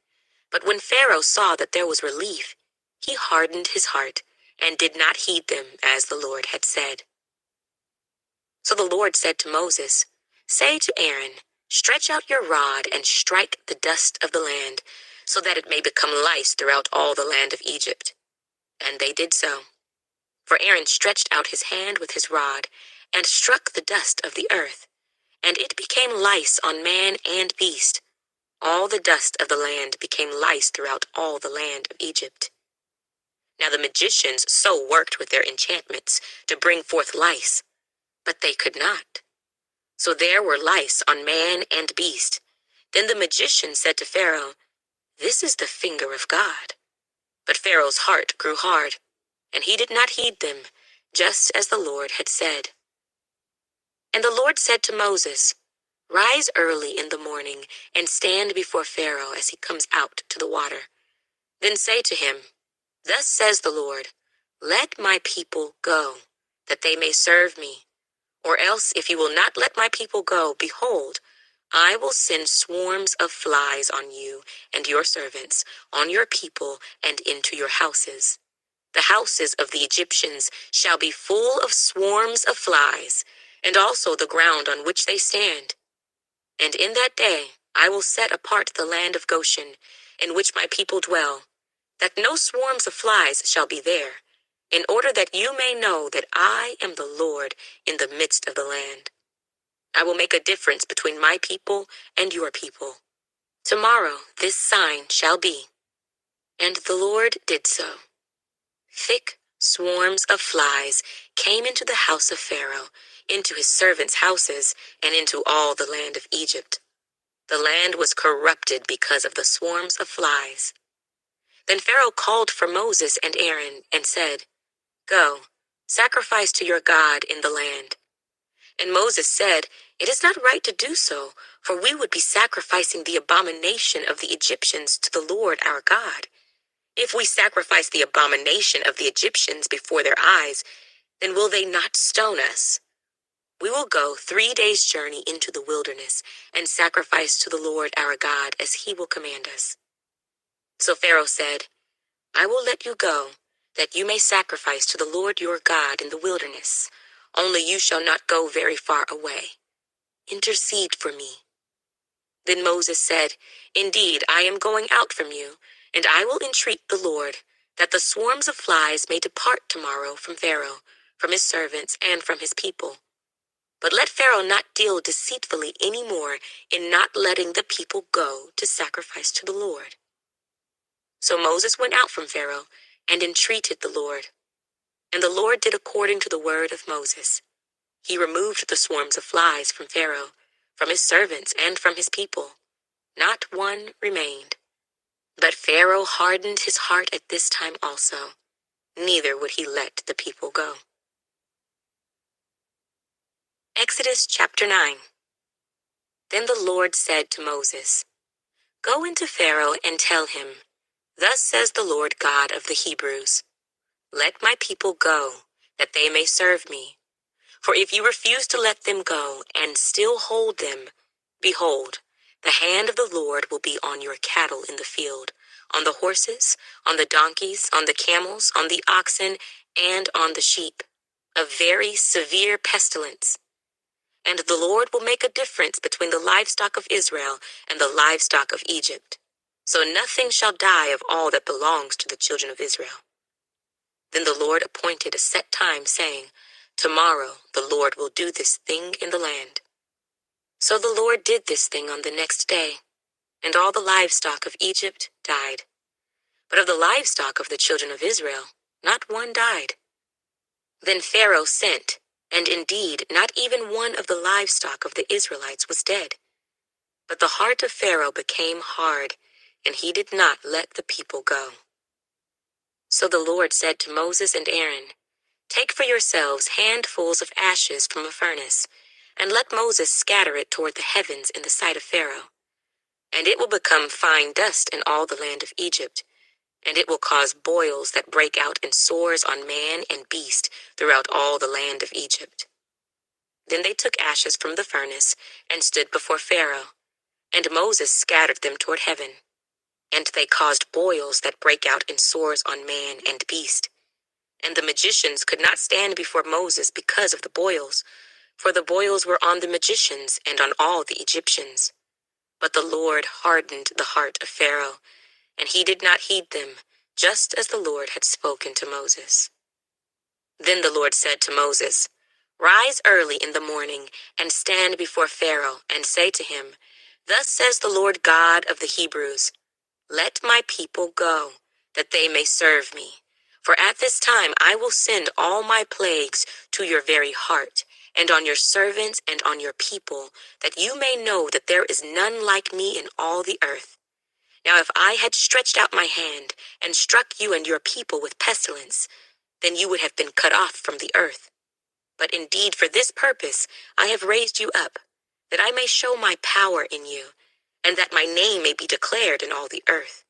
But when Pharaoh saw that there was relief, he hardened his heart and did not heed them as the Lord had said. So the Lord said to Moses, "Say to Aaron, stretch out your rod and strike the dust of the land, so that it may become lice throughout all the land of Egypt." And they did so. For Aaron stretched out his hand with his rod and struck the dust of the earth, and it became lice on man and beast. All the dust of the land became lice throughout all the land of Egypt. Now the magicians so worked with their enchantments to bring forth lice, but they could not. So there were lice on man and beast. Then the magician said to Pharaoh, "This is the finger of God." But Pharaoh's heart grew hard, and he did not heed them, just as the Lord had said. And the Lord said to Moses, "Rise early in the morning and stand before Pharaoh as he comes out to the water. Then say to him, 'Thus says the Lord, let my people go, that they may serve me. Or else, if you will not let my people go, behold, I will send swarms of flies on you and your servants, on your people, and into your houses. The houses of the Egyptians shall be full of swarms of flies, and also the ground on which they stand. And in that day I will set apart the land of Goshen, in which my people dwell, that no swarms of flies shall be there, in order that you may know that I am the Lord in the midst of the land. I will make a difference between my people and your people. Tomorrow this sign shall be." And the Lord did so. Thick swarms of flies came into the house of Pharaoh, into his servants' houses, and into all the land of Egypt. The land was corrupted because of the swarms of flies. Then Pharaoh called for Moses and Aaron and said, "Go, sacrifice to your God in the land." And Moses said, "It is not right to do so, for we would be sacrificing the abomination of the Egyptians to the Lord our God. If we sacrifice the abomination of the Egyptians before their eyes, then will they not stone us? We will go 3 days' journey into the wilderness and sacrifice to the Lord our God as he will command us." So Pharaoh said, "I will let you go, that you may sacrifice to the Lord your God in the wilderness. Only you shall not go very far away. Intercede for me." Then Moses said, "Indeed, I am going out from you, and I will entreat the Lord, that the swarms of flies may depart tomorrow from Pharaoh, from his servants, and from his people. But let Pharaoh not deal deceitfully any more in not letting the people go to sacrifice to the Lord." So Moses went out from Pharaoh and entreated the Lord. And the Lord did according to the word of Moses. He removed the swarms of flies from Pharaoh, from his servants, and from his people. Not one remained. But Pharaoh hardened his heart at this time also. Neither would he let the people go. Exodus chapter 9. Then the Lord said to Moses, "Go into Pharaoh and tell him, 'Thus says the Lord God of the Hebrews, let my people go, that they may serve me. For if you refuse to let them go and still hold them, behold, the hand of the Lord will be on your cattle in the field, on the horses, on the donkeys, on the camels, on the oxen, and on the sheep, a very severe pestilence. And the Lord will make a difference between the livestock of Israel and the livestock of Egypt. So nothing shall die of all that belongs to the children of Israel.' Then the Lord appointed a set time, saying, 'Tomorrow the Lord will do this thing in the land.' So the Lord did this thing on the next day, and all the livestock of Egypt died. But of the livestock of the children of Israel, not one died. Then Pharaoh sent, and indeed not even one of the livestock of the Israelites was dead. But the heart of Pharaoh became hard, and he did not let the people go. So the Lord said to Moses and Aaron, 'Take for yourselves handfuls of ashes from a furnace, and let Moses scatter it toward the heavens in the sight of Pharaoh. And it will become fine dust in all the land of Egypt, and it will cause boils that break out in sores on man and beast throughout all the land of Egypt.' Then they took ashes from the furnace and stood before Pharaoh, and Moses scattered them toward heaven. And they caused boils that break out in sores on man and beast. And the magicians could not stand before Moses because of the boils, for the boils were on the magicians and on all the Egyptians. But the Lord hardened the heart of Pharaoh, and he did not heed them, just as the Lord had spoken to Moses. Then the Lord said to Moses, "Rise early in the morning and stand before Pharaoh and say to him, 'Thus says the Lord God of the Hebrews, let my people go, that they may serve me. For at this time I will send all my plagues to your very heart, and on your servants and on your people, that you may know that there is none like me in all the earth. Now if I had stretched out my hand and struck you and your people with pestilence, then you would have been cut off from the earth. But indeed for this purpose I have raised you up, that I may show my power in you, and that my name may be declared in all the earth.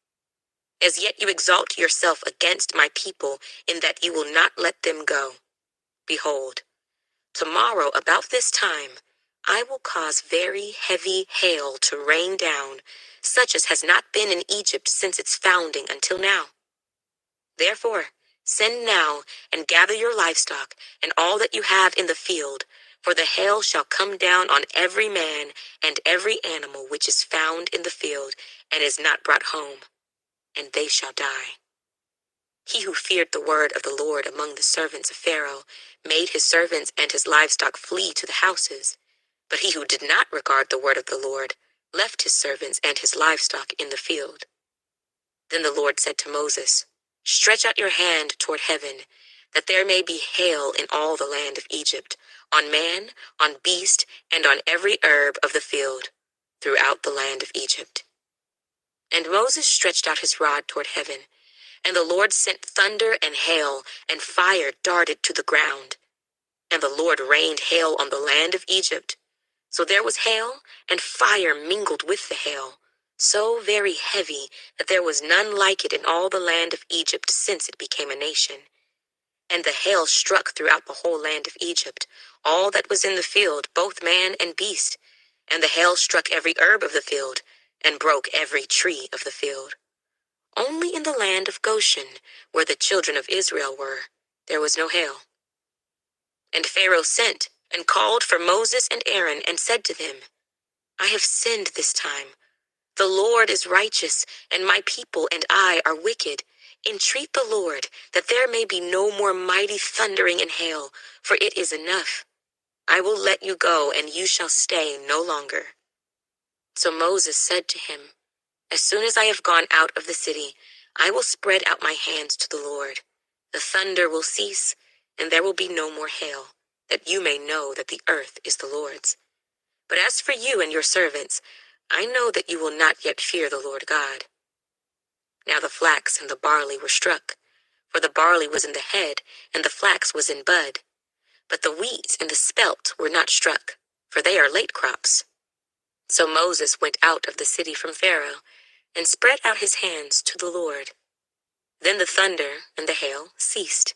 As yet you exalt yourself against my people, in that you will not let them go. Behold, tomorrow about this time I will cause very heavy hail to rain down, such as has not been in Egypt since its founding until now. Therefore, send now and gather your livestock and all that you have in the field, for the hail shall come down on every man and every animal which is found in the field and is not brought home, and they shall die. He who feared the word of the Lord among the servants of Pharaoh made his servants and his livestock flee to the houses. But he who did not regard the word of the Lord left his servants and his livestock in the field. Then the Lord said to Moses, "Stretch out your hand toward heaven, that there may be hail in all the land of Egypt, on man, on beast, and on every herb of the field, throughout the land of Egypt." And Moses stretched out his rod toward heaven, and the Lord sent thunder and hail, and fire darted to the ground. And the Lord rained hail on the land of Egypt. So there was hail, and fire mingled with the hail, so very heavy that there was none like it in all the land of Egypt since it became a nation. And the hail struck throughout the whole land of Egypt, all that was in the field, both man and beast. And the hail struck every herb of the field, and broke every tree of the field. Only in the land of Goshen, where the children of Israel were, there was no hail. And Pharaoh sent and called for Moses and Aaron and said to them, "I have sinned this time. The Lord is righteous, and my people and I are wicked. Entreat the Lord that there may be no more mighty thundering and hail, for it is enough. I will let you go, and you shall stay no longer." So Moses said to him, "As soon as I have gone out of the city, I will spread out my hands to the Lord. The thunder will cease, and there will be no more hail, that you may know that the earth is the Lord's. But as for you and your servants, I know that you will not yet fear the Lord God." Now the flax and the barley were struck, for the barley was in the head, and the flax was in bud. But the wheat and the spelt were not struck, for they are late crops. So Moses went out of the city from Pharaoh, and spread out his hands to the Lord. Then the thunder and the hail ceased,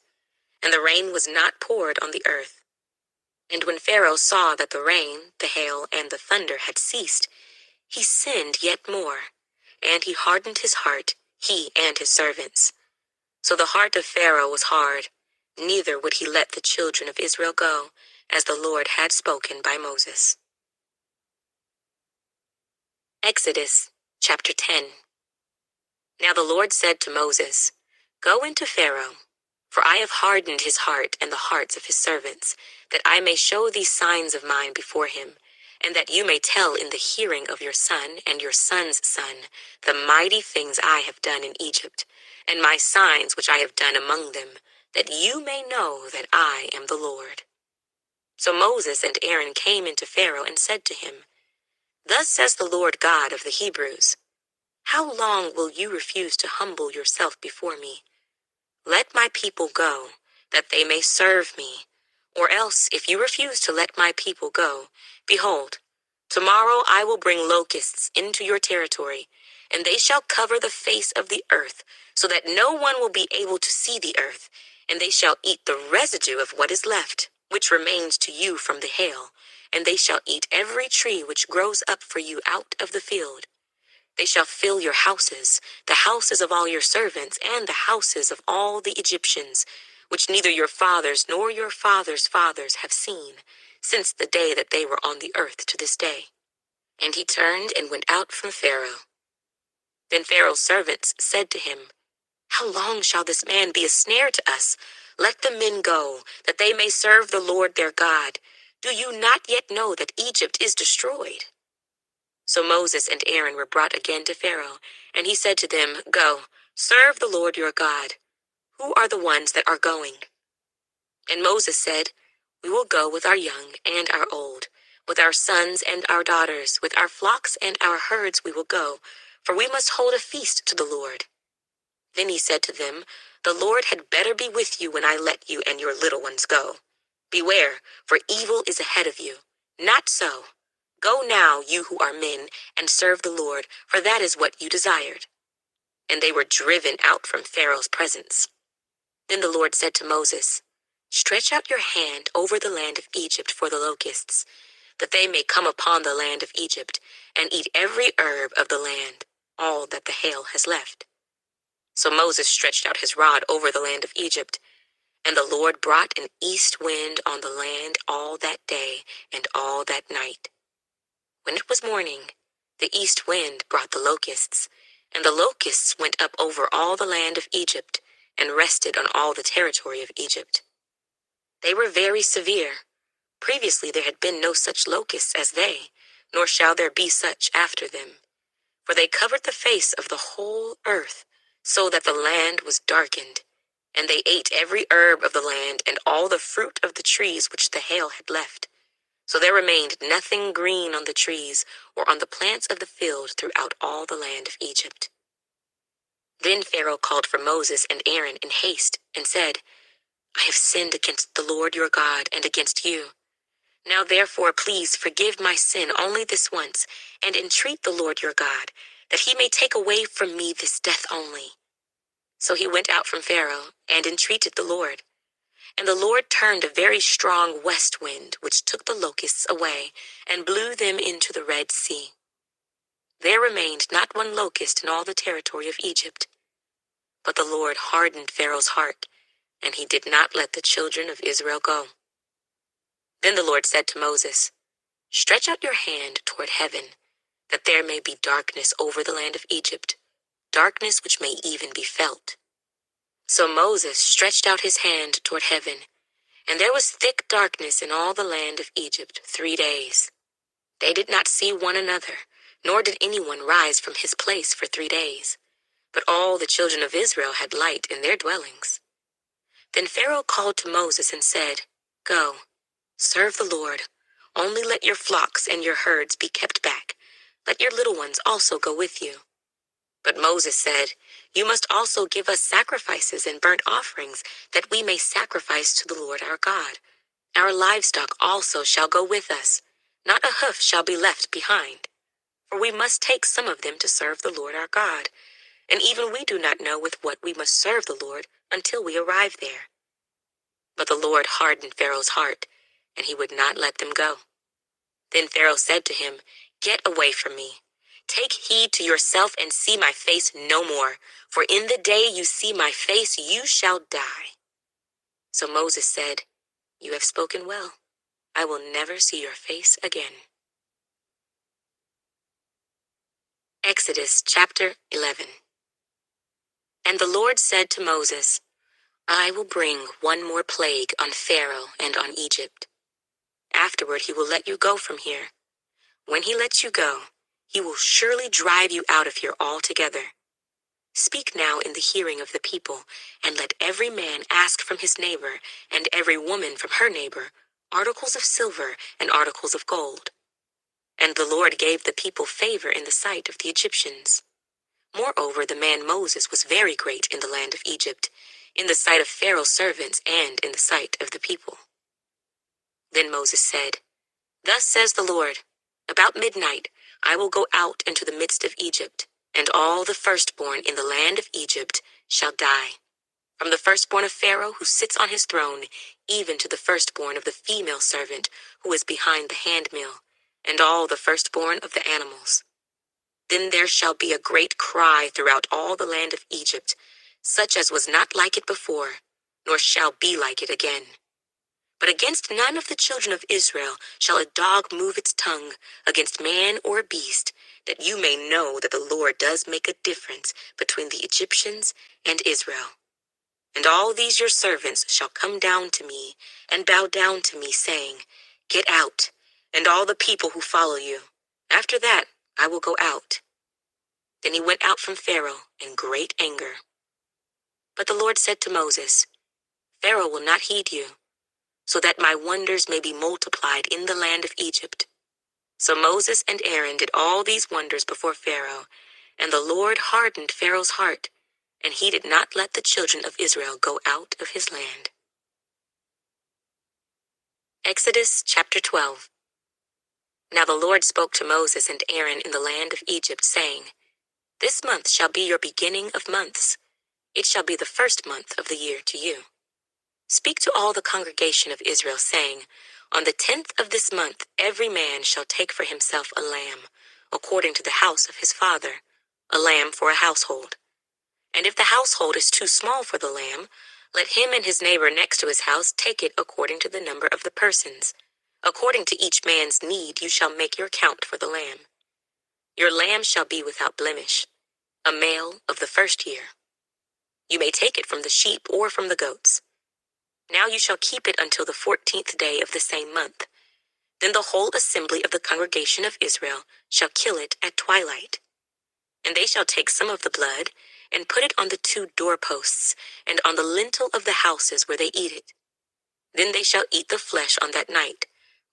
and the rain was not poured on the earth. And when Pharaoh saw that the rain, the hail, and the thunder had ceased, he sinned yet more, and he hardened his heart, he and his servants. So the heart of Pharaoh was hard, neither would he let the children of Israel go, as the Lord had spoken by Moses. Exodus chapter 10. Now the Lord said to Moses, "Go into Pharaoh, for I have hardened his heart and the hearts of his servants, that I may show these signs of mine before him, and that you may tell in the hearing of your son and your son's son the mighty things I have done in Egypt, and my signs which I have done among them, that you may know that I am the Lord." So Moses and Aaron came into Pharaoh and said to him, "Thus says the Lord God of the Hebrews, how long will you refuse to humble yourself before me? Let my people go, that they may serve me. Or else, if you refuse to let my people go, behold, tomorrow I will bring locusts into your territory, and they shall cover the face of the earth, so that no one will be able to see the earth, and they shall eat the residue of what is left, which remains to you from the hail, and they shall eat every tree which grows up for you out of the field. They shall fill your houses, the houses of all your servants, and the houses of all the Egyptians, which neither your fathers nor your fathers' fathers have seen, since the day that they were on the earth to this day. And he turned and went out from Pharaoh. Then Pharaoh's servants said to him, How long shall this man be a snare to us? Let the men go, that they may serve the Lord their God. Do you not yet know that Egypt is destroyed? So Moses and Aaron were brought again to Pharaoh, and he said to them, Go, serve the Lord your God. Who are the ones that are going? And Moses said, We will go with our young and our old, with our sons and our daughters, with our flocks and our herds we will go, for we must hold a feast to the Lord. Then he said to them, The Lord had better be with you when I let you and your little ones go. Beware, for evil is ahead of you. Not so. Go now, you who are men, and serve the Lord, for that is what you desired. And they were driven out from Pharaoh's presence. Then the Lord said to Moses, Stretch out your hand over the land of Egypt for the locusts, that they may come upon the land of Egypt, and eat every herb of the land, all that the hail has left. So Moses stretched out his rod over the land of Egypt, and the Lord brought an east wind on the land all that day and all that night. When it was morning, the east wind brought the locusts, and the locusts went up over all the land of Egypt and rested on all the territory of Egypt. They were very severe. Previously there had been no such locusts as they, nor shall there be such after them. For they covered the face of the whole earth, so that the land was darkened. And they ate every herb of the land and all the fruit of the trees which the hail had left. So there remained nothing green on the trees or on the plants of the field throughout all the land of Egypt. Then Pharaoh called for Moses and Aaron in haste and said, I have sinned against the Lord your God and against you. Now therefore please forgive my sin only this once, and entreat the Lord your God, that he may take away from me this death only. So he went out from Pharaoh and entreated the Lord. And the Lord turned a very strong west wind, which took the locusts away, and blew them into the Red Sea. There remained not one locust in all the territory of Egypt. But the Lord hardened Pharaoh's heart, and he did not let the children of Israel go. Then the Lord said to Moses, Stretch out your hand toward heaven, that there may be darkness over the land of Egypt, darkness which may even be felt. So Moses stretched out his hand toward heaven, and there was thick darkness in all the land of Egypt 3 days. They did not see one another, nor did anyone rise from his place for 3 days. But all the children of Israel had light in their dwellings. Then Pharaoh called to Moses and said, Go, serve the Lord. Only let your flocks and your herds be kept back. Let your little ones also go with you. But Moses said, You must also give us sacrifices and burnt offerings, that we may sacrifice to the Lord our God. Our livestock also shall go with us. Not a hoof shall be left behind. For we must take some of them to serve the Lord our God. And even we do not know with what we must serve the Lord until we arrive there. But the Lord hardened Pharaoh's heart, and he would not let them go. Then Pharaoh said to him, Get away from me. Take heed to yourself and see my face no more, for in the day you see my face you shall die. So Moses said, You have spoken well. I will never see your face again. Exodus chapter 11. And the Lord said to Moses, I will bring one more plague on Pharaoh and on Egypt. Afterward he will let you go from here. When he lets you go, he will surely drive you out of here altogether. Speak now in the hearing of the people, and let every man ask from his neighbor, and every woman from her neighbor, articles of silver and articles of gold. And the Lord gave the people favor in the sight of the Egyptians. Moreover, the man Moses was very great in the land of Egypt, in the sight of Pharaoh's servants and in the sight of the people. Then Moses said, Thus says the Lord, About midnight I will go out into the midst of Egypt, and all the firstborn in the land of Egypt shall die. From the firstborn of Pharaoh who sits on his throne, even to the firstborn of the female servant who is behind the handmill, and all the firstborn of the animals. Then there shall be a great cry throughout all the land of Egypt, such as was not like it before, nor shall be like it again. But against none of the children of Israel shall a dog move its tongue, against man or beast, that you may know that the Lord does make a difference between the Egyptians and Israel. And all these your servants shall come down to me and bow down to me, saying, Get out, and all the people who follow you. After that I will go out. Then he went out from Pharaoh in great anger. But the Lord said to Moses, Pharaoh will not heed you, so that my wonders may be multiplied in the land of Egypt. So Moses and Aaron did all these wonders before Pharaoh, and the Lord hardened Pharaoh's heart, and he did not let the children of Israel go out of his land. Exodus chapter 12. Now the Lord spoke to Moses and Aaron in the land of Egypt, saying, This month shall be your beginning of months. It shall be the first month of the year to you. Speak to all the congregation of Israel, saying, On the 10th of this month every man shall take for himself a lamb, according to the house of his father, a lamb for a household. And if the household is too small for the lamb, let him and his neighbor next to his house take it according to the number of the persons. According to each man's need you shall make your count for the lamb. Your lamb shall be without blemish, a male of the first year. You may take it from the sheep or from the goats. Now you shall keep it until the 14th day of the same month. Then the whole assembly of the congregation of Israel shall kill it at twilight. And they shall take some of the blood, and put it on the 2 doorposts, and on the lintel of the houses where they eat it. Then they shall eat the flesh on that night,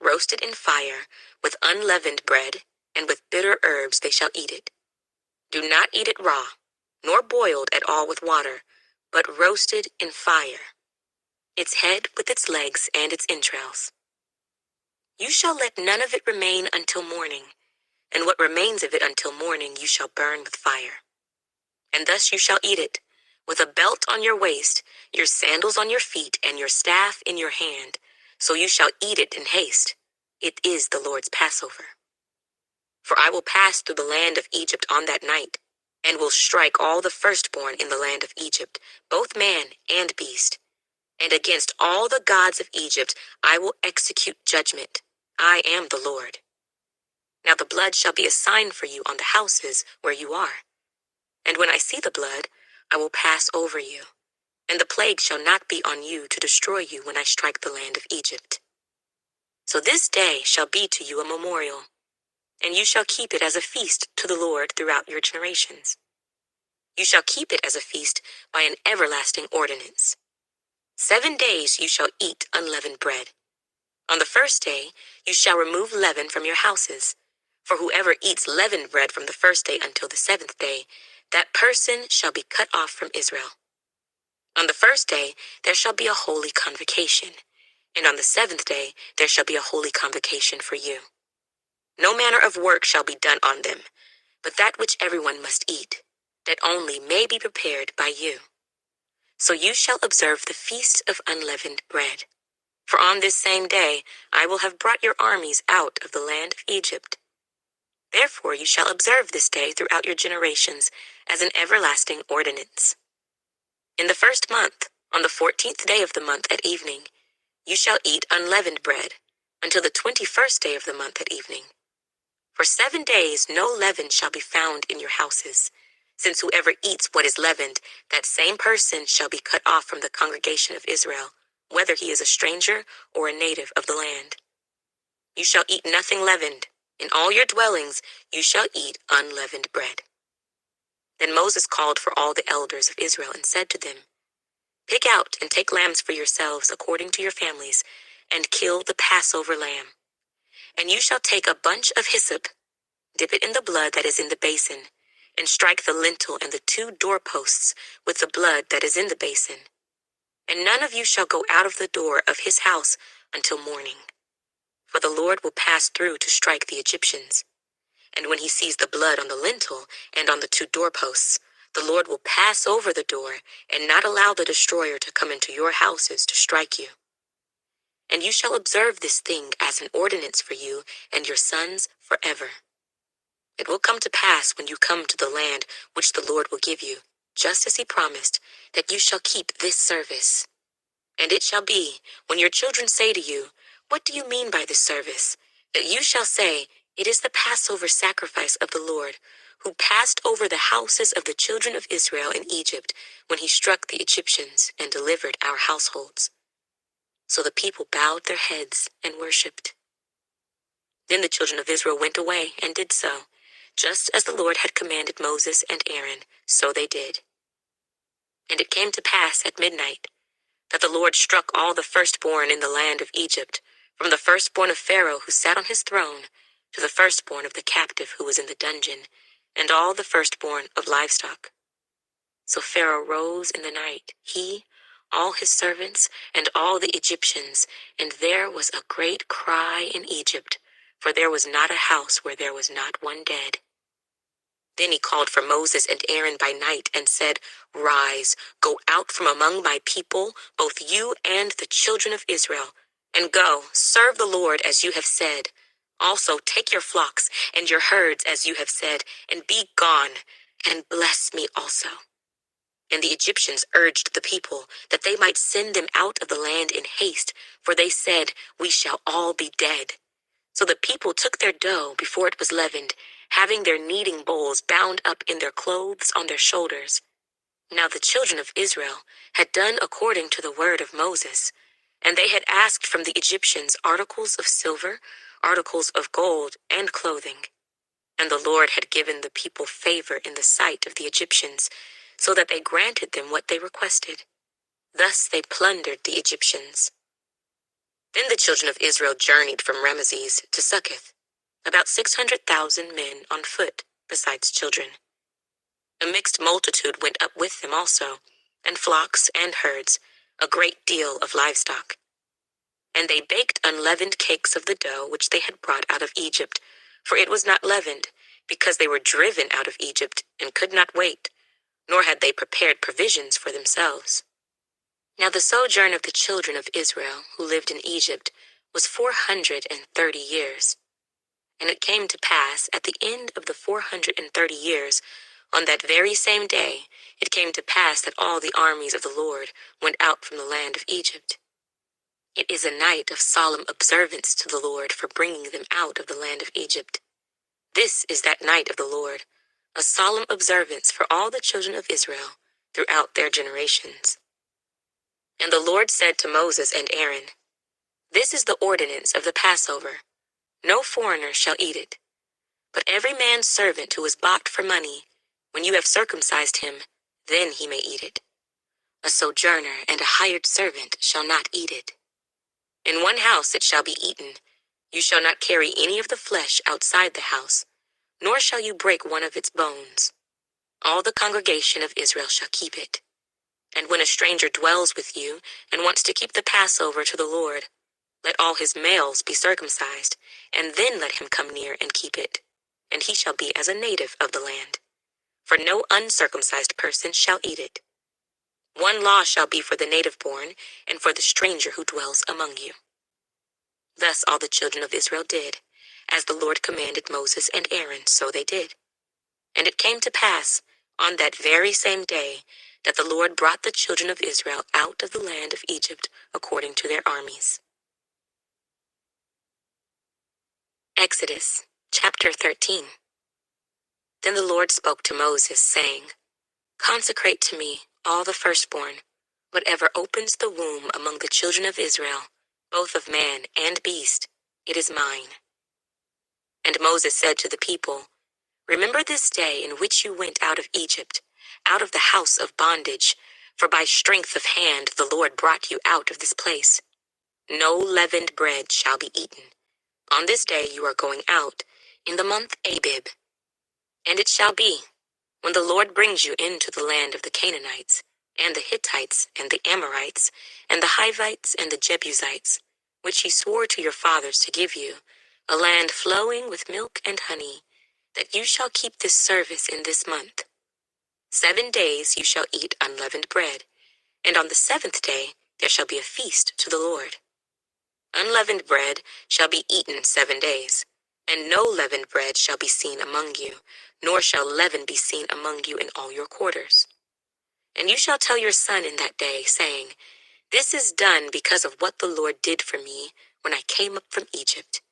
roasted in fire, with unleavened bread, and with bitter herbs they shall eat it. Do not eat it raw, nor boiled at all with water, but roasted in fire, its head with its legs and its entrails. You shall let none of it remain until morning, and what remains of it until morning you shall burn with fire. And thus you shall eat it, with a belt on your waist, your sandals on your feet, and your staff in your hand. So you shall eat it in haste. It is the Lord's Passover. For I will pass through the land of Egypt on that night, and will strike all the firstborn in the land of Egypt, both man and beast. And against all the gods of Egypt I will execute judgment. I am the Lord. Now the blood shall be a sign for you on the houses where you are. And when I see the blood, I will pass over you, and the plague shall not be on you to destroy you when I strike the land of Egypt. So this day shall be to you a memorial, and you shall keep it as a feast to the Lord throughout your generations. You shall keep it as a feast by an everlasting ordinance. 7 days you shall eat unleavened bread. On the first day you shall remove leaven from your houses. For whoever eats leavened bread from the first day until the 7th day, that person shall be cut off from Israel. On the first day there shall be a holy convocation, and on the 7th day there shall be a holy convocation for you. No manner of work shall be done on them, but that which everyone must eat, that only may be prepared by you. So you shall observe the feast of unleavened bread. For on this same day I will have brought your armies out of the land of Egypt. Therefore you shall observe this day throughout your generations as an everlasting ordinance. In the first month, on the 14th day of the month at evening, you shall eat unleavened bread, until the 21st day of the month at evening. For 7 days no leaven shall be found in your houses, since whoever eats what is leavened, that same person shall be cut off from the congregation of Israel, whether he is a stranger or a native of the land. You shall eat nothing leavened. In all your dwellings you shall eat unleavened bread. Then Moses called for all the elders of Israel and said to them, Pick out and take lambs for yourselves according to your families, and kill the Passover lamb. And you shall take a bunch of hyssop, dip it in the blood that is in the basin, and strike the lintel and the 2 doorposts with the blood that is in the basin. And none of you shall go out of the door of his house until morning. For the Lord will pass through to strike the Egyptians. And when he sees the blood on the lintel and on the 2 doorposts, the Lord will pass over the door and not allow the destroyer to come into your houses to strike you. And you shall observe this thing as an ordinance for you and your sons forever. It will come to pass when you come to the land which the Lord will give you, just as he promised, that you shall keep this service. And it shall be, when your children say to you, 'What do you mean by this service?' that you shall say, 'It is the Passover sacrifice of the Lord, who passed over the houses of the children of Israel in Egypt when he struck the Egyptians and delivered our households.'" So the people bowed their heads and worshipped. Then the children of Israel went away and did so. Just as the Lord had commanded Moses and Aaron, so they did. And it came to pass at midnight that the Lord struck all the firstborn in the land of Egypt, from the firstborn of Pharaoh who sat on his throne, to the firstborn of the captive who was in the dungeon, and all the firstborn of livestock. So Pharaoh rose in the night, he, all his servants, and all the Egyptians, and there was a great cry in Egypt, for there was not a house where there was not one dead. Then he called for Moses and Aaron by night and said, "Rise, go out from among my people, both you and the children of Israel, and go, serve the Lord as you have said. Also take your flocks and your herds as you have said, and be gone, and bless me also." And the Egyptians urged the people that they might send them out of the land in haste, for they said, "We shall all be dead." So the people took their dough before it was leavened, having their kneading bowls bound up in their clothes on their shoulders. Now the children of Israel had done according to the word of Moses, and they had asked from the Egyptians articles of silver, articles of gold, and clothing. And the Lord had given the people favor in the sight of the Egyptians, so that they granted them what they requested. Thus they plundered the Egyptians. Then the children of Israel journeyed from Ramesses to Succoth, about 600,000 men on foot, besides children. A mixed multitude went up with them also, and flocks and herds, a great deal of livestock. And they baked unleavened cakes of the dough which they had brought out of Egypt, for it was not leavened, because they were driven out of Egypt and could not wait, nor had they prepared provisions for themselves. Now the sojourn of the children of Israel who lived in Egypt was 430 years. And it came to pass at the end of the 430 years, on that very same day, it came to pass that all the armies of the Lord went out from the land of Egypt. It is a night of solemn observance to the Lord for bringing them out of the land of Egypt. This is that night of the Lord, a solemn observance for all the children of Israel throughout their generations. And the Lord said to Moses and Aaron, "This is the ordinance of the Passover. No foreigner shall eat it. But every man's servant who is bought for money, when you have circumcised him, then he may eat it. A sojourner and a hired servant shall not eat it. In one house it shall be eaten. You shall not carry any of the flesh outside the house, nor shall you break one of its bones. All the congregation of Israel shall keep it. And when a stranger dwells with you and wants to keep the Passover to the Lord, let all his males be circumcised, and then let him come near and keep it, and he shall be as a native of the land. For no uncircumcised person shall eat it. One law shall be for the native born, and for the stranger who dwells among you." Thus all the children of Israel did, as the Lord commanded Moses and Aaron, so they did. And it came to pass, on that very same day, that the Lord brought the children of Israel out of the land of Egypt according to their armies. Exodus chapter 13. Then the Lord spoke to Moses, saying, "Consecrate to me all the firstborn, whatever opens the womb among the children of Israel, both of man and beast, it is mine." And Moses said to the people, "Remember this day in which you went out of Egypt, out of the house of bondage, for by strength of hand the Lord brought you out of this place. No leavened bread shall be eaten. On this day you are going out, in the month Abib. And it shall be, when the Lord brings you into the land of the Canaanites, and the Hittites, and the Amorites, and the Hivites, and the Jebusites, which he swore to your fathers to give you, a land flowing with milk and honey, that you shall keep this service in this month. 7 days you shall eat unleavened bread, and on the 7th day there shall be a feast to the Lord. Unleavened bread shall be eaten 7 days, And no leavened bread shall be seen among you, nor shall leaven be seen among you in all your quarters. And you shall tell your son in that day, saying, This is done because of what the Lord did for me when I came up from Egypt.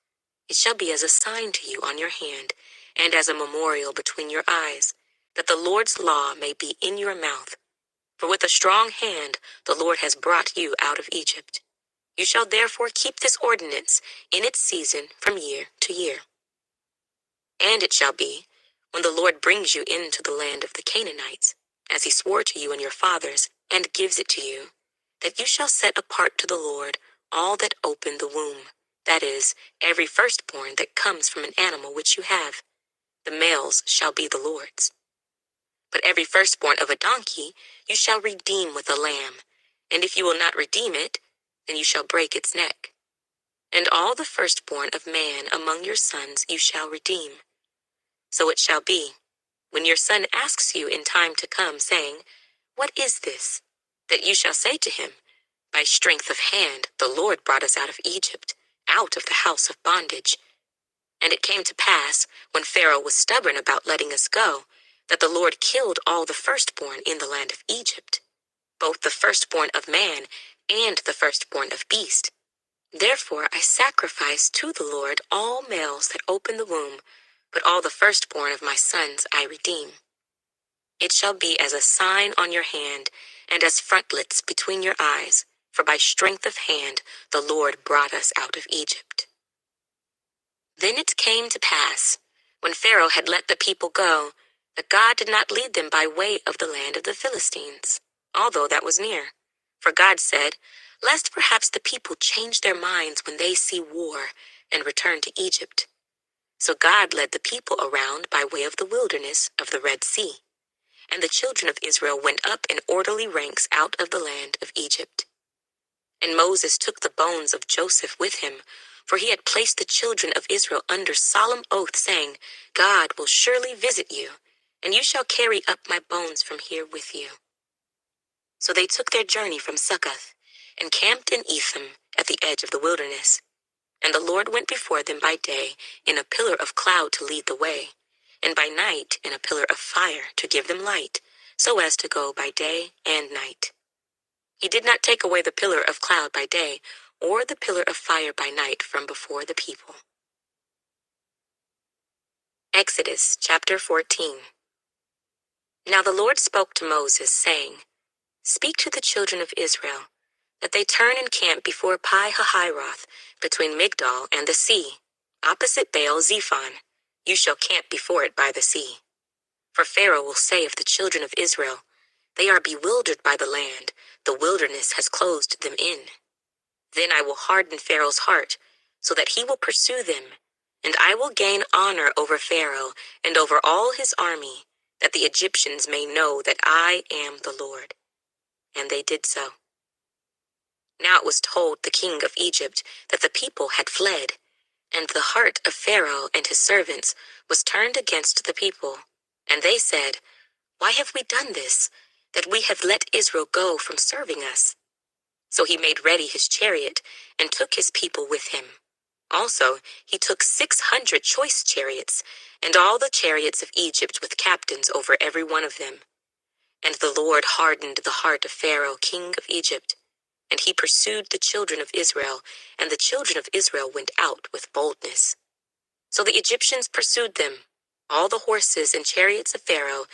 It shall be as a sign to you on your hand, and as a memorial between your eyes, that the Lord's law may be in your mouth. For with a strong hand the Lord has brought you out of Egypt. You shall therefore keep this ordinance in its season from year to year. And it shall be, when the Lord brings you into the land of the Canaanites, as he swore to you and your fathers, and gives it to you, that you shall set apart to the Lord all that open the womb, that is, every firstborn that comes from an animal which you have. The males shall be the Lord's. But every firstborn of a donkey you shall redeem with a lamb, and if you will not redeem it, then you shall break its neck. And all the firstborn of man among your sons you shall redeem. So it shall be, when your son asks you in time to come, saying, What is this? That you shall say to him, By strength of hand the Lord brought us out of Egypt, out of the house of bondage. And it came to pass, when Pharaoh was stubborn about letting us go, that the Lord killed all the firstborn in the land of Egypt, both the firstborn of man and the firstborn of beast. Therefore I sacrifice to the Lord all males that open the womb, but all the firstborn of my sons I redeem. It shall be as a sign on your hand, and as frontlets between your eyes, for by strength of hand the Lord brought us out of Egypt. Then it came to pass, when Pharaoh had let the people go, that God did not lead them by way of the land of the Philistines, although that was near. For God said, Lest perhaps the people change their minds when they see war, and return to Egypt. So God led the people around by way of the wilderness of the Red Sea. And the children of Israel went up in orderly ranks out of the land of Egypt. And Moses took the bones of Joseph with him, for he had placed the children of Israel under solemn oath, saying, God will surely visit you, and you shall carry up my bones from here with you. So they took their journey from Succoth, and camped in Etham at the edge of the wilderness. And the Lord went before them by day in a pillar of cloud to lead the way, and by night in a pillar of fire to give them light, so as to go by day and night. He did not take away the pillar of cloud by day, or the pillar of fire by night from before the people. Exodus chapter 14. Now the Lord spoke to Moses, saying, Speak to the children of Israel, that they turn and camp before Pi-hahiroth, between Migdol and the sea, opposite Baal-zephon. You shall camp before it by the sea. For Pharaoh will say of the children of Israel, They are bewildered by the land, the wilderness has closed them in. Then I will harden Pharaoh's heart, so that he will pursue them, and I will gain honor over Pharaoh and over all his army, that the Egyptians may know that I am the Lord. And they did so. Now it was told the king of Egypt that the people had fled, and the heart of Pharaoh and his servants was turned against the people. And they said, Why have we done this, that we have let Israel go from serving us? So he made ready his chariot, and took his people with him. Also he took 600 choice chariots, and all the chariots of Egypt with captains over every one of them. And the Lord hardened the heart of Pharaoh, king of Egypt, and he pursued the children of Israel, and the children of Israel went out with boldness. So the Egyptians pursued them, all the horses and chariots of Pharaoh,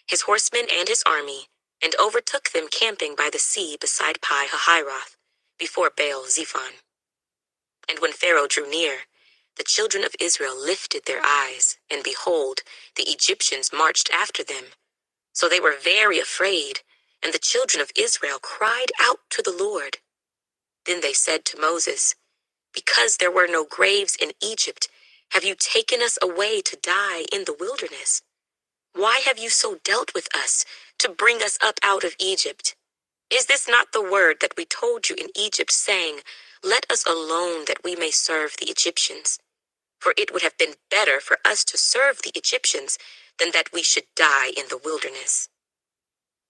his horsemen and his army, and overtook them camping by the sea beside Pi-hahiroth, before Baal-zephon. And when Pharaoh drew near, the children of Israel lifted their eyes, and behold, the Egyptians marched after them. So they were very afraid, and the children of Israel cried out to the Lord. Then they said to Moses, Because there were no graves in Egypt, have you taken us away to die in the wilderness? Why have you so dealt with us, to bring us up out of Egypt? Is this not the word that we told you in Egypt, saying, Let us alone that we may serve the Egyptians? For it would have been better for us to serve the Egyptians than that we should die in the wilderness.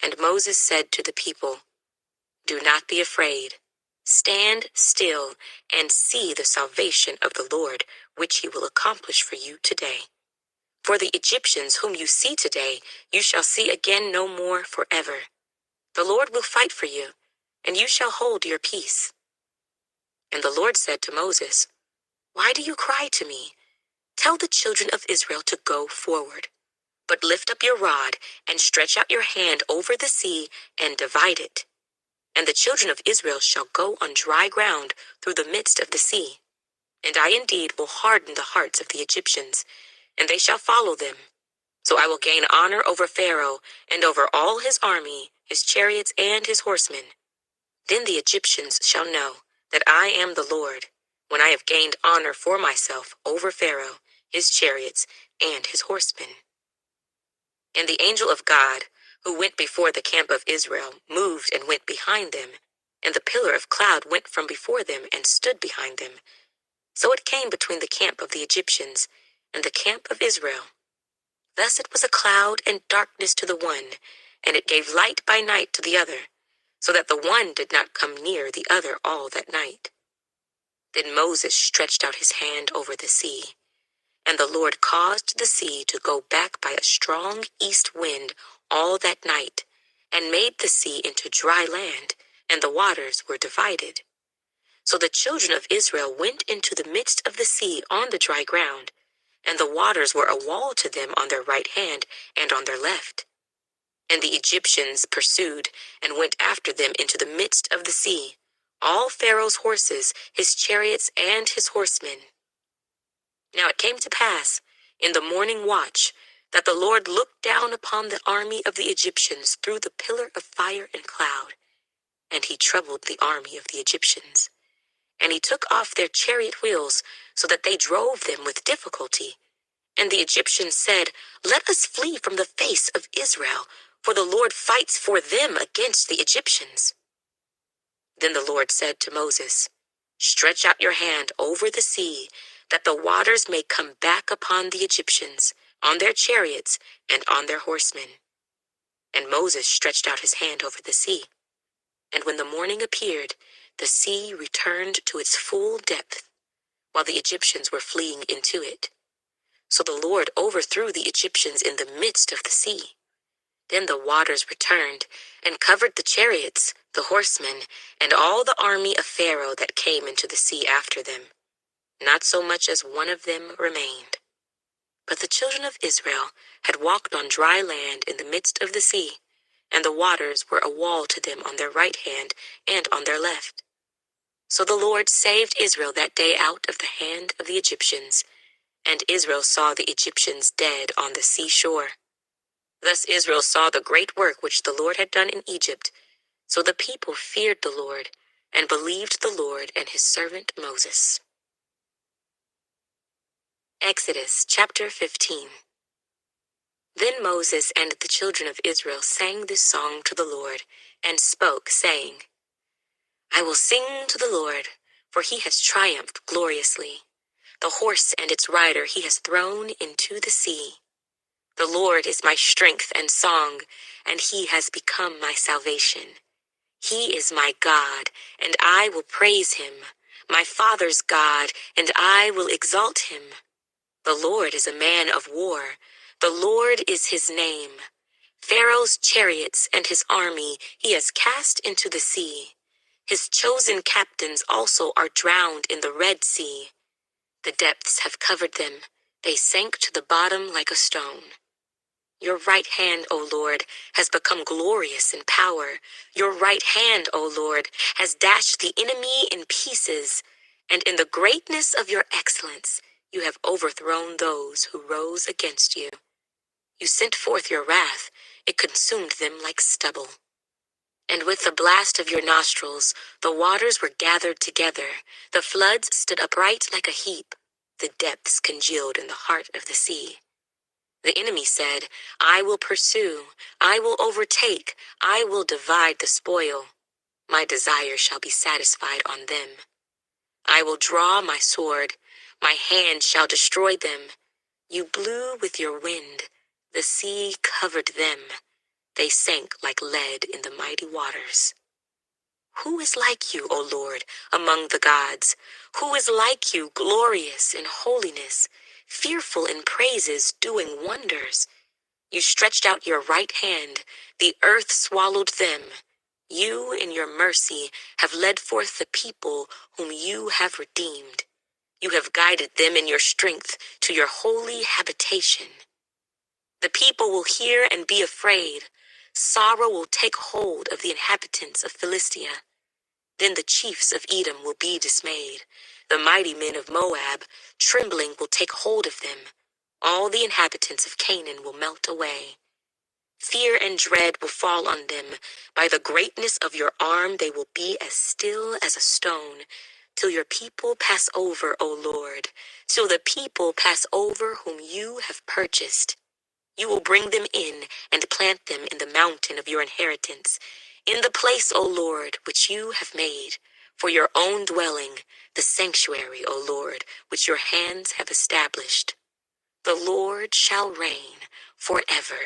And Moses said to the people, Do not be afraid. Stand still and see the salvation of the Lord, which he will accomplish for you today. For the Egyptians whom you see today, you shall see again no more forever. The Lord will fight for you, and you shall hold your peace." And the Lord said to Moses, "Why do you cry to me? Tell the children of Israel to go forward. But lift up your rod and stretch out your hand over the sea and divide it. And the children of Israel shall go on dry ground through the midst of the sea. And I indeed will harden the hearts of the Egyptians, and they shall follow them. So I will gain honor over Pharaoh and over all his army, his chariots, and his horsemen. Then the Egyptians shall know that I am the Lord, when I have gained honor for myself over Pharaoh, his chariots, and his horsemen." And the angel of God, who went before the camp of Israel, moved and went behind them, and the pillar of cloud went from before them and stood behind them. So it came between the camp of the Egyptians and the camp of Israel. Thus it was a cloud and darkness to the one, and it gave light by night to the other, so that the one did not come near the other all that night. Then Moses stretched out his hand over the sea, and the Lord caused the sea to go back by a strong east wind all that night, and made the sea into dry land, and the waters were divided. So the children of Israel went into the midst of the sea on the dry ground, and the waters were a wall to them on their right hand and on their left. And the Egyptians pursued and went after them into the midst of the sea, all Pharaoh's horses, his chariots, and his horsemen. Now it came to pass, in the morning watch, that the Lord looked down upon the army of the Egyptians through the pillar of fire and cloud, and he troubled the army of the Egyptians. And he took off their chariot wheels, so that they drove them with difficulty. And the Egyptians said, "Let us flee from the face of Israel, for the Lord fights for them against the Egyptians." Then the Lord said to Moses, "Stretch out your hand over the sea, that the waters may come back upon the Egyptians, on their chariots, and on their horsemen." And Moses stretched out his hand over the sea. And when the morning appeared, the sea returned to its full depth, while the Egyptians were fleeing into it. So the Lord overthrew the Egyptians in the midst of the sea. Then the waters returned and covered the chariots, the horsemen, and all the army of Pharaoh that came into the sea after them. Not so much as one of them remained. But the children of Israel had walked on dry land in the midst of the sea, and the waters were a wall to them on their right hand and on their left. So the Lord saved Israel that day out of the hand of the Egyptians, and Israel saw the Egyptians dead on the seashore. Thus Israel saw the great work which the Lord had done in Egypt. So the people feared the Lord and believed the Lord and his servant Moses. Exodus chapter 15. Then Moses and the children of Israel sang this song to the Lord and spoke, saying, "I will sing to the Lord, for he has triumphed gloriously. The horse and its rider he has thrown into the sea. The Lord is my strength and song, and he has become my salvation. He is my God, and I will praise him, my father's God, and I will exalt him. The Lord is a man of war. The Lord is his name. Pharaoh's chariots and his army he has cast into the sea. His chosen captains also are drowned in the Red Sea. The depths have covered them. They sank to the bottom like a stone. Your right hand, O Lord, has become glorious in power. Your right hand, O Lord, has dashed the enemy in pieces. And in the greatness of your excellence, you have overthrown those who rose against you. You sent forth your wrath. It consumed them like stubble. And with the blast of your nostrils, the waters were gathered together. The floods stood upright like a heap. The depths congealed in the heart of the sea. The enemy said, "I will pursue, I will overtake, I will divide the spoil. My desire shall be satisfied on them. I will draw my sword, my hand shall destroy them. You blew with your wind, the sea covered them. They sank like lead in the mighty waters. Who is like you, O Lord, among the gods? Who is like you, glorious in holiness, fearful in praises, doing wonders? You stretched out your right hand, the earth swallowed them. You, in your mercy, have led forth the people whom you have redeemed. You have guided them in your strength to your holy habitation. The people will hear and be afraid. Sorrow will take hold of the inhabitants of Philistia. Then the chiefs of Edom will be dismayed. The mighty men of Moab, trembling, will take hold of them. All the inhabitants of Canaan will melt away. Fear and dread will fall on them. By the greatness of your arm they will be as still as a stone, till your people pass over, O Lord, till the people pass over whom you have purchased. You will bring them in and plant them in the mountain of your inheritance, in the place, O Lord, which you have made, for your own dwelling, the sanctuary, O Lord, which your hands have established. The Lord shall reign forever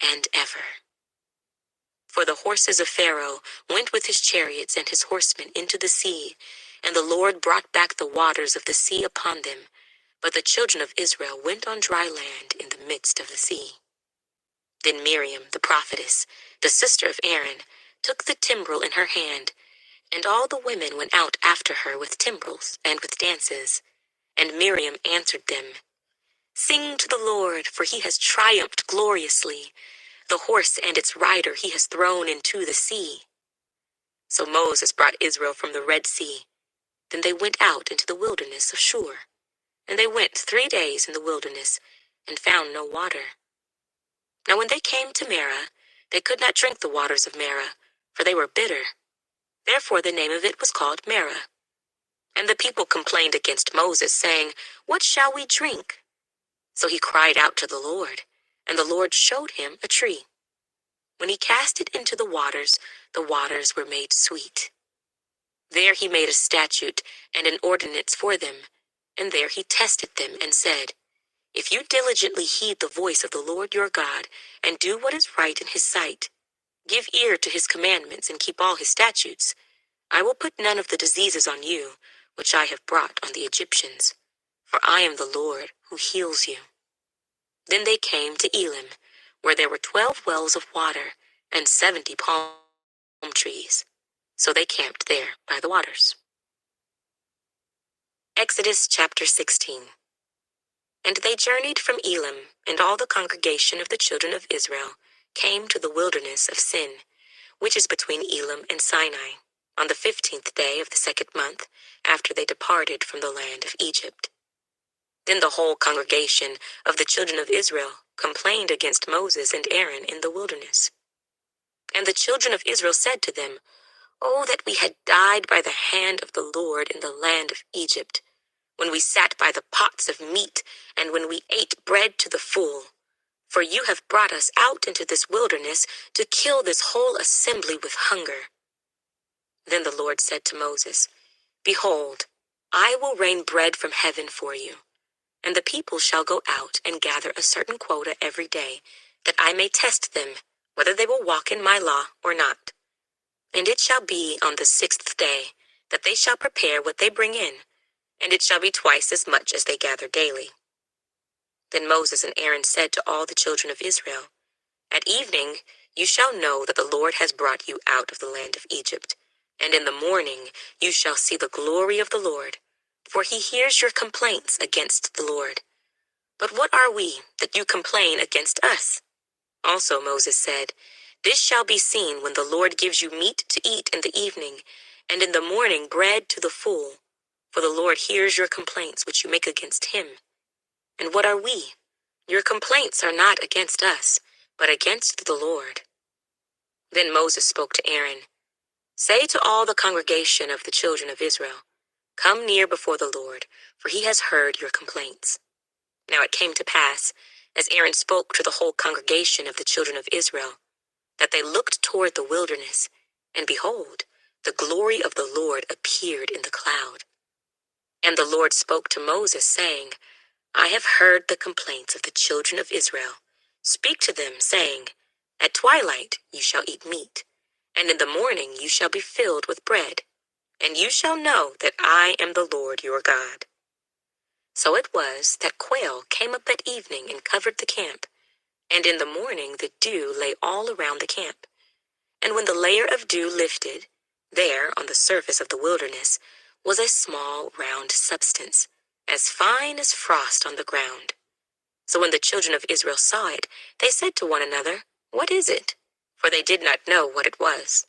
and ever. For the horses of Pharaoh went with his chariots and his horsemen into the sea, and the Lord brought back the waters of the sea upon them. But the children of Israel went on dry land in the midst of the sea. Then Miriam, the prophetess, the sister of Aaron, took the timbrel in her hand, and all the women went out after her with timbrels and with dances. And Miriam answered them, "Sing to the Lord, for he has triumphed gloriously. The horse and its rider he has thrown into the sea." So Moses brought Israel from the Red Sea. Then they went out into the wilderness of Shur. And they went 3 days in the wilderness, and found no water. Now when they came to Marah, they could not drink the waters of Marah, for they were bitter. Therefore the name of it was called Marah. And the people complained against Moses, saying, "What shall we drink?" So he cried out to the Lord, and the Lord showed him a tree. When he cast it into the waters were made sweet. There he made a statute and an ordinance for them, and there he tested them and said, "If you diligently heed the voice of the Lord your God, and do what is right in his sight, give ear to his commandments and keep all his statutes, I will put none of the diseases on you, which I have brought on the Egyptians, for I am the Lord who heals you." Then they came to Elim, where there were 12 wells of water and 70 palm trees. So they camped there by the waters. Exodus chapter 16. And they journeyed from Elim, and all the congregation of the children of Israel came to the wilderness of Sin, which is between Elim and Sinai, on the 15th day of the 2nd month, after they departed from the land of Egypt. Then the whole congregation of the children of Israel complained against Moses and Aaron in the wilderness. And the children of Israel said to them, "Oh, that we had died by the hand of the Lord in the land of Egypt, when we sat by the pots of meat, and when we ate bread to the full. For you have brought us out into this wilderness to kill this whole assembly with hunger." Then the Lord said to Moses, "Behold, I will rain bread from heaven for you, and the people shall go out and gather a certain quota every day, that I may test them, whether they will walk in my law or not. And it shall be on the 6th day that they shall prepare what they bring in, and it shall be twice as much as they gather daily." Then Moses and Aaron said to all the children of Israel, "At evening you shall know that the Lord has brought you out of the land of Egypt, and in the morning you shall see the glory of the Lord, for he hears your complaints against the Lord. But what are we that you complain against us?" Also Moses said, "This shall be seen when the Lord gives you meat to eat in the evening, and in the morning bread to the full, for the Lord hears your complaints which you make against him. And what are we? Your complaints are not against us, but against the Lord." Then Moses spoke to Aaron, "Say to all the congregation of the children of Israel, 'Come near before the Lord, for he has heard your complaints.'" Now it came to pass, as Aaron spoke to the whole congregation of the children of Israel, that they looked toward the wilderness, and behold, the glory of the Lord appeared in the cloud. And the Lord spoke to Moses, saying, "I have heard the complaints of the children of Israel. Speak to them, saying, 'At twilight you shall eat meat, And in the morning you shall be filled with bread, and you shall know that I am the Lord your God. So it was that quail came up at evening and covered the camp, and in the morning the dew lay all around the camp. And when the layer of dew lifted, there on the surface of the wilderness was a small round substance, as fine as frost on the ground. So when the children of Israel saw it, they said to one another, "What is it?" For they did not know what it was.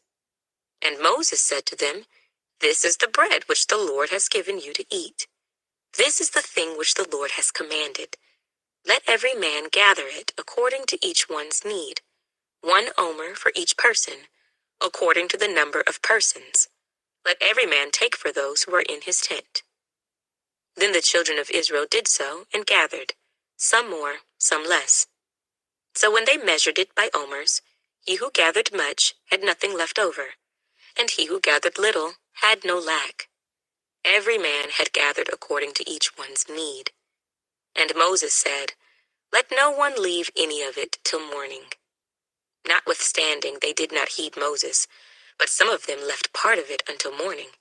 And Moses said to them, "This is the bread which the Lord has given you to eat. This is the thing which the Lord has commanded. Let every man gather it according to each one's need, 1 omer for each person, according to the number of persons. Let every man take for those who are in his tent." Then the children of Israel did so and gathered, some more, some less. So when they measured it by omers, he who gathered much had nothing left over, and he who gathered little had no lack. Every man had gathered according to each one's need. And Moses said, "Let no one leave any of it till morning." Notwithstanding, they did not heed Moses, but some of them left part of it until morning,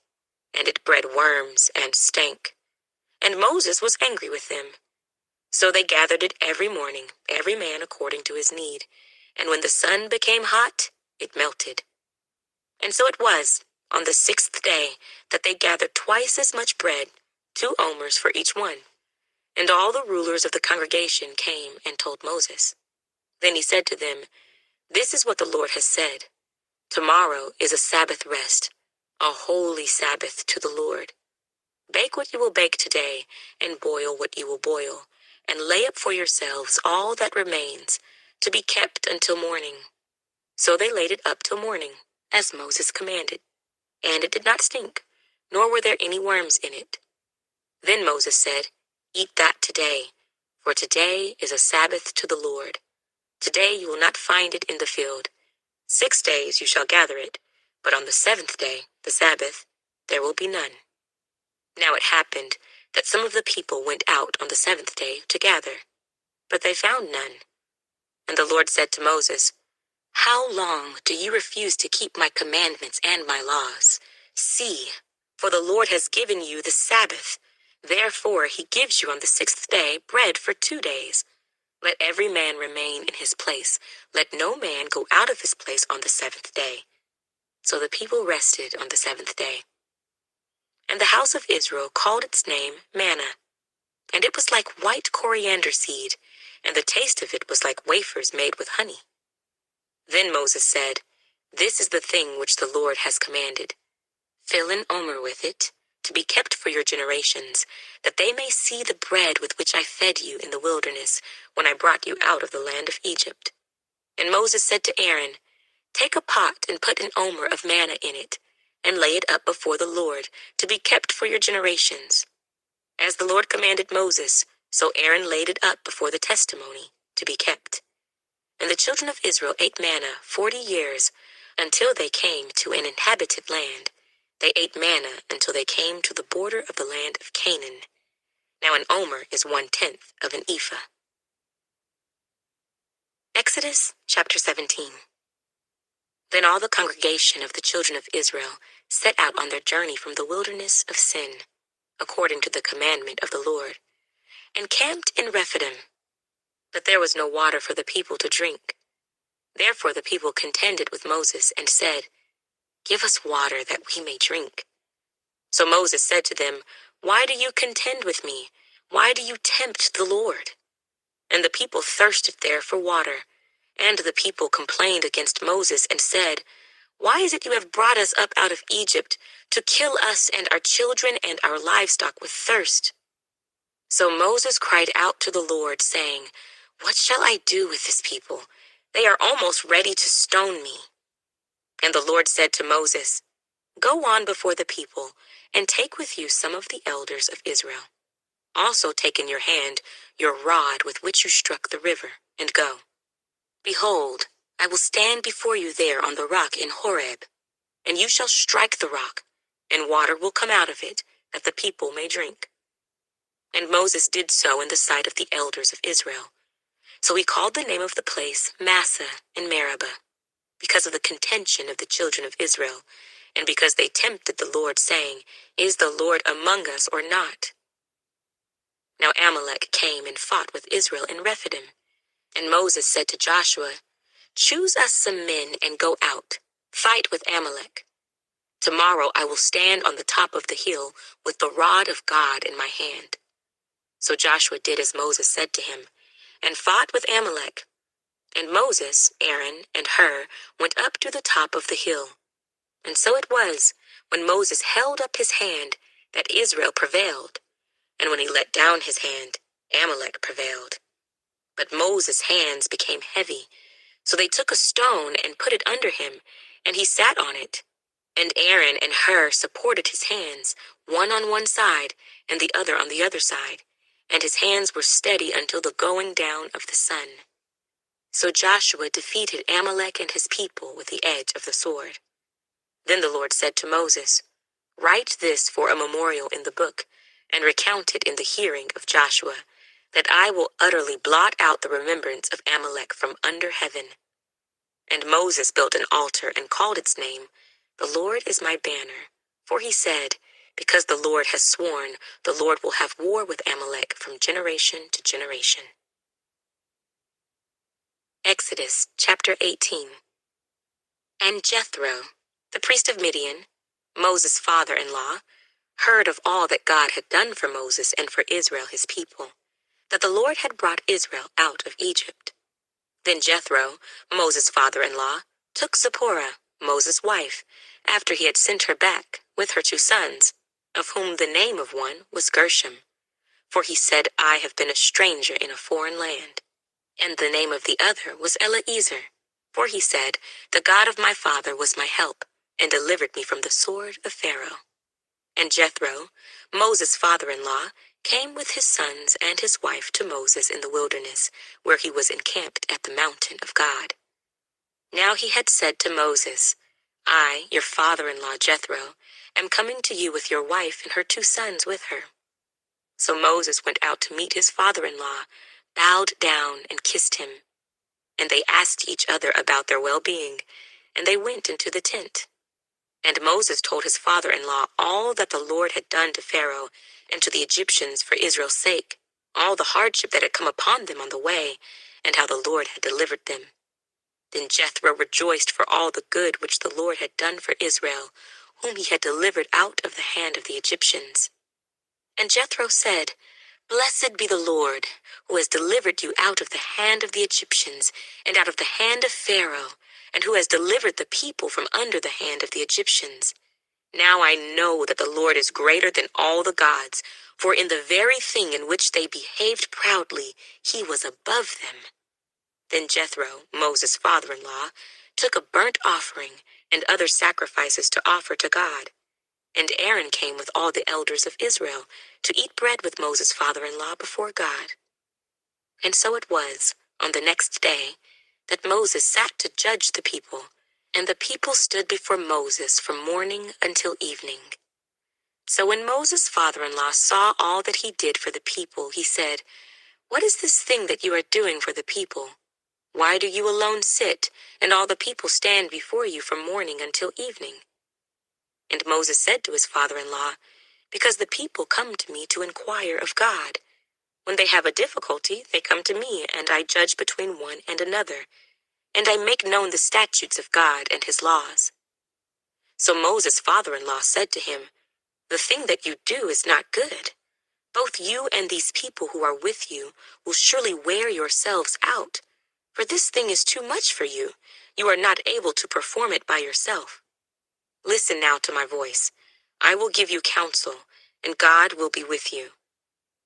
and it bred worms and stank. And Moses was angry with them. So they gathered it every morning, every man according to his need. And when the sun became hot, it melted. And so it was, on the 6th day, that they gathered twice as much bread, 2 omers for each one. And all the rulers of the congregation came and told Moses. Then he said to them, "This is what the Lord has said. Tomorrow is a Sabbath rest, a holy Sabbath to the Lord. Bake what you will bake today, and boil what you will boil, and lay up for yourselves all that remains, to be kept until morning." So they laid it up till morning, as Moses commanded. And it did not stink, nor were there any worms in it. Then Moses said, "Eat that today, for today is a Sabbath to the Lord. Today you will not find it in the field. 6 days you shall gather it, but on the 7th day, the Sabbath, there will be none." Now it happened that some of the people went out on the 7th day to gather, but they found none. And the Lord said to Moses, "How long do you refuse to keep my commandments and my laws? See, for the Lord has given you the Sabbath. Therefore he gives you on the 6th day bread for 2 days. Let every man remain in his place. Let no man go out of his place on the 7th day." So the people rested on the 7th day. And the house of Israel called its name manna. And it was like white coriander seed, and the taste of it was like wafers made with honey. Then Moses said, "This is the thing which the Lord has commanded. Fill an omer with it, to be kept for your generations, that they may see the bread with which I fed you in the wilderness, when I brought you out of the land of Egypt." And Moses said to Aaron, "Take a pot and put an omer of manna in it, and lay it up before the Lord, to be kept for your generations." As the Lord commanded Moses, so Aaron laid it up before the testimony, to be kept. And the children of Israel ate manna 40 years, until they came to an inhabited land. They ate manna until they came to the border of the land of Canaan. Now an omer is 1/10 of an ephah. Exodus chapter 17. Then all the congregation of the children of Israel set out on their journey from the wilderness of Sin, according to the commandment of the Lord, and camped in Rephidim. But there was no water for the people to drink. Therefore the people contended with Moses and said, "Give us water that we may drink." So Moses said to them, "Why do you contend with me? Why do you tempt the Lord?" And the people thirsted there for water. And the people complained against Moses and said, "Why is it you have brought us up out of Egypt to kill us and our children and our livestock with thirst?" So Moses cried out to the Lord, saying, "What shall I do with this people? They are almost ready to stone me." And the Lord said to Moses, "Go on before the people, and take with you some of the elders of Israel. Also take in your hand your rod with which you struck the river, and go. Behold, I will stand before you there on the rock in Horeb, and you shall strike the rock, and water will come out of it, that the people may drink." And Moses did so in the sight of the elders of Israel. So he called the name of the place Massah in Meribah, because of the contention of the children of Israel, and because they tempted the Lord, saying, Is the Lord among us or not? Now Amalek came and fought with Israel in Rephidim. And Moses said to Joshua, Choose us some men and go out, fight with Amalek. Tomorrow I will stand on the top of the hill with the rod of God in my hand. So Joshua did as Moses said to him, and fought with Amalek. And Moses, Aaron, and Hur went up to the top of the hill. And so it was, when Moses held up his hand, that Israel prevailed. And when he let down his hand, Amalek prevailed. But Moses' hands became heavy, so they took a stone and put it under him, and he sat on it. And Aaron and Hur supported his hands, one on one side and the other on the other side, and his hands were steady until the going down of the sun. So Joshua defeated Amalek and his people with the edge of the sword. Then the Lord said to Moses, Write this for a memorial in the book, and recount it in the hearing of Joshua, that I will utterly blot out the remembrance of Amalek from under heaven. And Moses built an altar and called its name, The Lord is my banner. For he said, Because the Lord has sworn, the Lord will have war with Amalek from generation to generation. Exodus chapter 18. And Jethro, the priest of Midian, Moses' father-in-law, heard of all that God had done for Moses and for Israel his people, that the Lord had brought Israel out of Egypt. Then Jethro, Moses' father-in-law, took Zipporah, Moses' wife, after he had sent her back with her 2 sons, of whom the name of one was Gershom. For he said, I have been a stranger in a foreign land. And the name of the other was Eleazar. For he said, The God of my father was my help, and delivered me from the sword of Pharaoh. And Jethro, Moses' father-in-law, came with his sons and his wife to Moses in the wilderness, where he was encamped at the mountain of God. Now he had said to Moses, I, your father-in-law Jethro, am coming to you with your wife and her 2 sons with her. So Moses went out to meet his father-in-law, bowed down and kissed him. And they asked each other about their well-being, and they went into the tent. And Moses told his father-in-law all that the Lord had done to Pharaoh and to the Egyptians for Israel's sake, all the hardship that had come upon them on the way, and how the Lord had delivered them. Then Jethro rejoiced for all the good which the Lord had done for Israel, whom he had delivered out of the hand of the Egyptians. And Jethro said, Blessed be the Lord, who has delivered you out of the hand of the Egyptians, and out of the hand of Pharaoh, and who has delivered the people from under the hand of the Egyptians. Now I know that the Lord is greater than all the gods, for in the very thing in which they behaved proudly, he was above them. Then Jethro, Moses' father-in-law, took a burnt offering and other sacrifices to offer to God. And Aaron came with all the elders of Israel to eat bread with Moses' father-in-law before God. And so it was, on the next day, that Moses sat to judge the people, and the people stood before Moses from morning until evening. So when Moses' father-in-law saw all that he did for the people, he said, What is this thing that you are doing for the people? Why do you alone sit, and all the people stand before you from morning until evening? And Moses said to his father-in-law, Because the people come to me to inquire of God. When they have a difficulty, they come to me, and I judge between one and another, and I make known the statutes of God and his laws. So Moses' father-in-law said to him, The thing that you do is not good. Both you and these people who are with you will surely wear yourselves out, for this thing is too much for you. You are not able to perform it by yourself. Listen now to my voice. I will give you counsel, and God will be with you.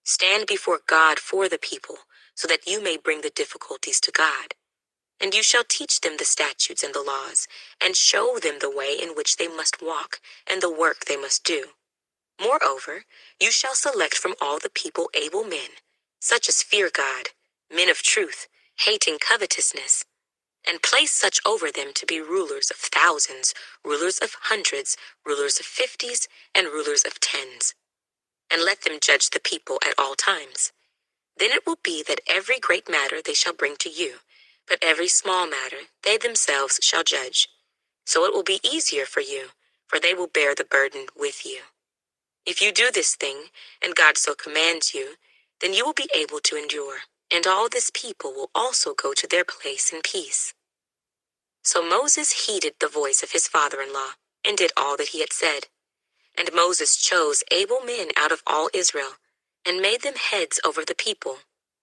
Stand before God for the people, so that you may bring the difficulties to God. And you shall teach them the statutes and the laws, and show them the way in which they must walk, and the work they must do. Moreover, you shall select from all the people able men, such as fear God, men of truth, hating covetousness, and place such over them to be rulers of thousands, rulers of hundreds, rulers of 50s, and rulers of 10s. And let them judge the people at all times. Then it will be that every great matter they shall bring to you, But every small matter they themselves shall judge. So it will be easier for you, for they will bear the burden with you. If you do this thing, and God so commands you, then you will be able to endure, and all this people will also go to their place in peace. So Moses heeded the voice of his father-in-law, and did all that he had said. And Moses chose able men out of all Israel, and made them heads over the people,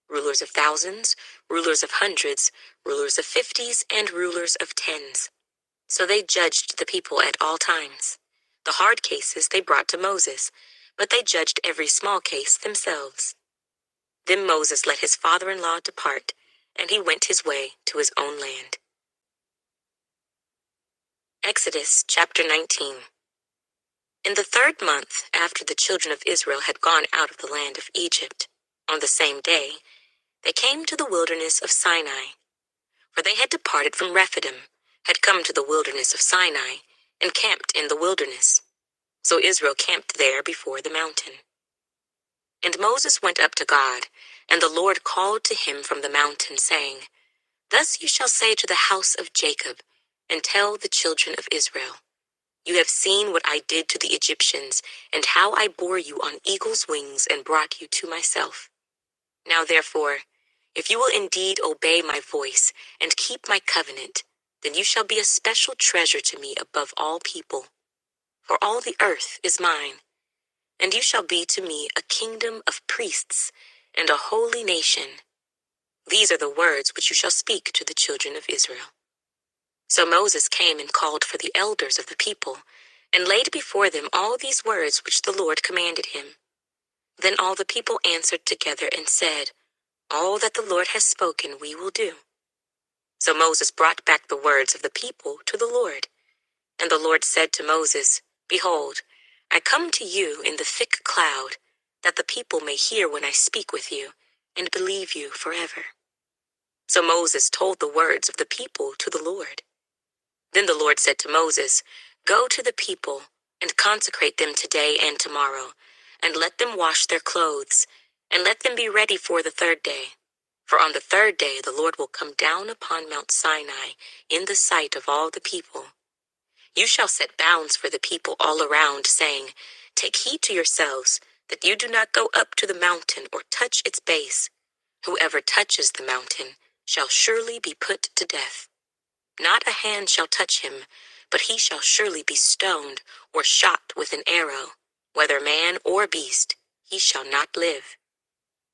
rulers of thousands, rulers of hundreds, rulers of 50s, and rulers of 10s. So they judged the people at all times. The hard cases they brought to Moses, but they judged every small case themselves. Then Moses let his father-in-law depart, and he went his way to his own land. Exodus chapter 19. In the 3rd month after the children of Israel had gone out of the land of Egypt, on the same day, they came to the wilderness of Sinai. For they had departed from Rephidim, had come to the wilderness of Sinai, and camped in the wilderness. So Israel camped there before the mountain. And Moses went up to God, and the Lord called to him from the mountain, saying, Thus you shall say to the house of Jacob, and tell the children of Israel, You have seen what I did to the Egyptians, and how I bore you on eagle's wings and brought you to myself. Now therefore, if you will indeed obey my voice and keep my covenant, then you shall be a special treasure to me above all people. For all the earth is mine, and you shall be to me a kingdom of priests and a holy nation. These are the words which you shall speak to the children of Israel. So Moses came and called for the elders of the people, and laid before them all these words which the Lord commanded him. Then all the people answered together and said, All that the Lord has spoken we will do. So Moses brought back the words of the people to the Lord. And the Lord said to Moses, Behold, I come to you in the thick cloud, that the people may hear when I speak with you, and believe you forever. So Moses told the words of the people to the Lord. Then the Lord said to Moses, Go to the people, and consecrate them today and tomorrow, and let them wash their clothes, and let them be ready for the 3rd day. For on the 3rd day the Lord will come down upon Mount Sinai in the sight of all the people. You shall set bounds for the people all around, saying, Take heed to yourselves, that you do not go up to the mountain or touch its base. Whoever touches the mountain shall surely be put to death. Not a hand shall touch him, but he shall surely be stoned or shot with an arrow. Whether man or beast, he shall not live.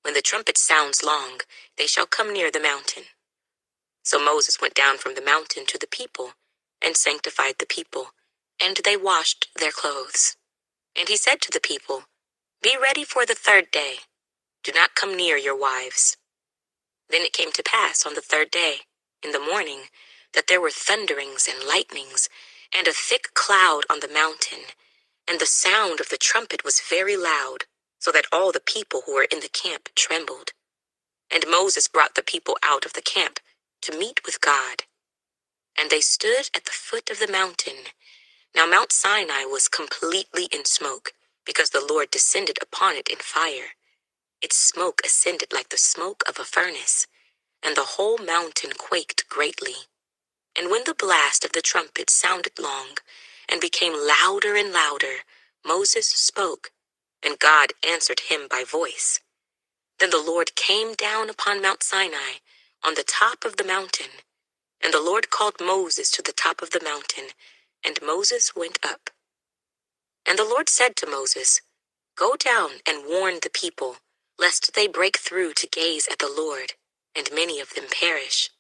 When the trumpet sounds long, they shall come near the mountain. So Moses went down from the mountain to the people, and sanctified the people, and they washed their clothes. And he said to the people, Be ready for the 3rd day. Do not come near your wives. Then it came to pass on the 3rd day, in the morning, that there were thunderings and lightnings, and a thick cloud on the mountain, and the sound of the trumpet was very loud, so that all the people who were in the camp trembled. And Moses brought the people out of the camp to meet with God. And they stood at the foot of the mountain. Now Mount Sinai was completely in smoke, because the Lord descended upon it in fire. Its smoke ascended like the smoke of a furnace, and the whole mountain quaked greatly. And when the blast of the trumpet sounded long, and became louder and louder, Moses spoke, and God answered him by voice. Then the Lord came down upon Mount Sinai, on the top of the mountain. And the Lord called Moses to the top of the mountain, and Moses went up. And the Lord said to Moses, Go down and warn the people, lest they break through to gaze at the Lord, and many of them perish.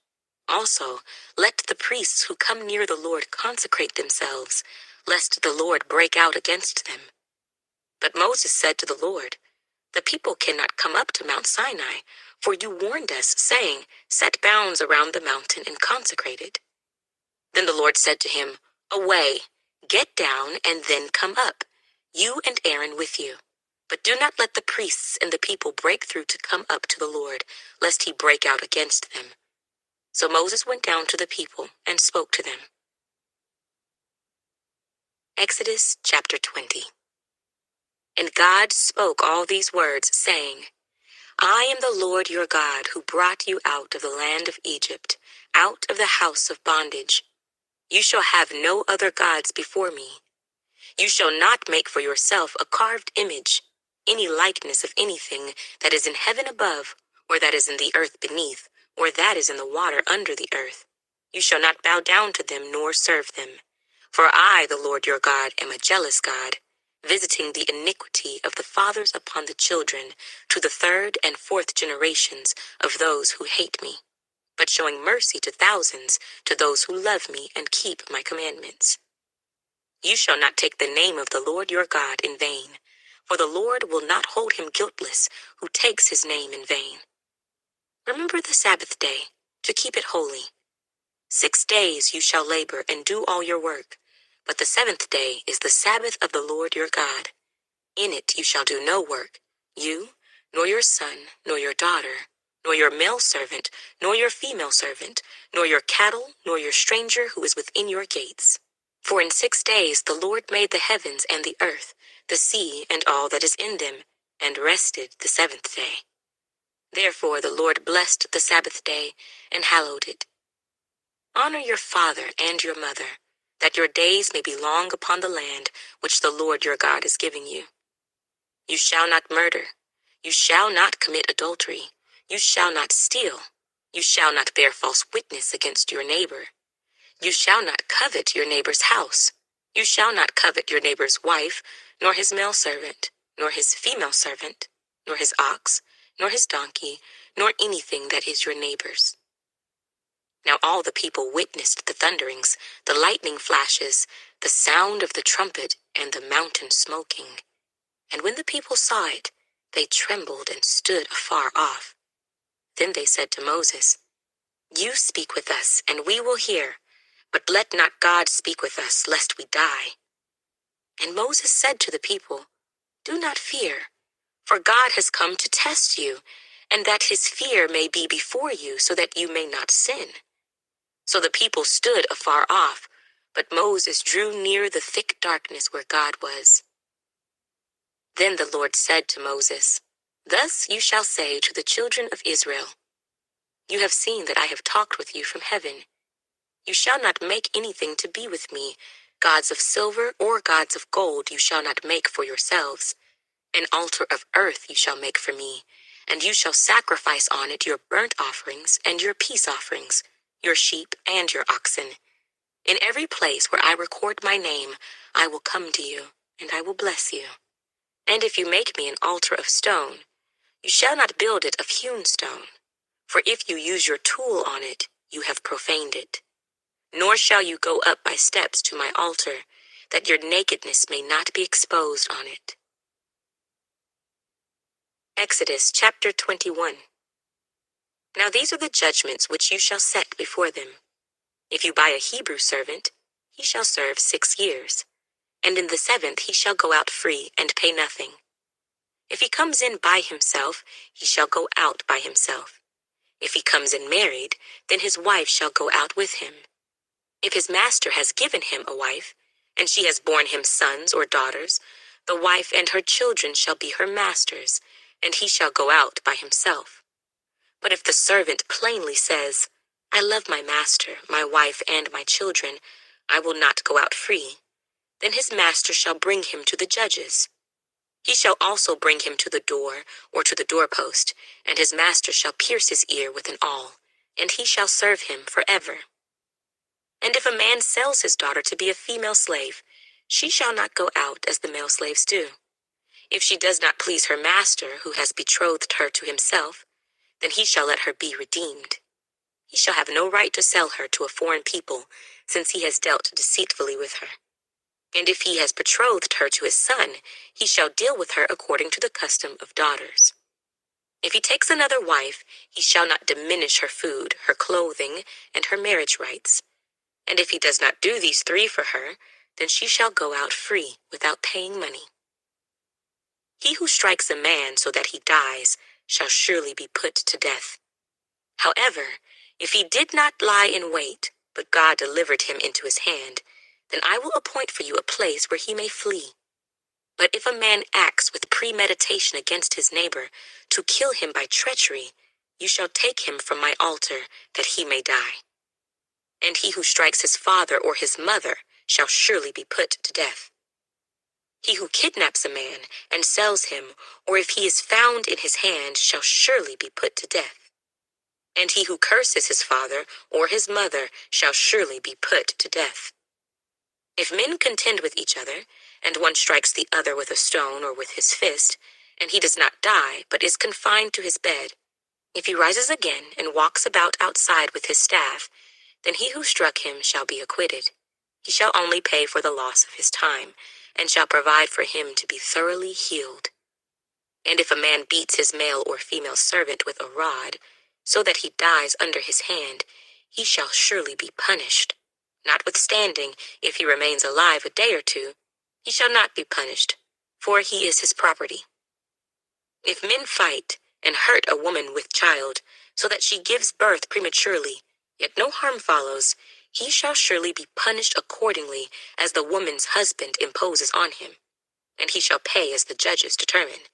Also, let the priests who come near the Lord consecrate themselves, lest the Lord break out against them. But Moses said to the Lord, The people cannot come up to Mount Sinai, for you warned us, saying, Set bounds around the mountain and consecrate it. Then the Lord said to him, Away, get down, and then come up, you and Aaron with you. But do not let the priests and the people break through to come up to the Lord, lest he break out against them. So Moses went down to the people and spoke to them. Exodus chapter 20. And God spoke all these words, saying, I am the Lord your God, who brought you out of the land of Egypt, out of the house of bondage. You shall have no other gods before me. You shall not make for yourself a carved image, any likeness of anything that is in heaven above, or that is in the earth beneath, or that is in the water under the earth. You shall not bow down to them nor serve them. For I, the Lord your God, am a jealous God, visiting the iniquity of the fathers upon the children to the third and fourth generations of those who hate me, but showing mercy to thousands, to those who love me and keep my commandments. You shall not take the name of the Lord your God in vain, for the Lord will not hold him guiltless who takes his name in vain. Remember the Sabbath day, to keep it holy. 6 days you shall labor and do all your work, but the seventh day is the Sabbath of the Lord your God. In it you shall do no work, you, nor your son, nor your daughter, nor your male servant, nor your female servant, nor your cattle, nor your stranger who is within your gates. For in 6 days the Lord made the heavens and the earth, the sea and all that is in them, and rested the seventh day. Therefore the Lord blessed the Sabbath day and hallowed it. Honor your father and your mother, that your days may be long upon the land which the Lord your God is giving you. You shall not murder. You shall not commit adultery. You shall not steal. You shall not bear false witness against your neighbor. You shall not covet your neighbor's house. You shall not covet your neighbor's wife, nor his male servant, nor his female servant, nor his ox, nor his donkey, nor anything that is your neighbor's. Now all the people witnessed the thunderings, the lightning flashes, the sound of the trumpet, and the mountain smoking. And when the people saw it, they trembled and stood afar off. Then they said to Moses, You speak with us, and we will hear, but let not God speak with us, lest we die. And Moses said to the people, Do not fear, for God has come to test you, and that his fear may be before you, so that you may not sin. So the people stood afar off, but Moses drew near the thick darkness where God was. Then the Lord said to Moses, Thus you shall say to the children of Israel, You have seen that I have talked with you from heaven. You shall not make anything to be with me. Gods of silver or gods of gold you shall not make for yourselves. An altar of earth you shall make for me, and you shall sacrifice on it your burnt offerings and your peace offerings, your sheep and your oxen. In every place where I record my name, I will come to you, and I will bless you. And if you make me an altar of stone, you shall not build it of hewn stone, for if you use your tool on it, you have profaned it. Nor shall you go up by steps to my altar, that your nakedness may not be exposed on it. Exodus chapter 21. Now these are the judgments which you shall set before them. If you buy a Hebrew servant, he shall serve 6 years, and in the 7th he shall go out free and pay nothing. If he comes in by himself, he shall go out by himself. If he comes in married, then his wife shall go out with him. If his master has given him a wife, and she has borne him sons or daughters, the wife and her children shall be her master's, and he shall go out by himself. But if the servant plainly says, I love my master, my wife, and my children, I will not go out free, then his master shall bring him to the judges. He shall also bring him to the door or to the doorpost, and his master shall pierce his ear with an awl, and he shall serve him forever. And if a man sells his daughter to be a female slave, she shall not go out as the male slaves do. If she does not please her master, who has betrothed her to himself, then he shall let her be redeemed. He shall have no right to sell her to a foreign people, since he has dealt deceitfully with her. And if he has betrothed her to his son, he shall deal with her according to the custom of daughters. If he takes another wife, he shall not diminish her food, her clothing, and her marriage rights. And if he does not do these 3 for her, then she shall go out free without paying money. He who strikes a man so that he dies shall surely be put to death. However, if he did not lie in wait, but God delivered him into his hand, then I will appoint for you a place where he may flee. But if a man acts with premeditation against his neighbor to kill him by treachery, you shall take him from my altar, that he may die. and he who strikes his father or his mother shall surely be put to death. He who kidnaps a man and sells him, or if he is found in his hand, shall surely be put to death. And he who curses his father or his mother shall surely be put to death. If men contend with each other, and one strikes the other with a stone or with his fist, and he does not die, but is confined to his bed, if he rises again and walks about outside with his staff, then he who struck him shall be acquitted. He shall only pay for the loss of his time, and shall provide for him to be thoroughly healed. And if a man beats his male or female servant with a rod, so that he dies under his hand, he shall surely be punished. Notwithstanding, if he remains alive a day or two, he shall not be punished, for he is his property. If men fight and hurt a woman with child, so that she gives birth prematurely, yet no harm follows, he shall surely be punished accordingly as the woman's husband imposes on him, and he shall pay as the judges determine.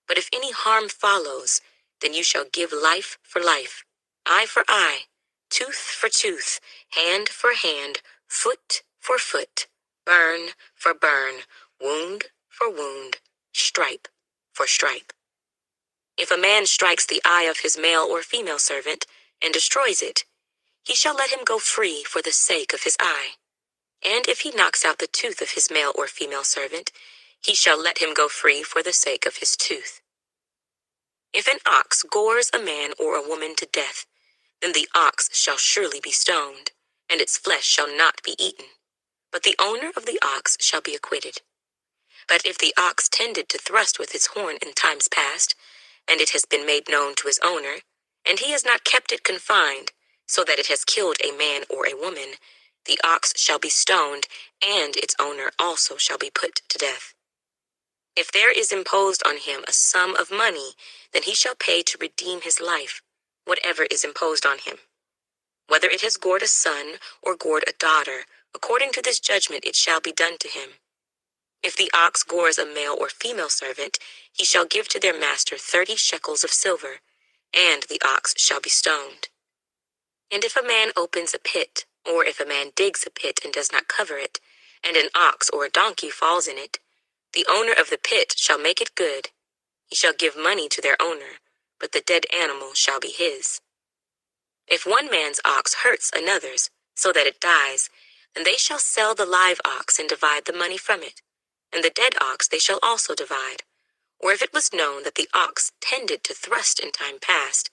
But if any harm follows, then you shall give life for life, eye for eye, tooth for tooth, hand for hand, foot for foot, burn for burn, wound for wound, stripe for stripe. If a man strikes the eye of his male or female servant and destroys it, he shall let him go free for the sake of his eye. And if he knocks out the tooth of his male or female servant, he shall let him go free for the sake of his tooth. If an ox gores a man or a woman to death, then the ox shall surely be stoned, and its flesh shall not be eaten, but the owner of the ox shall be acquitted. But if the ox tended to thrust with its horn in times past, and it has been made known to his owner, and he has not kept it confined, so that it has killed a man or a woman, the ox shall be stoned, and its owner also shall be put to death. If there is imposed on him a sum of money, then he shall pay to redeem his life, whatever is imposed on him. Whether it has gored a son or gored a daughter, according to this judgment it shall be done to him. If the ox gores a male or female servant, he shall give to their master 30 shekels of silver, and the ox shall be stoned. And if a man opens a pit, or if a man digs a pit and does not cover it, and an ox or a donkey falls in it, the owner of the pit shall make it good. He shall give money to their owner, but the dead animal shall be his. If one man's ox hurts another's, so that it dies, then they shall sell the live ox and divide the money from it, and the dead ox they shall also divide. Or if it was known that the ox tended to thrust in time past,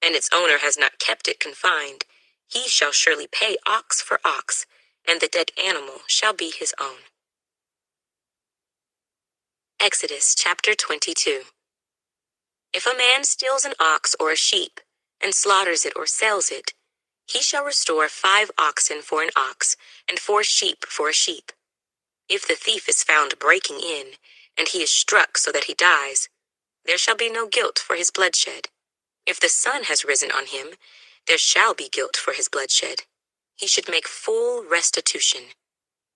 and its owner has not kept it confined, he shall surely pay ox for ox, and the dead animal shall be his own. Exodus chapter 22. If a man steals an ox or a sheep, and slaughters it or sells it, he shall restore 5 oxen for an ox, and 4 sheep for a sheep. If the thief is found breaking in, and he is struck so that he dies, there shall be no guilt for his bloodshed. If the sun has risen on him, there shall be guilt for his bloodshed. He should make full restitution.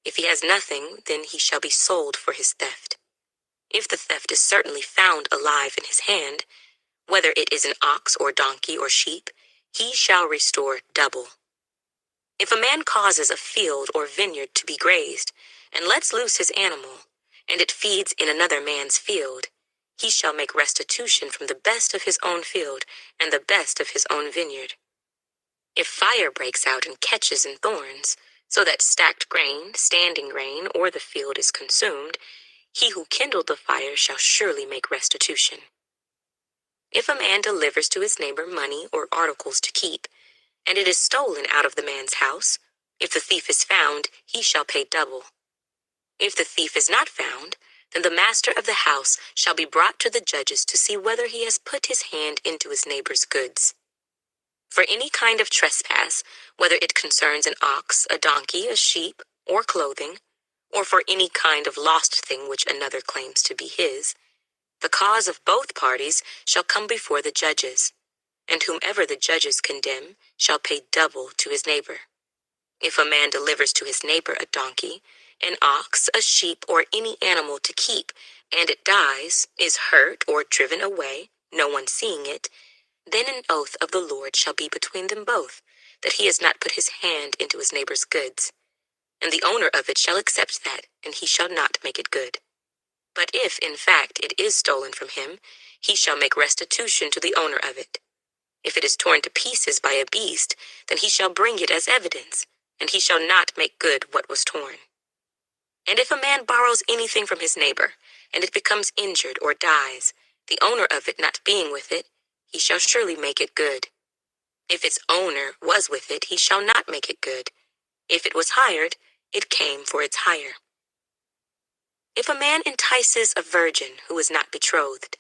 If he has nothing, then he shall be sold for his theft. If the theft is certainly found alive in his hand, whether it is an ox or donkey or sheep, he shall restore double. If a man causes a field or vineyard to be grazed, and lets loose his animal, and it feeds in another man's field, he shall make restitution from the best of his own field and the best of his own vineyard. If fire breaks out and catches in thorns, so that stacked grain, standing grain, or the field is consumed, he who kindled the fire shall surely make restitution. If a man delivers to his neighbor money or articles to keep, and it is stolen out of the man's house, if the thief is found, he shall pay double. If the thief is not found, then the master of the house shall be brought to the judges to see whether he has put his hand into his neighbor's goods. For any kind of trespass, whether it concerns an ox, a donkey, a sheep, or clothing, or for any kind of lost thing which another claims to be his, the cause of both parties shall come before the judges, and whomever the judges condemn shall pay double to his neighbor. If a man delivers to his neighbor a donkey, an ox, a sheep, or any animal to keep, and it dies, is hurt, or driven away, no one seeing it, then an oath of the Lord shall be between them both, that he has not put his hand into his neighbor's goods. And the owner of it shall accept that, and he shall not make it good. But if, in fact, it is stolen from him, he shall make restitution to the owner of it. If it is torn to pieces by a beast, then he shall bring it as evidence, and he shall not make good what was torn. And if a man borrows anything from his neighbor, and it becomes injured or dies, the owner of it not being with it, he shall surely make it good. If its owner was with it, he shall not make it good. If it was hired, it came for its hire. If a man entices a virgin who is not betrothed,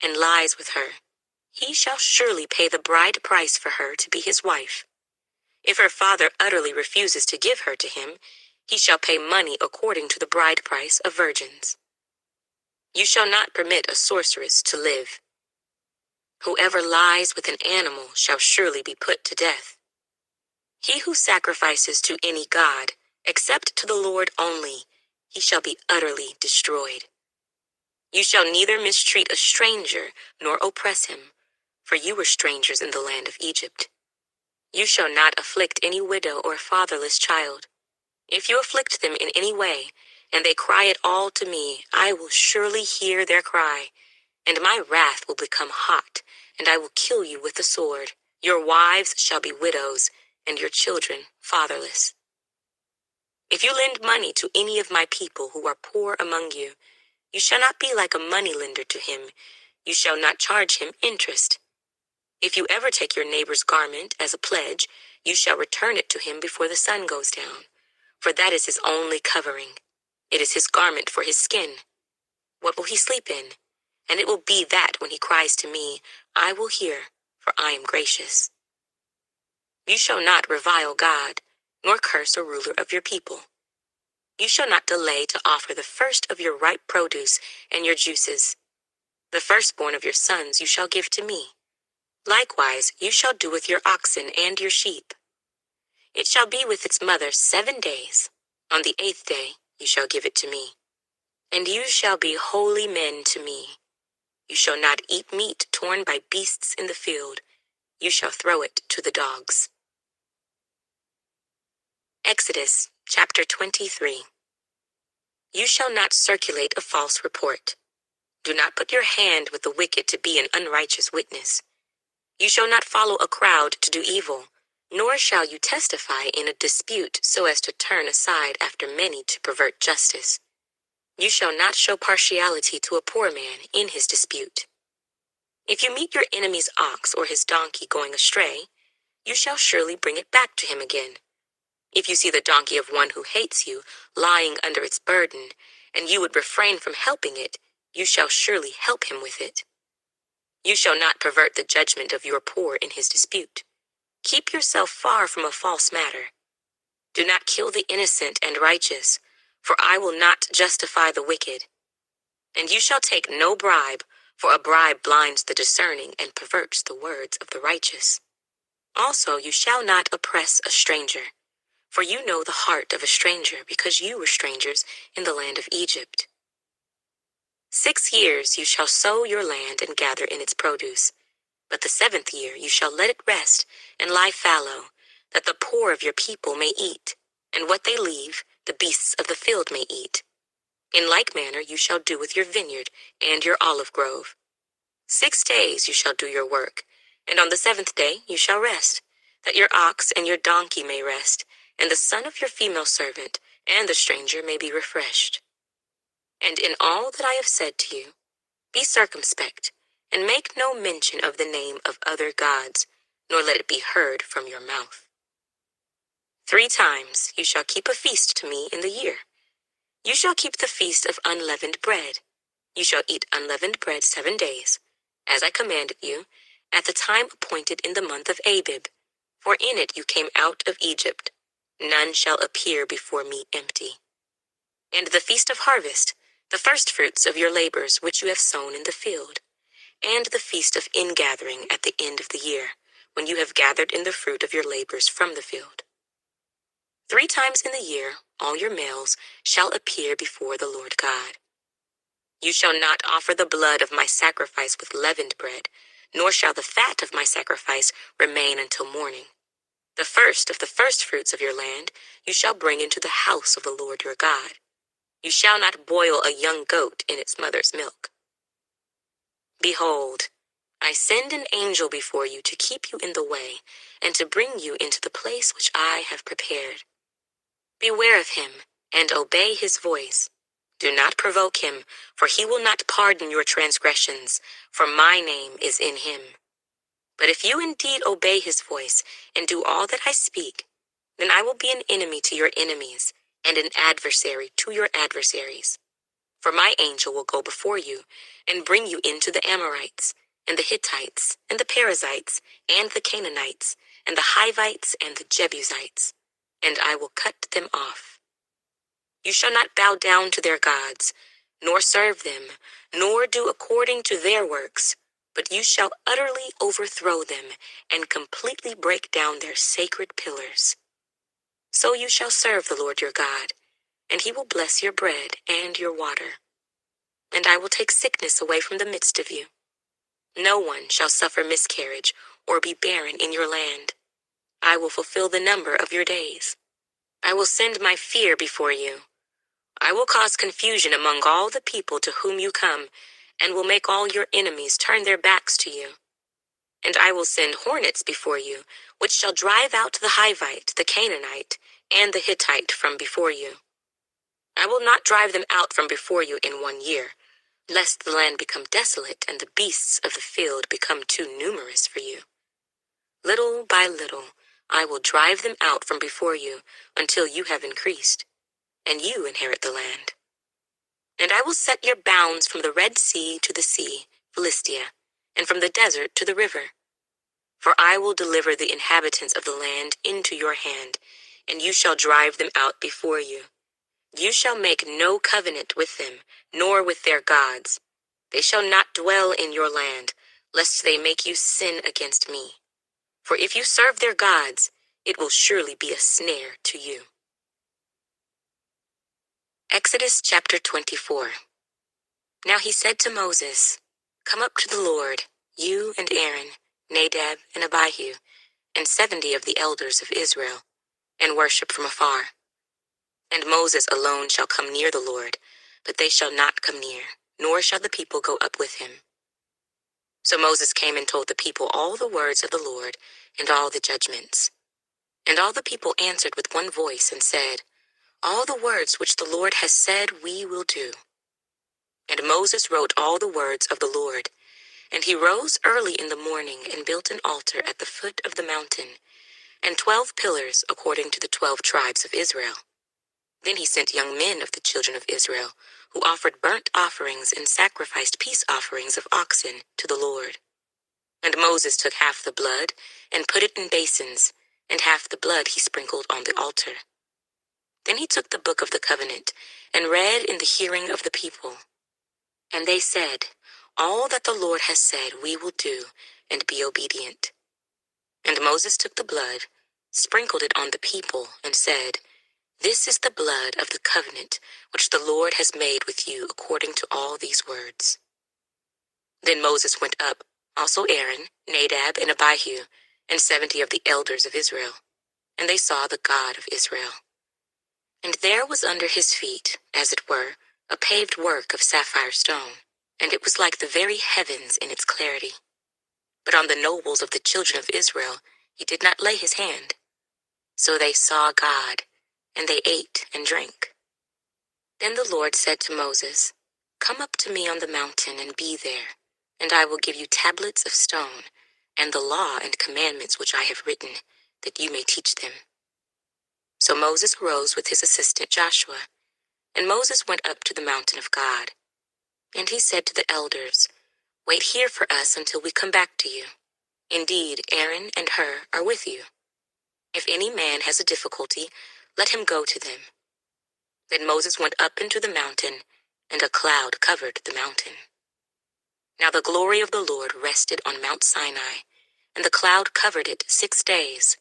and lies with her, he shall surely pay the bride price for her to be his wife. If her father utterly refuses to give her to him, he shall pay money according to the bride price of virgins. You shall not permit a sorceress to live. Whoever lies with an animal shall surely be put to death. He who sacrifices to any god, except to the Lord only, he shall be utterly destroyed. You shall neither mistreat a stranger nor oppress him, for you were strangers in the land of Egypt. You shall not afflict any widow or fatherless child. If you afflict them in any way, and they cry at all to me, I will surely hear their cry, and my wrath will become hot, and I will kill you with the sword. Your wives shall be widows, and your children fatherless. If you lend money to any of my people who are poor among you, you shall not be like a moneylender to him. You shall not charge him interest. If you ever take your neighbor's garment as a pledge, you shall return it to him before the sun goes down, for that is his only covering. It is his garment for his skin. What will he sleep in? And it will be that when he cries to me, I will hear, for I am gracious. You shall not revile God, nor curse a ruler of your people. You shall not delay to offer the first of your ripe produce and your juices. The firstborn of your sons you shall give to me. Likewise, you shall do with your oxen and your sheep. It shall be with its mother 7 days. On the 8th day you shall give it to me. And you shall be holy men to me. You shall not eat meat torn by beasts in the field. You shall throw it to the dogs. Exodus chapter 23. You shall not circulate a false report. Do not put your hand with the wicked to be an unrighteous witness. You shall not follow a crowd to do evil, nor shall you testify in a dispute so as to turn aside after many to pervert justice. You shall not show partiality to a poor man in his dispute. If you meet your enemy's ox or his donkey going astray, you shall surely bring it back to him again. If you see the donkey of one who hates you lying under its burden, and you would refrain from helping it, you shall surely help him with it. You shall not pervert the judgment of your poor in his dispute. Keep yourself far from a false matter. Do not kill the innocent and righteous, for I will not justify the wicked. And you shall take no bribe, for a bribe blinds the discerning and perverts the words of the righteous. Also, you shall not oppress a stranger, for you know the heart of a stranger, because you were strangers in the land of Egypt. 6 years you shall sow your land and gather in its produce, but the 7th year you shall let it rest and lie fallow, that the poor of your people may eat, and what they leave, the beasts of the field may eat. In like manner you shall do with your vineyard and your olive grove. 6 days you shall do your work, and on the 7th day you shall rest, that your ox and your donkey may rest, and the son of your female servant and the stranger may be refreshed. And in all that I have said to you, be circumspect, and make no mention of the name of other gods, nor let it be heard from your mouth. 3 times you shall keep a feast to me in the year. You shall keep the feast of unleavened bread. You shall eat unleavened bread 7 days, as I commanded you, at the time appointed in the month of Abib, for in it you came out of Egypt. None shall appear before me empty. And the feast of harvest, the firstfruits of your labors which you have sown in the field, and the feast of ingathering at the end of the year, when you have gathered in the fruit of your labors from the field. 3 times in the year all your males shall appear before the Lord God. You shall not offer the blood of my sacrifice with leavened bread, nor shall the fat of my sacrifice remain until morning. The first of the firstfruits of your land you shall bring into the house of the Lord your God. You shall not boil a young goat in its mother's milk. Behold, I send an angel before you to keep you in the way and to bring you into the place which I have prepared. Beware of him and obey his voice. Do not provoke him, for he will not pardon your transgressions, for my name is in him. But if you indeed obey his voice and do all that I speak, then I will be an enemy to your enemies and an adversary to your adversaries. For my angel will go before you and bring you into the Amorites, and the Hittites, and the Perizzites, and the Canaanites, and the Hivites, and the Jebusites, and I will cut them off. You shall not bow down to their gods, nor serve them, nor do according to their works, but you shall utterly overthrow them and completely break down their sacred pillars. So you shall serve the Lord your God, and he will bless your bread and your water. And I will take sickness away from the midst of you. No one shall suffer miscarriage or be barren in your land. I will fulfill the number of your days. I will send my fear before you. I will cause confusion among all the people to whom you come, and will make all your enemies turn their backs to you. And I will send hornets before you, which shall drive out the Hivite, the Canaanite, and the Hittite from before you. I will not drive them out from before you in 1 year, lest the land become desolate and the beasts of the field become too numerous for you. Little by little, I will drive them out from before you until you have increased, and you inherit the land. And I will set your bounds from the Red Sea to the sea, Philistia, and from the desert to the river. For I will deliver the inhabitants of the land into your hand, and you shall drive them out before you. You shall make no covenant with them, nor with their gods. They shall not dwell in your land, lest they make you sin against me. For if you serve their gods, it will surely be a snare to you. Exodus chapter 24. Now he said to Moses, Come up to the Lord, you and Aaron, Nadab and Abihu, and 70 of the elders of Israel, and worship from afar. And Moses alone shall come near the Lord, but they shall not come near, nor shall the people go up with him. So Moses came and told the people all the words of the Lord and all the judgments. And all the people answered with one voice and said, All the words which the Lord has said we will do. And Moses wrote all the words of the Lord. And he rose early in the morning and built an altar at the foot of the mountain, and 12 pillars according to the 12 tribes of Israel. Then he sent young men of the children of Israel, who offered burnt offerings and sacrificed peace offerings of oxen to the Lord. And Moses took half the blood and put it in basins, and half the blood he sprinkled on the altar. Then he took the book of the covenant and read in the hearing of the people. And they said, All that the Lord has said we will do, and be obedient. And Moses took the blood, sprinkled it on the people, and said, This is the blood of the covenant which the Lord has made with you according to all these words. Then Moses went up, also Aaron, Nadab, and Abihu, and 70 of the elders of Israel, and they saw the God of Israel. And there was under his feet, as it were, a paved work of sapphire stone, and it was like the very heavens in its clarity. But on the nobles of the children of Israel he did not lay his hand. So they saw God, and they ate and drank. Then the Lord said to Moses, Come up to me on the mountain and be there, and I will give you tablets of stone, and the law and commandments which I have written, that you may teach them. So Moses arose with his assistant Joshua, and Moses went up to the mountain of God. And he said to the elders, Wait here for us until we come back to you. Indeed, Aaron and Hur are with you. If any man has a difficulty, let him go to them. Then Moses went up into the mountain, and a cloud covered the mountain. Now the glory of the Lord rested on Mount Sinai, and the cloud covered it 6 days.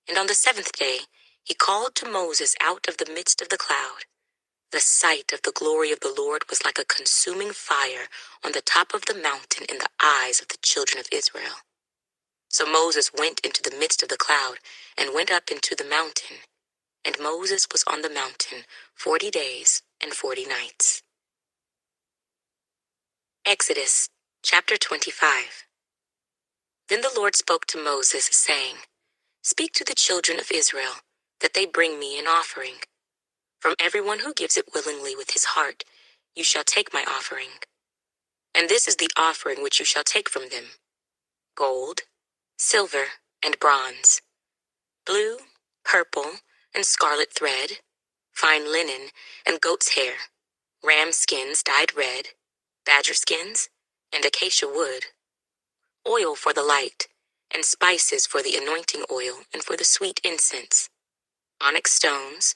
And on the 7th day he called to Moses out of the midst of the cloud. The sight of the glory of the Lord was like a consuming fire on the top of the mountain in the eyes of the children of Israel. So Moses went into the midst of the cloud and went up into the mountain. And Moses was on the mountain 40 days and 40 nights. Exodus chapter 25. Then the Lord spoke to Moses, saying, Speak to the children of Israel, that they bring me an offering. From everyone who gives it willingly with his heart, you shall take my offering. And this is the offering which you shall take from them: gold, silver, and bronze, blue, purple, and scarlet thread, fine linen, and goat's hair, ram skins dyed red, badger skins, and acacia wood, oil for the light, and spices for the anointing oil and for the sweet incense, onyx stones,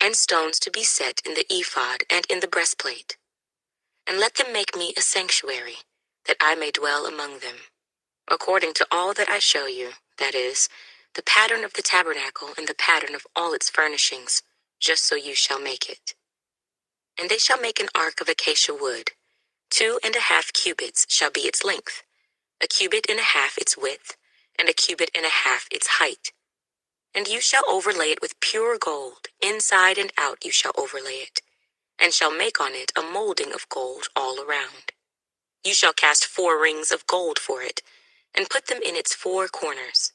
and stones to be set in the ephod and in the breastplate. And let them make me a sanctuary, that I may dwell among them, according to all that I show you, that is, the pattern of the tabernacle and the pattern of all its furnishings, just so you shall make it. And they shall make an ark of acacia wood. 2.5 cubits shall be its length, 1.5 cubits its width, and 1.5 cubits its height. And you shall overlay it with pure gold, inside and out you shall overlay it, and shall make on it a molding of gold all around. You shall cast 4 rings of gold for it, and put them in its 4 corners.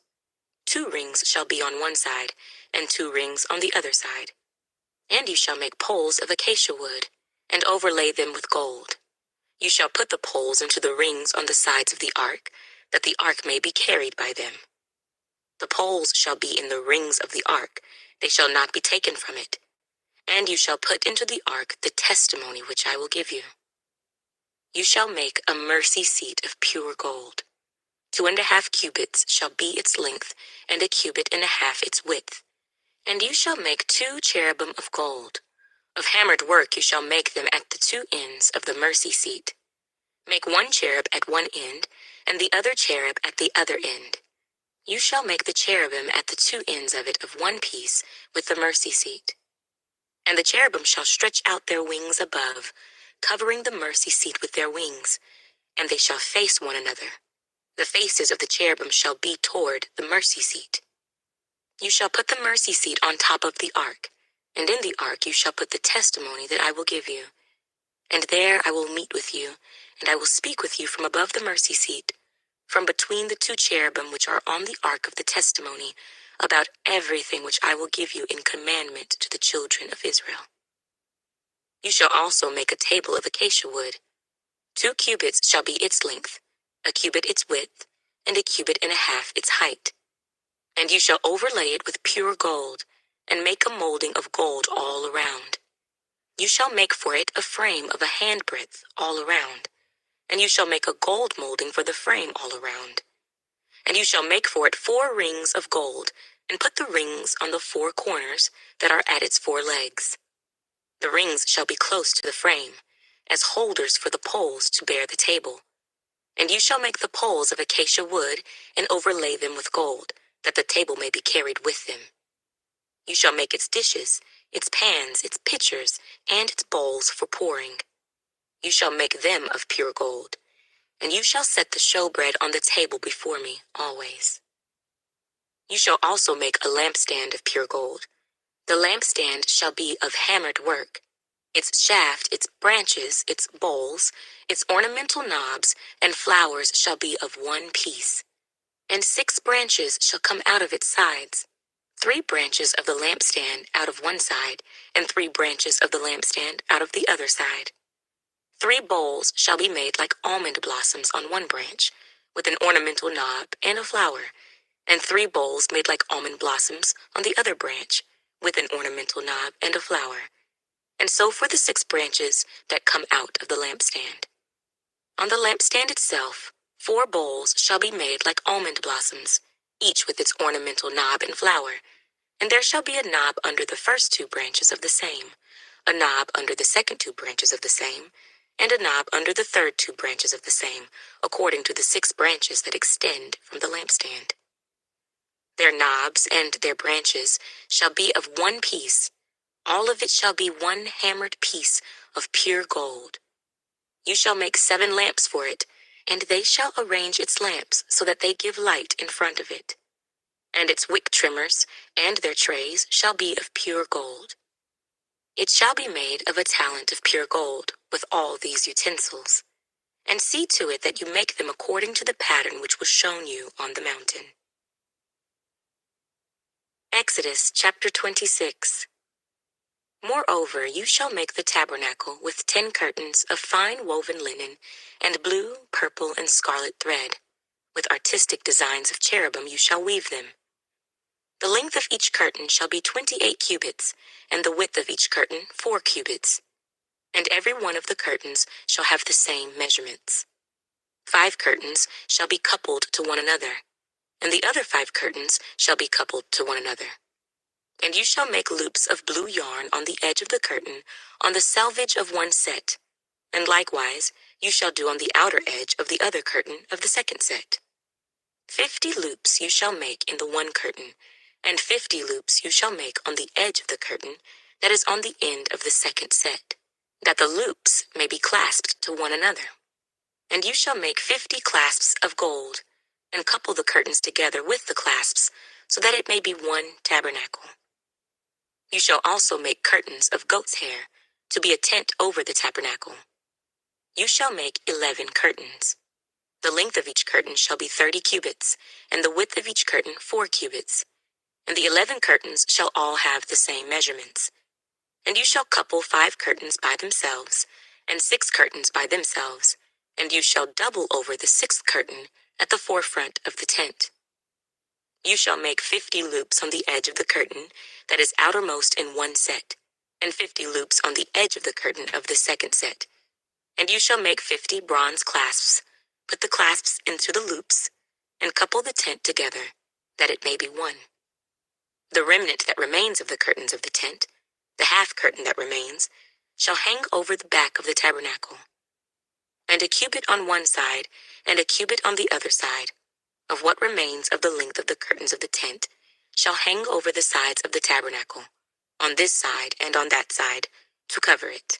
2 rings shall be on one side, and 2 rings on the other side. And you shall make poles of acacia wood, and overlay them with gold. You shall put the poles into the rings on the sides of the ark, that the ark may be carried by them. The poles shall be in the rings of the ark, they shall not be taken from it. And you shall put into the ark the testimony which I will give you. You shall make a mercy seat of pure gold. 2.5 cubits shall be its length, and 1.5 cubits its width. And you shall make 2 cherubim of gold. Of hammered work you shall make them at the 2 ends of the mercy seat. Make 1 cherub at one end, and the other cherub at the other end. You shall make the cherubim at the 2 ends of it of one piece with the mercy seat. And the cherubim shall stretch out their wings above, covering the mercy seat with their wings, and they shall face one another. The faces of the cherubim shall be toward the mercy seat. You shall put the mercy seat on top of the ark, and in the ark you shall put the testimony that I will give you. And there I will meet with you, and I will speak with you from above the mercy seat, from between the 2 cherubim which are on the ark of the testimony, about everything which I will give you in commandment to the children of Israel. You shall also make a table of acacia wood. 2 cubits shall be its length, 1 cubit its width, and 1.5 cubits its height. And you shall overlay it with pure gold, and make a molding of gold all around. You shall make for it a frame of a handbreadth all around, and you shall make a gold molding for the frame all around. And you shall make for it 4 rings of gold, and put the rings on the 4 corners that are at its 4 legs. The rings shall be close to the frame, as holders for the poles to bear the table. And you shall make the poles of acacia wood, and overlay them with gold, that the table may be carried with them. You shall make its dishes, its pans, its pitchers, and its bowls for pouring. You shall make them of pure gold, and you shall set the showbread on the table before me always. You shall also make a lampstand of pure gold. The lampstand shall be of hammered work. Its shaft, its branches, its bowls, its ornamental knobs, and flowers shall be of one piece. And 6 branches shall come out of its sides, 3 branches of the lampstand out of one side, and 3 branches of the lampstand out of the other side. 3 bowls shall be made like almond blossoms on one branch, with an ornamental knob and a flower, and 3 bowls made like almond blossoms on the other branch, with an ornamental knob and a flower. And so for the 6 branches that come out of the lampstand. On the lampstand itself, 4 bowls shall be made like almond blossoms, each with its ornamental knob and flower. And there shall be a knob under the first 2 branches of the same, a knob under the second 2 branches of the same, and a knob under the third 2 branches of the same, according to the 6 branches that extend from the lampstand. Their knobs and their branches shall be of one piece. All of it shall be one hammered piece of pure gold. You shall make 7 lamps for it, And they shall arrange its lamps so that they give light in front of it. And its wick trimmers and their trays shall be of pure gold. It shall be made of a talent of pure gold with all these utensils. And see to it that you make them according to the pattern which was shown you on the mountain. Exodus chapter 26. Moreover, you shall make the tabernacle with 10 curtains of fine woven linen and blue, purple, and scarlet thread. With artistic designs of cherubim you shall weave them. The length of each curtain shall be 28 cubits, and the width of each curtain 4 cubits. And every one of the curtains shall have the same measurements. 5 curtains shall be coupled to one another, and the other 5 curtains shall be coupled to one another. And you shall make loops of blue yarn on the edge of the curtain, on the selvage of one set, and likewise you shall do on the outer edge of the other curtain of the second set. 50 loops you shall make in the one curtain, and 50 loops you shall make on the edge of the curtain that is on the end of the second set, that the loops may be clasped to one another. And you shall make 50 clasps of gold, and couple the curtains together with the clasps, so that it may be one tabernacle. You shall also make curtains of goat's hair, to be a tent over the tabernacle. You shall make 11 curtains. The length of each curtain shall be 30 cubits, and the width of each curtain 4 cubits. And the 11 curtains shall all have the same measurements. And you shall couple 5 curtains by themselves, and 6 curtains by themselves, and you shall double over the 6th curtain at the forefront of the tent. You shall make 50 loops on the edge of the curtain that is outermost in one set, and 50 loops on the edge of the curtain of the second set. And you shall make 50 bronze clasps, put the clasps into the loops, and couple the tent together, that it may be one. The remnant that remains of the curtains of the tent, the half curtain that remains, shall hang over the back of the tabernacle. And a cubit on one side, and a cubit on the other side, of what remains of the length of the curtains of the tent, shall hang over the sides of the tabernacle, on this side and on that side, to cover it.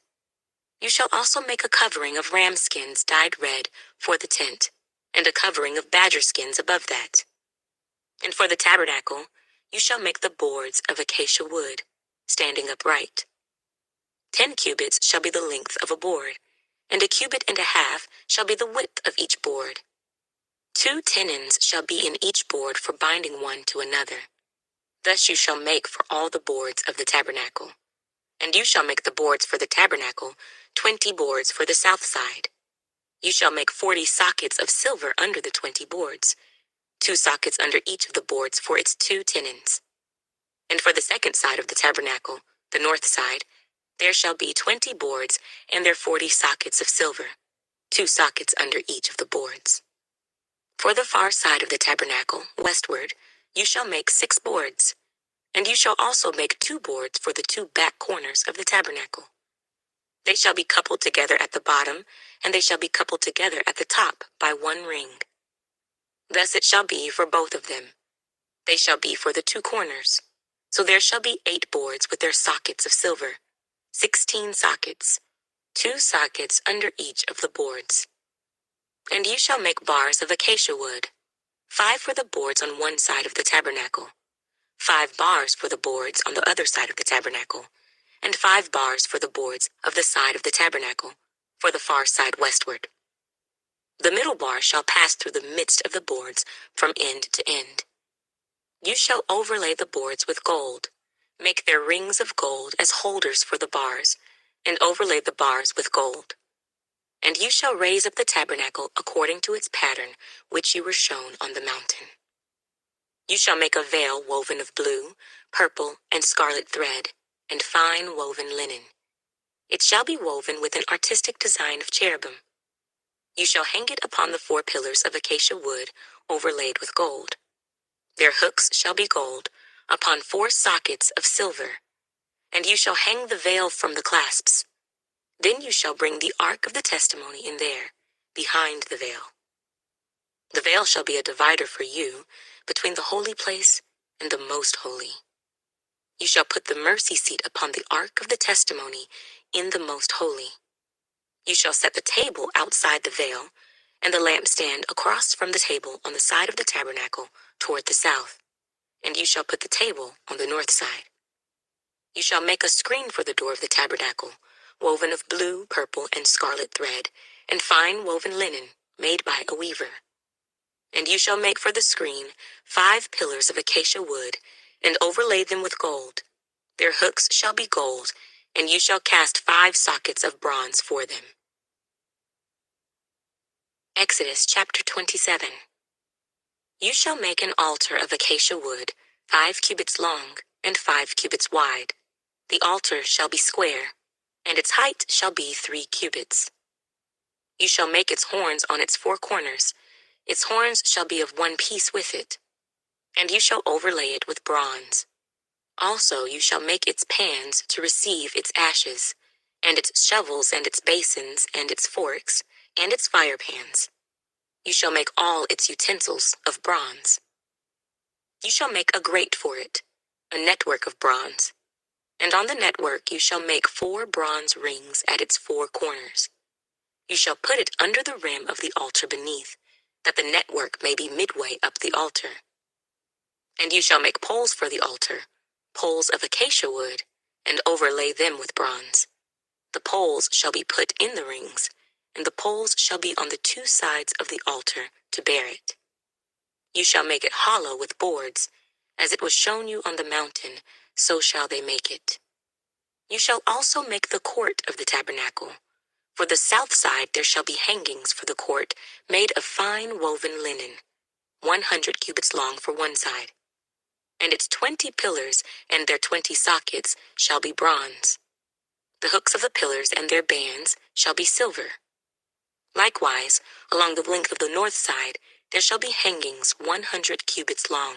You shall also make a covering of ram skins dyed red for the tent, and a covering of badger skins above that. And for the tabernacle, you shall make the boards of acacia wood, standing upright. 10 cubits shall be the length of a board, and a cubit and a half shall be the width of each board. 2 tenons shall be in each board for binding one to another. Thus you shall make for all the boards of the tabernacle. And you shall make the boards for the tabernacle 20 boards for the south side. You shall make 40 sockets of silver under the 20 boards, 2 sockets under each of the boards for its 2 tenons. And for the second side of the tabernacle, the north side, there shall be 20 boards and their 40 sockets of silver, 2 sockets under each of the boards. For the far side of the tabernacle, westward, you shall make 6 boards, and you shall also make 2 boards for the 2 back corners of the tabernacle. They shall be coupled together at the bottom, and they shall be coupled together at the top by 1 ring. Thus it shall be for both of them. They shall be for the 2 corners. So there shall be 8 boards with their sockets of silver, 16 sockets, 2 sockets under each of the boards. And you shall make bars of acacia wood, 5 for the boards on one side of the tabernacle, 5 bars for the boards on the other side of the tabernacle, and 5 bars for the boards of the side of the tabernacle, for the far side westward. The middle bar shall pass through the midst of the boards from end to end. You shall overlay the boards with gold, make their rings of gold as holders for the bars, and overlay the bars with gold. And you shall raise up the tabernacle according to its pattern which you were shown on the mountain. You shall make a veil woven of blue, purple, and scarlet thread, and fine woven linen. It shall be woven with an artistic design of cherubim. You shall hang it upon the 4 pillars of acacia wood overlaid with gold. Their hooks shall be gold, upon 4 sockets of silver, and you shall hang the veil from the clasps. Then you shall bring the ark of the testimony in there, behind the veil. The veil shall be a divider for you between the holy place and the most holy. You shall put the mercy seat upon the ark of the testimony in the most holy. You shall set the table outside the veil, and the lampstand across from the table on the side of the tabernacle toward the south. And you shall put the table on the north side. You shall make a screen for the door of the tabernacle, woven of blue, purple, and scarlet thread, and fine woven linen made by a weaver. And you shall make for the screen 5 pillars of acacia wood, and overlay them with gold. Their hooks shall be gold, and you shall cast 5 sockets of bronze for them. Exodus chapter 27. You shall make an altar of acacia wood, 5 cubits long, and 5 cubits wide. The altar shall be square, and its height shall be 3 cubits. You shall make its horns on its 4 corners. Its horns shall be of one piece with it, and you shall overlay it with bronze. Also you shall make its pans to receive its ashes, and its shovels and its basins and its forks and its fire pans. You shall make all its utensils of bronze. You shall make a grate for it, a network of bronze. And on the network you shall make 4 bronze rings at its 4 corners. You shall put it under the rim of the altar beneath, that the network may be midway up the altar. And you shall make poles for the altar, poles of acacia wood, and overlay them with bronze. The poles shall be put in the rings, and the poles shall be on the 2 sides of the altar to bear it. You shall make it hollow with boards, as it was shown you on the mountain, so shall they make it. You shall also make the court of the tabernacle. For the south side there shall be hangings for the court made of fine woven linen, 100 cubits long for one side. And its 20 pillars and their 20 sockets shall be bronze. The hooks of the pillars and their bands shall be silver. Likewise, along the length of the north side there shall be hangings 100 cubits long,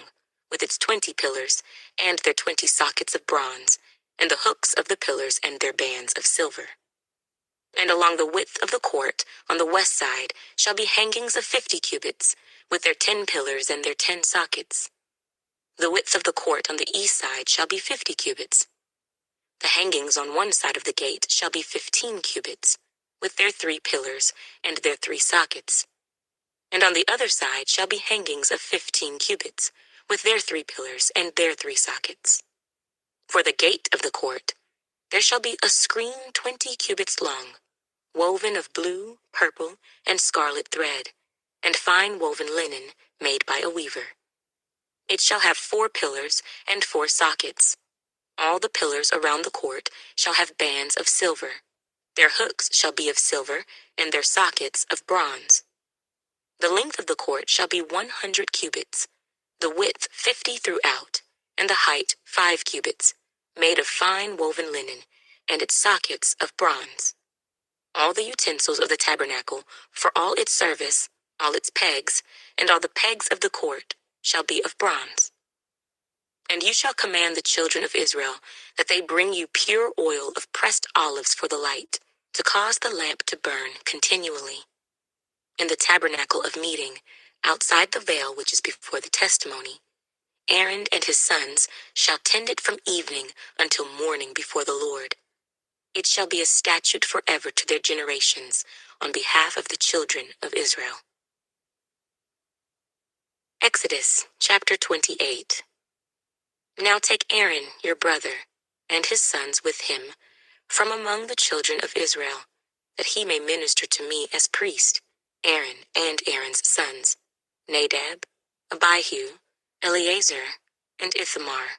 with its 20 pillars and their 20 sockets of bronze, and the hooks of the pillars and their bands of silver. And along the width of the court on the west side shall be hangings of 50 cubits, with their 10 pillars and their 10 sockets. The width of the court on the east side shall be 50 cubits. The hangings on one side of the gate shall be 15 cubits, with their 3 pillars and their 3 sockets. And on the other side shall be hangings of 15 cubits, with their 3 pillars and their 3 sockets. For the gate of the court there shall be a screen 20 cubits long, woven of blue, purple, and scarlet thread, and fine woven linen made by a weaver. It shall have 4 pillars and 4 sockets. All the pillars around the court shall have bands of silver. Their hooks shall be of silver, and their sockets of bronze. The length of the court shall be 100 cubits, the width 50 throughout, and the height 5 cubits, made of fine woven linen, and its sockets of bronze. All the utensils of the tabernacle, for all its service, all its pegs, and all the pegs of the court, shall be of bronze. And you shall command the children of Israel that they bring you pure oil of pressed olives for the light, to cause the lamp to burn continually. In the tabernacle of meeting, outside the veil which is before the testimony, Aaron and his sons shall tend it from evening until morning before the Lord. It shall be a statute forever to their generations on behalf of the children of Israel. Exodus chapter 28. Now take Aaron your brother, and his sons with him, from among the children of Israel, that he may minister to me as priest, Aaron and Aaron's sons, Nadab, Abihu, Eleazar, and Ithamar.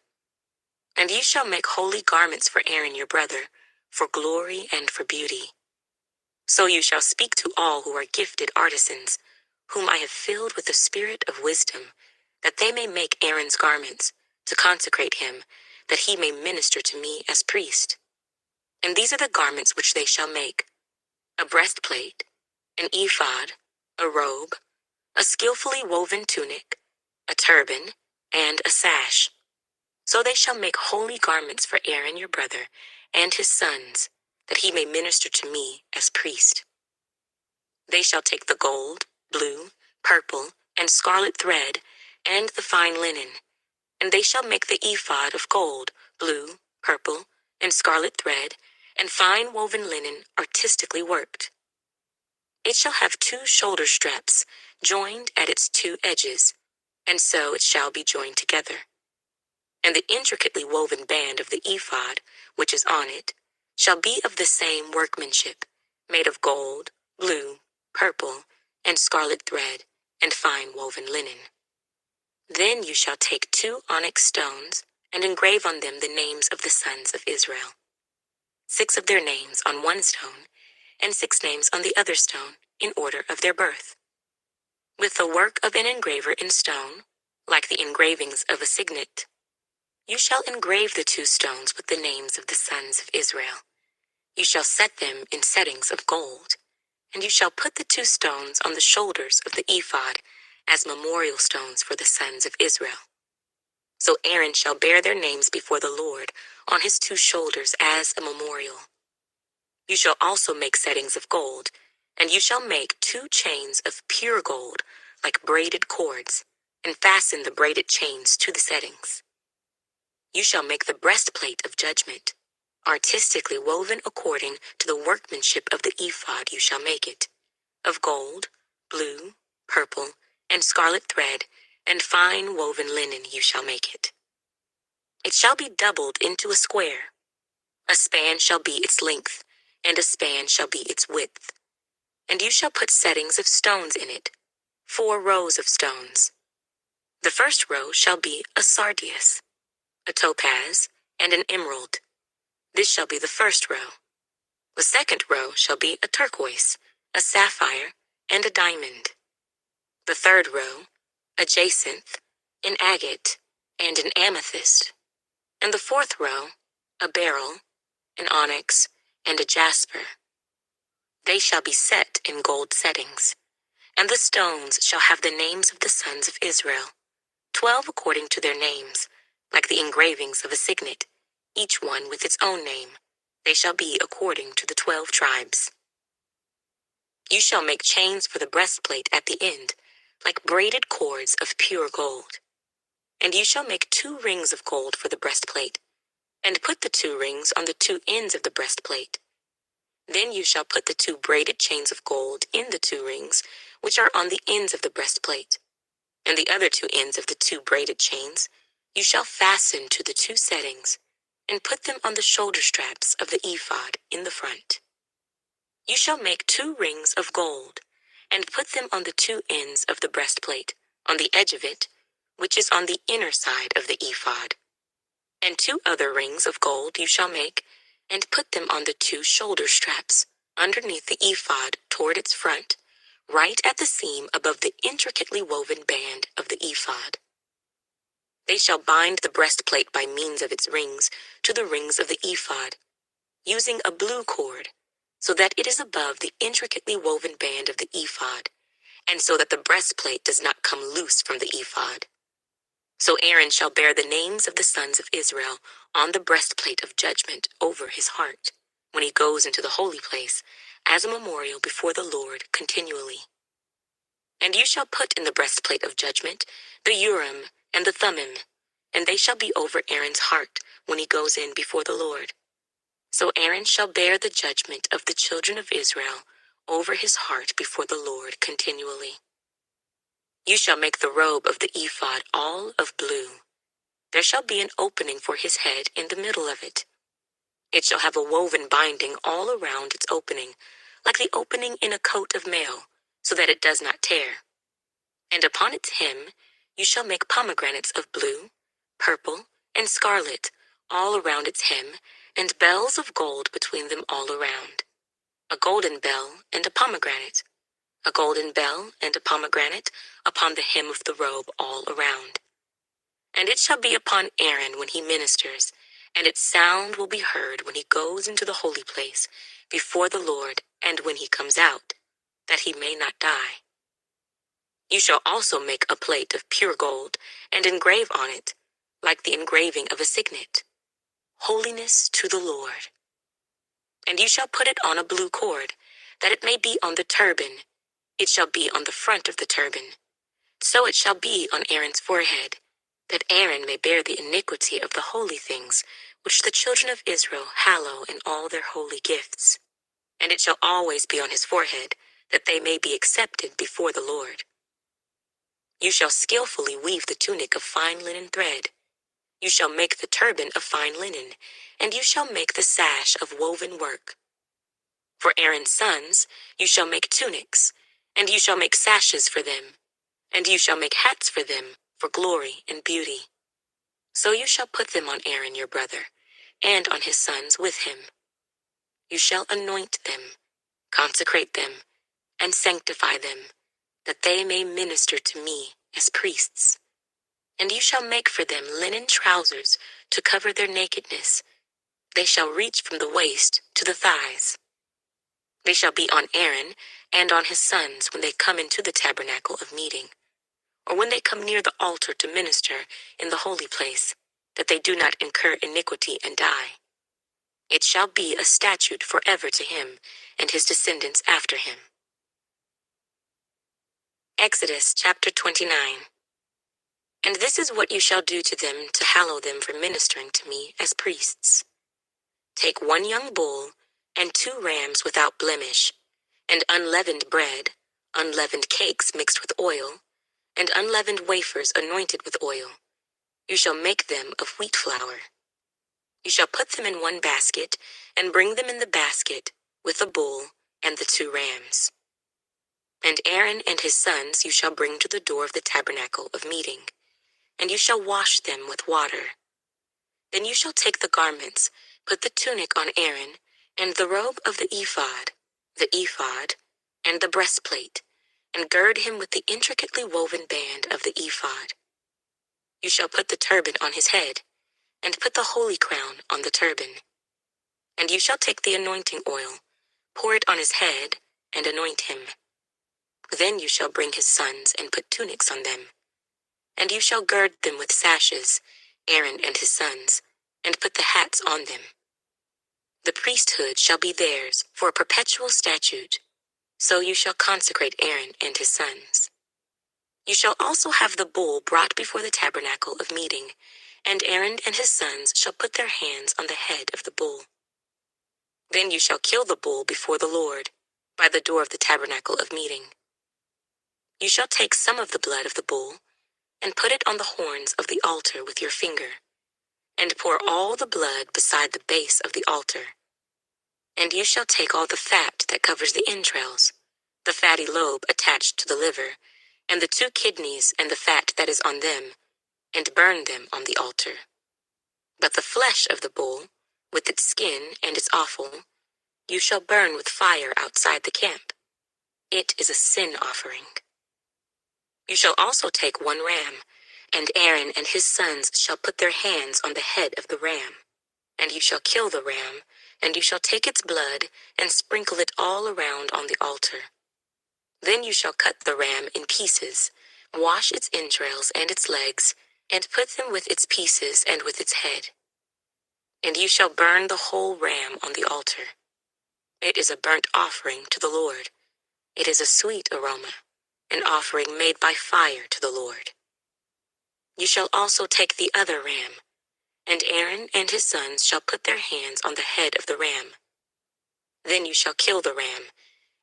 And you shall make holy garments for Aaron your brother, for glory and for beauty. So you shall speak to all who are gifted artisans, whom I have filled with the spirit of wisdom, that they may make Aaron's garments, to consecrate him, that he may minister to me as priest. And these are the garments which they shall make: a breastplate, an ephod, a robe, a skillfully woven tunic, a turban, and a sash. So they shall make holy garments for Aaron your brother and his sons, that he may minister to me as priest. They shall take the gold, blue, purple, and scarlet thread, and the fine linen, and they shall make the ephod of gold, blue, purple, and scarlet thread, and fine woven linen artistically worked. It shall have 2 shoulder straps, joined at its 2 edges, and so it shall be joined together. And the intricately woven band of the ephod, which is on it, shall be of the same workmanship, made of gold, blue, purple, and scarlet thread, and fine woven linen. Then you shall take 2 onyx stones, and engrave on them the names of the sons of Israel, 6 of their names on one stone, and 6 names on the other stone, in order of their birth. With the work of an engraver in stone, like the engravings of a signet, you shall engrave the 2 stones with the names of the sons of Israel. You shall set them in settings of gold, and you shall put the 2 stones on the shoulders of the ephod as memorial stones for the sons of Israel. So Aaron shall bear their names before the Lord on his 2 shoulders as a memorial. You shall also make settings of gold, and you shall make 2 chains of pure gold, like braided cords, and fasten the braided chains to the settings. You shall make the breastplate of judgment, artistically woven according to the workmanship of the ephod you shall make it, of gold, blue, purple, and scarlet thread, and fine woven linen you shall make it. It shall be doubled into a square. A span shall be its length, and a span shall be its width. And you shall put settings of stones in it, 4 rows of stones. The first row shall be a sardius, a topaz, and an emerald. This shall be the first row. The second row shall be a turquoise, a sapphire, and a diamond. The third row, a jacinth, an agate, and an amethyst. And the fourth row, a beryl, an onyx, and a jasper. They shall be set in gold settings, and the stones shall have the names of the sons of Israel, 12 according to their names, like the engravings of a signet, each one with its own name. They shall be according to the 12 tribes. You shall make chains for the breastplate at the end, like braided cords of pure gold. And you shall make 2 rings of gold for the breastplate, and put the 2 rings on the 2 ends of the breastplate. Then you shall put the 2 braided chains of gold in the 2 rings, which are on the ends of the breastplate. And the other 2 ends of the 2 braided chains you shall fasten to the 2 settings, and put them on the shoulder straps of the ephod in the front. You shall make 2 rings of gold, and put them on the 2 ends of the breastplate, on the edge of it, which is on the inner side of the ephod. And 2 other rings of gold you shall make, and put them on the 2 shoulder straps, underneath the ephod toward its front, right at the seam above the intricately woven band of the ephod. They shall bind the breastplate by means of its rings to the rings of the ephod, using a blue cord, so that it is above the intricately woven band of the ephod, and so that the breastplate does not come loose from the ephod. So Aaron shall bear the names of the sons of Israel on the breastplate of judgment over his heart, when he goes into the holy place, as a memorial before the Lord continually. And you shall put in the breastplate of judgment the Urim and the Thummim, and they shall be over Aaron's heart when he goes in before the Lord. So Aaron shall bear the judgment of the children of Israel over his heart before the Lord continually. You shall make the robe of the ephod all of blue. There shall be an opening for his head in the middle of it. It shall have a woven binding all around its opening, like the opening in a coat of mail, so that it does not tear. And upon its hem you shall make pomegranates of blue, purple, and scarlet all around its hem, and bells of gold between them all around. A golden bell and a pomegranate. A golden bell and a pomegranate upon the hem of the robe all around. And it shall be upon Aaron when he ministers, and its sound will be heard when he goes into the holy place before the Lord, and when he comes out, that he may not die. You shall also make a plate of pure gold, and engrave on it, like the engraving of a signet, Holiness to the Lord. And you shall put it on a blue cord, that it may be on the turban. It shall be on the front of the turban. So it shall be on Aaron's forehead, that Aaron may bear the iniquity of the holy things, which the children of Israel hallow in all their holy gifts. And it shall always be on his forehead, that they may be accepted before the Lord. You shall skillfully weave the tunic of fine linen thread. You shall make the turban of fine linen, and you shall make the sash of woven work. For Aaron's sons you shall make tunics, and you shall make sashes for them, and you shall make hats for them for glory and beauty. So you shall put them on Aaron your brother, and on his sons with him. You shall anoint them, consecrate them, and sanctify them, that they may minister to me as priests. And you shall make for them linen trousers to cover their nakedness. They shall reach from the waist to the thighs. They shall be on Aaron and on his sons when they come into the tabernacle of meeting, or when they come near the altar to minister in the holy place, that they do not incur iniquity and die. It shall be a statute forever to him and his descendants after him. Exodus chapter 29. And this is what you shall do to them to hallow them for ministering to me as priests. Take 1 young bull and 2 rams without blemish, and unleavened bread, unleavened cakes mixed with oil, and unleavened wafers anointed with oil. You shall make them of wheat flour. You shall put them in 1 basket, and bring them in the basket with the bull and the 2 rams. And Aaron and his sons you shall bring to the door of the tabernacle of meeting, and you shall wash them with water. Then you shall take the garments, put the tunic on Aaron, and the robe of the ephod, and the breastplate, and gird him with the intricately woven band of the ephod. You shall put the turban on his head, and put the holy crown on the turban. And you shall take the anointing oil, pour it on his head, and anoint him. Then you shall bring his sons and put tunics on them. And you shall gird them with sashes, Aaron and his sons, and put the hats on them. The priesthood shall be theirs for a perpetual statute. So you shall consecrate Aaron and his sons. You shall also have the bull brought before the tabernacle of meeting, and Aaron and his sons shall put their hands on the head of the bull. Then you shall kill the bull before the Lord, by the door of the tabernacle of meeting. You shall take some of the blood of the bull, and put it on the horns of the altar with your finger, and pour all the blood beside the base of the altar. And you shall take all the fat that covers the entrails, the fatty lobe attached to the liver, and the 2 kidneys and the fat that is on them, and burn them on the altar. But the flesh of the bull, with its skin and its offal, you shall burn with fire outside the camp. It is a sin offering. You shall also take 1 ram, and Aaron and his sons shall put their hands on the head of the ram. And you shall kill the ram, and you shall take its blood and sprinkle it all around on the altar. Then you shall cut the ram in pieces, wash its entrails and its legs, and put them with its pieces and with its head. And you shall burn the whole ram on the altar. It is a burnt offering to the Lord. It is a sweet aroma, an offering made by fire to the Lord. You shall also take the other ram, and Aaron and his sons shall put their hands on the head of the ram. Then you shall kill the ram,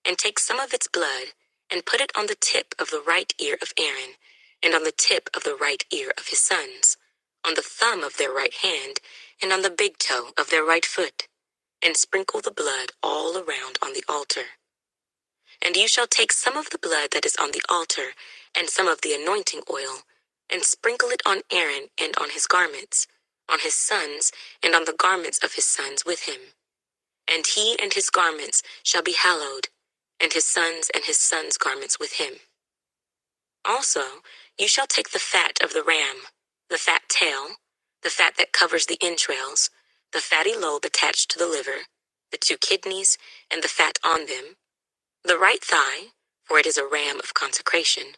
and take some of its blood, and put it on the tip of the right ear of Aaron, and on the tip of the right ear of his sons, on the thumb of their right hand, and on the big toe of their right foot, and sprinkle the blood all around on the altar. And you shall take some of the blood that is on the altar, and some of the anointing oil, and sprinkle it on Aaron and on his garments, on his sons, and on the garments of his sons with him. And he and his garments shall be hallowed, and his sons' garments with him. Also, you shall take the fat of the ram, the fat tail, the fat that covers the entrails, the fatty lobe attached to the liver, the 2 kidneys, and the fat on them, the right thigh, for it is a ram of consecration,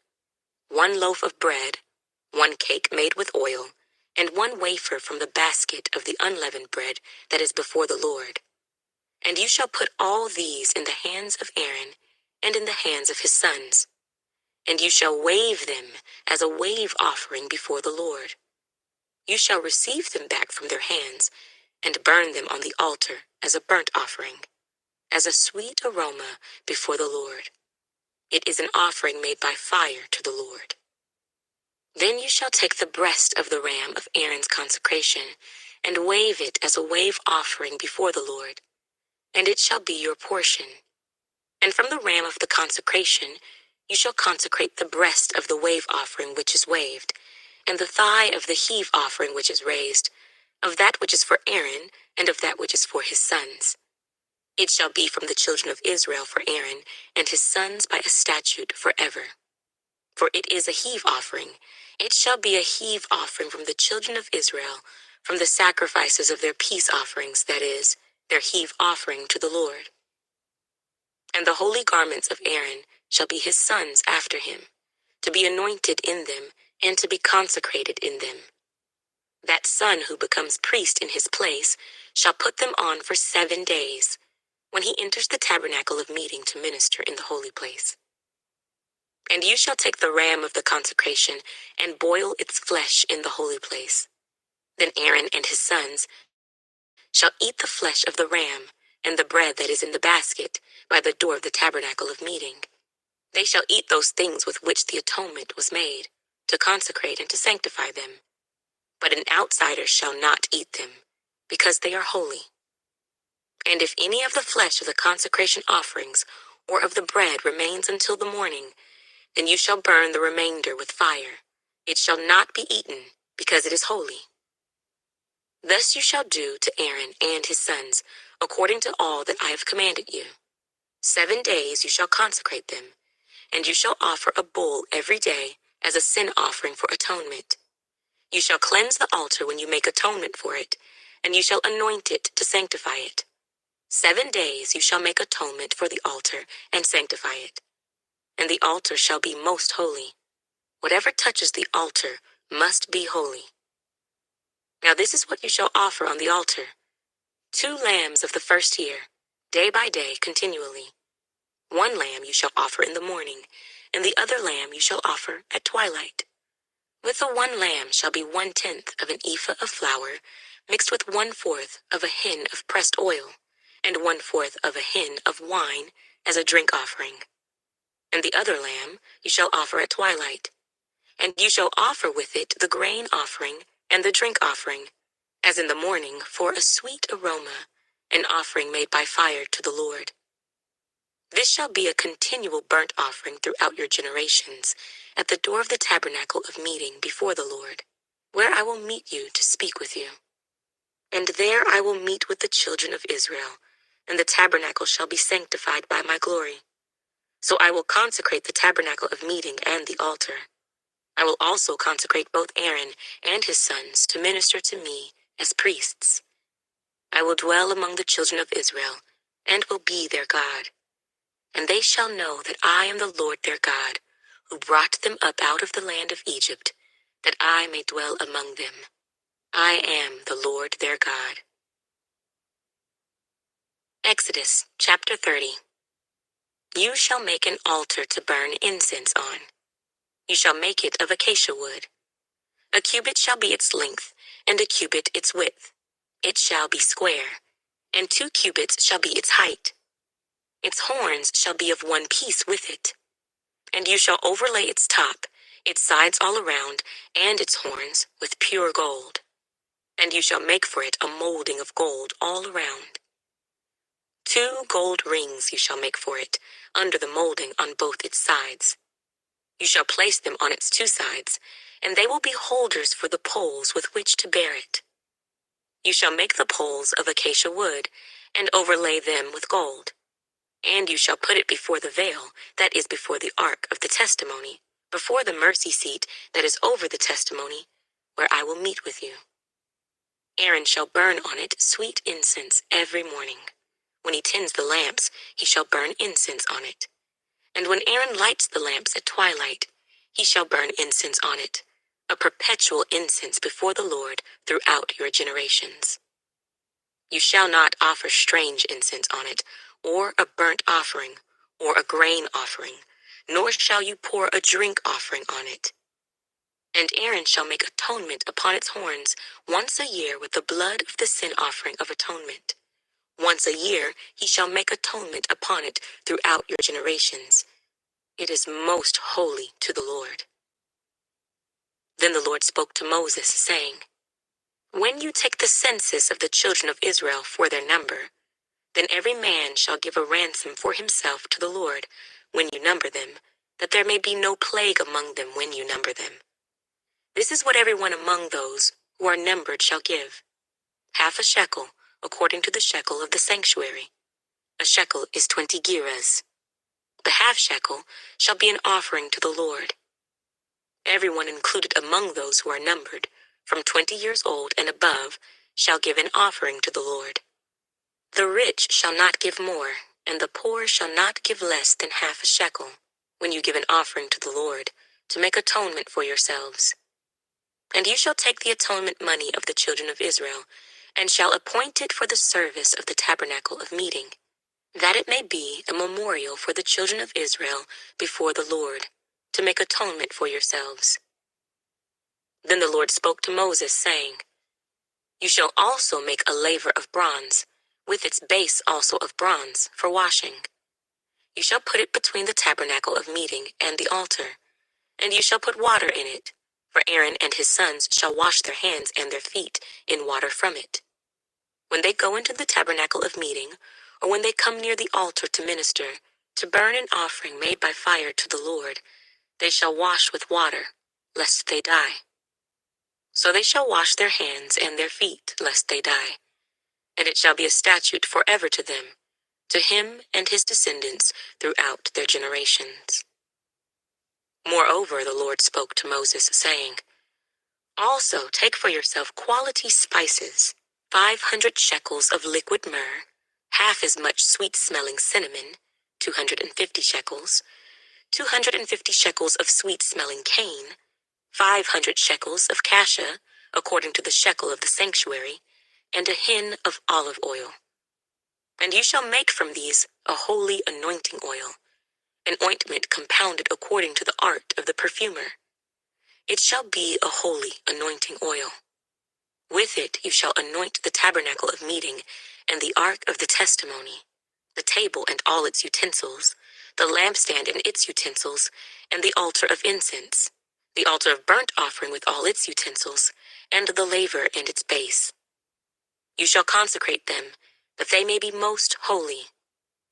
1 loaf of bread, 1 cake made with oil, and 1 wafer from the basket of the unleavened bread that is before the Lord. And you shall put all these in the hands of Aaron and in the hands of his sons, and you shall wave them as a wave offering before the Lord. You shall receive them back from their hands, and burn them on the altar as a burnt offering, as a sweet aroma before the Lord. It is an offering made by fire to the Lord. Then you shall take the breast of the ram of Aaron's consecration, and wave it as a wave offering before the Lord, and it shall be your portion. And from the ram of the consecration you shall consecrate the breast of the wave offering which is waved, and the thigh of the heave offering which is raised, of that which is for Aaron, and of that which is for his sons. It shall be from the children of Israel for Aaron and his sons by a statute forever. For it is a heave offering. It shall be a heave offering from the children of Israel, from the sacrifices of their peace offerings, that is, their heave offering to the Lord. And the holy garments of Aaron shall be his sons after him, to be anointed in them, and to be consecrated in them. That son who becomes priest in his place shall put them on for 7 days, when he enters the tabernacle of meeting to minister in the holy place. And you shall take the ram of the consecration and boil its flesh in the holy place. Then Aaron and his sons shall eat the flesh of the ram and the bread that is in the basket by the door of the tabernacle of meeting. They shall eat those things with which the atonement was made, to consecrate and to sanctify them. But an outsider shall not eat them, because they are holy. And if any of the flesh of the consecration offerings or of the bread remains until the morning, then you shall burn the remainder with fire. It shall not be eaten, because it is holy. Thus you shall do to Aaron and his sons, according to all that I have commanded you. 7 days you shall consecrate them, and you shall offer a bull every day as a sin offering for atonement. You shall cleanse the altar when you make atonement for it, and you shall anoint it to sanctify it. 7 days you shall make atonement for the altar and sanctify it. And the altar shall be most holy. Whatever touches the altar must be holy. Now this is what you shall offer on the altar: 2 lambs of the first year, day by day continually. 1 lamb you shall offer in the morning, and the other lamb you shall offer at twilight. With the 1 lamb shall be 1/10 of an ephah of flour, mixed with 1/4 of a hin of pressed oil, and 1/4 of a hin of wine as a drink offering. And the other lamb you shall offer at twilight. And you shall offer with it the grain offering and the drink offering, as in the morning, for a sweet aroma, an offering made by fire to the Lord. This shall be a continual burnt offering throughout your generations, at the door of the tabernacle of meeting before the Lord, where I will meet you to speak with you. And there I will meet with the children of Israel, and the tabernacle shall be sanctified by my glory. So I will consecrate the tabernacle of meeting and the altar. I will also consecrate both Aaron and his sons to minister to me as priests. I will dwell among the children of Israel, and will be their God. And they shall know that I am the Lord their God, who brought them up out of the land of Egypt, that I may dwell among them. I am the Lord their God. Exodus chapter 30. You shall make an altar to burn incense on. You shall make it of acacia wood. A cubit shall be its length, and a cubit its width. It shall be square, and 2 cubits shall be its height. Its horns shall be of one piece with it. And you shall overlay its top, its sides all around, and its horns with pure gold. And you shall make for it a molding of gold all around. 2 gold rings you shall make for it, under the molding on both its sides. You shall place them on its 2 sides, and they will be holders for the poles with which to bear it. You shall make the poles of acacia wood, and overlay them with gold. And you shall put it before the veil that is before the ark of the testimony, before the mercy seat that is over the testimony, where I will meet with you. Aaron shall burn on it sweet incense every morning. When he tends the lamps, he shall burn incense on it. And when Aaron lights the lamps at twilight, he shall burn incense on it, a perpetual incense before the Lord throughout your generations. You shall not offer strange incense on it, or a burnt offering, or a grain offering, nor shall you pour a drink offering on it. And Aaron shall make atonement upon its horns once a year with the blood of the sin offering of atonement. Once a year he shall make atonement upon it throughout your generations. It is most holy to the Lord. Then the Lord spoke to Moses, saying, When you take the census of the children of Israel for their number, then every man shall give a ransom for himself to the Lord when you number them, that there may be no plague among them when you number them. This is what everyone among those who are numbered shall give: half a shekel, according to the shekel of the sanctuary. A shekel is 20 gerahs. The half shekel shall be an offering to the Lord. Everyone included among those who are numbered, from 20 years old and above, shall give an offering to the Lord. The rich shall not give more, and the poor shall not give less than half a shekel, when you give an offering to the Lord, to make atonement for yourselves. And you shall take the atonement money of the children of Israel, and shall appoint it for the service of the tabernacle of meeting, that it may be a memorial for the children of Israel before the Lord, to make atonement for yourselves. Then the Lord spoke to Moses, saying, You shall also make a laver of bronze, with its base also of bronze, for washing. You shall put it between the tabernacle of meeting and the altar, and you shall put water in it, for Aaron and his sons shall wash their hands and their feet in water from it. When they go into the tabernacle of meeting, or when they come near the altar to minister, to burn an offering made by fire to the Lord, they shall wash with water, lest they die. So they shall wash their hands and their feet, lest they die. And it shall be a statute forever to them, to him and his descendants throughout their generations. Moreover, the Lord spoke to Moses, saying, Also take for yourself quality spices, 500 shekels of liquid myrrh, half as much sweet-smelling cinnamon, 250 shekels, 250 shekels of sweet-smelling cane, 500 shekels of cassia, according to the shekel of the sanctuary, and a hin of olive oil. And you shall make from these a holy anointing oil, an ointment compounded according to the art of the perfumer. It shall be a holy anointing oil. With it you shall anoint the tabernacle of meeting and the ark of the testimony, the table and all its utensils, the lampstand and its utensils, and the altar of incense, the altar of burnt offering with all its utensils, and the laver and its base. You shall consecrate them, that they may be most holy.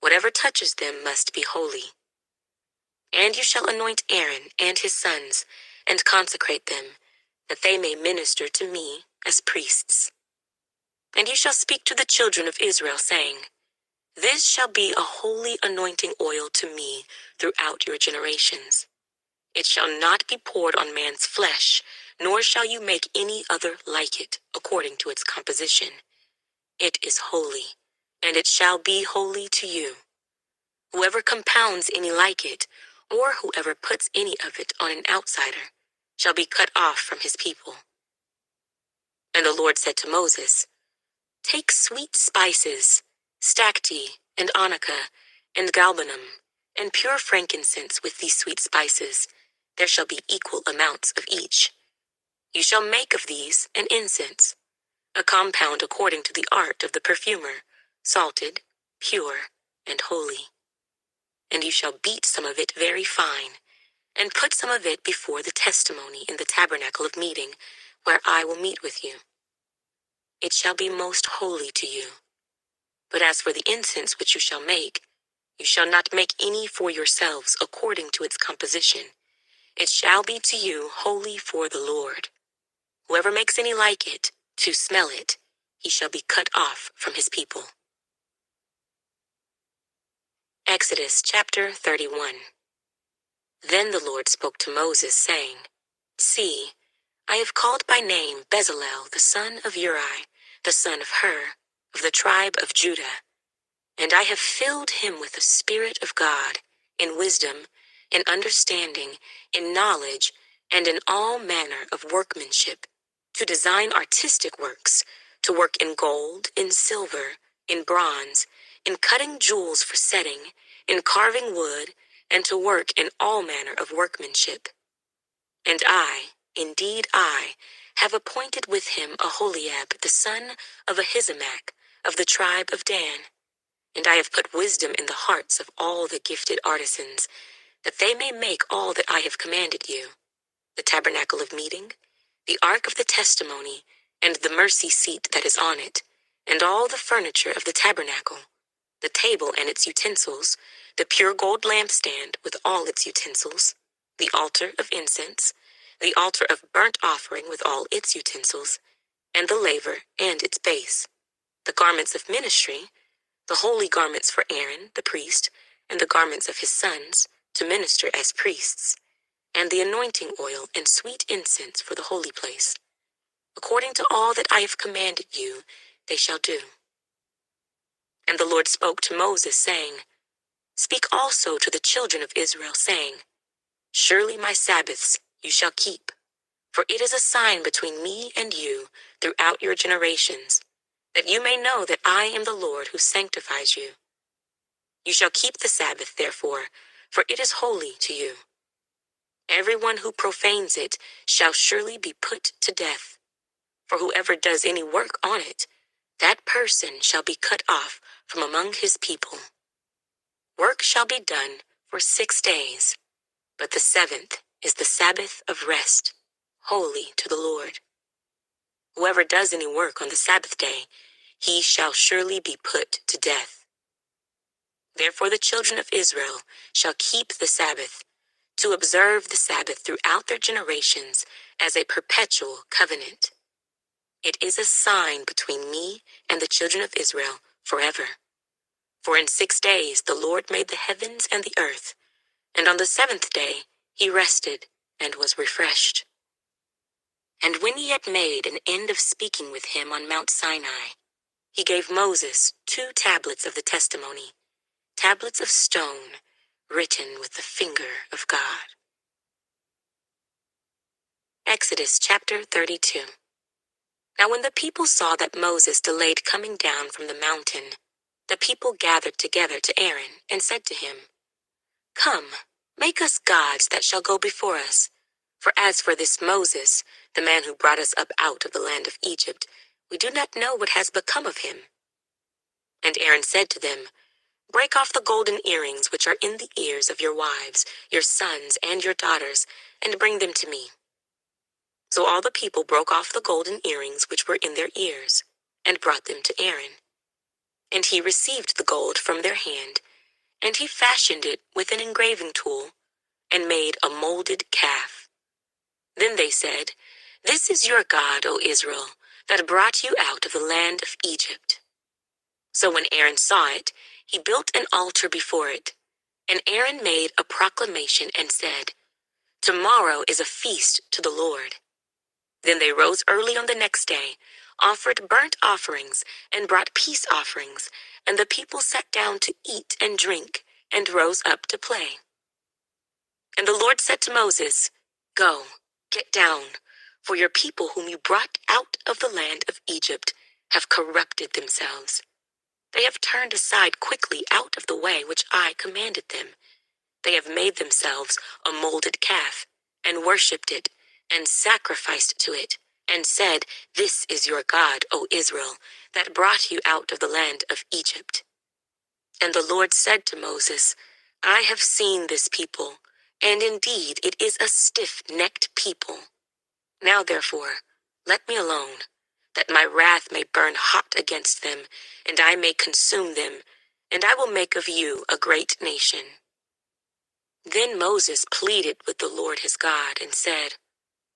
Whatever touches them must be holy. And you shall anoint Aaron and his sons, and consecrate them, that they may minister to me as priests. And you shall speak to the children of Israel, saying, This shall be a holy anointing oil to me throughout your generations. It shall not be poured on man's flesh, nor shall you make any other like it, according to its composition. It is holy, and it shall be holy to you. Whoever compounds any like it, or whoever puts any of it on an outsider, shall be cut off from his people. And the Lord said to Moses, Take sweet spices, stacte, and onycha, and galbanum, and pure frankincense with these sweet spices. There shall be equal amounts of each. You shall make of these an incense, a compound according to the art of the perfumer, salted, pure, and holy. And you shall beat some of it very fine, and put some of it before the testimony in the tabernacle of meeting, where I will meet with you. It shall be most holy to you. But as for the incense which you shall make, you shall not make any for yourselves according to its composition. It shall be to you holy for the Lord. Whoever makes any like it, to smell it, he shall be cut off from his people. Exodus chapter 31. Then the Lord spoke to Moses, saying, See, I have called by name Bezalel the son of Uri, the son of Hur, of the tribe of Judah, and I have filled him with the Spirit of God, in wisdom, in understanding, in knowledge, and in all manner of workmanship, to design artistic works, to work in gold, in silver, in bronze, in cutting jewels for setting, in carving wood, and to work in all manner of workmanship. And I, indeed I, have appointed with him Aholiab the son of Ahisamach, of the tribe of Dan. And I have put wisdom in the hearts of all the gifted artisans, that they may make all that I have commanded you: the tabernacle of meeting, the ark of the testimony, and the mercy seat that is on it, and all the furniture of the tabernacle, the table and its utensils, the pure gold lampstand with all its utensils, the altar of incense, the altar of burnt offering with all its utensils, and the laver and its base, the garments of ministry, the holy garments for Aaron the priest, and the garments of his sons to minister as priests, and the anointing oil and sweet incense for the holy place. According to all that I have commanded you, they shall do. And the Lord spoke to Moses, saying, Speak also to the children of Israel, saying, Surely my Sabbaths you shall keep, for it is a sign between me and you throughout your generations, that you may know that I am the Lord who sanctifies you. You shall keep the Sabbath, therefore, for it is holy to you. Everyone who profanes it shall surely be put to death. For whoever does any work on it, that person shall be cut off from among his people. Work shall be done for 6 days, but the seventh is the Sabbath of rest, holy to the Lord. Whoever does any work on the Sabbath day, he shall surely be put to death. Therefore the children of Israel shall keep the Sabbath, to observe the Sabbath throughout their generations as a perpetual covenant. It is a sign between me and the children of Israel forever. For in 6 days the Lord made the heavens and the earth, and on the seventh day he rested and was refreshed. And when he had made an end of speaking with him on Mount Sinai, he gave Moses 2 tablets of the testimony, tablets of stone, written with the finger of God. Exodus chapter 32. Now when the people saw that Moses delayed coming down from the mountain, the people gathered together to Aaron and said to him, Come, make us gods that shall go before us. For as for this Moses, the man who brought us up out of the land of Egypt, we do not know what has become of him. And Aaron said to them, Break off the golden earrings which are in the ears of your wives, your sons, and your daughters, and bring them to me. So all the people broke off the golden earrings which were in their ears, and brought them to Aaron. And he received the gold from their hand, and he fashioned it with an engraving tool, and made a molded calf. Then they said, This is your God, O Israel, that brought you out of the land of Egypt. So when Aaron saw it, he built an altar before it. And Aaron made a proclamation and said, Tomorrow is a feast to the Lord. Then they rose early on the next day, offered burnt offerings, and brought peace offerings, and the people sat down to eat and drink, and rose up to play. And the Lord said to Moses, Go, get down, for your people whom you brought out of the land of Egypt have corrupted themselves. They have turned aside quickly out of the way which I commanded them. They have made themselves a molded calf, and worshipped it, and sacrificed to it, and said, This is your God, O Israel, that brought you out of the land of Egypt. And the Lord said to Moses, I have seen this people, and indeed it is a stiff-necked people. Now therefore, let me alone, that my wrath may burn hot against them, and I may consume them, and I will make of you a great nation. Then Moses pleaded with the Lord his God and said,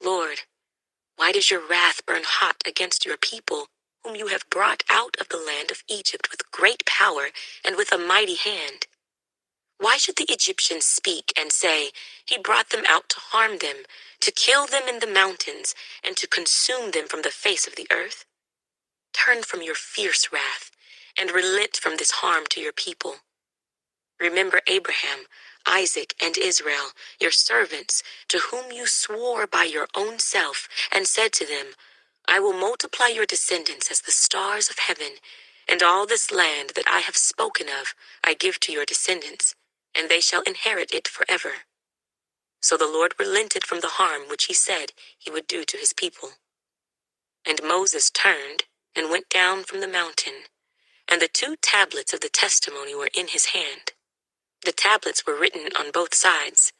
Lord, why does your wrath burn hot against your people, whom you have brought out of the land of Egypt with great power and with a mighty hand? Why should the Egyptians speak and say, He brought them out to harm them, to kill them in the mountains, and to consume them from the face of the earth? Turn from your fierce wrath, and relent from this harm to your people. Remember Abraham, Isaac, and Israel, your servants, to whom you swore by your own self, and said to them, I will multiply your descendants as the stars of heaven, and all this land that I have spoken of I give to your descendants, and they shall inherit it forever. So the Lord relented from the harm which he said he would do to his people. And Moses turned and went down from the mountain, and the 2 tablets of the testimony were in his hand. The tablets were written on both sides.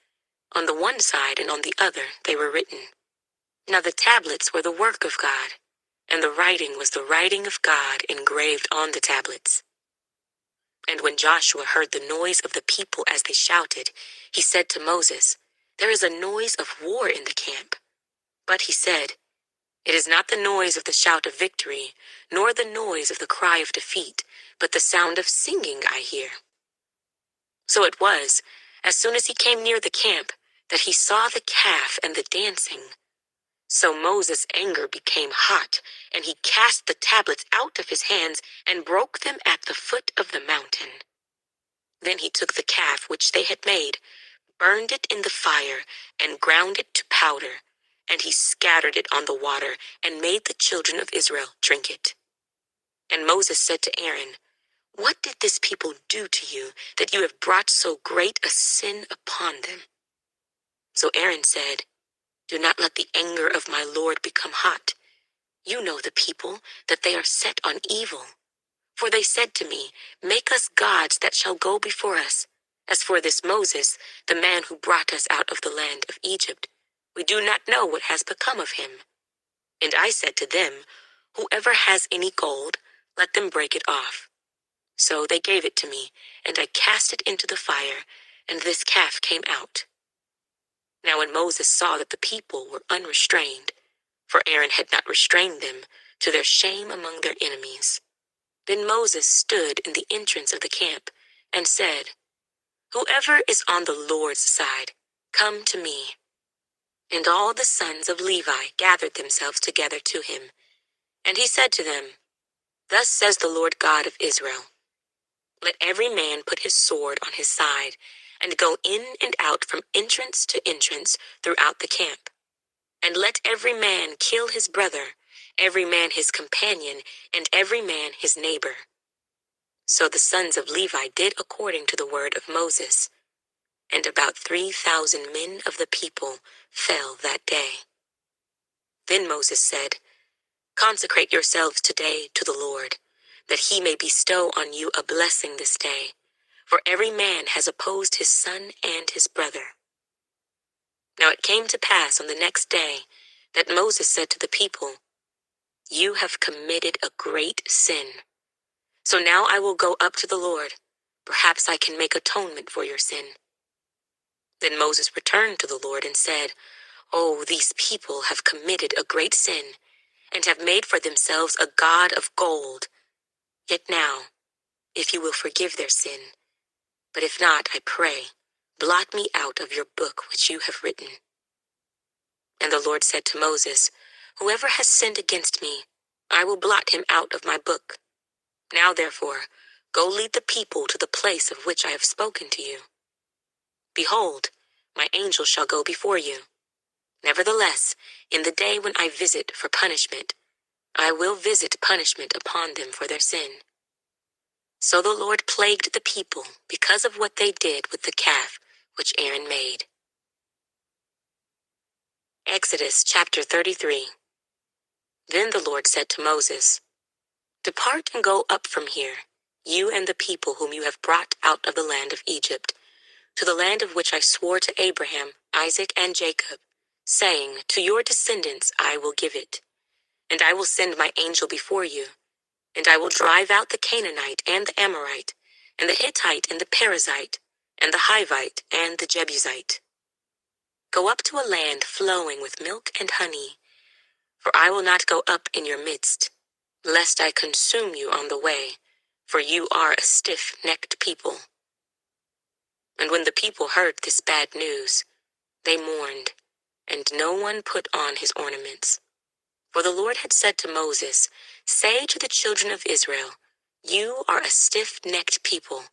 On the one side and on the other they were written. Now the tablets were the work of God, and the writing was the writing of God engraved on the tablets. And when Joshua heard the noise of the people as they shouted, he said to Moses, "There is a noise of war in the camp." But he said, "It is not the noise of the shout of victory, nor the noise of the cry of defeat, but the sound of singing I hear." So it was, as soon as he came near the camp, that he saw the calf and the dancing. So Moses' anger became hot, and he cast the tablets out of his hands and broke them at the foot of the mountain. Then he took the calf which they had made, burned it in the fire, and ground it to powder, and he scattered it on the water and made the children of Israel drink it. And Moses said to Aaron, "What did this people do to you, that you have brought so great a sin upon them?" So Aaron said, "Do not let the anger of my Lord become hot. You know the people, that they are set on evil. For they said to me, 'Make us gods that shall go before us.' As for this Moses, the man who brought us out of the land of Egypt, we do not know what has become of him." And I said to them, "Whoever has any gold, let them break it off." So they gave it to me, and I cast it into the fire, and this calf came out. Now when Moses saw that the people were unrestrained, for Aaron had not restrained them, to their shame among their enemies, then Moses stood in the entrance of the camp and said, "Whoever is on the Lord's side, come to me." And all the sons of Levi gathered themselves together to him. And he said to them, "Thus says the Lord God of Israel, let every man put his sword on his side, and go in and out from entrance to entrance throughout the camp. And let every man kill his brother, every man his companion, and every man his neighbor." So the sons of Levi did according to the word of Moses, and about 3,000 men of the people fell that day. Then Moses said, "Consecrate yourselves today to the Lord, that he may bestow on you a blessing this day, for every man has opposed his son and his brother." Now it came to pass on the next day that Moses said to the people, "You have committed a great sin. So now I will go up to the Lord. Perhaps I can make atonement for your sin." Then Moses returned to the Lord and said, "Oh, these people have committed a great sin, and have made for themselves a god of gold. Yet now, if you will forgive their sin, but if not, I pray, blot me out of your book which you have written." And the Lord said to Moses, "Whoever has sinned against me, I will blot him out of my book. Now therefore, go lead the people to the place of which I have spoken to you. Behold, my angel shall go before you. Nevertheless, in the day when I visit for punishment, I will visit punishment upon them for their sin." So the Lord plagued the people because of what they did with the calf which Aaron made. Exodus chapter 33. Then the Lord said to Moses, "Depart and go up from here, you and the people whom you have brought out of the land of Egypt, to the land of which I swore to Abraham, Isaac, and Jacob, saying, 'To your descendants I will give it.' And I will send my angel before you, and I will drive out the Canaanite and the Amorite, and the Hittite and the Perizzite, and the Hivite and the Jebusite. Go up to a land flowing with milk and honey, for I will not go up in your midst, lest I consume you on the way, for you are a stiff-necked people." And when the people heard this bad news, they mourned, and no one put on his ornaments. For the Lord had said to Moses, "Say to the children of Israel, 'You are a stiff-necked people.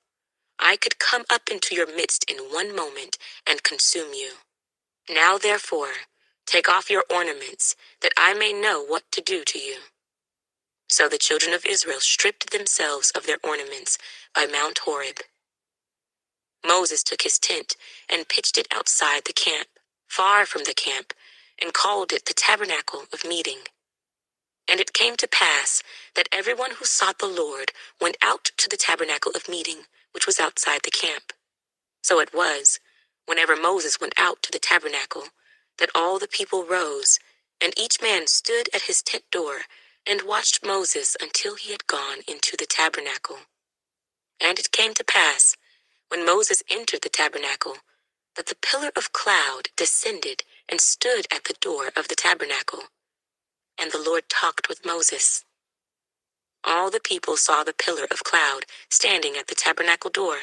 I could come up into your midst in one moment and consume you. Now therefore, take off your ornaments, that I may know what to do to you.'" So the children of Israel stripped themselves of their ornaments by Mount Horeb. Moses took his tent and pitched it outside the camp, far from the camp, and called it the tabernacle of meeting. And it came to pass that everyone who sought the Lord went out to the tabernacle of meeting, which was outside the camp. So it was, whenever Moses went out to the tabernacle, that all the people rose, and each man stood at his tent door and watched Moses until he had gone into the tabernacle. And it came to pass, when Moses entered the tabernacle, that the pillar of cloud descended and stood at the door of the tabernacle. And the Lord talked with Moses. All the people saw the pillar of cloud standing at the tabernacle door,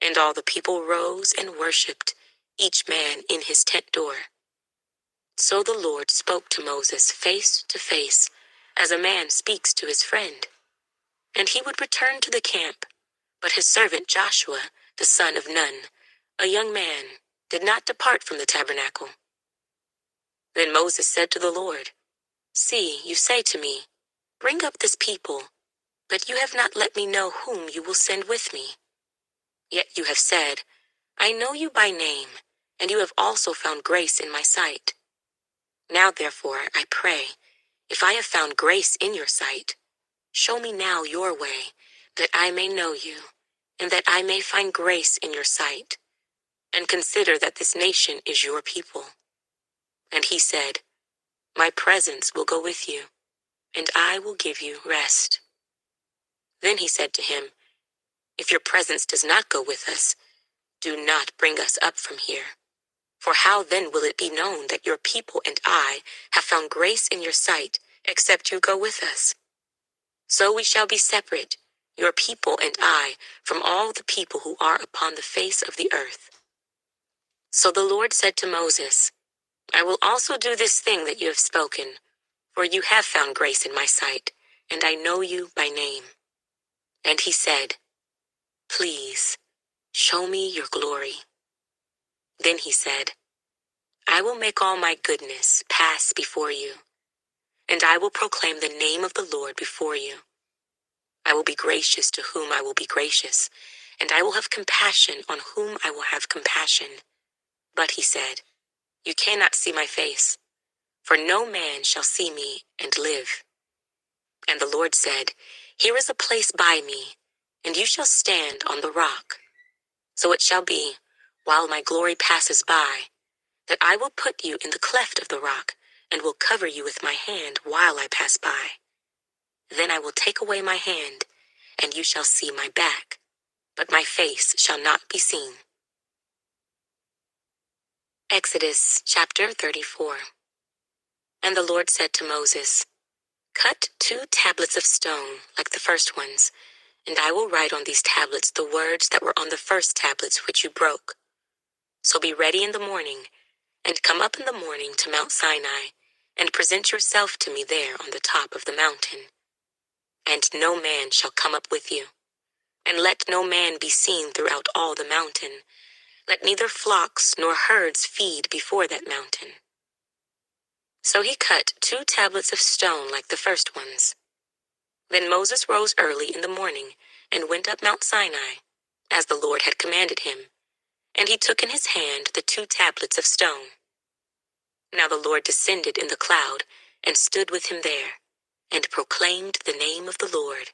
and all the people rose and worshipped, each man in his tent door. So the Lord spoke to Moses face to face, as a man speaks to his friend. And he would return to the camp, but his servant Joshua, the son of Nun, a young man, did not depart from the tabernacle. Then Moses said to the Lord, "See, you say to me, 'Bring up this people,' but you have not let me know whom you will send with me. Yet you have said, 'I know you by name, and you have also found grace in my sight.' Now therefore, I pray, if I have found grace in your sight, show me now your way, that I may know you, and that I may find grace in your sight, and consider that this nation is your people." And he said, "My presence will go with you, and I will give you rest." Then he said to him, "If your presence does not go with us, do not bring us up from here. For how then will it be known that your people and I have found grace in your sight, except you go with us? So we shall be separate, your people and I, from all the people who are upon the face of the earth." So the Lord said to Moses, "I will also do this thing that you have spoken, for you have found grace in my sight, and I know you by name." And he said, "Please, show me your glory." Then he said, "I will make all my goodness pass before you, and I will proclaim the name of the Lord before you. I will be gracious to whom I will be gracious, and I will have compassion on whom I will have compassion." But he said, "You cannot see my face, for no man shall see me and live." And the Lord said, "Here is a place by me, and you shall stand on the rock. So it shall be, while my glory passes by, that I will put you in the cleft of the rock, and will cover you with my hand while I pass by. Then I will take away my hand, and you shall see my back, but my face shall not be seen." Exodus chapter 34. And the Lord said to Moses, "Cut 2 tablets of stone like the first ones, and I will write on these tablets the words that were on the first tablets which you broke. So be ready in the morning, and come up in the morning to Mount Sinai, and present yourself to me there on the top of the mountain. And no man shall come up with you, and let no man be seen throughout all the mountain. Let neither flocks nor herds feed before that mountain." So he cut 2 tablets of stone like the first ones. Then Moses rose early in the morning and went up Mount Sinai, as the Lord had commanded him, and he took in his hand the 2 tablets of stone. Now the Lord descended in the cloud and stood with him there, and proclaimed the name of the Lord.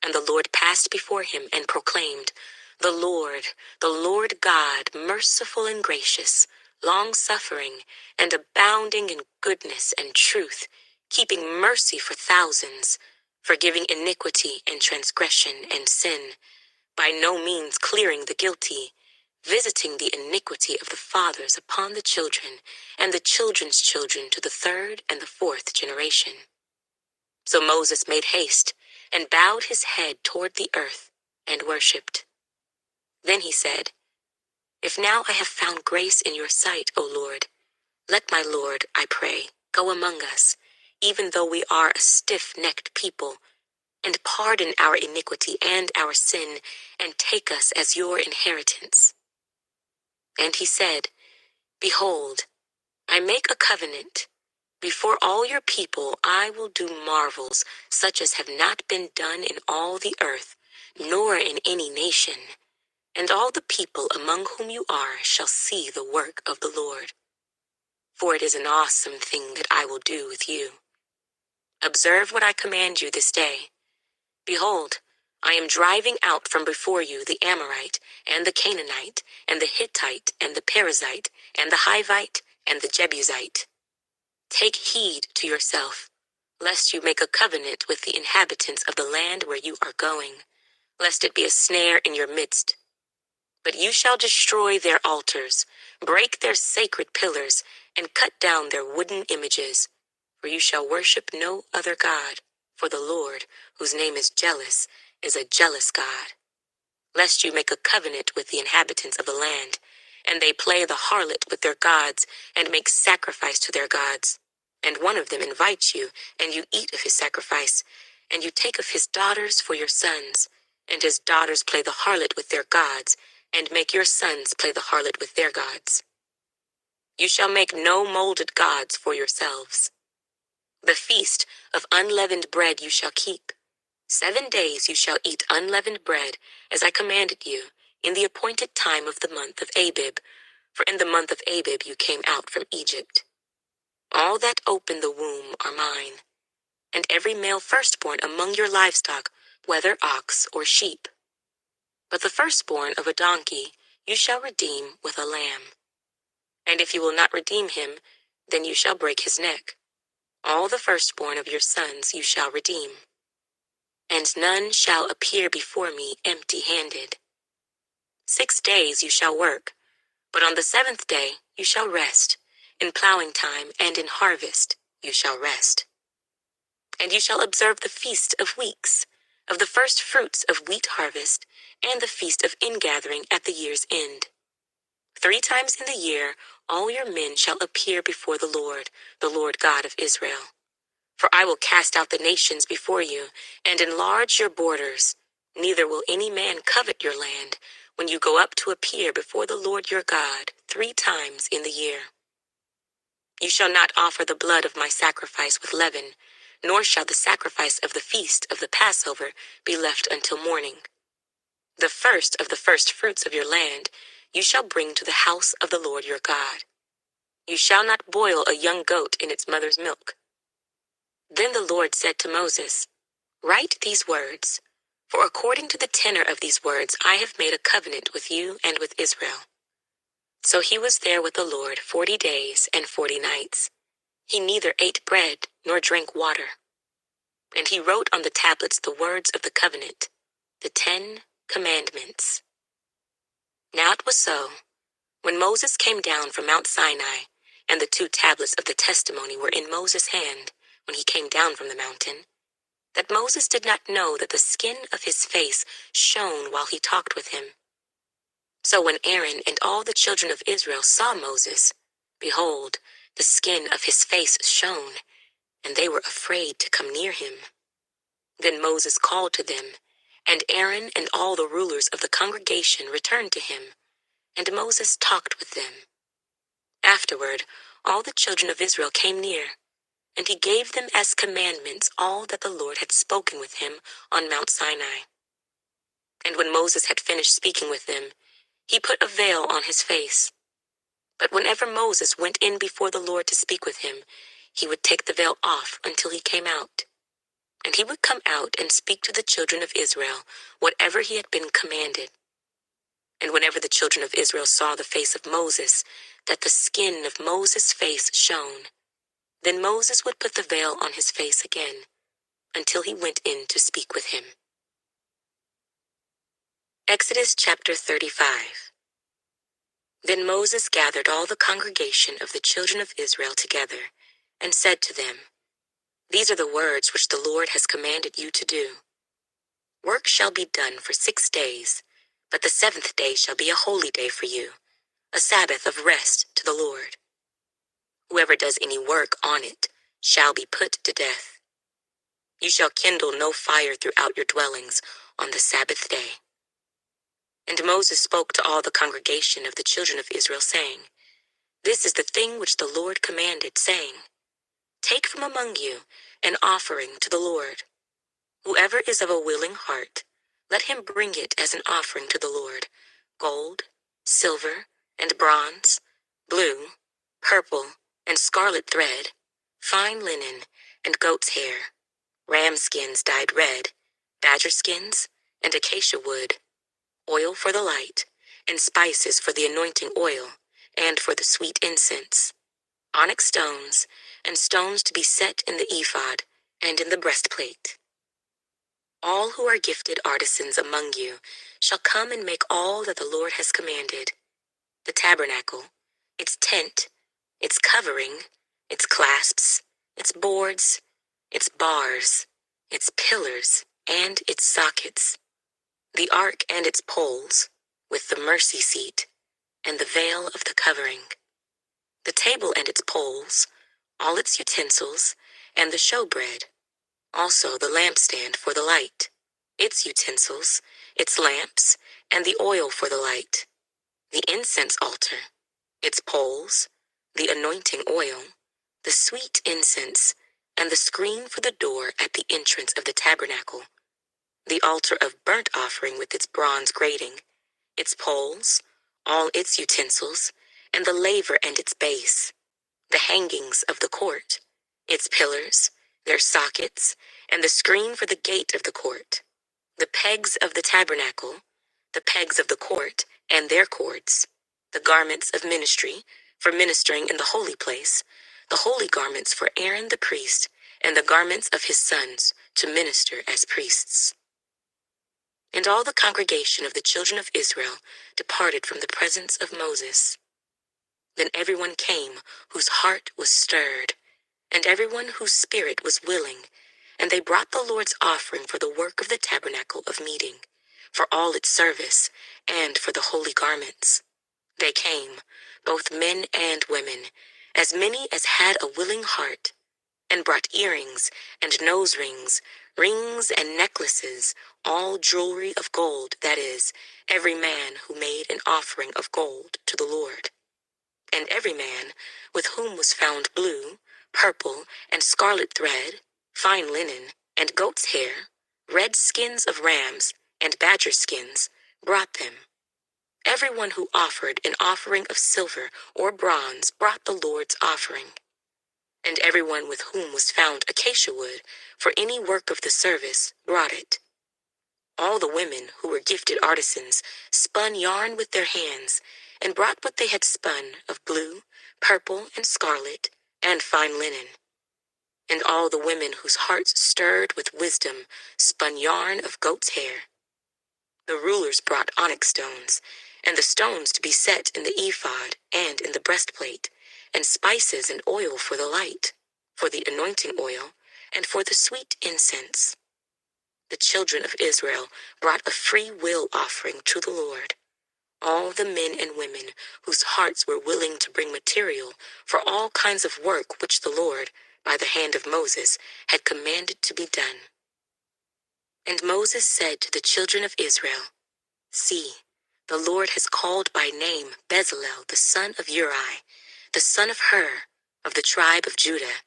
And the Lord passed before him and proclaimed, the Lord God, merciful and gracious, long-suffering, and abounding in goodness and truth, keeping mercy for thousands, forgiving iniquity and transgression and sin, by no means clearing the guilty, visiting the iniquity of the fathers upon the children, and the children's children to the 3rd and the 4th generation. So Moses made haste, and bowed his head toward the earth, and worshipped. Then he said, "If now I have found grace in your sight, O Lord, let my Lord, I pray, go among us, even though we are a stiff-necked people, and pardon our iniquity and our sin, and take us as your inheritance." And he said, "Behold, I make a covenant. Before all your people I will do marvels such as have not been done in all the earth, nor in any nation. And all the people among whom you are shall see the work of the Lord. For it is an awesome thing that I will do with you. Observe what I command you this day. Behold, I am driving out from before you the Amorite, and the Canaanite, and the Hittite, and the Perizzite, and the Hivite, and the Jebusite. Take heed to yourself, lest you make a covenant with the inhabitants of the land where you are going, lest it be a snare in your midst. But you shall destroy their altars, break their sacred pillars, and cut down their wooden images. For you shall worship no other God, for the Lord, whose name is jealous, is a jealous God. Lest you make a covenant with the inhabitants of the land, and they play the harlot with their gods, and make sacrifice to their gods. And one of them invites you, and you eat of his sacrifice, and you take of his daughters for your sons, and his daughters play the harlot with their gods, and make your sons play the harlot with their gods. You shall make no molded gods for yourselves. The feast of unleavened bread you shall keep. 7 days you shall eat unleavened bread, as I commanded you, in the appointed time of the month of Abib, for in the month of Abib you came out from Egypt. All that open the womb are mine, and every male firstborn among your livestock, whether ox or sheep. But the firstborn of a donkey you shall redeem with a lamb. And if you will not redeem him, then you shall break his neck. All the firstborn of your sons you shall redeem. And none shall appear before me empty-handed. 6 days you shall work, but on the 7th day you shall rest. In plowing time and in harvest you shall rest. And you shall observe the feast of weeks, of the first fruits of wheat harvest, and the feast of ingathering at the year's end. 3 times in the year all your men shall appear before the Lord God of Israel. For I will cast out the nations before you, and enlarge your borders. Neither will any man covet your land, when you go up to appear before the Lord your God 3 times in the year. You shall not offer the blood of my sacrifice with leaven, nor shall the sacrifice of the feast of the Passover be left until morning. The first of the first fruits of your land you shall bring to the house of the Lord your God. You shall not boil a young goat in its mother's milk. Then the Lord said to Moses, Write these words, for according to the tenor of these words I have made a covenant with you and with Israel. So he was there with the Lord 40 days and 40 nights. He neither ate bread nor drank water. And he wrote on the tablets the words of the covenant, the 10 commandments. Now it was so, when Moses came down from Mount Sinai, and the 2 tablets of the testimony were in Moses' hand when he came down from the mountain, that Moses did not know that the skin of his face shone while he talked with him. So when Aaron and all the children of Israel saw Moses, behold, the skin of his face shone, and they were afraid to come near him. Then Moses called to them, and Aaron and all the rulers of the congregation returned to him, and Moses talked with them. Afterward, all the children of Israel came near, and he gave them as commandments all that the Lord had spoken with him on Mount Sinai. And when Moses had finished speaking with them, he put a veil on his face. But whenever Moses went in before the Lord to speak with him, he would take the veil off until he came out. And he would come out and speak to the children of Israel whatever he had been commanded. And whenever the children of Israel saw the face of Moses, that the skin of Moses' face shone, then Moses would put the veil on his face again, until he went in to speak with him. Exodus chapter 35. Then Moses gathered all the congregation of the children of Israel together, and said to them, These are the words which the Lord has commanded you to do. Work shall be done for 6 days, but the 7th day shall be a holy day for you, a Sabbath of rest to the Lord. Whoever does any work on it shall be put to death. You shall kindle no fire throughout your dwellings on the Sabbath day. And Moses spoke to all the congregation of the children of Israel, saying, This is the thing which the Lord commanded, saying, Take from among you an offering to the Lord. Whoever is of a willing heart, let him bring it as an offering to the Lord, gold, silver, and bronze, blue, purple, and scarlet thread, fine linen, and goat's hair, ram skins dyed red, badger skins, and acacia wood, oil for the light, and spices for the anointing oil, and for the sweet incense, onyx stones, and stones to be set in the ephod and in the breastplate. All who are gifted artisans among you shall come and make all that the Lord has commanded: the tabernacle, its tent, its covering, its clasps, its boards, its bars, its pillars, and its sockets, the ark and its poles, with the mercy seat, and the veil of the covering, the table and its poles, all its utensils, and the showbread, also the lampstand for the light, its utensils, its lamps, and the oil for the light, the incense altar, its poles, the anointing oil, the sweet incense, and the screen for the door at the entrance of the tabernacle, the altar of burnt offering with its bronze grating, its poles, all its utensils, and the laver and its base, the hangings of the court, its pillars, their sockets, and the screen for the gate of the court, the pegs of the tabernacle, the pegs of the court, and their cords, the garments of ministry for ministering in the holy place, the holy garments for Aaron the priest, and the garments of his sons to minister as priests. And all the congregation of the children of Israel departed from the presence of Moses. Then everyone came whose heart was stirred, and everyone whose spirit was willing, and they brought the Lord's offering for the work of the tabernacle of meeting, for all its service, and for the holy garments. They came, both men and women, as many as had a willing heart, and brought earrings and nose rings, rings and necklaces, all jewelry of gold, that is, every man who made an offering of gold to the Lord. And every man with whom was found blue, purple, and scarlet thread, fine linen, and goat's hair, red skins of rams, and badger skins, brought them. Everyone who offered an offering of silver or bronze brought the Lord's offering. And everyone with whom was found acacia wood for any work of the service brought it. All the women who were gifted artisans spun yarn with their hands, and brought what they had spun of blue, purple, and scarlet, and fine linen. And all the women whose hearts stirred with wisdom spun yarn of goat's hair. The rulers brought onyx stones, and the stones to be set in the ephod and in the breastplate, and spices and oil for the light, for the anointing oil, and for the sweet incense. The children of Israel brought a free will offering to the Lord. All the men and women whose hearts were willing to bring material for all kinds of work which the Lord, by the hand of Moses, had commanded to be done. And Moses said to the children of Israel, "See, the Lord has called by name Bezalel the son of Uri, the son of Hur, of the tribe of Judah,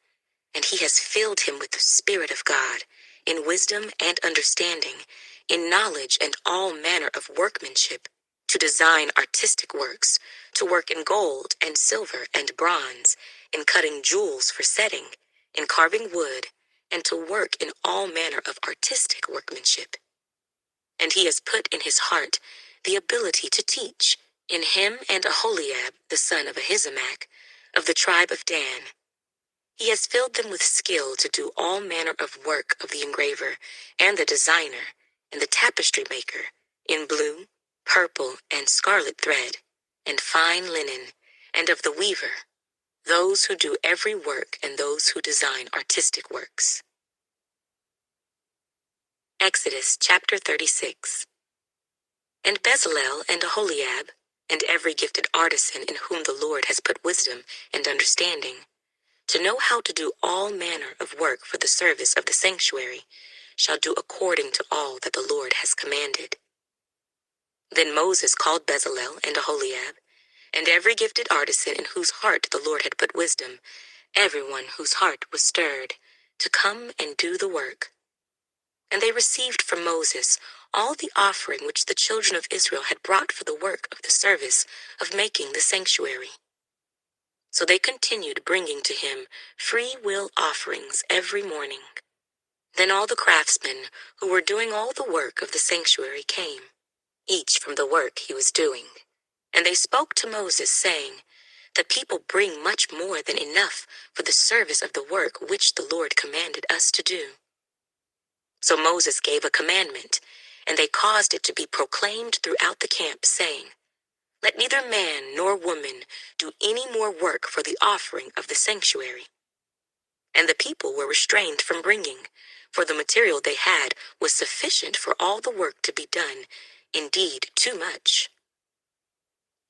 and he has filled him with the Spirit of God, in wisdom and understanding, in knowledge and all manner of workmanship, to design artistic works, to work in gold and silver and bronze, in cutting jewels for setting, in carving wood, and to work in all manner of artistic workmanship. And he has put in his heart the ability to teach, in him and Aholiab, the son of Ahisamach, of the tribe of Dan. He has filled them with skill to do all manner of work of the engraver, and the designer, and the tapestry maker, in blue, purple, and scarlet thread, and fine linen, and of the weaver, those who do every work and those who design artistic works." Exodus chapter 36. And Bezalel and Aholiab, and every gifted artisan in whom the Lord has put wisdom and understanding, to know how to do all manner of work for the service of the sanctuary, shall do according to all that the Lord has commanded. Then Moses called Bezalel and Aholiab, and every gifted artisan in whose heart the Lord had put wisdom, everyone whose heart was stirred, to come and do the work. And they received from Moses all the offering which the children of Israel had brought for the work of the service of making the sanctuary. So they continued bringing to him free will offerings every morning. Then all the craftsmen who were doing all the work of the sanctuary came, each from the work he was doing. And they spoke to Moses, saying, "The people bring much more than enough for the service of the work which the Lord commanded us to do." So Moses gave a commandment, and they caused it to be proclaimed throughout the camp, saying, "Let neither man nor woman do any more work for the offering of the sanctuary." And the people were restrained from bringing, for the material they had was sufficient for all the work to be done, indeed too much.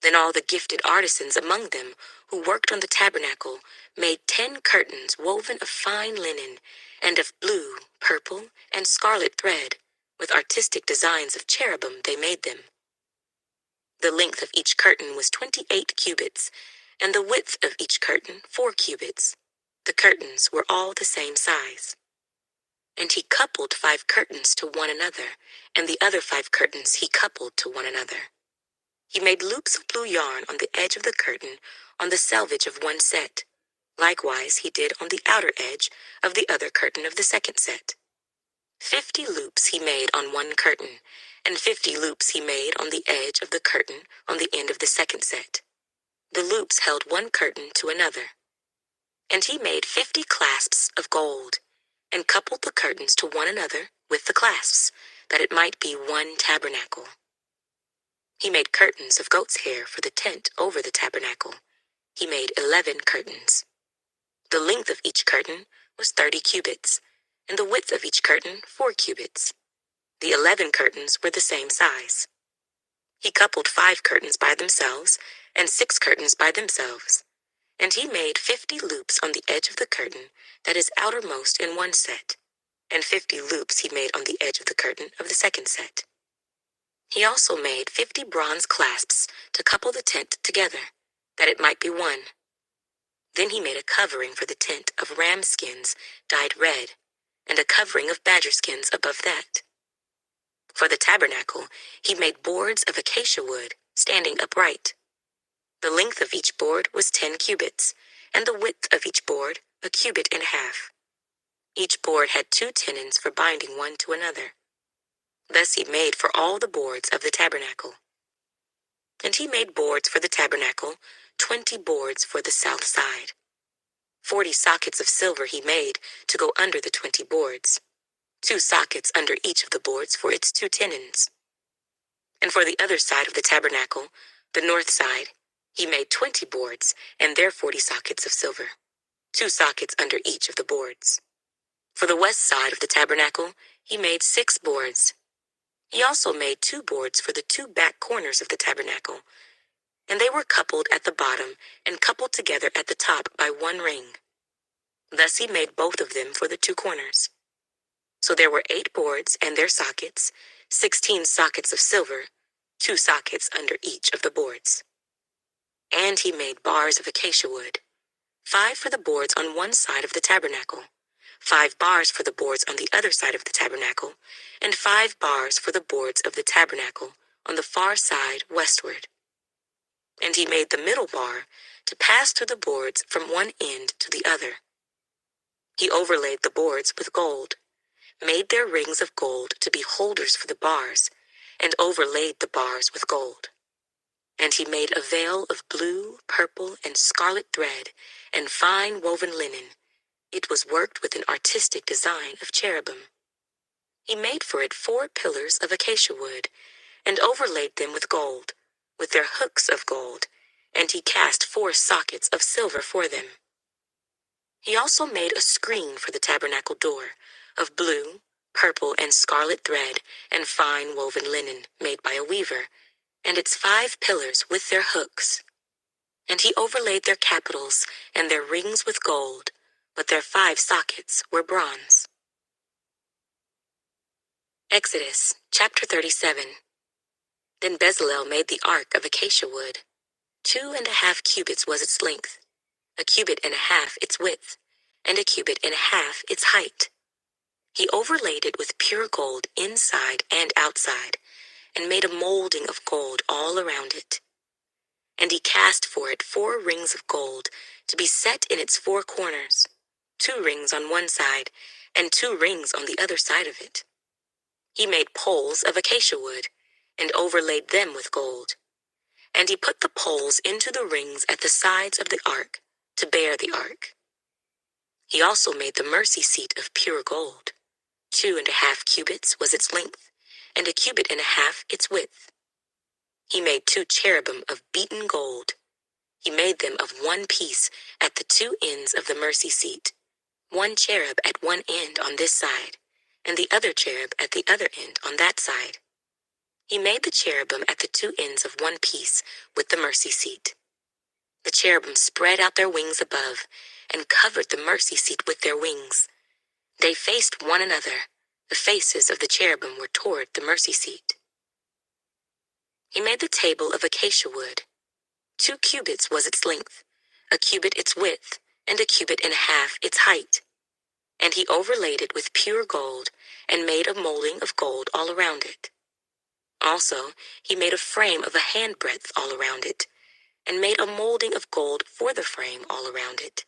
Then all the gifted artisans among them who worked on the tabernacle made 10 curtains woven of fine linen and of blue, purple, and scarlet thread. With artistic designs of cherubim they made them. The length of each curtain was 28 cubits, and the width of each curtain 4 cubits. The curtains were all the same size. And he coupled 5 curtains to one another, and the other 5 curtains he coupled to one another. He made loops of blue yarn on the edge of the curtain on the selvage of one set. Likewise he did on the outer edge of the other curtain of the second set. 50 loops he made on one curtain, and 50 loops he made on the edge of the curtain on the end of the second set. The loops held one curtain to another. And he made 50 clasps of gold, and coupled the curtains to one another with the clasps, that it might be one tabernacle. He made curtains of goat's hair for the tent over the tabernacle. He made 11 curtains. The length of each curtain was 30 cubits, and the width of each curtain 4 cubits. The 11 curtains were the same size. He coupled 5 curtains by themselves, and 6 curtains by themselves. And he made 50 loops on the edge of the curtain that is outermost in one set, and 50 loops he made on the edge of the curtain of the second set. He also made 50 bronze clasps to couple the tent together, that it might be one. Then he made a covering for the tent of ram skins dyed red, and a covering of badger skins above that. For the tabernacle, he made boards of acacia wood, standing upright. The length of each board was 10 cubits, and the width of each board 1.5 cubits. Each board had 2 tenons for binding one to another. Thus he made for all the boards of the tabernacle. And he made boards for the tabernacle, 20 boards for the south side. 40 sockets of silver he made to go under the 20 boards, 2 sockets under each of the boards for its 2 tenons. And for the other side of the tabernacle, the north side, he made 20 boards and their 40 sockets of silver, 2 sockets under each of the boards. For the west side of the tabernacle, he made 6 boards. He also made 2 boards for the 2 back corners of the tabernacle, and they were coupled at the bottom and coupled together at the top by 1 ring. Thus he made both of them for the 2 corners. So there were 8 boards and their sockets, 16 sockets of silver, 2 sockets under each of the boards. And he made bars of acacia wood, 5 for the boards on one side of the tabernacle, 5 bars for the boards on the other side of the tabernacle, and 5 bars for the boards of the tabernacle on the far side westward. And he made the middle bar to pass through the boards from one end to the other. He overlaid the boards with gold, made their rings of gold to be holders for the bars, and overlaid the bars with gold. And he made a veil of blue, purple, and scarlet thread, and fine woven linen. It was worked with an artistic design of cherubim. He made for it 4 pillars of acacia wood, and overlaid them with gold, with their hooks of gold, and he cast 4 sockets of silver for them. He also made a screen for the tabernacle door, of blue, purple, and scarlet thread, and fine woven linen, made by a weaver, and its 5 pillars with their hooks. And he overlaid their capitals and their rings with gold, but their 5 sockets were bronze. Exodus chapter 37. Then Bezalel made the ark of acacia wood. 2.5 cubits was its length, 1.5 cubits its width, and 1.5 cubits its height. He overlaid it with pure gold inside and outside, and made a molding of gold all around it. And he cast for it 4 rings of gold to be set in its 4 corners, 2 rings on one side, and 2 rings on the other side of it. He made poles of acacia wood, and overlaid them with gold. And he put the poles into the rings at the sides of the ark, to bear the ark. He also made the mercy seat of pure gold. 2.5 cubits was its length, and 1.5 cubits its width. He made 2 cherubim of beaten gold. He made them of one piece at the 2 ends of the mercy seat, 1 cherub at one end on this side, and the other cherub at the other end on that side. He made the cherubim at the 2 ends of one piece with the mercy seat. The cherubim spread out their wings above and covered the mercy seat with their wings. They faced one another. The faces of the cherubim were toward the mercy seat. He made the table of acacia wood. 2 cubits was its length, 1 cubit its width, and 1.5 cubits its height. And he overlaid it with pure gold, and made a molding of gold all around it. Also, he made a frame of a handbreadth all around it, and made a molding of gold for the frame all around it.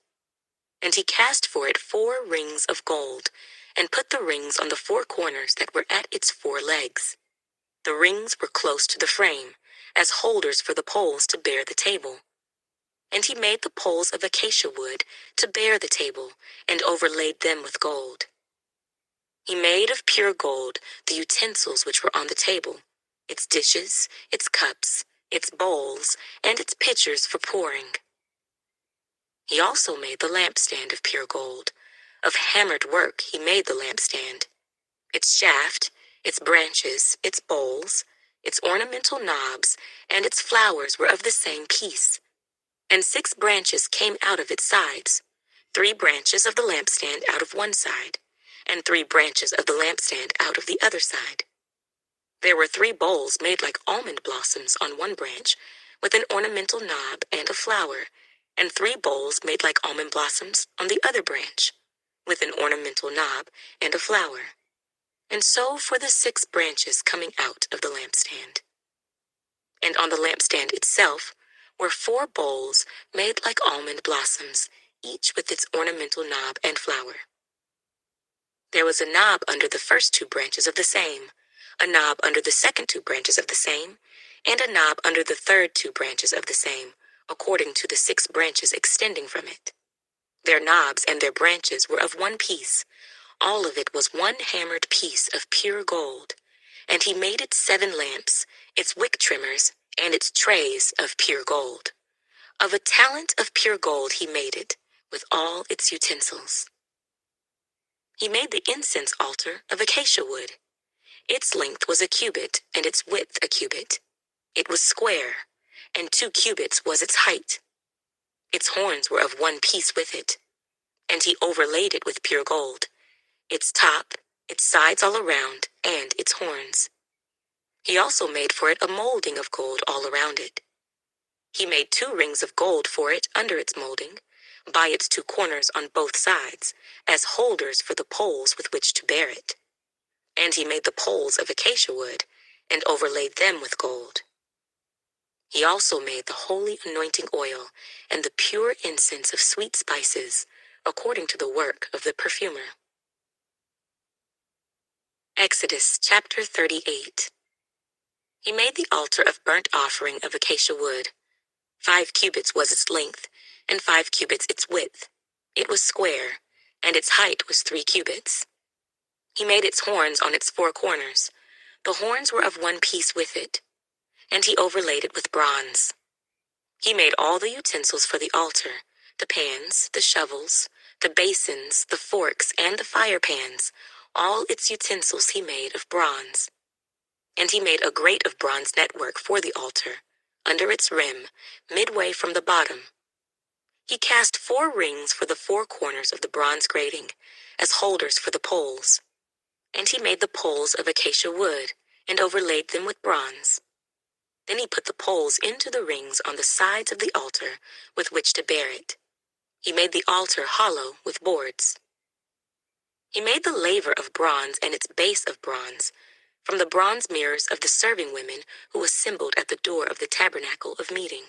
And he cast for it 4 rings of gold, and put the rings on the 4 corners that were at its 4 legs. The rings were close to the frame, as holders for the poles to bear the table. And he made the poles of acacia wood to bear the table, and overlaid them with gold. He made of pure gold the utensils which were on the table, its dishes, its cups, its bowls, and its pitchers for pouring. He also made the lampstand of pure gold. Of hammered work he made the lampstand. Its shaft, its branches, its bowls, its ornamental knobs, and its flowers were of the same piece. And 6 branches came out of its sides, 3 branches of the lampstand out of one side, and 3 branches of the lampstand out of the other side. There were 3 bowls made like almond blossoms on one branch, with an ornamental knob and a flower, and 3 bowls made like almond blossoms on the other branch, with an ornamental knob and a flower. And so for the 6 branches coming out of the lampstand. And on the lampstand itself were 4 bowls made like almond blossoms, each with its ornamental knob and flower. There was a knob under the first 2 branches of the same, a knob under the second 2 branches of the same, and a knob under the third 2 branches of the same, according to the 6 branches extending from it. Their knobs and their branches were of one piece. All of it was one hammered piece of pure gold. And he made it 7 lamps, its wick trimmers, and its trays of pure gold. Of a talent of pure gold he made it, with all its utensils. He made the incense altar of acacia wood. Its length was 1 cubit, and its width 1 cubit. It was square, and 2 cubits was its height. Its horns were of one piece with it, and he overlaid it with pure gold, its top, its sides all around, and its horns. He also made for it a molding of gold all around it. He made 2 rings of gold for it under its molding, by its 2 corners on both sides, as holders for the poles with which to bear it. And he made the poles of acacia wood, and overlaid them with gold. He also made the holy anointing oil, and the pure incense of sweet spices, according to the work of the perfumer. Exodus chapter 38. He made the altar of burnt offering of acacia wood. 5 cubits was its length, and 5 cubits its width. It was square, and its height was 3 cubits. He made its horns on its 4 corners. The horns were of one piece with it, and he overlaid it with bronze. He made all the utensils for the altar, the pans, the shovels, the basins, the forks, and the fire pans. All its utensils he made of bronze. And he made a grate of bronze network for the altar, under its rim, midway from the bottom. He cast 4 rings for the 4 corners of the bronze grating, as holders for the poles. And he made the poles of acacia wood, and overlaid them with bronze. Then he put the poles into the rings on the sides of the altar with which to bear it. He made the altar hollow with boards. He made the laver of bronze and its base of bronze, from the bronze mirrors of the serving women who assembled at the door of the tabernacle of meeting.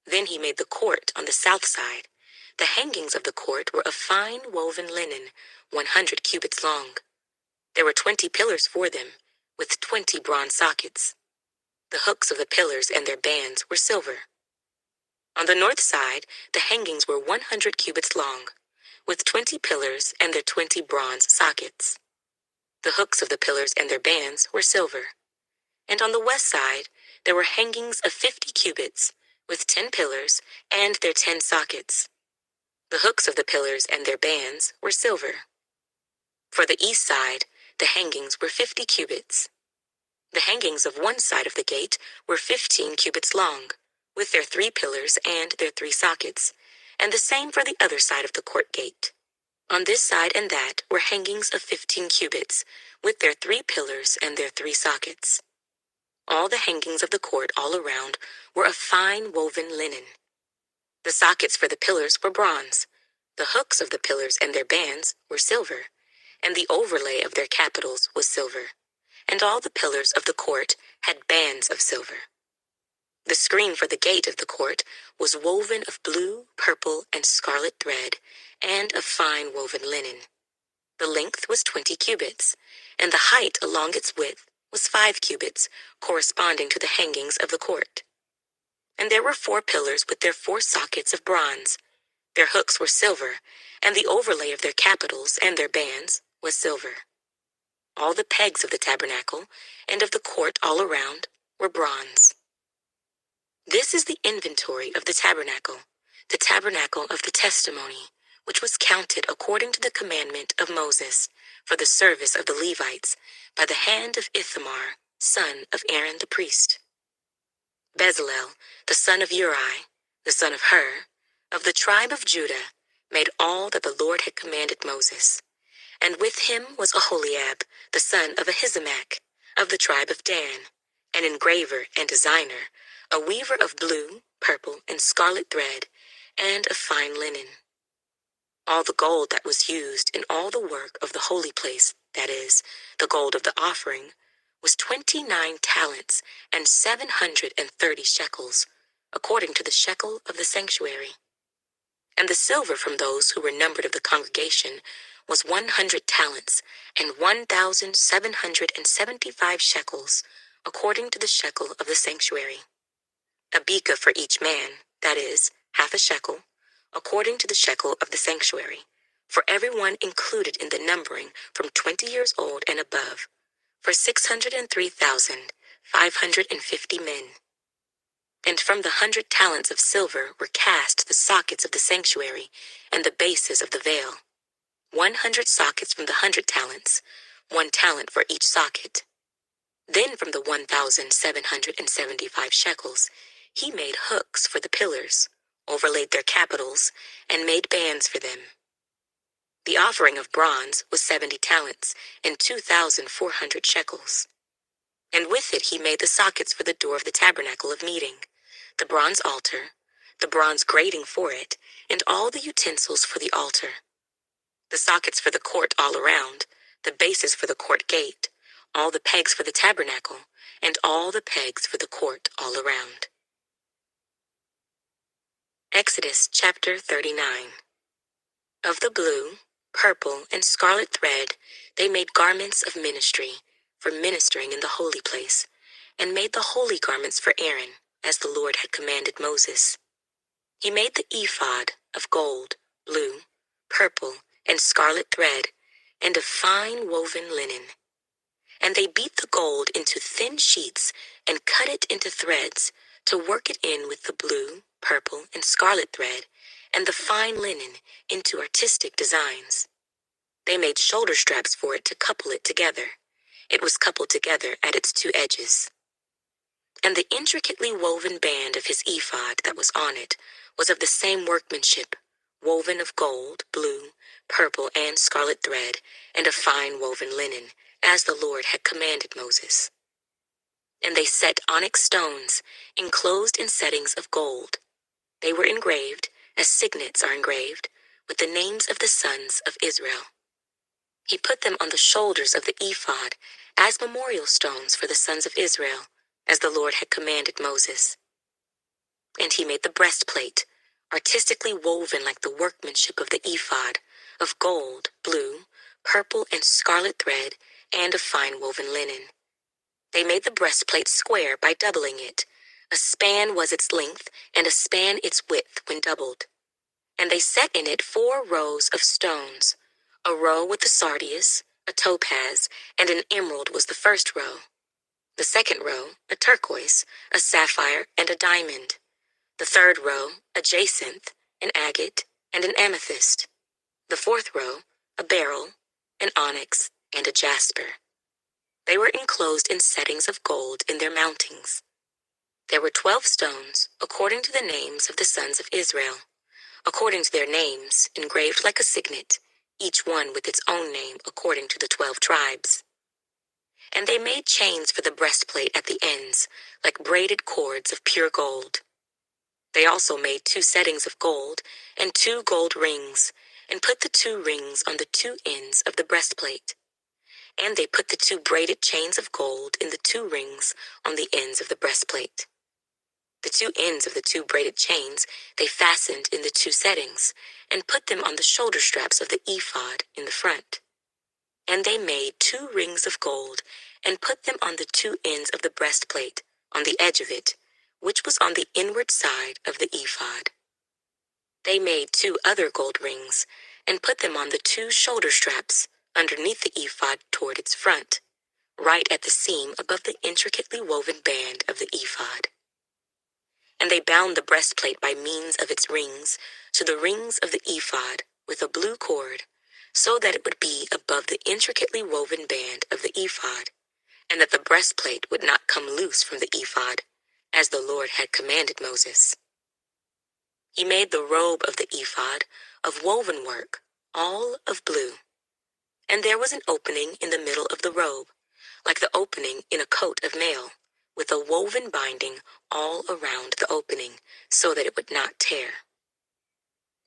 Then he made the court on the south side. The hangings of the court were of fine woven linen, 100 cubits long. There were 20 pillars for them, with 20 bronze sockets. The hooks of the pillars and their bands were silver. On the north side, the hangings were 100 cubits long, with 20 pillars and their 20 bronze sockets. The hooks of the pillars and their bands were silver. And on the west side, there were hangings of 50 cubits, with 10 pillars and their 10 sockets. The hooks of the pillars and their bands were silver. For the east side, the hangings were 50 cubits. The hangings of one side of the gate were 15 cubits long, with their 3 pillars and their 3 sockets, and the same for the other side of the court gate. On this side and that were hangings of 15 cubits, with their 3 pillars and their 3 sockets. All the hangings of the court all around were of fine woven linen. The sockets for the pillars were bronze. The hooks of the pillars and their bands were silver, and the overlay of their capitals was silver, and all the pillars of the court had bands of silver. The screen for the gate of the court was woven of blue, purple, and scarlet thread, and of fine woven linen. The length was 20 cubits, and the height along its width was 5 cubits, corresponding to the hangings of the court. And there were 4 pillars with their 4 sockets of bronze. Their hooks were silver, and the overlay of their capitals and their bands was silver. All the pegs of the tabernacle and of the court all around were bronze. This is the inventory of the tabernacle of the testimony, which was counted according to the commandment of Moses for the service of the Levites by the hand of Ithamar, son of Aaron the priest. Bezalel, the son of Uri, the son of Hur, of the tribe of Judah, made all that the Lord had commanded Moses. And with him was Aholiab, the son of Ahisamach, of the tribe of Dan, an engraver and designer, a weaver of blue, purple, and scarlet thread, and of fine linen. All the gold that was used in all the work of the holy place, that is, the gold of the offering, was 29 talents and 730 shekels, according to the shekel of the sanctuary. And the silver from those who were numbered of the congregation was 100 talents and 1,775 shekels, according to the shekel of the sanctuary. A beka for each man, that is, half a shekel, according to the shekel of the sanctuary, for everyone included in the numbering from 20 years old and above, for 603,550 men. And from the 100 talents of silver were cast the sockets of the sanctuary and the bases of the veil. 100 sockets from the 100 talents, 1 talent for each socket. Then from the 1,775 shekels, he made hooks for the pillars, overlaid their capitals, and made bands for them. The offering of bronze was 70 talents and 2,400 shekels. And with it he made the sockets for the door of the tabernacle of meeting, the bronze altar, the bronze grating for it, and all the utensils for the altar. The sockets for the court all around, the bases for the court gate, all the pegs for the tabernacle, and all the pegs for the court all around. Exodus chapter 39. Of the blue, purple, and scarlet thread they made garments of ministry for ministering in the holy place, and made the holy garments for Aaron, as the Lord had commanded Moses. He made the ephod of gold, blue, purple, and scarlet thread, and of fine woven linen. And they beat the gold into thin sheets and cut it into threads to work it in with the blue, purple, and scarlet thread, and the fine linen into artistic designs. They made shoulder straps for it to couple it together. It was coupled together at its 2 edges. And the intricately woven band of his ephod that was on it was of the same workmanship, woven of gold, blue, purple, and scarlet thread, and of fine woven linen, as the Lord had commanded Moses. And they set onyx stones, enclosed in settings of gold. They were engraved, as signets are engraved, with the names of the sons of Israel. He put them on the shoulders of the ephod as memorial stones for the sons of Israel, as the Lord had commanded Moses. And he made the breastplate, artistically woven like the workmanship of the ephod, of gold, blue, purple and scarlet thread, and of fine woven linen. They made the breastplate square by doubling it. A span was its length, and a span its width when doubled. And they set in it 4 rows of stones. A row with a sardius, a topaz, and an emerald was the first row. The second row, a turquoise, a sapphire, and a diamond. The third row, a jacinth, an agate, and an amethyst. The fourth row, a beryl, an onyx, and a jasper. They were enclosed in settings of gold in their mountings. There were 12 stones, according to the names of the sons of Israel, according to their names, engraved like a signet, each one with its own name according to the 12 tribes. And they made chains for the breastplate at the ends, like braided cords of pure gold. They also made 2 settings of gold and 2 gold rings, and put the 2 rings on the 2 ends of the breastplate. And they put the 2 braided chains of gold in the 2 rings on the ends of the breastplate. The 2 ends of the 2 braided chains they fastened in the 2 settings, and put them on the shoulder straps of the ephod in the front. And they made 2 rings of gold, and put them on the 2 ends of the breastplate, on the edge of it, which was on the inward side of the ephod. They made 2 other gold rings, and put them on the 2 shoulder straps, underneath the ephod toward its front, right at the seam above the intricately woven band of the ephod. And they bound the breastplate by means of its rings to the rings of the ephod with a blue cord, so that it would be above the intricately woven band of the ephod, and that the breastplate would not come loose from the ephod, as the Lord had commanded Moses. He made the robe of the ephod of woven work, all of blue. And there was an opening in the middle of the robe, like the opening in a coat of mail, with a woven binding all around the opening, so that it would not tear.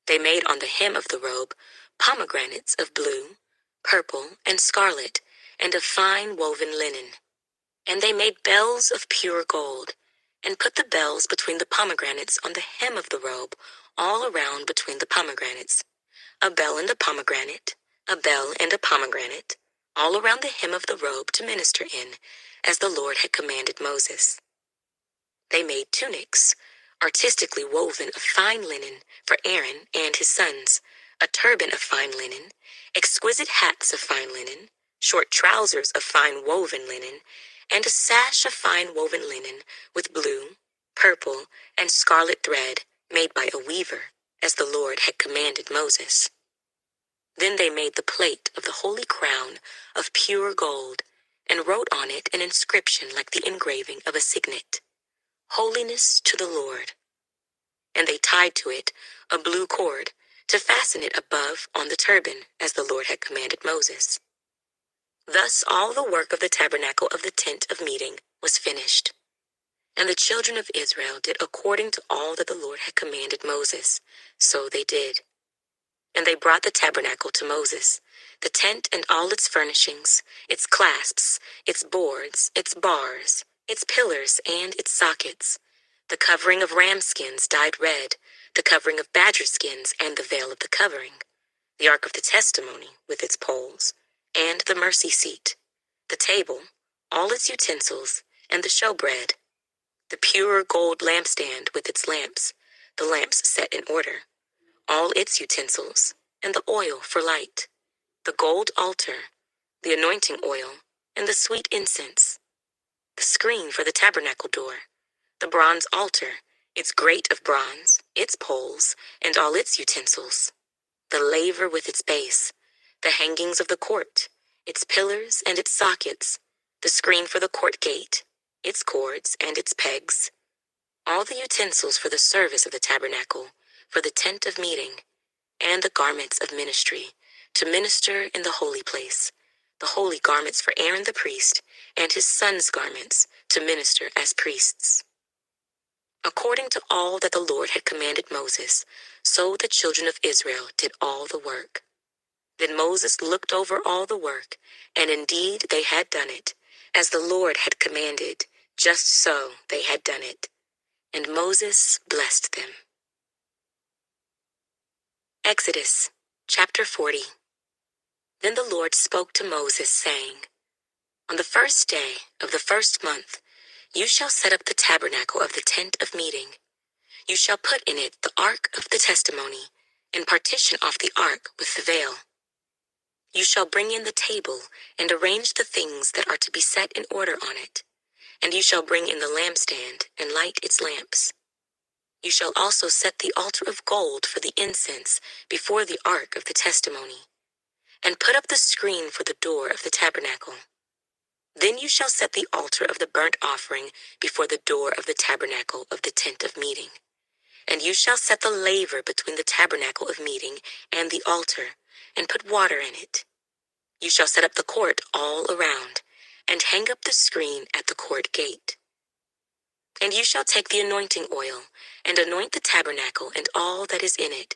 They made on the hem of the robe pomegranates of blue, purple, and scarlet, and of fine woven linen. And they made bells of pure gold, and put the bells between the pomegranates on the hem of the robe, all around between the pomegranates. A bell and a pomegranate, a bell and a pomegranate, all around the hem of the robe to minister in, as the Lord had commanded Moses. They made tunics, artistically woven of fine linen, for Aaron and his sons, a turban of fine linen, exquisite hats of fine linen, short trousers of fine woven linen, and a sash of fine woven linen with blue, purple, and scarlet thread made by a weaver, as the Lord had commanded Moses. Then they made the plate of the holy crown of pure gold, and wrote on it an inscription like the engraving of a signet, Holiness to the Lord. And they tied to it a blue cord to fasten it above on the turban, as the Lord had commanded Moses. Thus all the work of the tabernacle of the tent of meeting was finished. And the children of Israel did according to all that the Lord had commanded Moses, so they did. And they brought the tabernacle to Moses, the tent and all its furnishings, its clasps, its boards, its bars, its pillars and its sockets, the covering of ram skins dyed red, the covering of badger skins and the veil of the covering, the ark of the testimony with its poles, and the mercy seat, the table, all its utensils, and the showbread, the pure gold lampstand with its lamps, the lamps set in order, all its utensils, and the oil for light, the gold altar, the anointing oil, and the sweet incense, the screen for the tabernacle door, the bronze altar, its grate of bronze, its poles, and all its utensils, the laver with its base, the hangings of the court, its pillars and its sockets, the screen for the court gate, its cords and its pegs, all the utensils for the service of the tabernacle, for the tent of meeting, and the garments of ministry, to minister in the holy place, the holy garments for Aaron the priest, and his sons' garments, to minister as priests. According to all that the Lord had commanded Moses, so the children of Israel did all the work. Then Moses looked over all the work, and indeed they had done it, as the Lord had commanded, just so they had done it. And Moses blessed them. Exodus chapter 40. Then the Lord spoke to Moses, saying, On the first day of the first month, you shall set up the tabernacle of the tent of meeting. You shall put in it the ark of the testimony, and partition off the ark with the veil. You shall bring in the table, and arrange the things that are to be set in order on it. And you shall bring in the lampstand, and light its lamps. You shall also set the altar of gold for the incense before the ark of the testimony, and put up the screen for the door of the tabernacle. Then you shall set the altar of the burnt offering before the door of the tabernacle of the tent of meeting. And you shall set the laver between the tabernacle of meeting and the altar, and put water in it. You shall set up the court all around, and hang up the screen at the court gate. And you shall take the anointing oil, and anoint the tabernacle and all that is in it.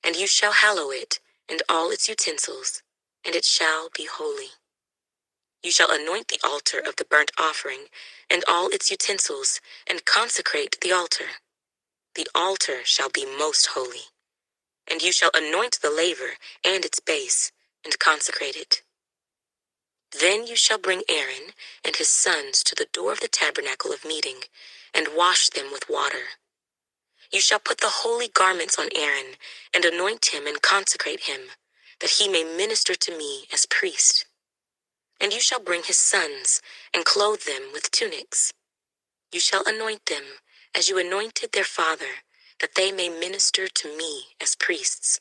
And you shall hallow it, and all its utensils, and it shall be holy. You shall anoint the altar of the burnt offering, and all its utensils, and consecrate the altar. The altar shall be most holy. And you shall anoint the laver and its base, and consecrate it. Then you shall bring Aaron and his sons to the door of the tabernacle of meeting, and wash them with water. You shall put the holy garments on Aaron, and anoint him and consecrate him, that he may minister to me as priest. And you shall bring his sons, and clothe them with tunics. You shall anoint them, as you anointed their father, that they may minister to me as priests.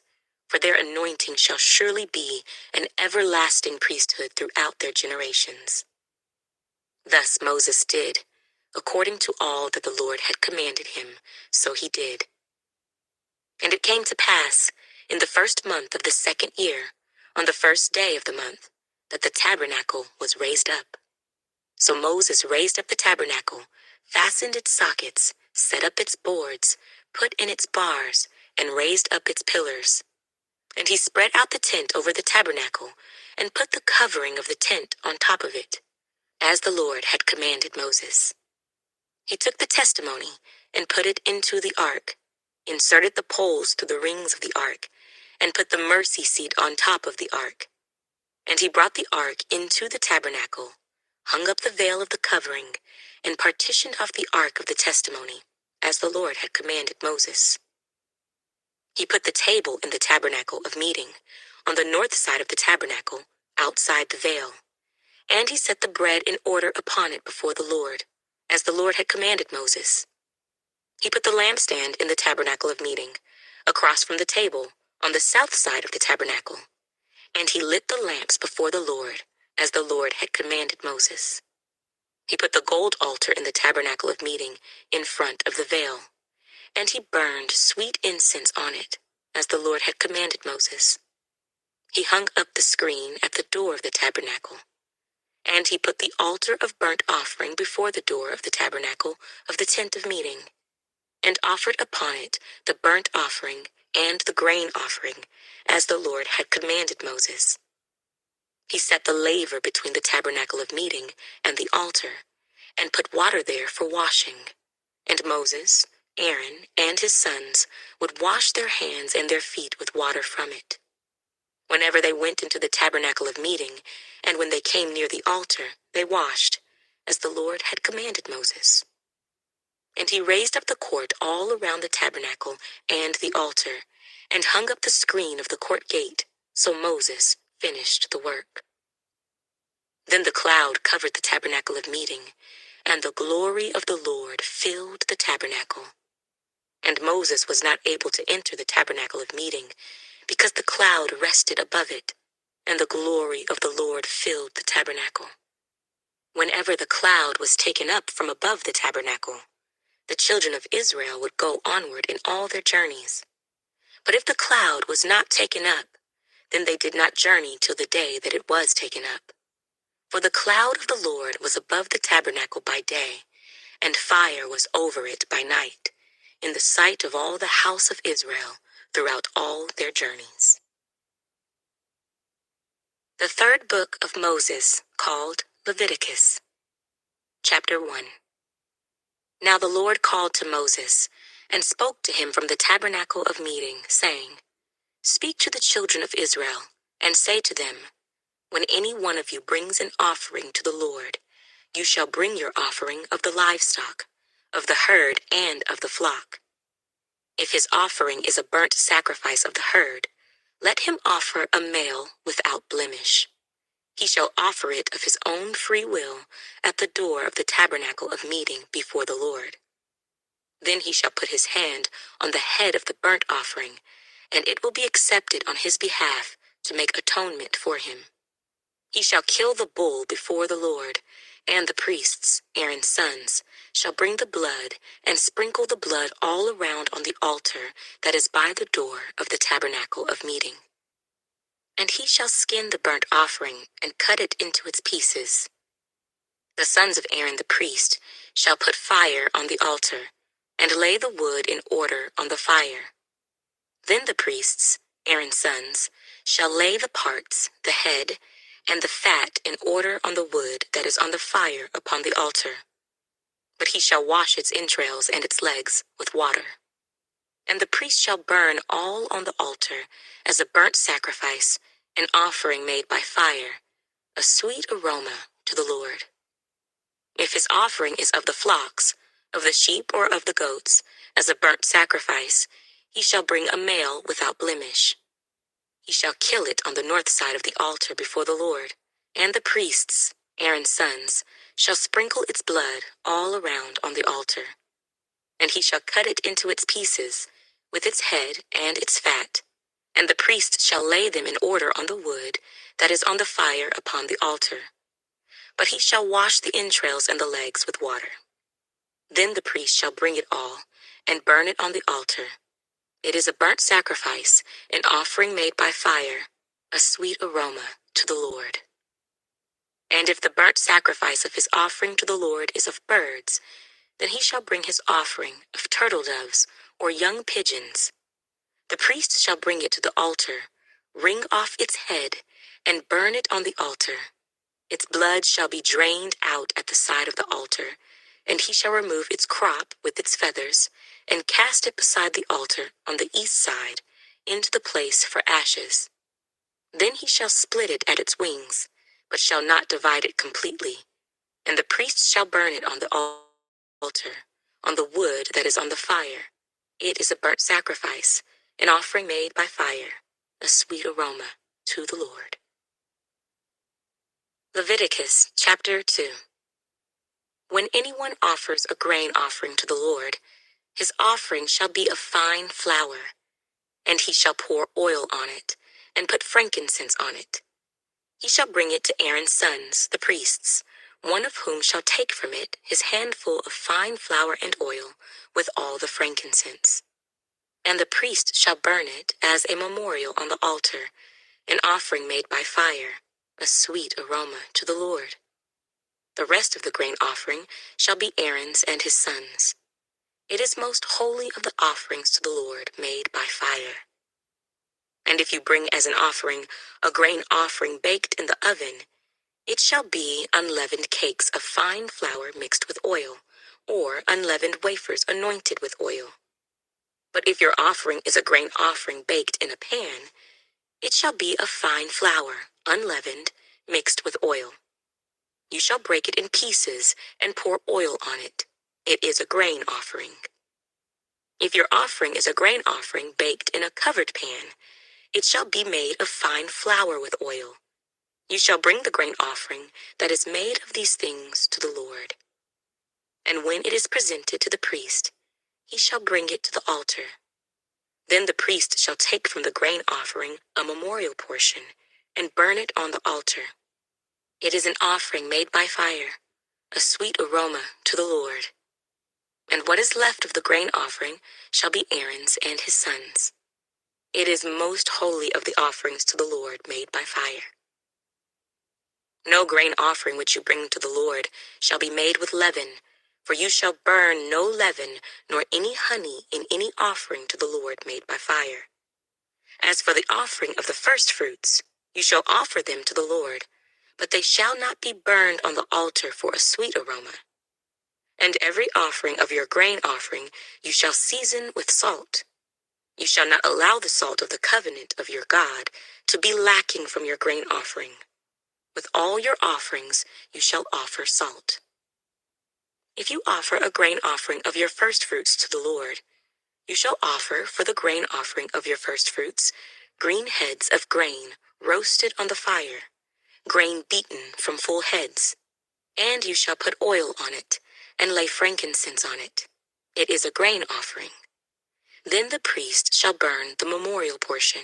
For their anointing shall surely be an everlasting priesthood throughout their generations. Thus Moses did, according to all that the Lord had commanded him, so he did. And it came to pass, in the first month of the second year, on the first day of the month, that the tabernacle was raised up. So Moses raised up the tabernacle, fastened its sockets, set up its boards, put in its bars, and raised up its pillars. And he spread out the tent over the tabernacle, and put the covering of the tent on top of it, as the Lord had commanded Moses. He took the testimony, and put it into the ark, inserted the poles through the rings of the ark, and put the mercy seat on top of the ark. And he brought the ark into the tabernacle, hung up the veil of the covering, and partitioned off the ark of the testimony, as the Lord had commanded Moses. He put the table in the tabernacle of meeting, on the north side of the tabernacle, outside the veil. And he set the bread in order upon it before the Lord, as the Lord had commanded Moses. He put the lampstand in the tabernacle of meeting, across from the table, on the south side of the tabernacle. And he lit the lamps before the Lord, as the Lord had commanded Moses. He put the gold altar in the tabernacle of meeting, in front of the veil. And he burned sweet incense on it, as the Lord had commanded Moses. He hung up the screen at the door of the tabernacle. And he put the altar of burnt offering before the door of the tabernacle of the tent of meeting, and offered upon it the burnt offering and the grain offering, as the Lord had commanded Moses. He set the laver between the tabernacle of meeting and the altar, and put water there for washing. And Moses, Aaron, and his sons would wash their hands and their feet with water from it. Whenever they went into the tabernacle of meeting, and when they came near the altar, they washed, as the Lord had commanded Moses. And he raised up the court all around the tabernacle and the altar, and hung up the screen of the court gate, so Moses finished the work. Then the cloud covered the tabernacle of meeting, and the glory of the Lord filled the tabernacle. And Moses was not able to enter the tabernacle of meeting, because the cloud rested above it, and the glory of the Lord filled the tabernacle. Whenever the cloud was taken up from above the tabernacle, the children of Israel would go onward in all their journeys. But if the cloud was not taken up, then they did not journey till the day that it was taken up. For the cloud of the Lord was above the tabernacle by day, and fire was over it by night, in the sight of all the house of Israel throughout all their journeys. The third book of Moses, called Leviticus. Chapter 1. Now the Lord called to Moses, and spoke to him from the tabernacle of meeting, saying, Speak to the children of Israel, and say to them, When any one of you brings an offering to the Lord, you shall bring your offering of the livestock, of the herd and of the flock. If his offering is a burnt sacrifice of the herd, let him offer a male without blemish. He shall offer it of his own free will at the door of the tabernacle of meeting before the Lord. Then he shall put his hand on the head of the burnt offering, and it will be accepted on his behalf to make atonement for him. He shall kill the bull before the Lord, and the priests, Aaron's sons, shall bring the blood and sprinkle the blood all around on the altar that is by the door of the tabernacle of meeting. And he shall skin the burnt offering and cut it into its pieces. The sons of Aaron the priest shall put fire on the altar and lay the wood in order on the fire. Then the priests, Aaron's sons, shall lay the parts, the head, and the fat in order on the wood that is on the fire upon the altar. But he shall wash its entrails and its legs with water. And the priest shall burn all on the altar as a burnt sacrifice, an offering made by fire, a sweet aroma to the Lord. If his offering is of the flocks, of the sheep or of the goats, as a burnt sacrifice, he shall bring a male without blemish. He shall kill it on the north side of the altar before the Lord, and the priests, Aaron's sons, shall sprinkle its blood all around on the altar. And he shall cut it into its pieces, with its head and its fat, and the priest shall lay them in order on the wood that is on the fire upon the altar. But he shall wash the entrails and the legs with water. Then the priest shall bring it all, and burn it on the altar. It is a burnt sacrifice, an offering made by fire, a sweet aroma to the Lord. And if the burnt sacrifice of his offering to the Lord is of birds, then he shall bring his offering of turtle doves or young pigeons. The priest shall bring it to the altar, wring off its head, and burn it on the altar. Its blood shall be drained out at the side of the altar, and he shall remove its crop with its feathers, and cast it beside the altar on the east side, into the place for ashes. Then he shall split it at its wings, but shall not divide it completely. And the priest shall burn it on the altar, on the wood that is on the fire. It is a burnt sacrifice, an offering made by fire, a sweet aroma to the Lord. Leviticus chapter 2. When anyone offers a grain offering to the Lord, his offering shall be of fine flour, and he shall pour oil on it, and put frankincense on it. He shall bring it to Aaron's sons, the priests, one of whom shall take from it his handful of fine flour and oil, with all the frankincense. And the priest shall burn it as a memorial on the altar, an offering made by fire, a sweet aroma to the Lord. The rest of the grain offering shall be Aaron's and his sons. It is most holy of the offerings to the Lord made by fire. And if you bring as an offering a grain offering baked in the oven, it shall be unleavened cakes of fine flour mixed with oil, or unleavened wafers anointed with oil. But if your offering is a grain offering baked in a pan, it shall be of fine flour, unleavened, mixed with oil. You shall break it in pieces and pour oil on it. It is a grain offering. If your offering is a grain offering baked in a covered pan, it shall be made of fine flour with oil. You shall bring the grain offering that is made of these things to the Lord. And when it is presented to the priest, he shall bring it to the altar. Then the priest shall take from the grain offering a memorial portion and burn it on the altar. It is an offering made by fire, a sweet aroma to the Lord. And what is left of the grain offering shall be Aaron's and his sons. It is most holy of the offerings to the Lord made by fire. No grain offering which you bring to the Lord shall be made with leaven, for you shall burn no leaven nor any honey in any offering to the Lord made by fire. As for the offering of the firstfruits, you shall offer them to the Lord, but they shall not be burned on the altar for a sweet aroma. And every offering of your grain offering you shall season with salt. You shall not allow the salt of the covenant of your God to be lacking from your grain offering. With all your offerings you shall offer salt. If you offer a grain offering of your firstfruits to the Lord, you shall offer for the grain offering of your firstfruits green heads of grain roasted on the fire, grain beaten from full heads. And you shall put oil on it, and lay frankincense on it. It is a grain offering. Then the priest shall burn the memorial portion,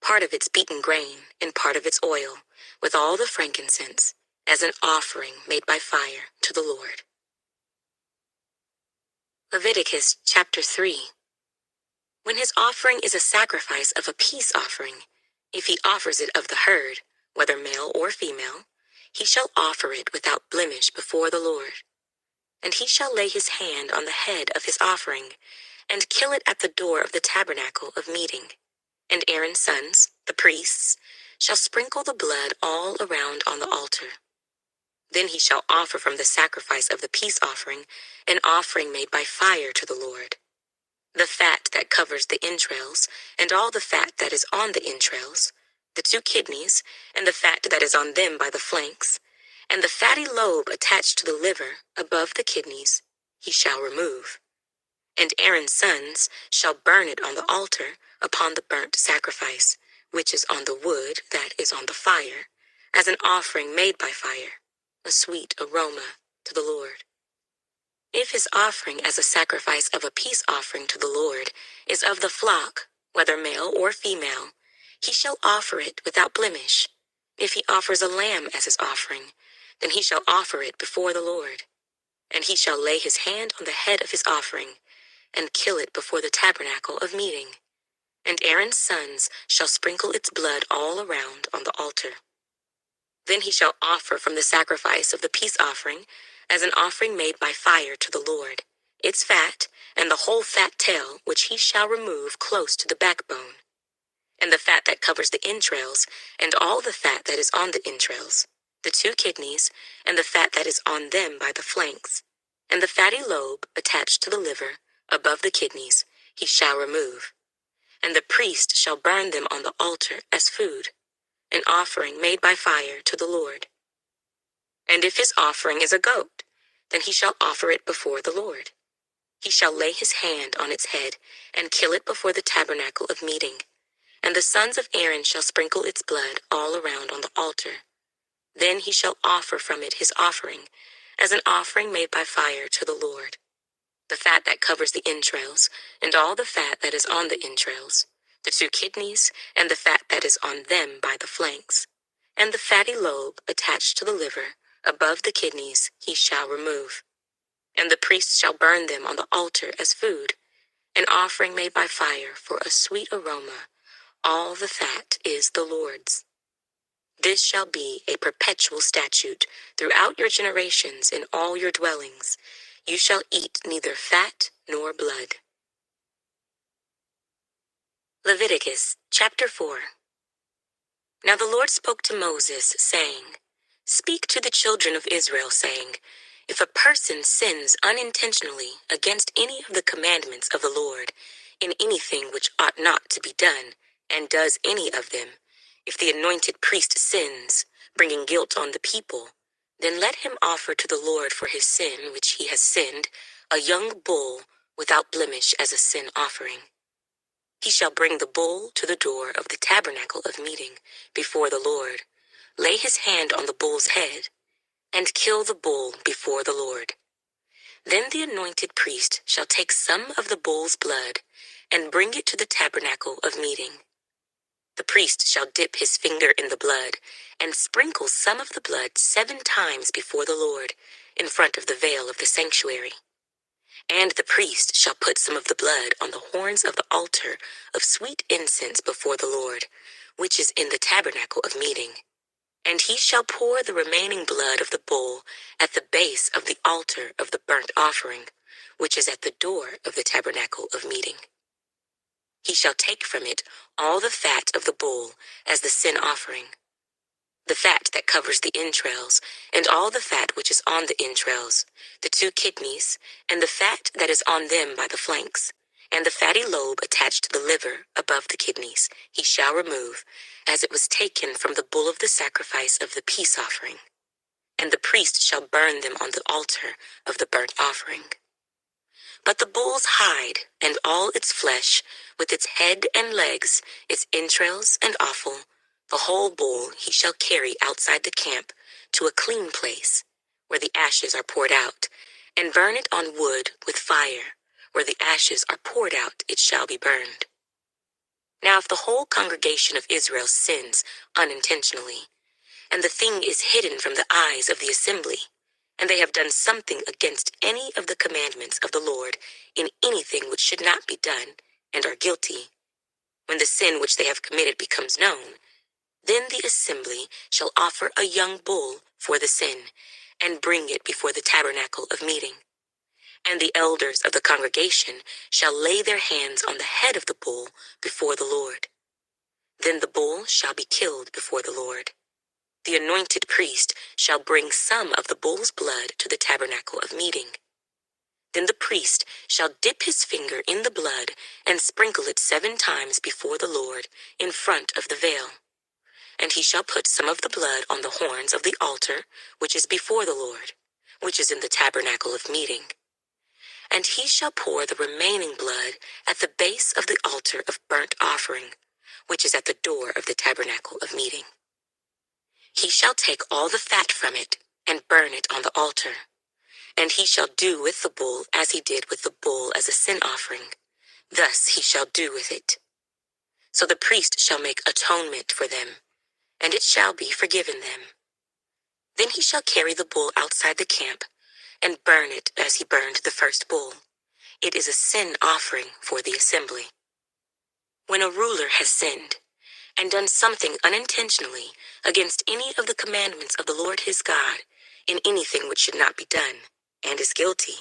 part of its beaten grain and part of its oil, with all the frankincense, as an offering made by fire to the Lord. Leviticus chapter 3. When his offering is a sacrifice of a peace offering, if he offers it of the herd, whether male or female, he shall offer it without blemish before the Lord. And he shall lay his hand on the head of his offering, and kill it at the door of the tabernacle of meeting. And Aaron's sons, the priests, shall sprinkle the blood all around on the altar. Then he shall offer from the sacrifice of the peace offering an offering made by fire to the Lord. The fat that covers the entrails, and all the fat that is on the entrails, the 2 kidneys, and the fat that is on them by the flanks, and the fatty lobe attached to the liver above the kidneys, he shall remove. And Aaron's sons shall burn it on the altar upon the burnt sacrifice, which is on the wood that is on the fire, as an offering made by fire, a sweet aroma to the Lord. If his offering as a sacrifice of a peace offering to the Lord is of the flock, whether male or female, he shall offer it without blemish. If he offers a lamb as his offering, then he shall offer it before the Lord. And he shall lay his hand on the head of his offering, and kill it before the tabernacle of meeting. And Aaron's sons shall sprinkle its blood all around on the altar. Then he shall offer from the sacrifice of the peace offering as an offering made by fire to the Lord, its fat, and the whole fat tail which he shall remove close to the backbone, and the fat that covers the entrails, and all the fat that is on the entrails, the 2 kidneys, and the fat that is on them by the flanks, and the fatty lobe attached to the liver, above the kidneys, he shall remove. And the priest shall burn them on the altar as food, an offering made by fire to the Lord. And if his offering is a goat, then he shall offer it before the Lord. He shall lay his hand on its head, and kill it before the tabernacle of meeting. And the sons of Aaron shall sprinkle its blood all around on the altar. Then he shall offer from it his offering, as an offering made by fire to the Lord. The fat that covers the entrails, and all the fat that is on the entrails, the 2 kidneys, and the fat that is on them by the flanks, and the fatty lobe attached to the liver, above the kidneys, he shall remove. And the priest shall burn them on the altar as food, an offering made by fire for a sweet aroma. All the fat is the Lord's. This shall be a perpetual statute throughout your generations in all your dwellings. You shall eat neither fat nor blood. Leviticus chapter 4. Now the Lord spoke to Moses, saying, Speak to the children of Israel, saying, If a person sins unintentionally against any of the commandments of the Lord, in anything which ought not to be done, and does any of them, if the anointed priest sins, bringing guilt on the people, then let him offer to the Lord for his sin which he has sinned a young bull without blemish as a sin offering. He shall bring the bull to the door of the tabernacle of meeting before the Lord, lay his hand on the bull's head, and kill the bull before the Lord. Then the anointed priest shall take some of the bull's blood and bring it to the tabernacle of meeting. The priest shall dip his finger in the blood and sprinkle some of the blood 7 times before the Lord in front of the veil of the sanctuary. And the priest shall put some of the blood on the horns of the altar of sweet incense before the Lord, which is in the tabernacle of meeting. And he shall pour the remaining blood of the bull at the base of the altar of the burnt offering, which is at the door of the tabernacle of meeting. He shall take from it all the fat of the bull as the sin offering, the fat that covers the entrails, and all the fat which is on the entrails, the 2 kidneys, and the fat that is on them by the flanks, and the fatty lobe attached to the liver above the kidneys, he shall remove, as it was taken from the bull of the sacrifice of the peace offering, and the priest shall burn them on the altar of the burnt offering. But the bull's hide and all its flesh, with its head and legs, its entrails and offal, the whole bull he shall carry outside the camp to a clean place, where the ashes are poured out, and burn it on wood with fire. Where the ashes are poured out, it shall be burned. Now if the whole congregation of Israel sins unintentionally, and the thing is hidden from the eyes of the assembly, and they have done something against any of the commandments of the Lord in anything which should not be done, and are guilty, when the sin which they have committed becomes known, then the assembly shall offer a young bull for the sin, and bring it before the tabernacle of meeting. And the elders of the congregation shall lay their hands on the head of the bull before the Lord. Then the bull shall be killed before the Lord. The anointed priest shall bring some of the bull's blood to the tabernacle of meeting. Then the priest shall dip his finger in the blood and sprinkle it 7 times before the Lord in front of the veil. And he shall put some of the blood on the horns of the altar, which is before the Lord, which is in the tabernacle of meeting. And he shall pour the remaining blood at the base of the altar of burnt offering, which is at the door of the tabernacle of meeting. He shall take all the fat from it and burn it on the altar. And he shall do with the bull as he did with the bull as a sin offering. Thus he shall do with it. So the priest shall make atonement for them, and it shall be forgiven them. Then he shall carry the bull outside the camp, and burn it as he burned the first bull. It is a sin offering for the assembly. When a ruler has sinned, and done something unintentionally against any of the commandments of the Lord his God, in anything which should not be done, and is guilty,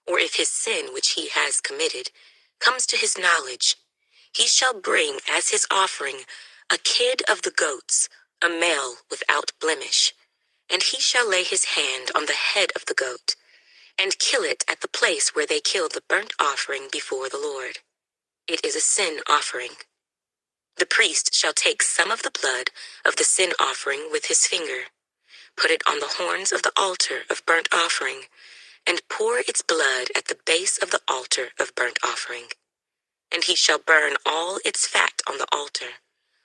or if his sin which he has committed comes to his knowledge, he shall bring as his offering a kid of the goats, a male without blemish, and he shall lay his hand on the head of the goat, and kill it at the place where they killed the burnt offering before the Lord. It is a sin offering. The priest shall take some of the blood of the sin offering with his finger, put it on the horns of the altar of burnt offering, and pour its blood at the base of the altar of burnt offering. And he shall burn all its fat on the altar,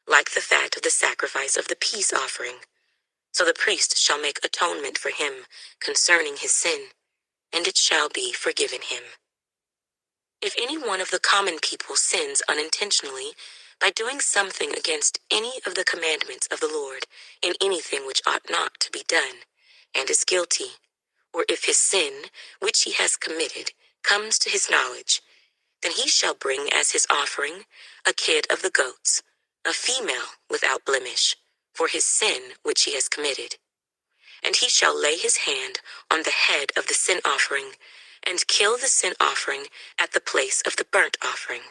like the fat of the sacrifice of the peace offering. So the priest shall make atonement for him concerning his sin, and it shall be forgiven him. If any one of the common people sins unintentionally by doing something against any of the commandments of the Lord in anything which ought not to be done, and is guilty, or if his sin, which he has committed, comes to his knowledge, then he shall bring as his offering a kid of the goats, a female without blemish, for his sin which he has committed. And he shall lay his hand on the head of the sin offering, and kill the sin offering at the place of the burnt offering.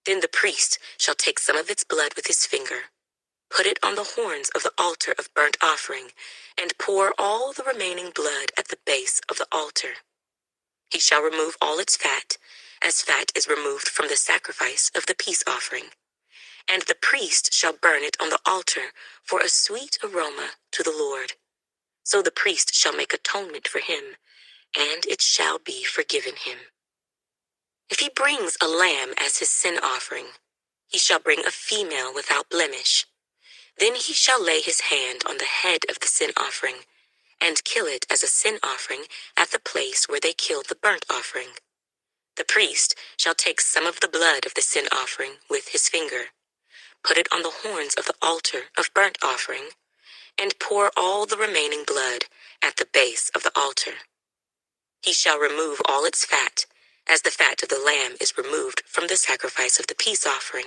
Then the priest shall take some of its blood with his finger, put it on the horns of the altar of burnt offering, and pour all the remaining blood at the base of the altar. He shall remove all its fat, as fat is removed from the sacrifice of the peace offering. And the priest shall burn it on the altar for a sweet aroma to the Lord. So the priest shall make atonement for him, and it shall be forgiven him. If he brings a lamb as his sin offering, he shall bring a female without blemish. Then he shall lay his hand on the head of the sin offering, and kill it as a sin offering at the place where they killed the burnt offering. The priest shall take some of the blood of the sin offering with his finger, put it on the horns of the altar of burnt offering, and pour all the remaining blood at the base of the altar. He shall remove all its fat, as the fat of the lamb is removed from the sacrifice of the peace offering.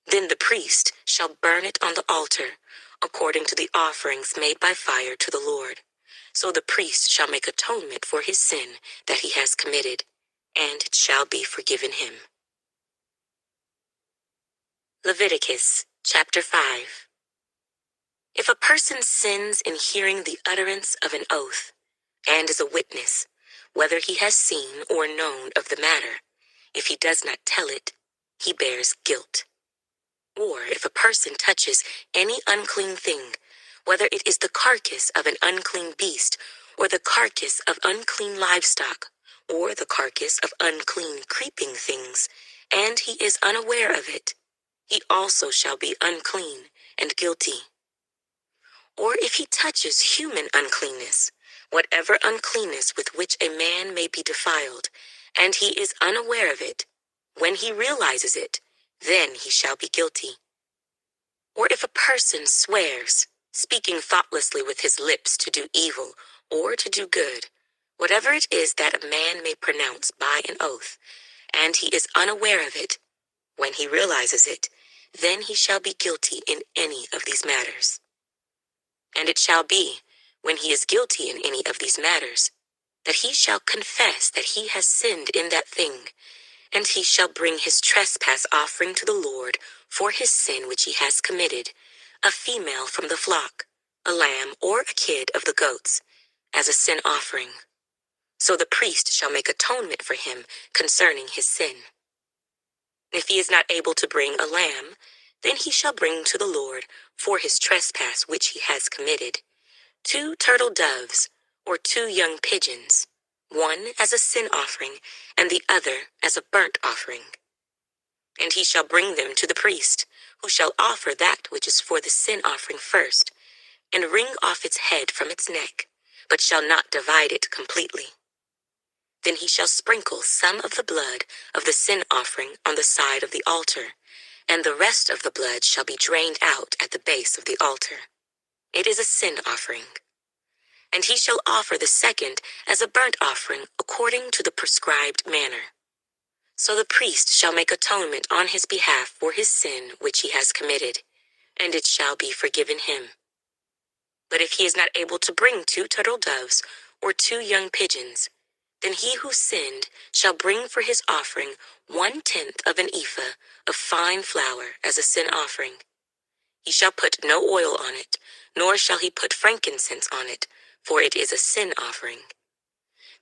Then the priest shall burn it on the altar, according to the offerings made by fire to the Lord. So the priest shall make atonement for his sin that he has committed, and it shall be forgiven him. Leviticus chapter 5. If a person sins in hearing the utterance of an oath, and is a witness, whether he has seen or known of the matter, if he does not tell it, he bears guilt. Or if a person touches any unclean thing, whether it is the carcass of an unclean beast, or the carcass of unclean livestock, or the carcass of unclean creeping things, and he is unaware of it, he also shall be unclean and guilty. Or if he touches human uncleanness, whatever uncleanness with which a man may be defiled, and he is unaware of it, when he realizes it, then he shall be guilty. Or if a person swears, speaking thoughtlessly with his lips to do evil or to do good, whatever it is that a man may pronounce by an oath, and he is unaware of it, when he realizes it, then he shall be guilty in any of these matters. And it shall be, when he is guilty in any of these matters, that he shall confess that he has sinned in that thing, and he shall bring his trespass offering to the Lord for his sin which he has committed, a female from the flock, a lamb or a kid of the goats, as a sin offering. So the priest shall make atonement for him concerning his sin. If he is not able to bring a lamb, then he shall bring to the Lord for his trespass which he has committed 2 turtle doves or 2 young pigeons, one as a sin offering and the other as a burnt offering. And he shall bring them to the priest, who shall offer that which is for the sin offering first, and wring off its head from its neck, but shall not divide it completely. Then he shall sprinkle some of the blood of the sin offering on the side of the altar, and the rest of the blood shall be drained out at the base of the altar. It is a sin offering. And he shall offer the second as a burnt offering according to the prescribed manner. So the priest shall make atonement on his behalf for his sin which he has committed, and it shall be forgiven him. But if he is not able to bring 2 turtle doves or 2 young pigeons, then he who sinned shall bring for his offering 1/10 of an ephah of fine flour as a sin offering. He shall put no oil on it, nor shall he put frankincense on it, for it is a sin offering.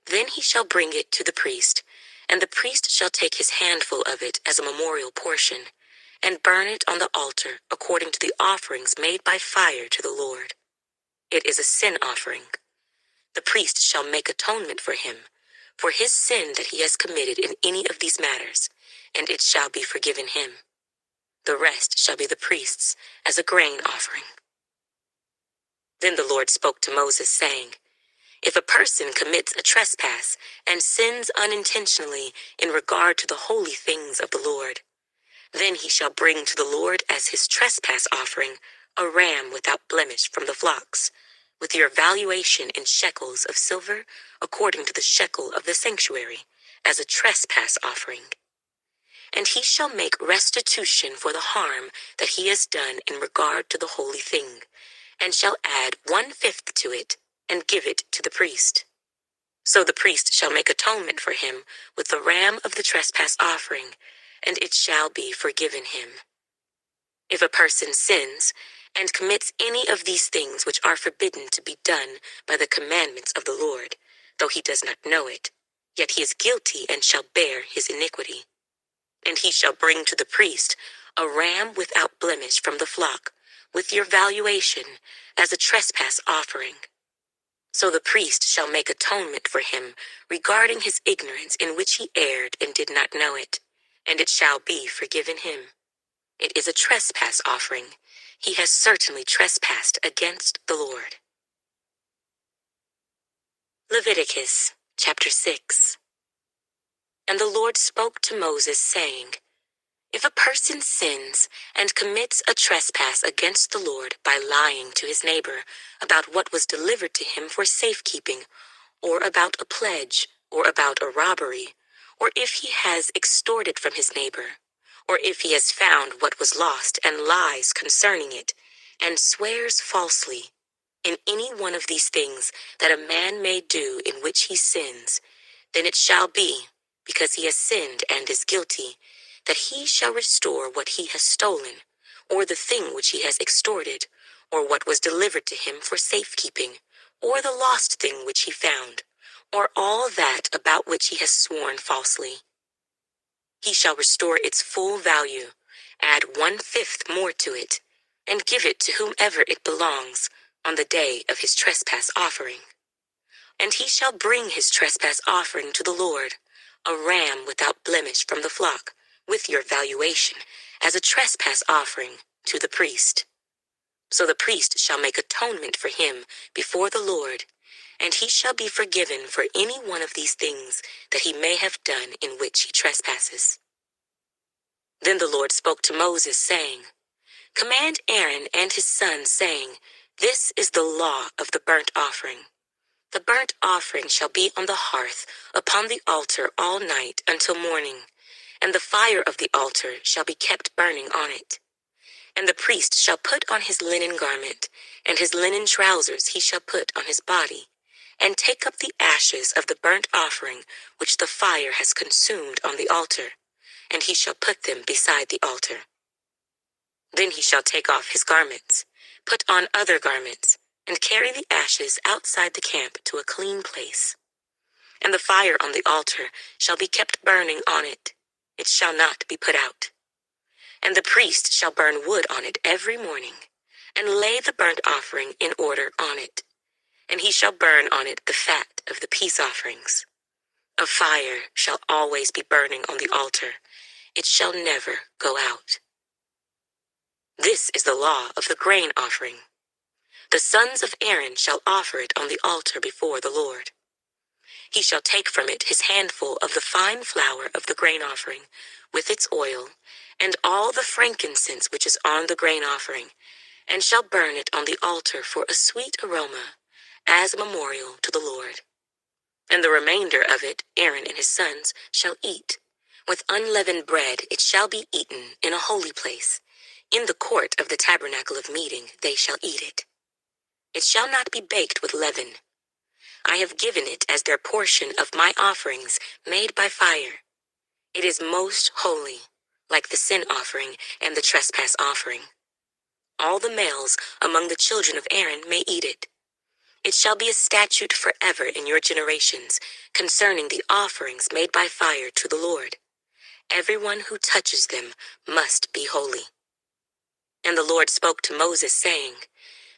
Then he shall bring it to the priest, and the priest shall take his handful of it as a memorial portion, and burn it on the altar according to the offerings made by fire to the Lord. It is a sin offering. The priest shall make atonement for him, for his sin that he has committed in any of these matters, and it shall be forgiven him. The rest shall be the priest's as a grain offering. Then the Lord spoke to Moses, saying, If a person commits a trespass and sins unintentionally in regard to the holy things of the Lord, then he shall bring to the Lord as his trespass offering a ram without blemish from the flocks, with your valuation in shekels of silver according to the shekel of the sanctuary, as a trespass offering. And he shall make restitution for the harm that he has done in regard to the holy thing, and shall add 1/5 to it, and give it to the priest. So the priest shall make atonement for him with the ram of the trespass offering, and it shall be forgiven him. If a person sins and commits any of these things which are forbidden to be done by the commandments of the Lord, though he does not know it, yet he is guilty and shall bear his iniquity. And he shall bring to the priest a ram without blemish from the flock, with your valuation, as a trespass offering. So the priest shall make atonement for him regarding his ignorance in which he erred and did not know it, and it shall be forgiven him. It is a trespass offering. He has certainly trespassed against the Lord. Leviticus chapter 6. And the Lord spoke to Moses, saying, If a person sins and commits a trespass against the Lord by lying to his neighbor about what was delivered to him for safekeeping, or about a pledge, or about a robbery, or if he has extorted from his neighbor, or if he has found what was lost and lies concerning it, and swears falsely, in any one of these things that a man may do in which he sins, then it shall be, because he has sinned and is guilty, that he shall restore what he has stolen, or the thing which he has extorted, or what was delivered to him for safekeeping, or the lost thing which he found, or all that about which he has sworn falsely. He shall restore its full value, Add 1/5 more to it, and give it to whomever it belongs on the day of his trespass offering. And he shall bring his trespass offering to the Lord, a ram without blemish from the flock, with your valuation, as a trespass offering to the priest. So the priest shall make atonement for him before the Lord, and he shall be forgiven for any one of these things that he may have done in which he trespasses. Then the Lord spoke to Moses, saying, Command Aaron and his sons, saying, This is the law of the burnt offering. The burnt offering shall be on the hearth upon the altar all night until morning, and the fire of the altar shall be kept burning on it. And the priest shall put on his linen garment, and his linen trousers he shall put on his body, and take up the ashes of the burnt offering which the fire has consumed on the altar, and he shall put them beside the altar. Then he shall take off his garments, put on other garments, and carry the ashes outside the camp to a clean place. And the fire on the altar shall be kept burning on it. It shall not be put out. And the priest shall burn wood on it every morning, and lay the burnt offering in order on it. And he shall burn on it the fat of the peace offerings. A fire shall always be burning on the altar. It shall never go out. This is the law of the grain offering. The sons of Aaron shall offer it on the altar before the Lord. He shall take from it his handful of the fine flour of the grain offering, with its oil, and all the frankincense which is on the grain offering, and shall burn it on the altar for a sweet aroma, as a memorial to the Lord. And the remainder of it Aaron and his sons shall eat. With unleavened bread it shall be eaten in a holy place. In the court of the tabernacle of meeting they shall eat it. It shall not be baked with leaven. I have given it as their portion of my offerings made by fire. It is most holy, like the sin offering and the trespass offering. All the males among the children of Aaron may eat it. It shall be a statute forever in your generations concerning the offerings made by fire to the Lord. Everyone who touches them must be holy. And the Lord spoke to Moses, saying,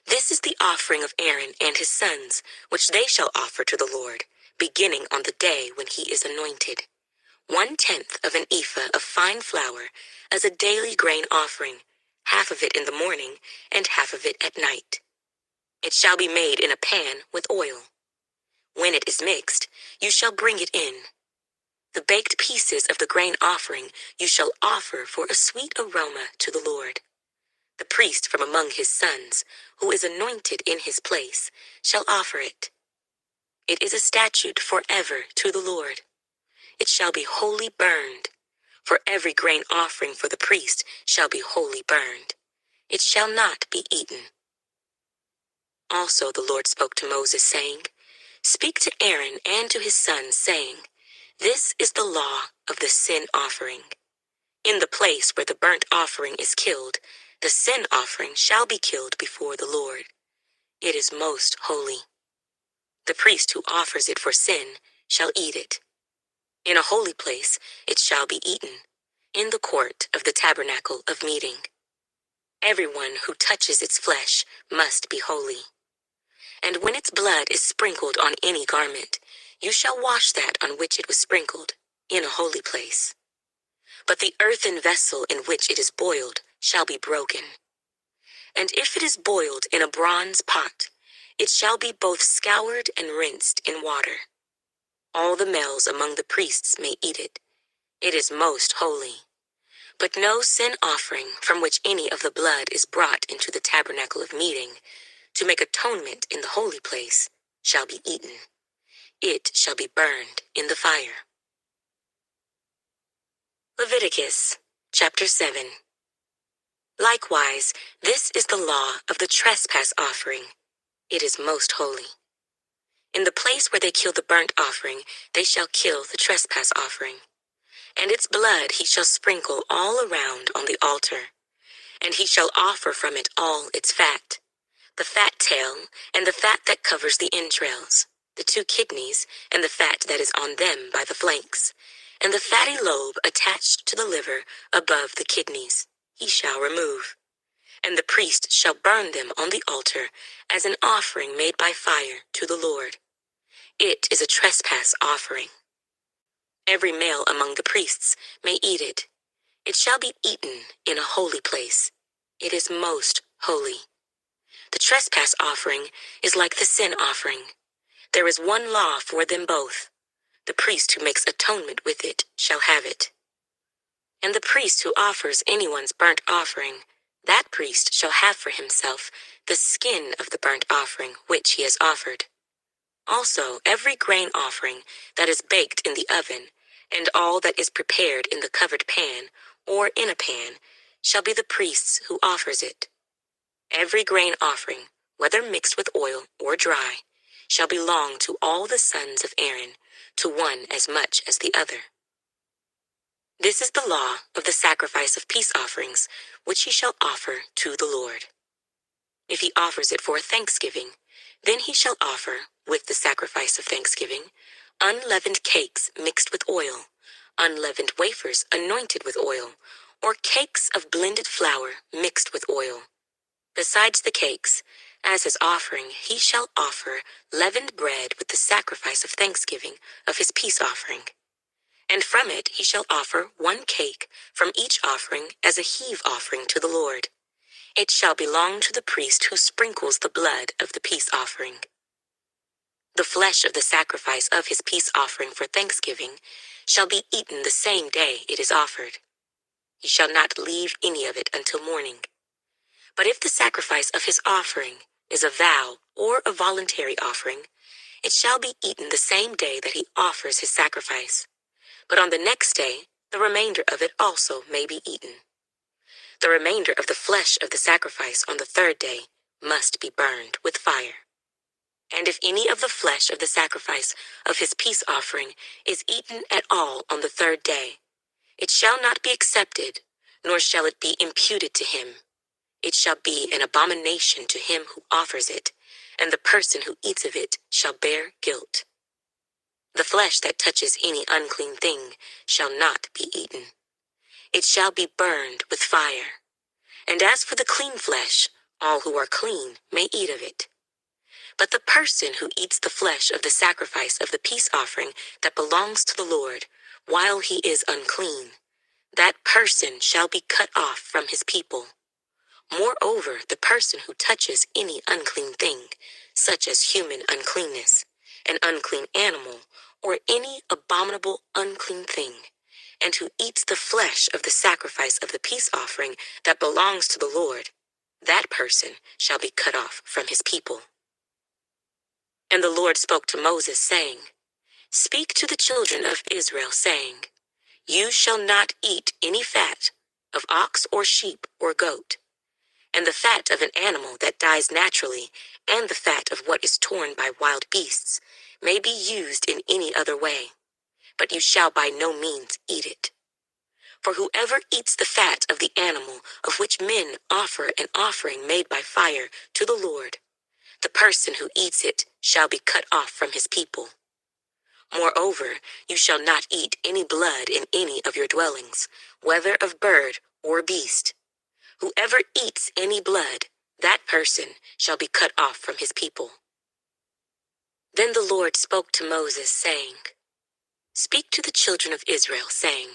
This is the offering of Aaron and his sons, which they shall offer to the Lord, beginning on the day when he is anointed. 1/10 of an ephah of fine flour as a daily grain offering, half of it in the morning and half of it at night. It shall be made in a pan with oil. When it is mixed, you shall bring it in. The baked pieces of the grain offering you shall offer for a sweet aroma to the Lord. The priest from among his sons, who is anointed in his place, shall offer it. It is a statute forever to the Lord. It shall be wholly burned. For every grain offering for the priest shall be wholly burned. It shall not be eaten. Also the Lord spoke to Moses, saying, Speak to Aaron and to his sons, saying, This is the law of the sin offering. In the place where the burnt offering is killed, the sin offering shall be killed before the Lord. It is most holy. The priest who offers it for sin shall eat it. In a holy place it shall be eaten, in the court of the tabernacle of meeting. Everyone who touches its flesh must be holy. And when its blood is sprinkled on any garment, you shall wash that on which it was sprinkled, in a holy place. But the earthen vessel in which it is boiled shall be broken. And if it is boiled in a bronze pot, it shall be both scoured and rinsed in water. All the males among the priests may eat it. It is most holy. But no sin offering from which any of the blood is brought into the tabernacle of meeting, to make atonement in the holy place, shall be eaten. It shall be burned in the fire. Leviticus chapter 7. Likewise, this is the law of the trespass offering. It is most holy. In the place where they kill the burnt offering, they shall kill the trespass offering. And its blood he shall sprinkle all around on the altar. And he shall offer from it all its fat, the fat tail, and the fat that covers the entrails, the 2 kidneys, and the fat that is on them by the flanks, and the fatty lobe attached to the liver above the kidneys. he shall remove, and the priest shall burn them on the altar as an offering made by fire to the Lord. It is a trespass offering. Every male among the priests may eat it. It shall be eaten in a holy place. It is most holy. The trespass offering is like the sin offering. There is one law for them both. The priest who makes atonement with it shall have it. And the priest who offers anyone's burnt offering, that priest shall have for himself the skin of the burnt offering which he has offered. Also, every grain offering that is baked in the oven, and all that is prepared in the covered pan, or in a pan, shall be the priest's who offers it. Every grain offering, whether mixed with oil or dry, shall belong to all the sons of Aaron, to one as much as the other. This is the law of the sacrifice of peace offerings, which he shall offer to the Lord. If he offers it for a thanksgiving, then he shall offer, with the sacrifice of thanksgiving, unleavened cakes mixed with oil, unleavened wafers anointed with oil, or cakes of blended flour mixed with oil. Besides the cakes, as his offering, he shall offer leavened bread with the sacrifice of thanksgiving of his peace offering. And from it he shall offer one cake from each offering as a heave offering to the Lord. It shall belong to the priest who sprinkles the blood of the peace offering. The flesh of the sacrifice of his peace offering for thanksgiving shall be eaten the same day it is offered. He shall not leave any of it until morning. But if the sacrifice of his offering is a vow or a voluntary offering, it shall be eaten the same day that he offers his sacrifice. But on the next day, the remainder of it also may be eaten. The remainder of the flesh of the sacrifice on the third day must be burned with fire. And if any of the flesh of the sacrifice of his peace offering is eaten at all on the third day, it shall not be accepted, nor shall it be imputed to him. It shall be an abomination to him who offers it, and the person who eats of it shall bear guilt. The flesh that touches any unclean thing shall not be eaten. It shall be burned with fire. And as for the clean flesh, all who are clean may eat of it. But the person who eats the flesh of the sacrifice of the peace offering that belongs to the Lord, while he is unclean, that person shall be cut off from his people. Moreover, the person who touches any unclean thing, such as human uncleanness, an unclean animal, or any abominable unclean thing, and who eats the flesh of the sacrifice of the peace offering that belongs to the Lord, that person shall be cut off from his people. And the Lord spoke to Moses, saying, Speak to the children of Israel, saying, You shall not eat any fat of ox or sheep or goat, and the fat of an animal that dies naturally, and the fat of what is torn by wild beasts, may be used in any other way, but you shall by no means eat it. For whoever eats the fat of the animal of which men offer an offering made by fire to the Lord, the person who eats it shall be cut off from his people. Moreover, you shall not eat any blood in any of your dwellings, whether of bird or beast. Whoever eats any blood, that person shall be cut off from his people. Then the Lord spoke to Moses, saying, Speak to the children of Israel, saying,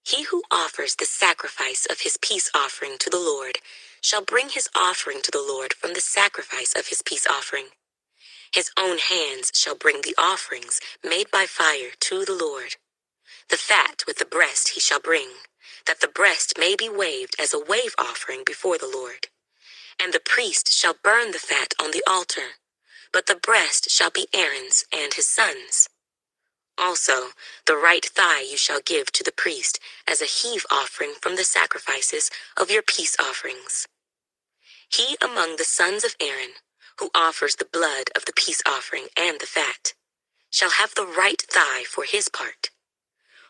He who offers the sacrifice of his peace offering to the Lord shall bring his offering to the Lord from the sacrifice of his peace offering. His own hands shall bring the offerings made by fire to the Lord. The fat with the breast he shall bring, that the breast may be waved as a wave offering before the Lord. And the priest shall burn the fat on the altar, but the breast shall be Aaron's and his sons'. Also, the right thigh you shall give to the priest as a heave offering from the sacrifices of your peace offerings. He among the sons of Aaron, who offers the blood of the peace offering and the fat, shall have the right thigh for his part.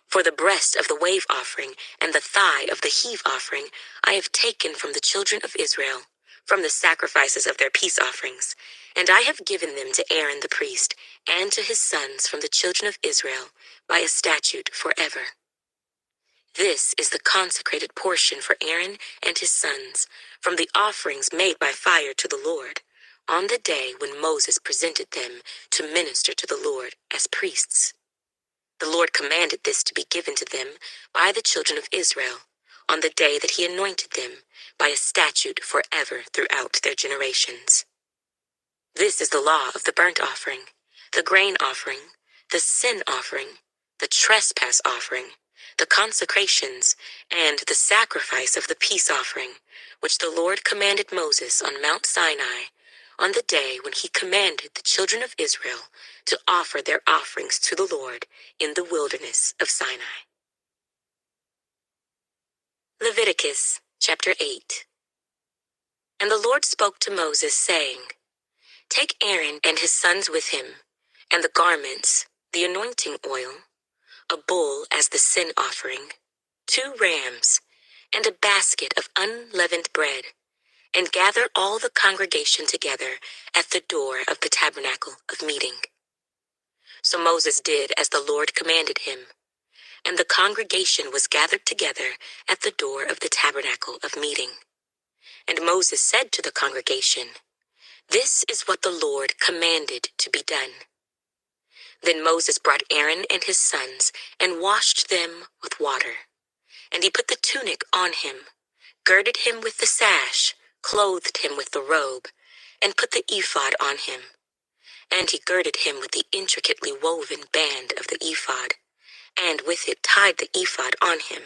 For the breast of the wave offering and the thigh of the heave offering I have taken from the children of Israel, from the sacrifices of their peace offerings, and I have given them to Aaron the priest and to his sons from the children of Israel by a statute forever. This is the consecrated portion for Aaron and his sons from the offerings made by fire to the Lord on the day when Moses presented them to minister to the Lord as priests. The Lord commanded this to be given to them by the children of Israel on the day that he anointed them by a statute forever throughout their generations. This is the law of the burnt offering, the grain offering, the sin offering, the trespass offering, the consecrations, and the sacrifice of the peace offering, which the Lord commanded Moses on Mount Sinai on the day when he commanded the children of Israel to offer their offerings to the Lord in the wilderness of Sinai. Leviticus chapter 8. And the Lord spoke to Moses, saying, Take Aaron and his sons with him, and the garments, the anointing oil, a bull as the sin offering, 2 rams, and a basket of unleavened bread, and gather all the congregation together at the door of the tabernacle of meeting. So Moses did as the Lord commanded him, and the congregation was gathered together at the door of the tabernacle of meeting. And Moses said to the congregation, This is what the Lord commanded to be done. Then Moses brought Aaron and his sons and washed them with water. And he put the tunic on him, girded him with the sash, clothed him with the robe, and put the ephod on him. And he girded him with the intricately woven band of the ephod, and with it tied the ephod on him.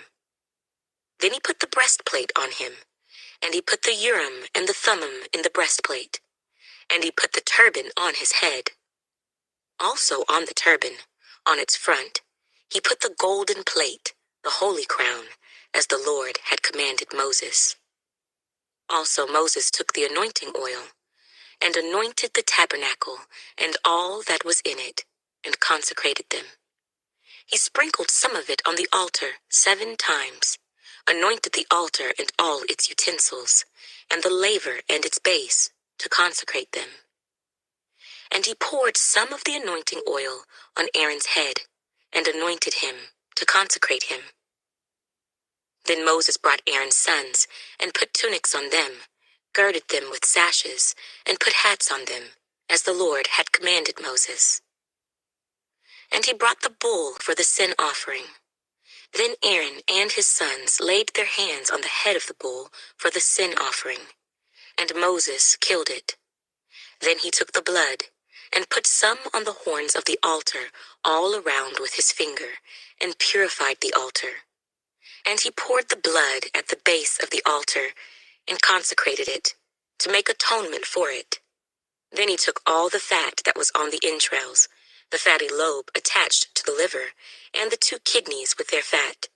Then he put the breastplate on him, and he put the Urim and the Thummim in the breastplate, and he put the turban on his head. Also on the turban, on its front, he put the golden plate, the holy crown, as the Lord had commanded Moses. Also Moses took the anointing oil, and anointed the tabernacle and all that was in it, and consecrated them. He sprinkled some of it on the altar 7 times, anointed the altar and all its utensils, and the laver and its base, to consecrate them. And he poured some of the anointing oil on Aaron's head, and anointed him, to consecrate him. Then Moses brought Aaron's sons, and put tunics on them, girded them with sashes, and put hats on them, as the Lord had commanded Moses. And he brought the bull for the sin offering. Then Aaron and his sons laid their hands on the head of the bull for the sin offering, and Moses killed it. Then he took the blood, and put some on the horns of the altar all around with his finger, and purified the altar. And he poured the blood at the base of the altar, and consecrated it, to make atonement for it. Then he took all the fat that was on the entrails, the fatty lobe attached to the liver, and the 2 kidneys with their fat,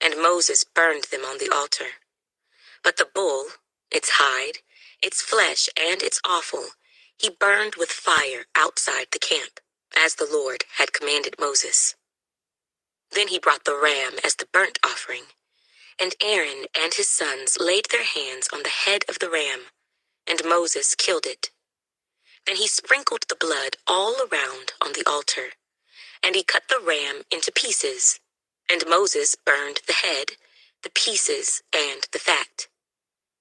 and Moses burned them on the altar. But the bull, its hide, its flesh, and its offal, he burned with fire outside the camp, as the Lord had commanded Moses. Then he brought the ram as the burnt offering, and Aaron and his sons laid their hands on the head of the ram, and Moses killed it. Then he sprinkled the blood all around on the altar, and he cut the ram into pieces, and Moses burned the head, the pieces, and the fat.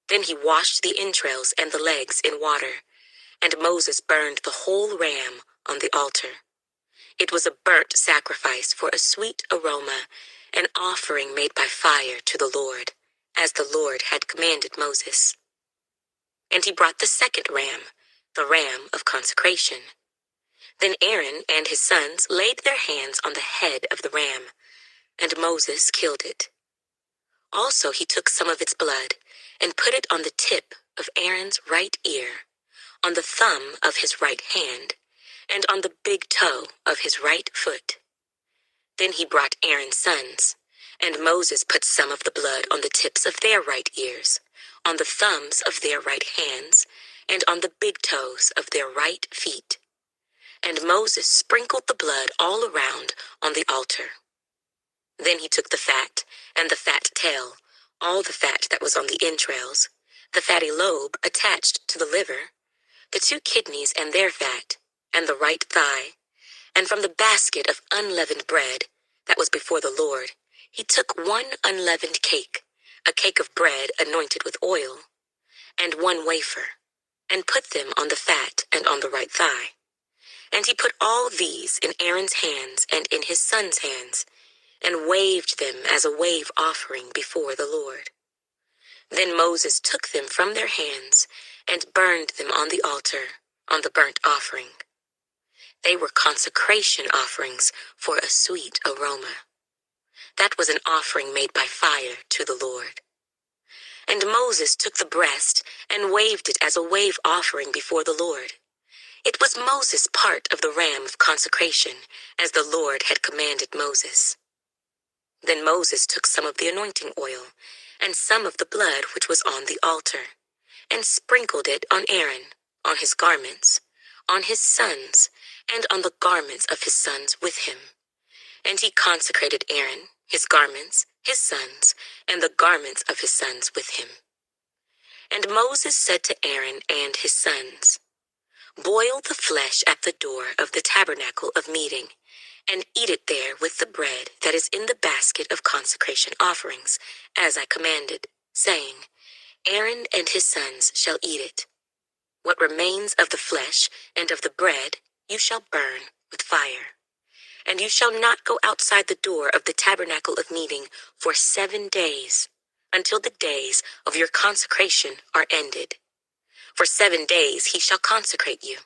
Then he washed the entrails and the legs in water, and Moses burned the whole ram on the altar. It was a burnt sacrifice for a sweet aroma, an offering made by fire to the Lord, as the Lord had commanded Moses. And he brought the second ram, the ram of consecration. Then Aaron and his sons laid their hands on the head of the ram, and Moses killed it. Also he took some of its blood, and put it on the tip of Aaron's right ear, on the thumb of his right hand, and on the big toe of his right foot. Then he brought Aaron's sons, and Moses put some of the blood on the tips of their right ears, on the thumbs of their right hands, and on the big toes of their right feet. And Moses sprinkled the blood all around on the altar. Then he took the fat, and the fat tail, all the fat that was on the entrails, the fatty lobe attached to the liver, the 2 kidneys and their fat, and the right thigh, and from the basket of unleavened bread that was before the Lord, He took 1 unleavened cake, a cake of bread anointed with oil, and 1 wafer, and put them on the fat and on the right thigh. And he put all these in Aaron's hands and in his son's hands, and waved them as a wave offering before the Lord. Then Moses took them from their hands and burned them on the altar, on the burnt offering. They were consecration offerings for a sweet aroma. That was an offering made by fire to the Lord. And Moses took the breast and waved it as a wave offering before the Lord. It was Moses' part of the ram of consecration, as the Lord had commanded Moses. Then Moses took some of the anointing oil and some of the blood which was on the altar, and sprinkled it on Aaron, on his garments, on his sons, and on the garments of his sons with him. And he consecrated Aaron, his garments, his sons, and the garments of his sons with him. And Moses said to Aaron and his sons, "Boil the flesh at the door of the tabernacle of meeting, and eat it there with the bread that is in the basket of consecration offerings, as I commanded, saying, Aaron and his sons shall eat it. What remains of the flesh and of the bread you shall burn with fire. And you shall not go outside the door of the tabernacle of meeting for 7 days, until the days of your consecration are ended. For 7 days he shall consecrate you.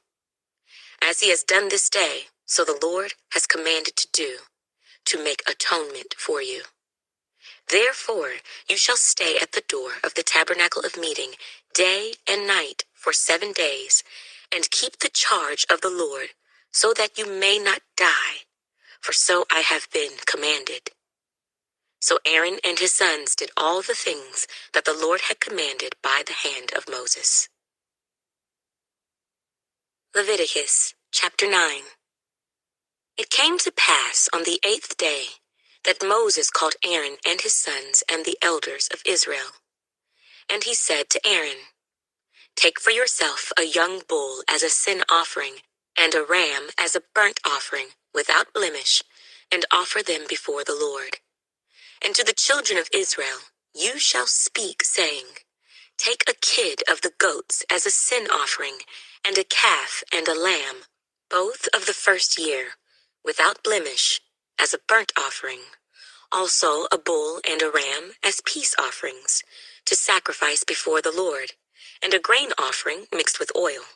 As he has done this day, so the Lord has commanded to do, to make atonement for you. Therefore you shall stay at the door of the tabernacle of meeting day and night for 7 days, and keep the charge of the Lord, so that you may not die, for so I have been commanded." So Aaron and his sons did all the things that the Lord had commanded by the hand of Moses. Leviticus chapter 9. It came to pass on the 8th day that Moses called Aaron and his sons and the elders of Israel. And he said to Aaron, "Take for yourself a young bull as a sin offering, and a ram as a burnt offering, without blemish, and offer them before the Lord. And to the children of Israel you shall speak, saying, Take a kid of the goats as a sin offering, and a calf and a lamb, both of the first year, without blemish, as a burnt offering. Also a bull and a ram as peace offerings, to sacrifice before the Lord, and a grain offering mixed with oil.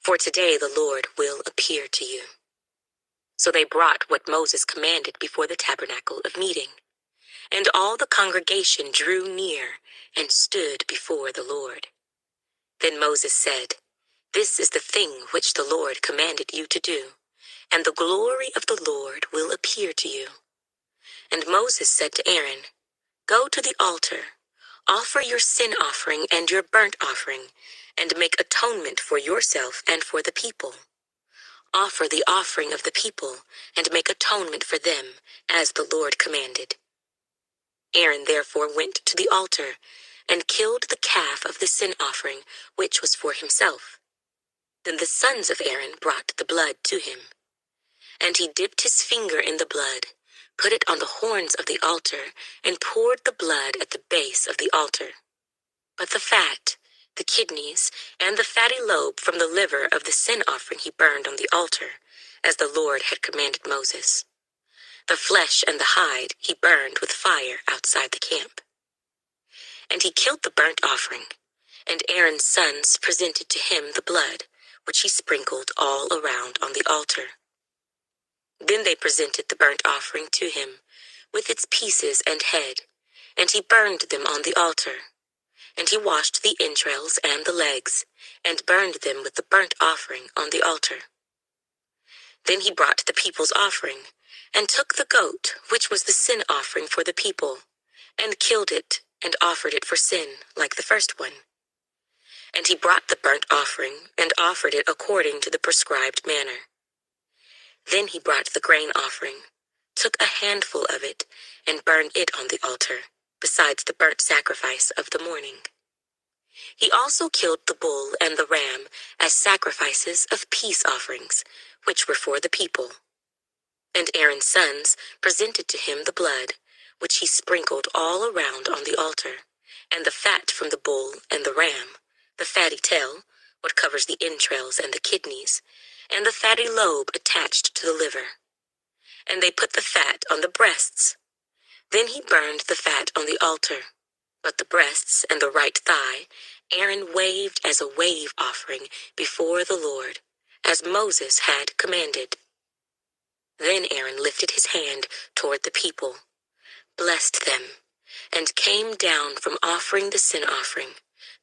For today the Lord will appear to you." So they brought what Moses commanded before the tabernacle of meeting. And all the congregation drew near and stood before the Lord. Then Moses said, "This is the thing which the Lord commanded you to do, and the glory of the Lord will appear to you." And Moses said to Aaron, "Go to the altar, offer your sin offering and your burnt offering, and make atonement for yourself and for the people. Offer the offering of the people, and make atonement for them, as the Lord commanded." Aaron therefore went to the altar, and killed the calf of the sin offering, which was for himself. Then the sons of Aaron brought the blood to him. And he dipped his finger in the blood, put it on the horns of the altar, and poured the blood at the base of the altar. But the fat, the kidneys, and the fatty lobe from the liver of the sin offering he burned on the altar, as the Lord had commanded Moses. The flesh and the hide he burned with fire outside the camp. And he killed the burnt offering, and Aaron's sons presented to him the blood, which he sprinkled all around on the altar. Then they presented the burnt offering to him, with its pieces and head, and he burned them on the altar. And he washed the entrails and the legs, and burned them with the burnt offering on the altar. Then he brought the people's offering, and took the goat, which was the sin offering for the people, and killed it, and offered it for sin, like the first one. And he brought the burnt offering, and offered it according to the prescribed manner. Then he brought the grain offering, took a handful of it, and burned it on the altar, besides the burnt sacrifice of the morning. He also killed the bull and the ram as sacrifices of peace offerings, which were for the people. And Aaron's sons presented to him the blood, which he sprinkled all around on the altar, and the fat from the bull and the ram, the fatty tail, what covers the entrails and the kidneys, and the fatty lobe attached to the liver. And they put the fat on the breasts. Then he burned the fat on the altar. But the breasts and the right thigh Aaron waved as a wave offering before the Lord, as Moses had commanded. Then Aaron lifted his hand toward the people, blessed them, and came down from offering the sin offering,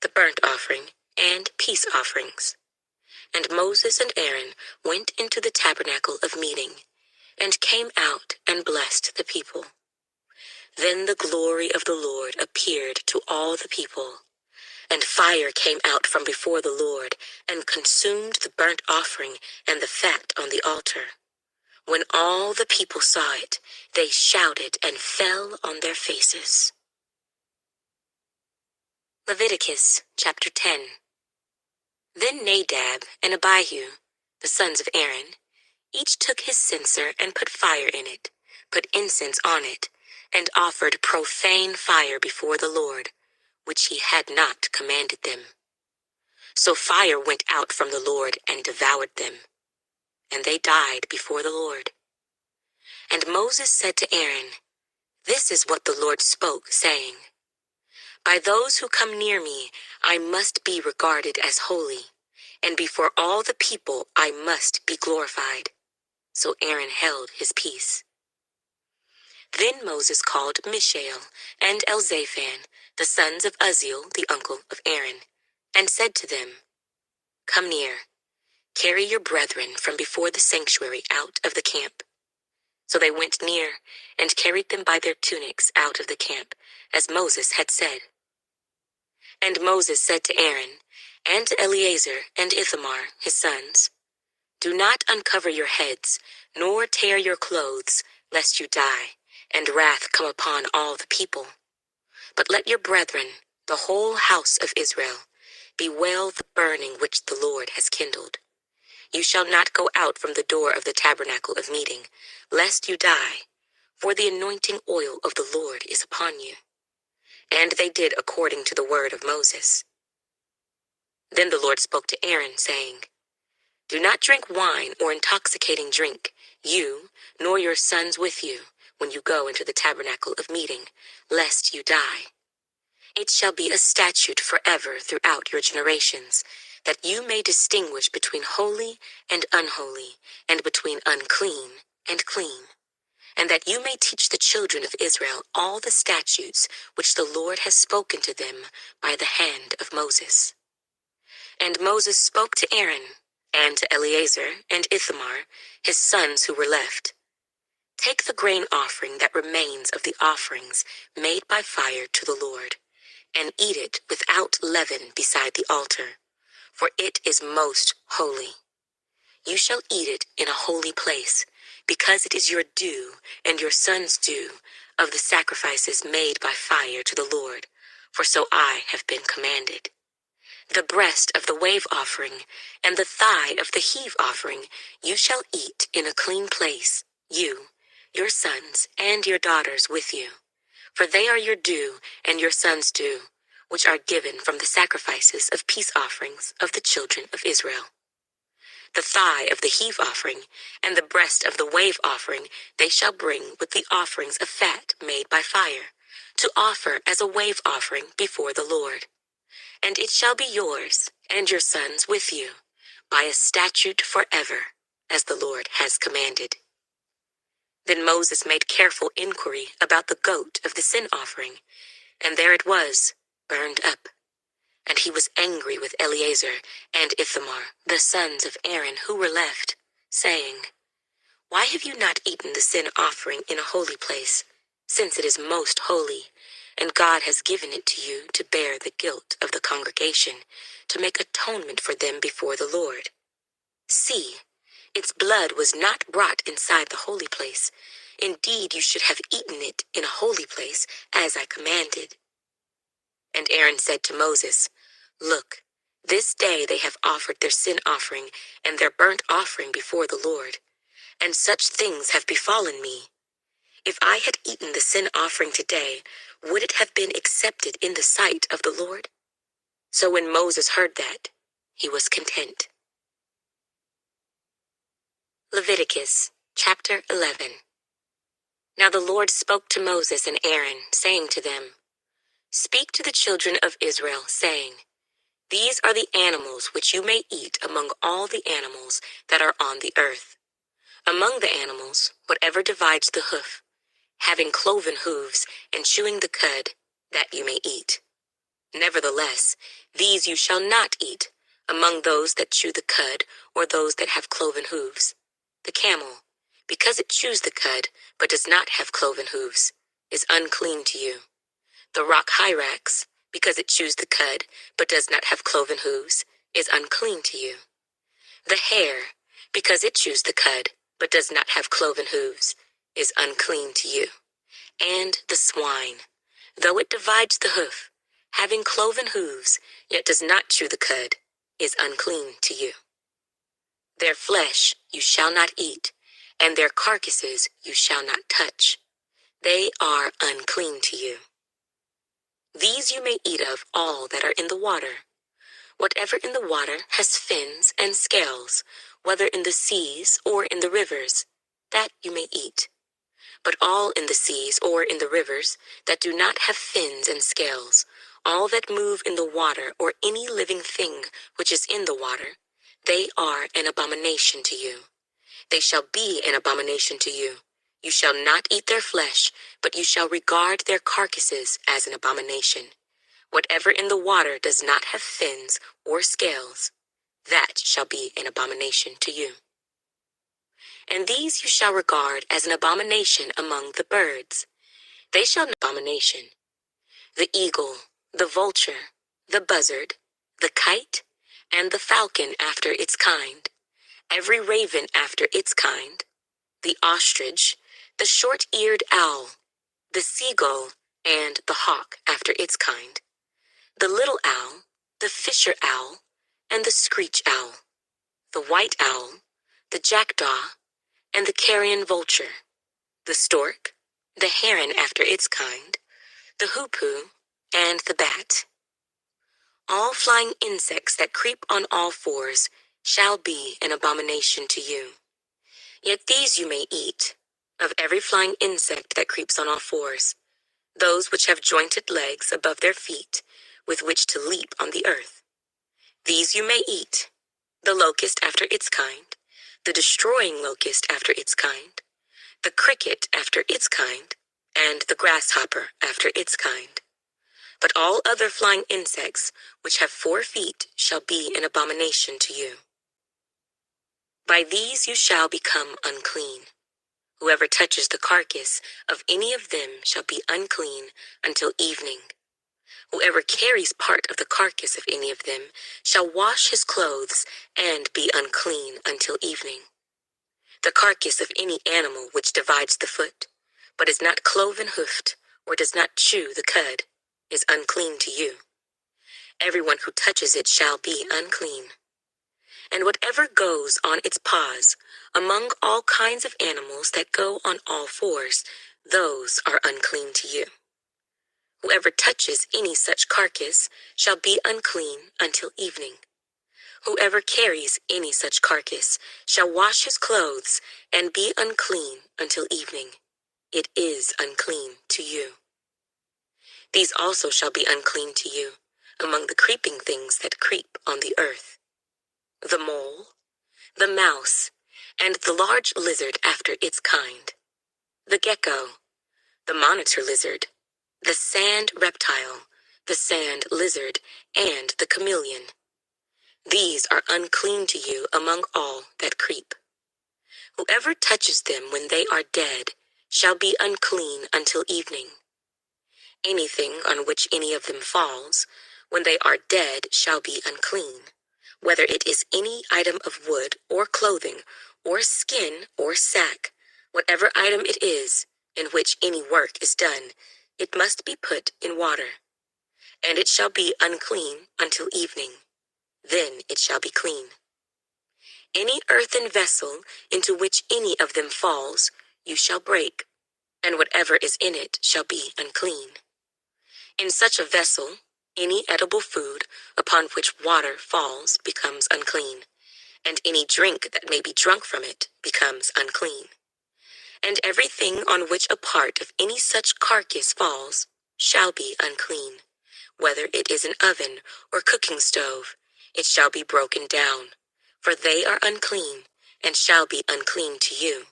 the burnt offering, and peace offerings. And Moses and Aaron went into the tabernacle of meeting, and came out and blessed the people. Then the glory of the Lord appeared to all the people, and fire came out from before the Lord, and consumed the burnt offering and the fat on the altar. When all the people saw it, they shouted and fell on their faces. Leviticus chapter 10. Then Nadab and Abihu, the sons of Aaron, each took his censer and put fire in it, put incense on it, and offered profane fire before the Lord, which he had not commanded them. So fire went out from the Lord and devoured them, and they died before the Lord. And Moses said to Aaron, "This is what the Lord spoke, saying, By those who come near me I must be regarded as holy, and before all the people I must be glorified." So Aaron held his peace. Then Moses called Mishael and Elzaphan, the sons of Uzziel, the uncle of Aaron, and said to them, "Come near, carry your brethren from before the sanctuary out of the camp." So they went near and carried them by their tunics out of the camp, as Moses had said. And Moses said to Aaron and to Eleazar and Ithamar, his sons, "Do not uncover your heads, nor tear your clothes, lest you die, and wrath come upon all the people. But let your brethren, the whole house of Israel, bewail the burning which the Lord has kindled. You shall not go out from the door of the tabernacle of meeting, lest you die, for the anointing oil of the Lord is upon you." And they did according to the word of Moses. Then the Lord spoke to Aaron, saying, "Do not drink wine or intoxicating drink, you, nor your sons with you, when you go into the tabernacle of meeting, lest you die. It shall be a statute forever throughout your generations, that you may distinguish between holy and unholy, and between unclean and clean, and that you may teach the children of Israel all the statutes which the Lord has spoken to them by the hand of Moses." And Moses spoke to Aaron and to Eleazar and Ithamar, his sons who were left, "Take the grain offering that remains of the offerings made by fire to the Lord, and eat it without leaven beside the altar, for it is most holy. You shall eat it in a holy place, because it is your due and your son's due of the sacrifices made by fire to the Lord, for so I have been commanded. The breast of the wave offering and the thigh of the heave offering you shall eat in a clean place, you, your sons, and your daughters with you, for they are your due and your sons' due, which are given from the sacrifices of peace offerings of the children of Israel. The thigh of the heave offering and the breast of the wave offering they shall bring with the offerings of fat made by fire, to offer as a wave offering before the Lord. And it shall be yours and your sons with you, by a statute forever, as the Lord has commanded." Then Moses made careful inquiry about the goat of the sin offering, and there it was, burned up. And he was angry with Eleazar and Ithamar, the sons of Aaron who were left, saying, "Why have you not eaten the sin offering in a holy place, since it is most holy, and God has given it to you to bear the guilt of the congregation, to make atonement for them before the Lord? See, its blood was not brought inside the holy place. Indeed, you should have eaten it in a holy place, as I commanded." And Aaron said to Moses, "Look, this day they have offered their sin offering and their burnt offering before the Lord, and such things have befallen me. If I had eaten the sin offering today, would it have been accepted in the sight of the Lord?" So when Moses heard that, he was content. Leviticus chapter 11. Now the Lord spoke to Moses and Aaron, saying to them, "Speak to the children of Israel, saying, These are the animals which you may eat among all the animals that are on the earth. Among the animals, whatever divides the hoof, having cloven hooves and chewing the cud, that you may eat. Nevertheless, these you shall not eat among those that chew the cud or those that have cloven hooves. The camel, because it chews the cud but does not have cloven hooves, is unclean to you. The rock hyrax, because it chews the cud but does not have cloven hooves, is unclean to you. The hare, because it chews the cud but does not have cloven hooves, is unclean to you. And the swine, though it divides the hoof, having cloven hooves, yet does not chew the cud, is unclean to you. Their flesh you shall not eat, and their carcasses you shall not touch. They are unclean to you. These you may eat of all that are in the water. Whatever in the water has fins and scales, whether in the seas or in the rivers, that you may eat. But all in the seas or in the rivers that do not have fins and scales, all that move in the water or any living thing which is in the water, they are an abomination to you. They shall be an abomination to you. You shall not eat their flesh, but you shall regard their carcasses as an abomination. Whatever in the water does not have fins or scales, that shall be an abomination to you. And these you shall regard as an abomination among the birds. They shall be an abomination: the eagle, the vulture, the buzzard, the kite, and the falcon after its kind, every raven after its kind, the ostrich, the short-eared owl, the seagull, and the hawk after its kind, the little owl, the fisher owl, and the screech owl, the white owl, the jackdaw, and the carrion vulture, the stork, the heron after its kind, the hoopoe, and the bat. All flying insects that creep on all fours shall be an abomination to you. Yet these you may eat, of every flying insect that creeps on all fours, those which have jointed legs above their feet, with which to leap on the earth. These you may eat: the locust after its kind, the destroying locust after its kind, the cricket after its kind, and the grasshopper after its kind. But all other flying insects which have 4 feet shall be an abomination to you. By these you shall become unclean. Whoever touches the carcass of any of them shall be unclean until evening. Whoever carries part of the carcass of any of them shall wash his clothes and be unclean until evening. The carcass of any animal which divides the foot, but is not cloven-hoofed, or does not chew the cud, is unclean to you. Everyone who touches it shall be unclean. And whatever goes on its paws, among all kinds of animals that go on all fours, those are unclean to you. Whoever touches any such carcass shall be unclean until evening. Whoever carries any such carcass shall wash his clothes and be unclean until evening. It is unclean to you. These also shall be unclean to you among the creeping things that creep on the earth: the mole, the mouse, and the large lizard after its kind, the gecko, the monitor lizard, the sand reptile, the sand lizard, and the chameleon. These are unclean to you among all that creep. Whoever touches them when they are dead shall be unclean until evening. Anything on which any of them falls, when they are dead, shall be unclean, whether it is any item of wood or clothing or skin or sack, whatever item it is in which any work is done, it must be put in water, and it shall be unclean until evening. Then it shall be clean. Any earthen vessel into which any of them falls, you shall break. and whatever is in it shall be unclean. In such a vessel, any edible food upon which water falls becomes unclean, and any drink that may be drunk from it becomes unclean. And everything on which a part of any such carcass falls shall be unclean. Whether it is an oven or cooking stove, it shall be broken down, for they are unclean, and shall be unclean to you.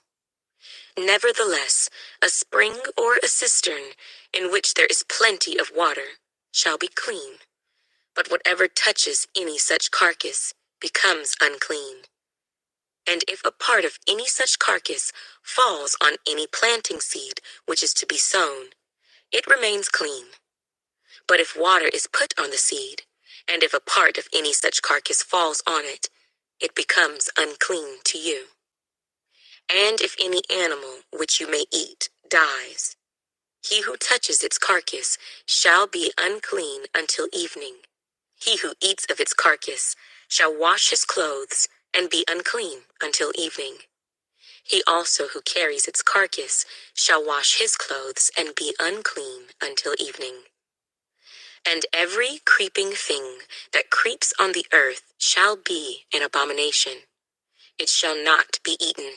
Nevertheless, a spring or a cistern in which there is plenty of water shall be clean. But whatever touches any such carcass becomes unclean. And if a part of any such carcass falls on any planting seed which is to be sown, it remains clean. But if water is put on the seed, and if a part of any such carcass falls on it, it becomes unclean to you. And if any animal which you may eat dies, he who touches its carcass shall be unclean until evening. He who eats of its carcass shall wash his clothes and be unclean until evening. He also who carries its carcass shall wash his clothes and be unclean until evening. And every creeping thing that creeps on the earth shall be an abomination. It shall not be eaten.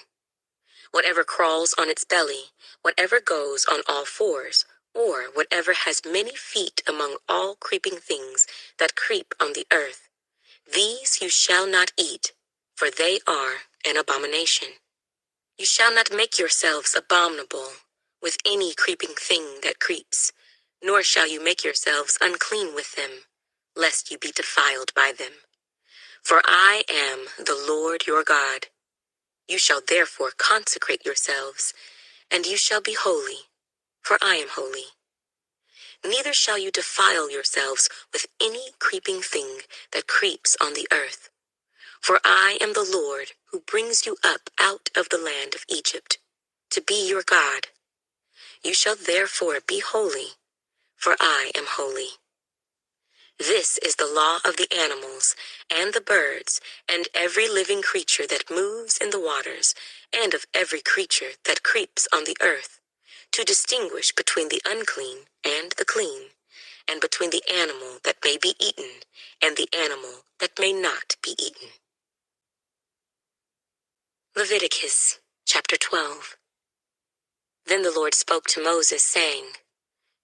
Whatever crawls on its belly, whatever goes on all fours, or whatever has many feet among all creeping things that creep on the earth, these you shall not eat, for they are an abomination. You shall not make yourselves abominable with any creeping thing that creeps, nor shall you make yourselves unclean with them, lest you be defiled by them. For I am the Lord your God. You shall therefore consecrate yourselves, and you shall be holy, for I am holy. Neither shall you defile yourselves with any creeping thing that creeps on the earth. For I am the Lord who brings you up out of the land of Egypt, to be your God. You shall therefore be holy, for I am holy. This is the law of the animals, and the birds, and every living creature that moves in the waters, and of every creature that creeps on the earth, to distinguish between the unclean and the clean, and between the animal that may be eaten, and the animal that may not be eaten. Leviticus chapter 12. Then the Lord spoke to Moses, saying,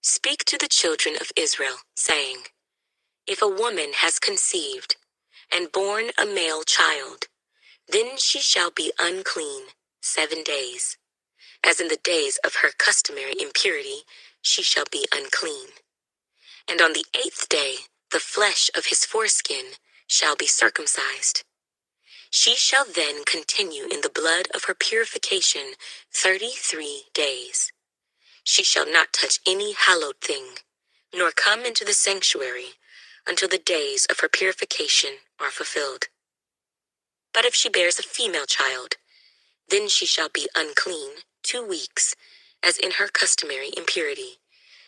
Speak to the children of Israel, saying, If a woman has conceived, and borne a male child, then she shall be unclean 7 days. As in the days of her customary impurity, she shall be unclean. And on the 8th day, the flesh of his foreskin shall be circumcised. She shall then continue in the blood of her purification 33 days. She shall not touch any hallowed thing, nor come into the sanctuary until the days of her purification are fulfilled. But if she bears a female child, then she shall be unclean 2 weeks, as in her customary impurity,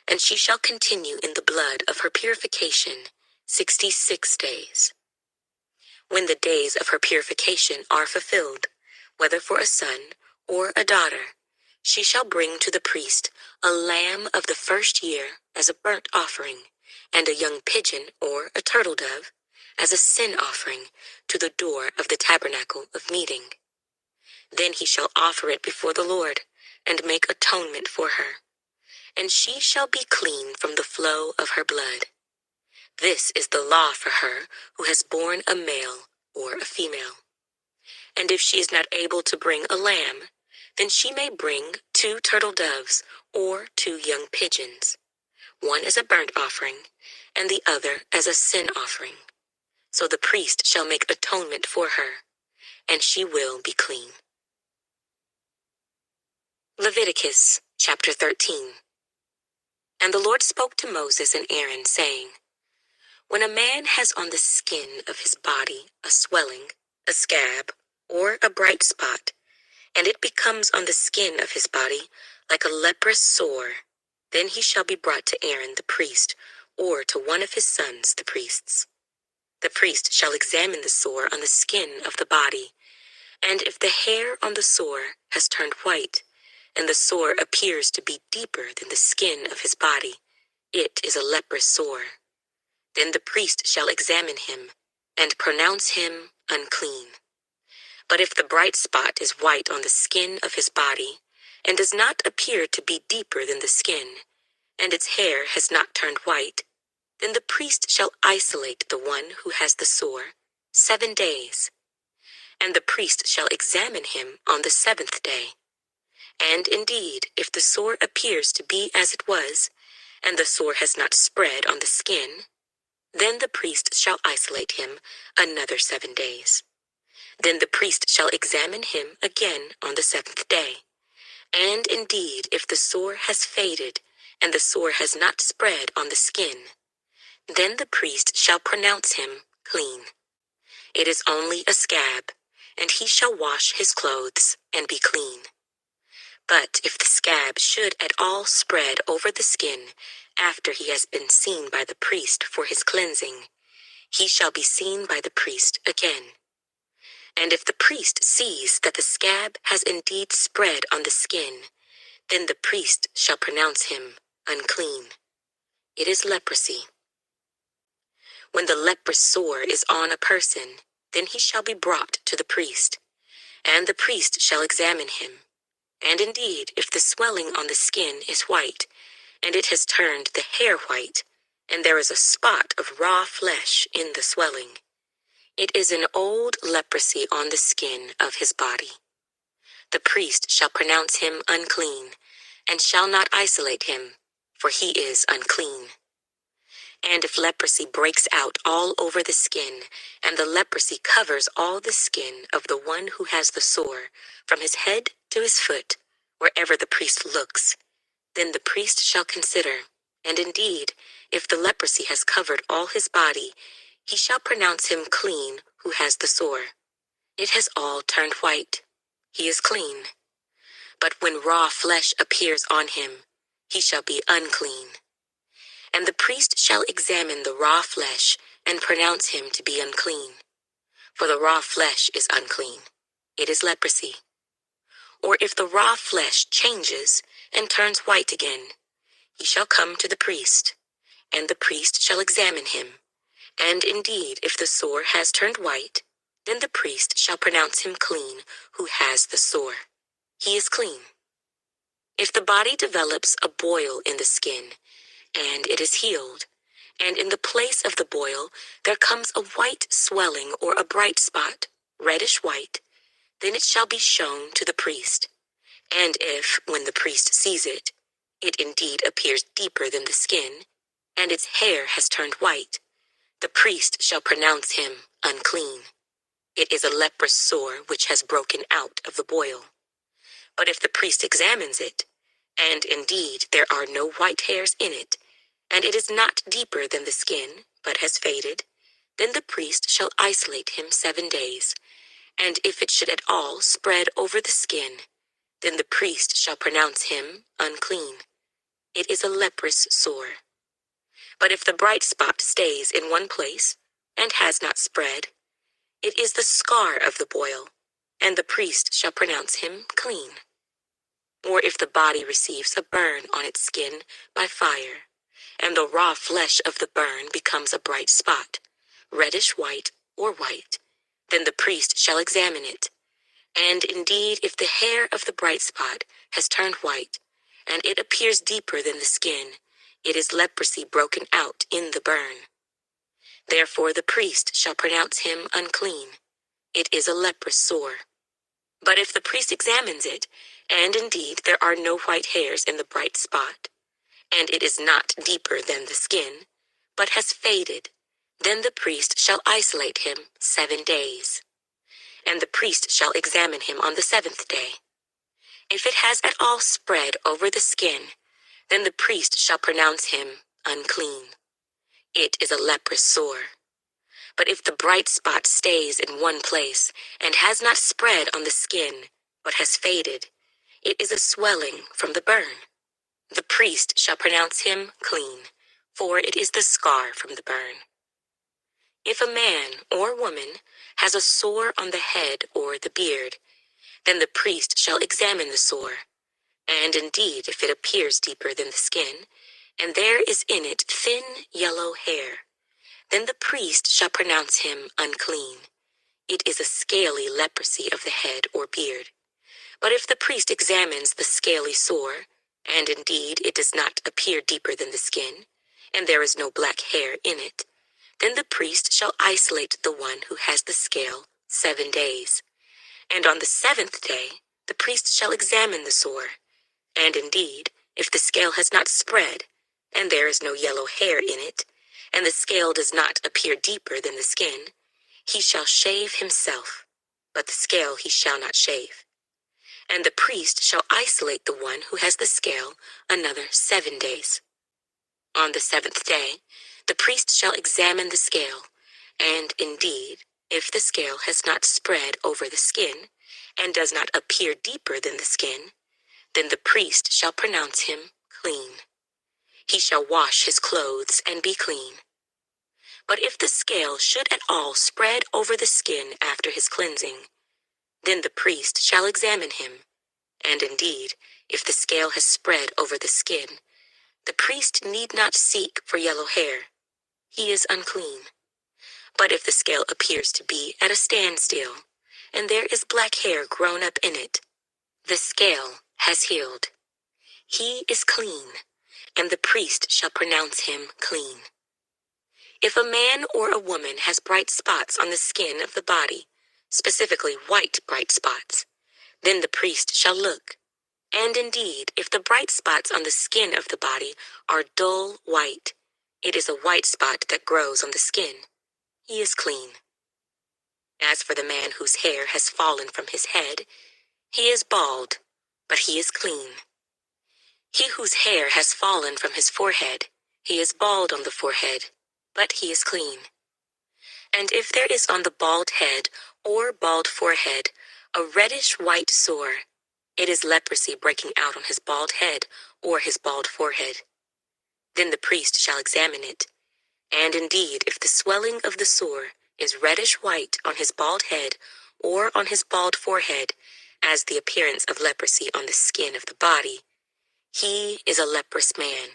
and she shall continue in the blood of her purification 66 days. When the days of her purification are fulfilled, whether for a son or a daughter, she shall bring to the priest a lamb of the first year as a burnt offering, and a young pigeon or a turtle dove as a sin offering to the door of the tabernacle of meeting. Then he shall offer it before the Lord, and make atonement for her, and she shall be clean from the flow of her blood. This is the law for her who has borne a male or a female. And if she is not able to bring a lamb, then she may bring 2 turtle doves or 2 young pigeons, one as a burnt offering, and the other as a sin offering. So the priest shall make atonement for her, and she will be clean. Leviticus chapter 13. And the Lord spoke to Moses and Aaron, saying, When a man has on the skin of his body a swelling, a scab, or a bright spot, and it becomes on the skin of his body like a leprous sore, then he shall be brought to Aaron the priest, or to one of his sons the priests. The priest shall examine the sore on the skin of the body, and if the hair on the sore has turned white, and the sore appears to be deeper than the skin of his body, it is a leprous sore. Then the priest shall examine him and pronounce him unclean. But if the bright spot is white on the skin of his body, and does not appear to be deeper than the skin, and its hair has not turned white, then the priest shall isolate the one who has the sore 7 days. And the priest shall examine him on the 7th day. And indeed, if the sore appears to be as it was, and the sore has not spread on the skin, then the priest shall isolate him another 7 days. Then the priest shall examine him again on the 7th day. And indeed, if the sore has faded, and the sore has not spread on the skin, then the priest shall pronounce him clean. It is only a scab, and he shall wash his clothes and be clean. But if the scab should at all spread over the skin after he has been seen by the priest for his cleansing, he shall be seen by the priest again. And if the priest sees that the scab has indeed spread on the skin, then the priest shall pronounce him unclean. It is leprosy. When the leprous sore is on a person, then he shall be brought to the priest, and the priest shall examine him. And indeed, if the swelling on the skin is white, and it has turned the hair white, and there is a spot of raw flesh in the swelling, it is an old leprosy on the skin of his body. The priest shall pronounce him unclean, and shall not isolate him, for he is unclean. And if leprosy breaks out all over the skin, and the leprosy covers all the skin of the one who has the sore, from his head to his foot, wherever the priest looks, then the priest shall consider, and indeed, if the leprosy has covered all his body, he shall pronounce him clean who has the sore. It has all turned white. He is clean. But when raw flesh appears on him, he shall be unclean. And the priest shall examine the raw flesh and pronounce him to be unclean. For the raw flesh is unclean. It is leprosy. Or if the raw flesh changes and turns white again, he shall come to the priest, and the priest shall examine him. And indeed, if the sore has turned white, then the priest shall pronounce him clean who has the sore. He is clean. If the body develops a boil in the skin, and it is healed, and in the place of the boil there comes a white swelling or a bright spot, reddish white, then it shall be shown to the priest. And if, when the priest sees it, it indeed appears deeper than the skin, and its hair has turned white, the priest shall pronounce him unclean. It is a leprous sore which has broken out of the boil. But if the priest examines it, and indeed there are no white hairs in it, and it is not deeper than the skin, but has faded, then the priest shall isolate him 7 days. And if it should at all spread over the skin, then the priest shall pronounce him unclean. It is a leprous sore. But if the bright spot stays in one place, and has not spread, it is the scar of the boil, and the priest shall pronounce him clean. Or if the body receives a burn on its skin by fire, and the raw flesh of the burn becomes a bright spot, reddish white or white, then the priest shall examine it. And indeed, if the hair of the bright spot has turned white, and it appears deeper than the skin, it is leprosy broken out in the burn. Therefore the priest shall pronounce him unclean. It is a leprous sore. But if the priest examines it, and indeed there are no white hairs in the bright spot, and it is not deeper than the skin, but has faded, then the priest shall isolate him 7 days. And the priest shall examine him on the 7th day. If it has at all spread over the skin, then the priest shall pronounce him unclean. It is a leprous sore. But if the bright spot stays in one place, and has not spread on the skin, but has faded, it is a swelling from the burn. The priest shall pronounce him clean, for it is the scar from the burn. If a man or woman has a sore on the head or the beard, then the priest shall examine the sore, And indeed, if it appears deeper than the skin, and there is in it thin yellow hair, then the priest shall pronounce him unclean. It is a scaly leprosy of the head or beard. But if the priest examines the scaly sore, and indeed it does not appear deeper than the skin, and there is no black hair in it, then the priest shall isolate the one who has the scale 7 days. And on the 7th day, the priest shall examine the sore. And indeed, if the scale has not spread, and there is no yellow hair in it, and the scale does not appear deeper than the skin, he shall shave himself, but the scale he shall not shave. And the priest shall isolate the one who has the scale another 7 days. On the 7th day, the priest shall examine the scale, and indeed, if the scale has not spread over the skin, and does not appear deeper than the skin, then the priest shall pronounce him clean. He shall wash his clothes and be clean. But if the scale should at all spread over the skin after his cleansing, then the priest shall examine him. And indeed, if the scale has spread over the skin, the priest need not seek for yellow hair. He is unclean. But if the scale appears to be at a standstill, and there is black hair grown up in it, the scale has healed. He is clean, and the priest shall pronounce him clean. If a man or a woman has bright spots on the skin of the body, specifically white bright spots, then the priest shall look. And indeed, if the bright spots on the skin of the body are dull white, it is a white spot that grows on the skin. He is clean. As for the man whose hair has fallen from his head, he is bald, but he is clean. He whose hair has fallen from his forehead, he is bald on the forehead, but he is clean. And if there is on the bald head or bald forehead a reddish-white sore, it is leprosy breaking out on his bald head or his bald forehead. Then the priest shall examine it. And indeed, if the swelling of the sore is reddish-white on his bald head or on his bald forehead, as the appearance of leprosy on the skin of the body, he is a leprous man.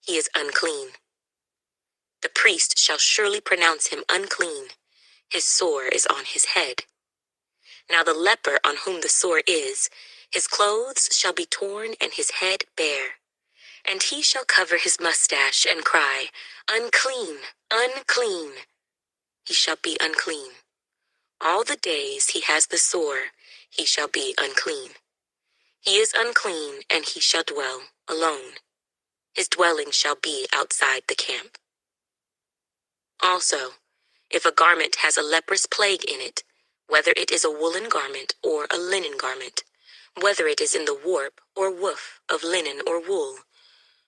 He is unclean. The priest shall surely pronounce him unclean. His sore is on his head. Now the leper on whom the sore is, his clothes shall be torn and his head bare. And he shall cover his mustache and cry, "Unclean, unclean." He shall be unclean. All the days he has the sore, he shall be unclean. He is unclean, and he shall dwell alone. His dwelling shall be outside the camp. Also, if a garment has a leprous plague in it, whether it is a woolen garment or a linen garment, whether it is in the warp or woof of linen or wool,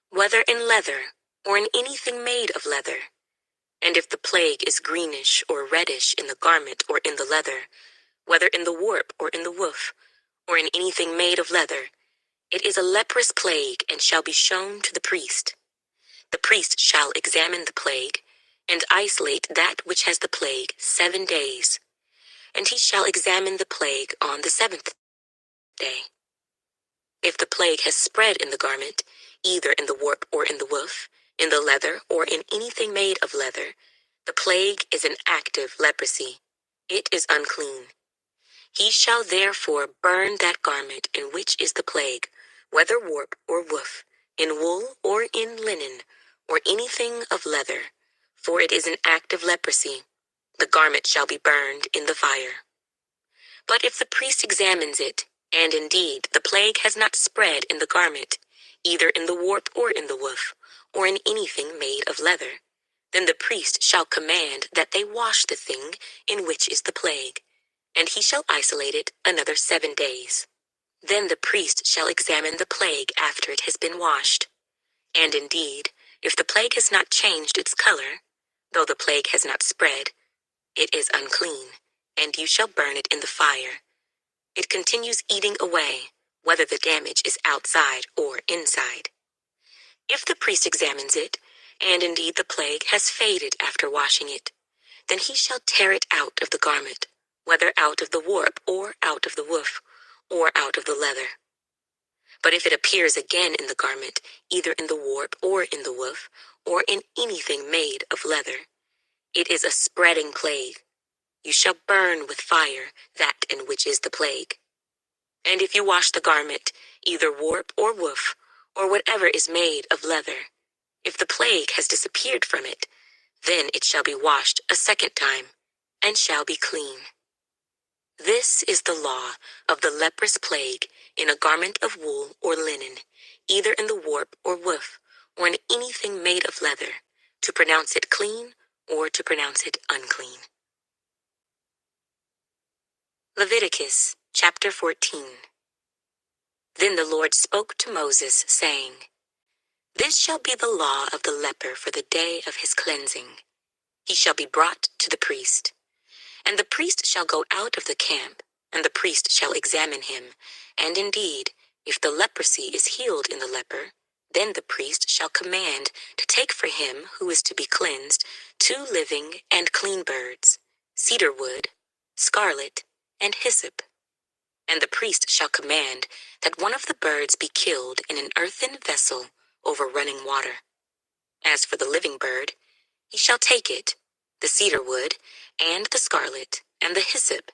whether in leather or in anything made of leather, and if the plague is greenish or reddish in the garment or in the leather, whether in the warp or in the woof, or in anything made of leather, it is a leprous plague and shall be shown to the priest. The priest shall examine the plague and isolate that which has the plague 7 days, and he shall examine the plague on the 7th day. If the plague has spread in the garment, either in the warp or in the woof, in the leather or in anything made of leather, the plague is an active leprosy. It is unclean. He shall therefore burn that garment in which is the plague, whether warp or woof, in wool or in linen, or anything of leather, for it is an active leprosy. The garment shall be burned in the fire. But if the priest examines it, and indeed the plague has not spread in the garment, either in the warp or in the woof, or in anything made of leather, then the priest shall command that they wash the thing in which is the plague, and he shall isolate it another 7 days. Then the priest shall examine the plague after it has been washed. And indeed, if the plague has not changed its color, though the plague has not spread, it is unclean, and you shall burn it in the fire. It continues eating away, whether the damage is outside or inside. If the priest examines it, and indeed the plague has faded after washing it, then he shall tear it out of the garment, whether out of the warp or out of the woof, or out of the leather. But if it appears again in the garment, either in the warp or in the woof, or in anything made of leather, it is a spreading plague. You shall burn with fire that in which is the plague. And if you wash the garment, either warp or woof, or whatever is made of leather, if the plague has disappeared from it, then it shall be washed a second time, and shall be clean. This is the law of the leprous plague in a garment of wool or linen, either in the warp or woof, or in anything made of leather, to pronounce it clean or to pronounce it unclean. Leviticus chapter 14. Then the Lord spoke to Moses, saying, This shall be the law of the leper for the day of his cleansing. He shall be brought to the priest. And the priest shall go out of the camp, and the priest shall examine him. And indeed, if the leprosy is healed in the leper, then the priest shall command to take for him who is to be cleansed 2 living and clean birds, cedar wood, scarlet, and hyssop. And the priest shall command that one of the birds be killed in an earthen vessel over running water. As for the living bird, he shall take it, the cedar wood, and the scarlet, and the hyssop,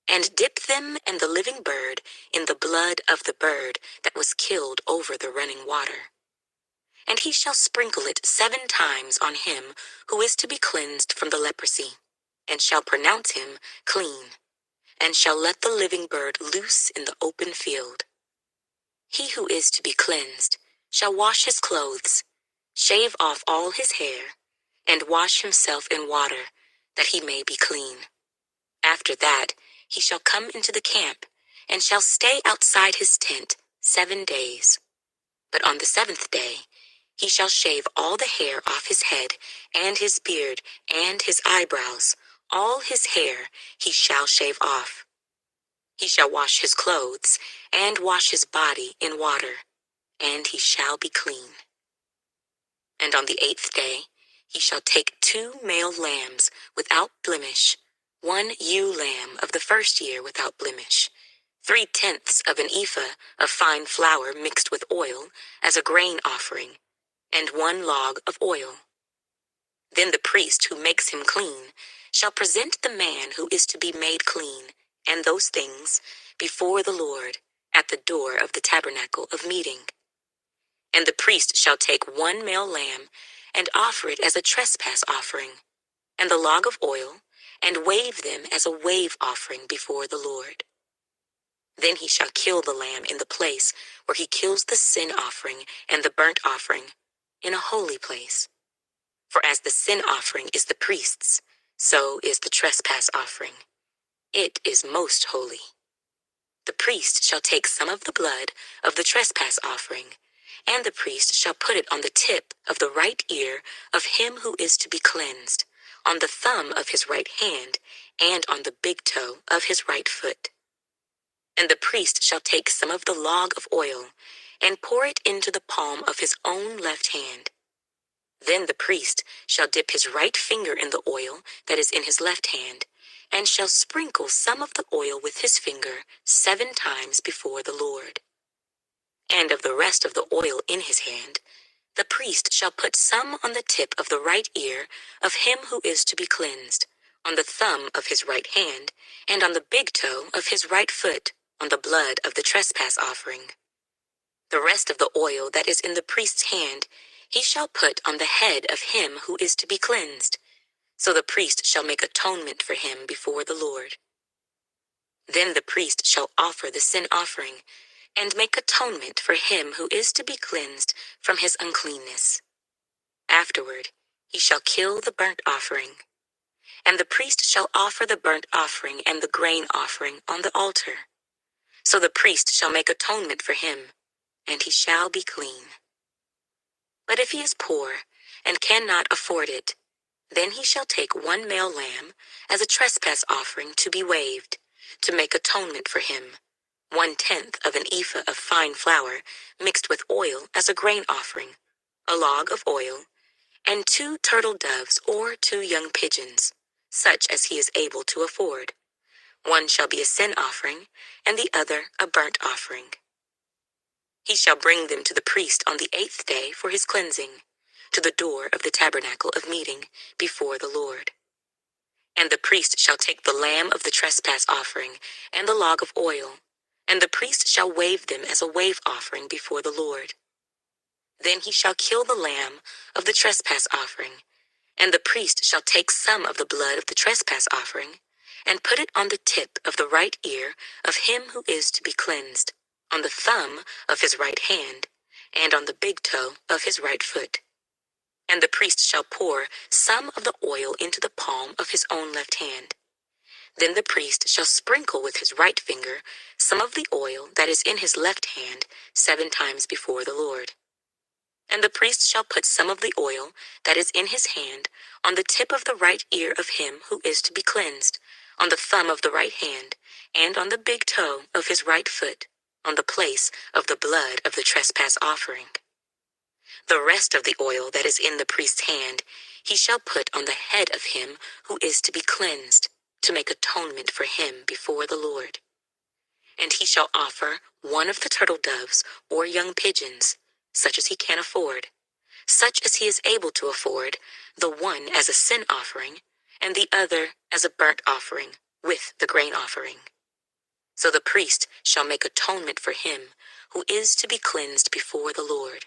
and dip them and the living bird in the blood of the bird that was killed over the running water. And he shall sprinkle it 7 times on him who is to be cleansed from the leprosy, and shall pronounce him clean, and shall let the living bird loose in the open field. He who is to be cleansed shall wash his clothes, shave off all his hair, and wash himself in water, that he may be clean. After that he shall come into the camp, and shall stay outside his tent 7 days. But on the 7th day he shall shave all the hair off his head, and his beard, and his eyebrows, all his hair he shall shave off. He shall wash his clothes, and wash his body in water, and he shall be clean. And on the 8th day he shall take 2 male lambs without blemish, 1 ewe lamb of the 1st year without blemish, 3/10 of an ephah of fine flour mixed with oil as a grain offering, and 1 log of oil. Then the priest who makes him clean shall present the man who is to be made clean, and those things, before the Lord, at the door of the tabernacle of meeting. And the priest shall take 1 male lamb, and offer it as a trespass offering, and the log of oil, and wave them as a wave offering before the Lord. Then he shall kill the lamb in the place where he kills the sin offering and the burnt offering, in a holy place. For as the sin offering is the priest's, so is the trespass offering. It is most holy. The priest shall take some of the blood of the trespass offering, and the priest shall put it on the tip of the right ear of him who is to be cleansed, on the thumb of his right hand, and on the big toe of his right foot. And the priest shall take some of the log of oil, and pour it into the palm of his own left hand. Then the priest shall dip his right finger in the oil that is in his left hand, and shall sprinkle some of the oil with his finger 7 times before the Lord. And of the rest of the oil in his hand, the priest shall put some on the tip of the right ear of him who is to be cleansed, on the thumb of his right hand, and on the big toe of his right foot, on the blood of the trespass offering. The rest of the oil that is in the priest's hand he shall put on the head of him who is to be cleansed, so the priest shall make atonement for him before the Lord. Then the priest shall offer the sin offering, and make atonement for him who is to be cleansed from his uncleanness. Afterward he shall kill the burnt offering, and the priest shall offer the burnt offering and the grain offering on the altar. So the priest shall make atonement for him, and he shall be clean. But if he is poor and cannot afford it, then he shall take 1 male lamb as a trespass offering to be waved, to make atonement for him, 1/10 of an ephah of fine flour mixed with oil as a grain offering, a log of oil, and 2 turtle doves or 2 young pigeons, such as he is able to afford. One shall be a sin offering, and the other a burnt offering. He shall bring them to the priest on the 8th day for his cleansing, to the door of the tabernacle of meeting before the Lord. And the priest shall take the lamb of the trespass offering and the log of oil, and the priest shall wave them as a wave offering before the Lord. Then he shall kill the lamb of the trespass offering, and the priest shall take some of the blood of the trespass offering, and put it on the tip of the right ear of him who is to be cleansed, on the thumb of his right hand, and on the big toe of his right foot. And the priest shall pour some of the oil into the palm of his own left hand. Then the priest shall sprinkle with his right finger some of the oil that is in his left hand 7 times before the Lord. And the priest shall put some of the oil that is in his hand on the tip of the right ear of him who is to be cleansed, on the thumb of the right hand, and on the big toe of his right foot, on the place of the blood of the trespass offering. The rest of the oil that is in the priest's hand he shall put on the head of him who is to be cleansed, to make atonement for him before the Lord. And he shall offer one of the turtle doves or young pigeons, such as he can afford, such as he is able to afford, the one as a sin offering, and the other as a burnt offering with the grain offering. So the priest shall make atonement for him who is to be cleansed before the Lord.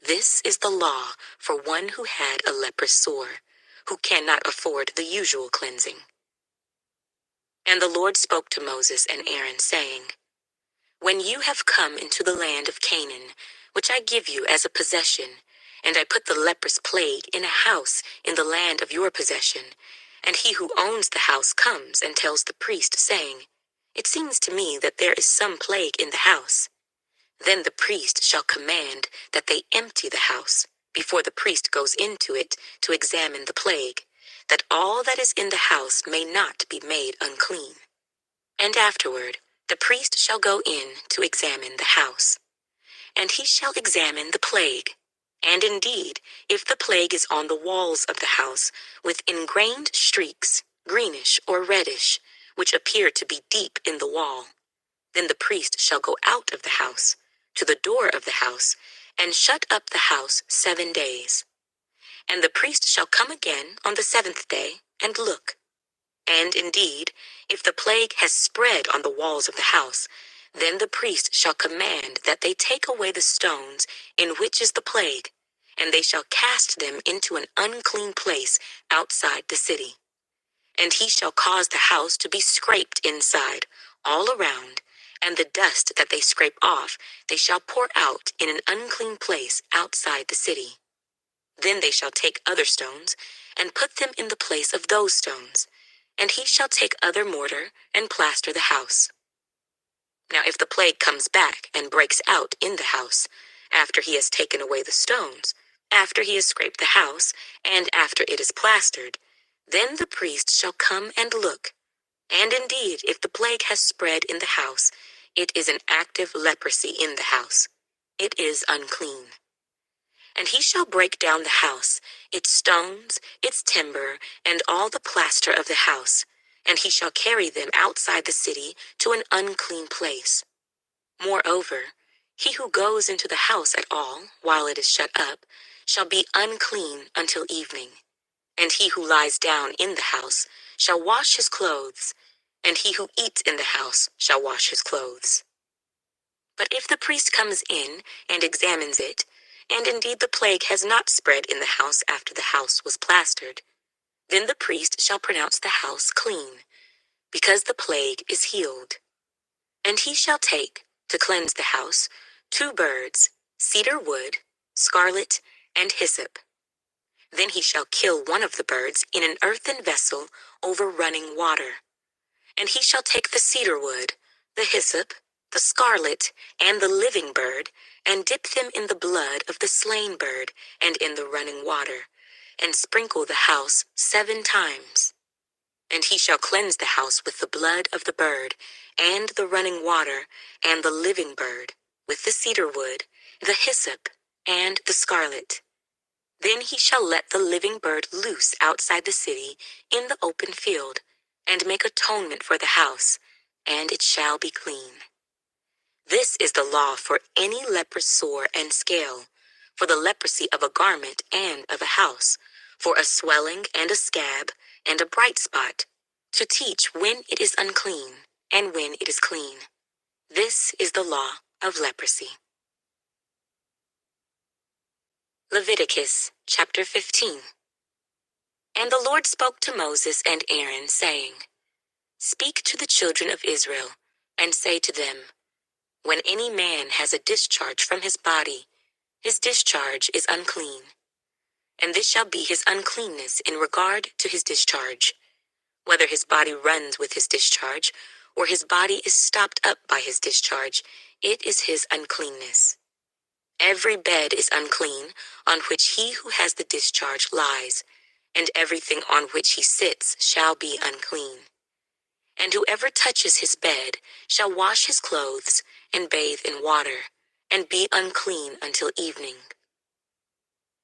This is the law for one who had a leprous sore, who cannot afford the usual cleansing. And the Lord spoke to Moses and Aaron, saying, When you have come into the land of Canaan, which I give you as a possession, and I put the leprous plague in a house in the land of your possession, and he who owns the house comes and tells the priest, saying, It seems to me that there is some plague in the house. Then the priest shall command that they empty the house before the priest goes into it to examine the plague, that all that is in the house may not be made unclean. And afterward the priest shall go in to examine the house. And he shall examine the plague. And indeed, if the plague is on the walls of the house, with ingrained streaks, greenish or reddish, which appear to be deep in the wall, then the priest shall go out of the house, to the door of the house, and shut up the house 7 days. And the priest shall come again on the 7th day, and look. And indeed, if the plague has spread on the walls of the house, then the priest shall command that they take away the stones in which is the plague, and they shall cast them into an unclean place outside the city. And he shall cause the house to be scraped inside, all around, and the dust that they scrape off they shall pour out in an unclean place outside the city. Then they shall take other stones, and put them in the place of those stones, and he shall take other mortar and plaster the house. Now if the plague comes back and breaks out in the house, after he has taken away the stones, after he has scraped the house, and after it is plastered, then the priest shall come and look. And indeed, if the plague has spread in the house, it is an active leprosy in the house. It is unclean. And he shall break down the house, its stones, its timber, and all the plaster of the house, and he shall carry them outside the city to an unclean place. Moreover, he who goes into the house at all, while it is shut up, shall be unclean until evening. And he who lies down in the house shall wash his clothes, and he who eats in the house shall wash his clothes. But if the priest comes in and examines it, and indeed the plague has not spread in the house after the house was plastered, then the priest shall pronounce the house clean, because the plague is healed. And he shall take, to cleanse the house, 2 birds, cedar wood, scarlet, and hyssop. Then he shall kill one of the birds in an earthen vessel over running water. And he shall take the cedar wood, the hyssop, the scarlet, and the living bird, and dip them in the blood of the slain bird and in the running water, and sprinkle the house 7 times. And he shall cleanse the house with the blood of the bird, and the running water, and the living bird, with the cedar wood, the hyssop, and the scarlet. Then he shall let the living bird loose outside the city in the open field, and make atonement for the house, and it shall be clean. This is the law for any leprous sore and scale, for the leprosy of a garment and of a house, for a swelling and a scab and a bright spot, to teach when it is unclean and when it is clean. This is the law of leprosy. Leviticus chapter 15. And the Lord spoke to Moses and Aaron, saying, Speak to the children of Israel, and say to them, When any man has a discharge from his body, his discharge is unclean. And this shall be his uncleanness in regard to his discharge, whether his body runs with his discharge, or his body is stopped up by his discharge, it is his uncleanness. Every bed is unclean on which he who has the discharge lies, and everything on which he sits shall be unclean. And whoever touches his bed shall wash his clothes and bathe in water, and be unclean until evening.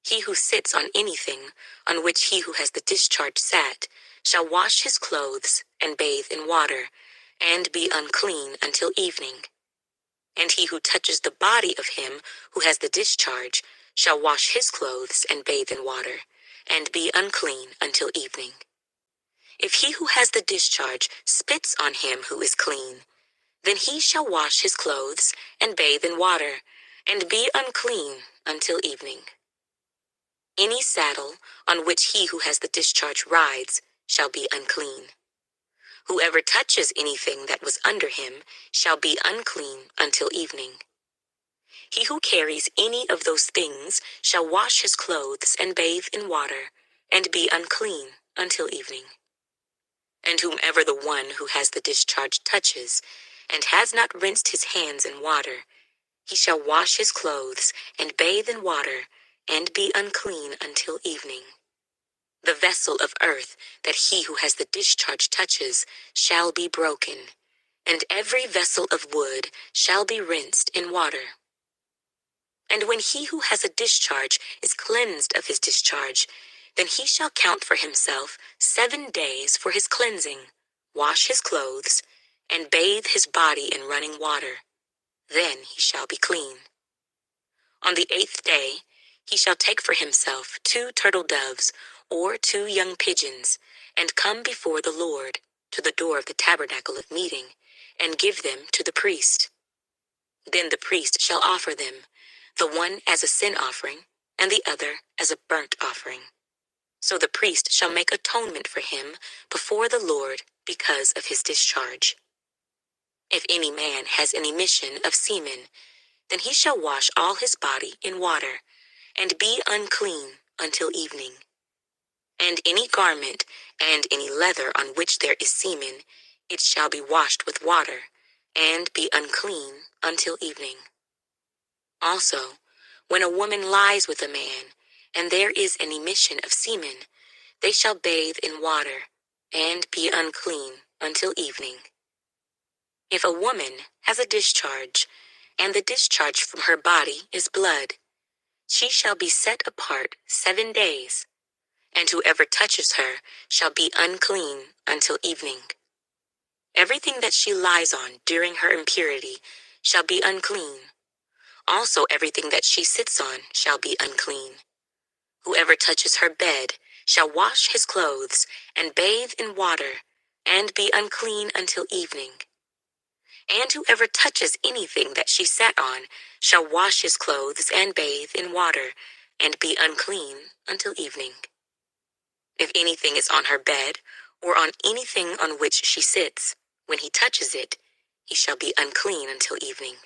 He who sits on anything on which he who has the discharge sat shall wash his clothes and bathe in water, and be unclean until evening. And he who touches the body of him who has the discharge shall wash his clothes and bathe in water, and be unclean until evening. If he who has the discharge spits on him who is clean, then he shall wash his clothes and bathe in water, and be unclean until evening. Any saddle on which he who has the discharge rides shall be unclean. Whoever touches anything that was under him shall be unclean until evening. He who carries any of those things shall wash his clothes and bathe in water, and be unclean until evening. And whomever the one who has the discharge touches, and has not rinsed his hands in water, he shall wash his clothes and bathe in water, and be unclean until evening. The vessel of earth that he who has the discharge touches shall be broken, and every vessel of wood shall be rinsed in water. And when he who has a discharge is cleansed of his discharge, then he shall count for himself 7 days for his cleansing, wash his clothes, and bathe his body in running water. Then he shall be clean. On the 8th day he shall take for himself 2 turtle doves or 2 young pigeons, and come before the Lord to the door of the tabernacle of meeting, and give them to the priest. Then the priest shall offer them, the one as a sin offering, and the other as a burnt offering. So the priest shall make atonement for him before the Lord because of his discharge. If any man has an emission of semen, then he shall wash all his body in water, and be unclean until evening. And any garment and any leather on which there is semen, it shall be washed with water, and be unclean until evening. Also, when a woman lies with a man, and there is an emission of semen, they shall bathe in water, and be unclean until evening. If a woman has a discharge, and the discharge from her body is blood, she shall be set apart 7 days, and whoever touches her shall be unclean until evening. Everything that she lies on during her impurity shall be unclean. Also everything that she sits on shall be unclean. Whoever touches her bed shall wash his clothes and bathe in water, and be unclean until evening. And whoever touches anything that she sat on shall wash his clothes and bathe in water, and be unclean until evening. If anything is on her bed, or on anything on which she sits, when he touches it, he shall be unclean until evening.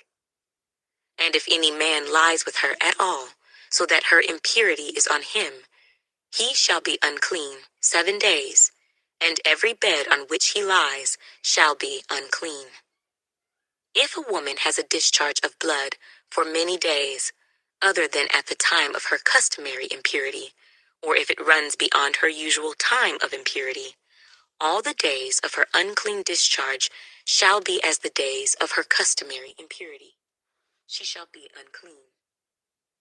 And if any man lies with her at all, so that her impurity is on him, he shall be unclean 7 days, and every bed on which he lies shall be unclean. If a woman has a discharge of blood for many days, other than at the time of her customary impurity, or if it runs beyond her usual time of impurity, all the days of her unclean discharge shall be as the days of her customary impurity. She shall be unclean.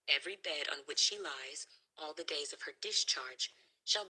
Every bed on which she lies, all the days of her discharge,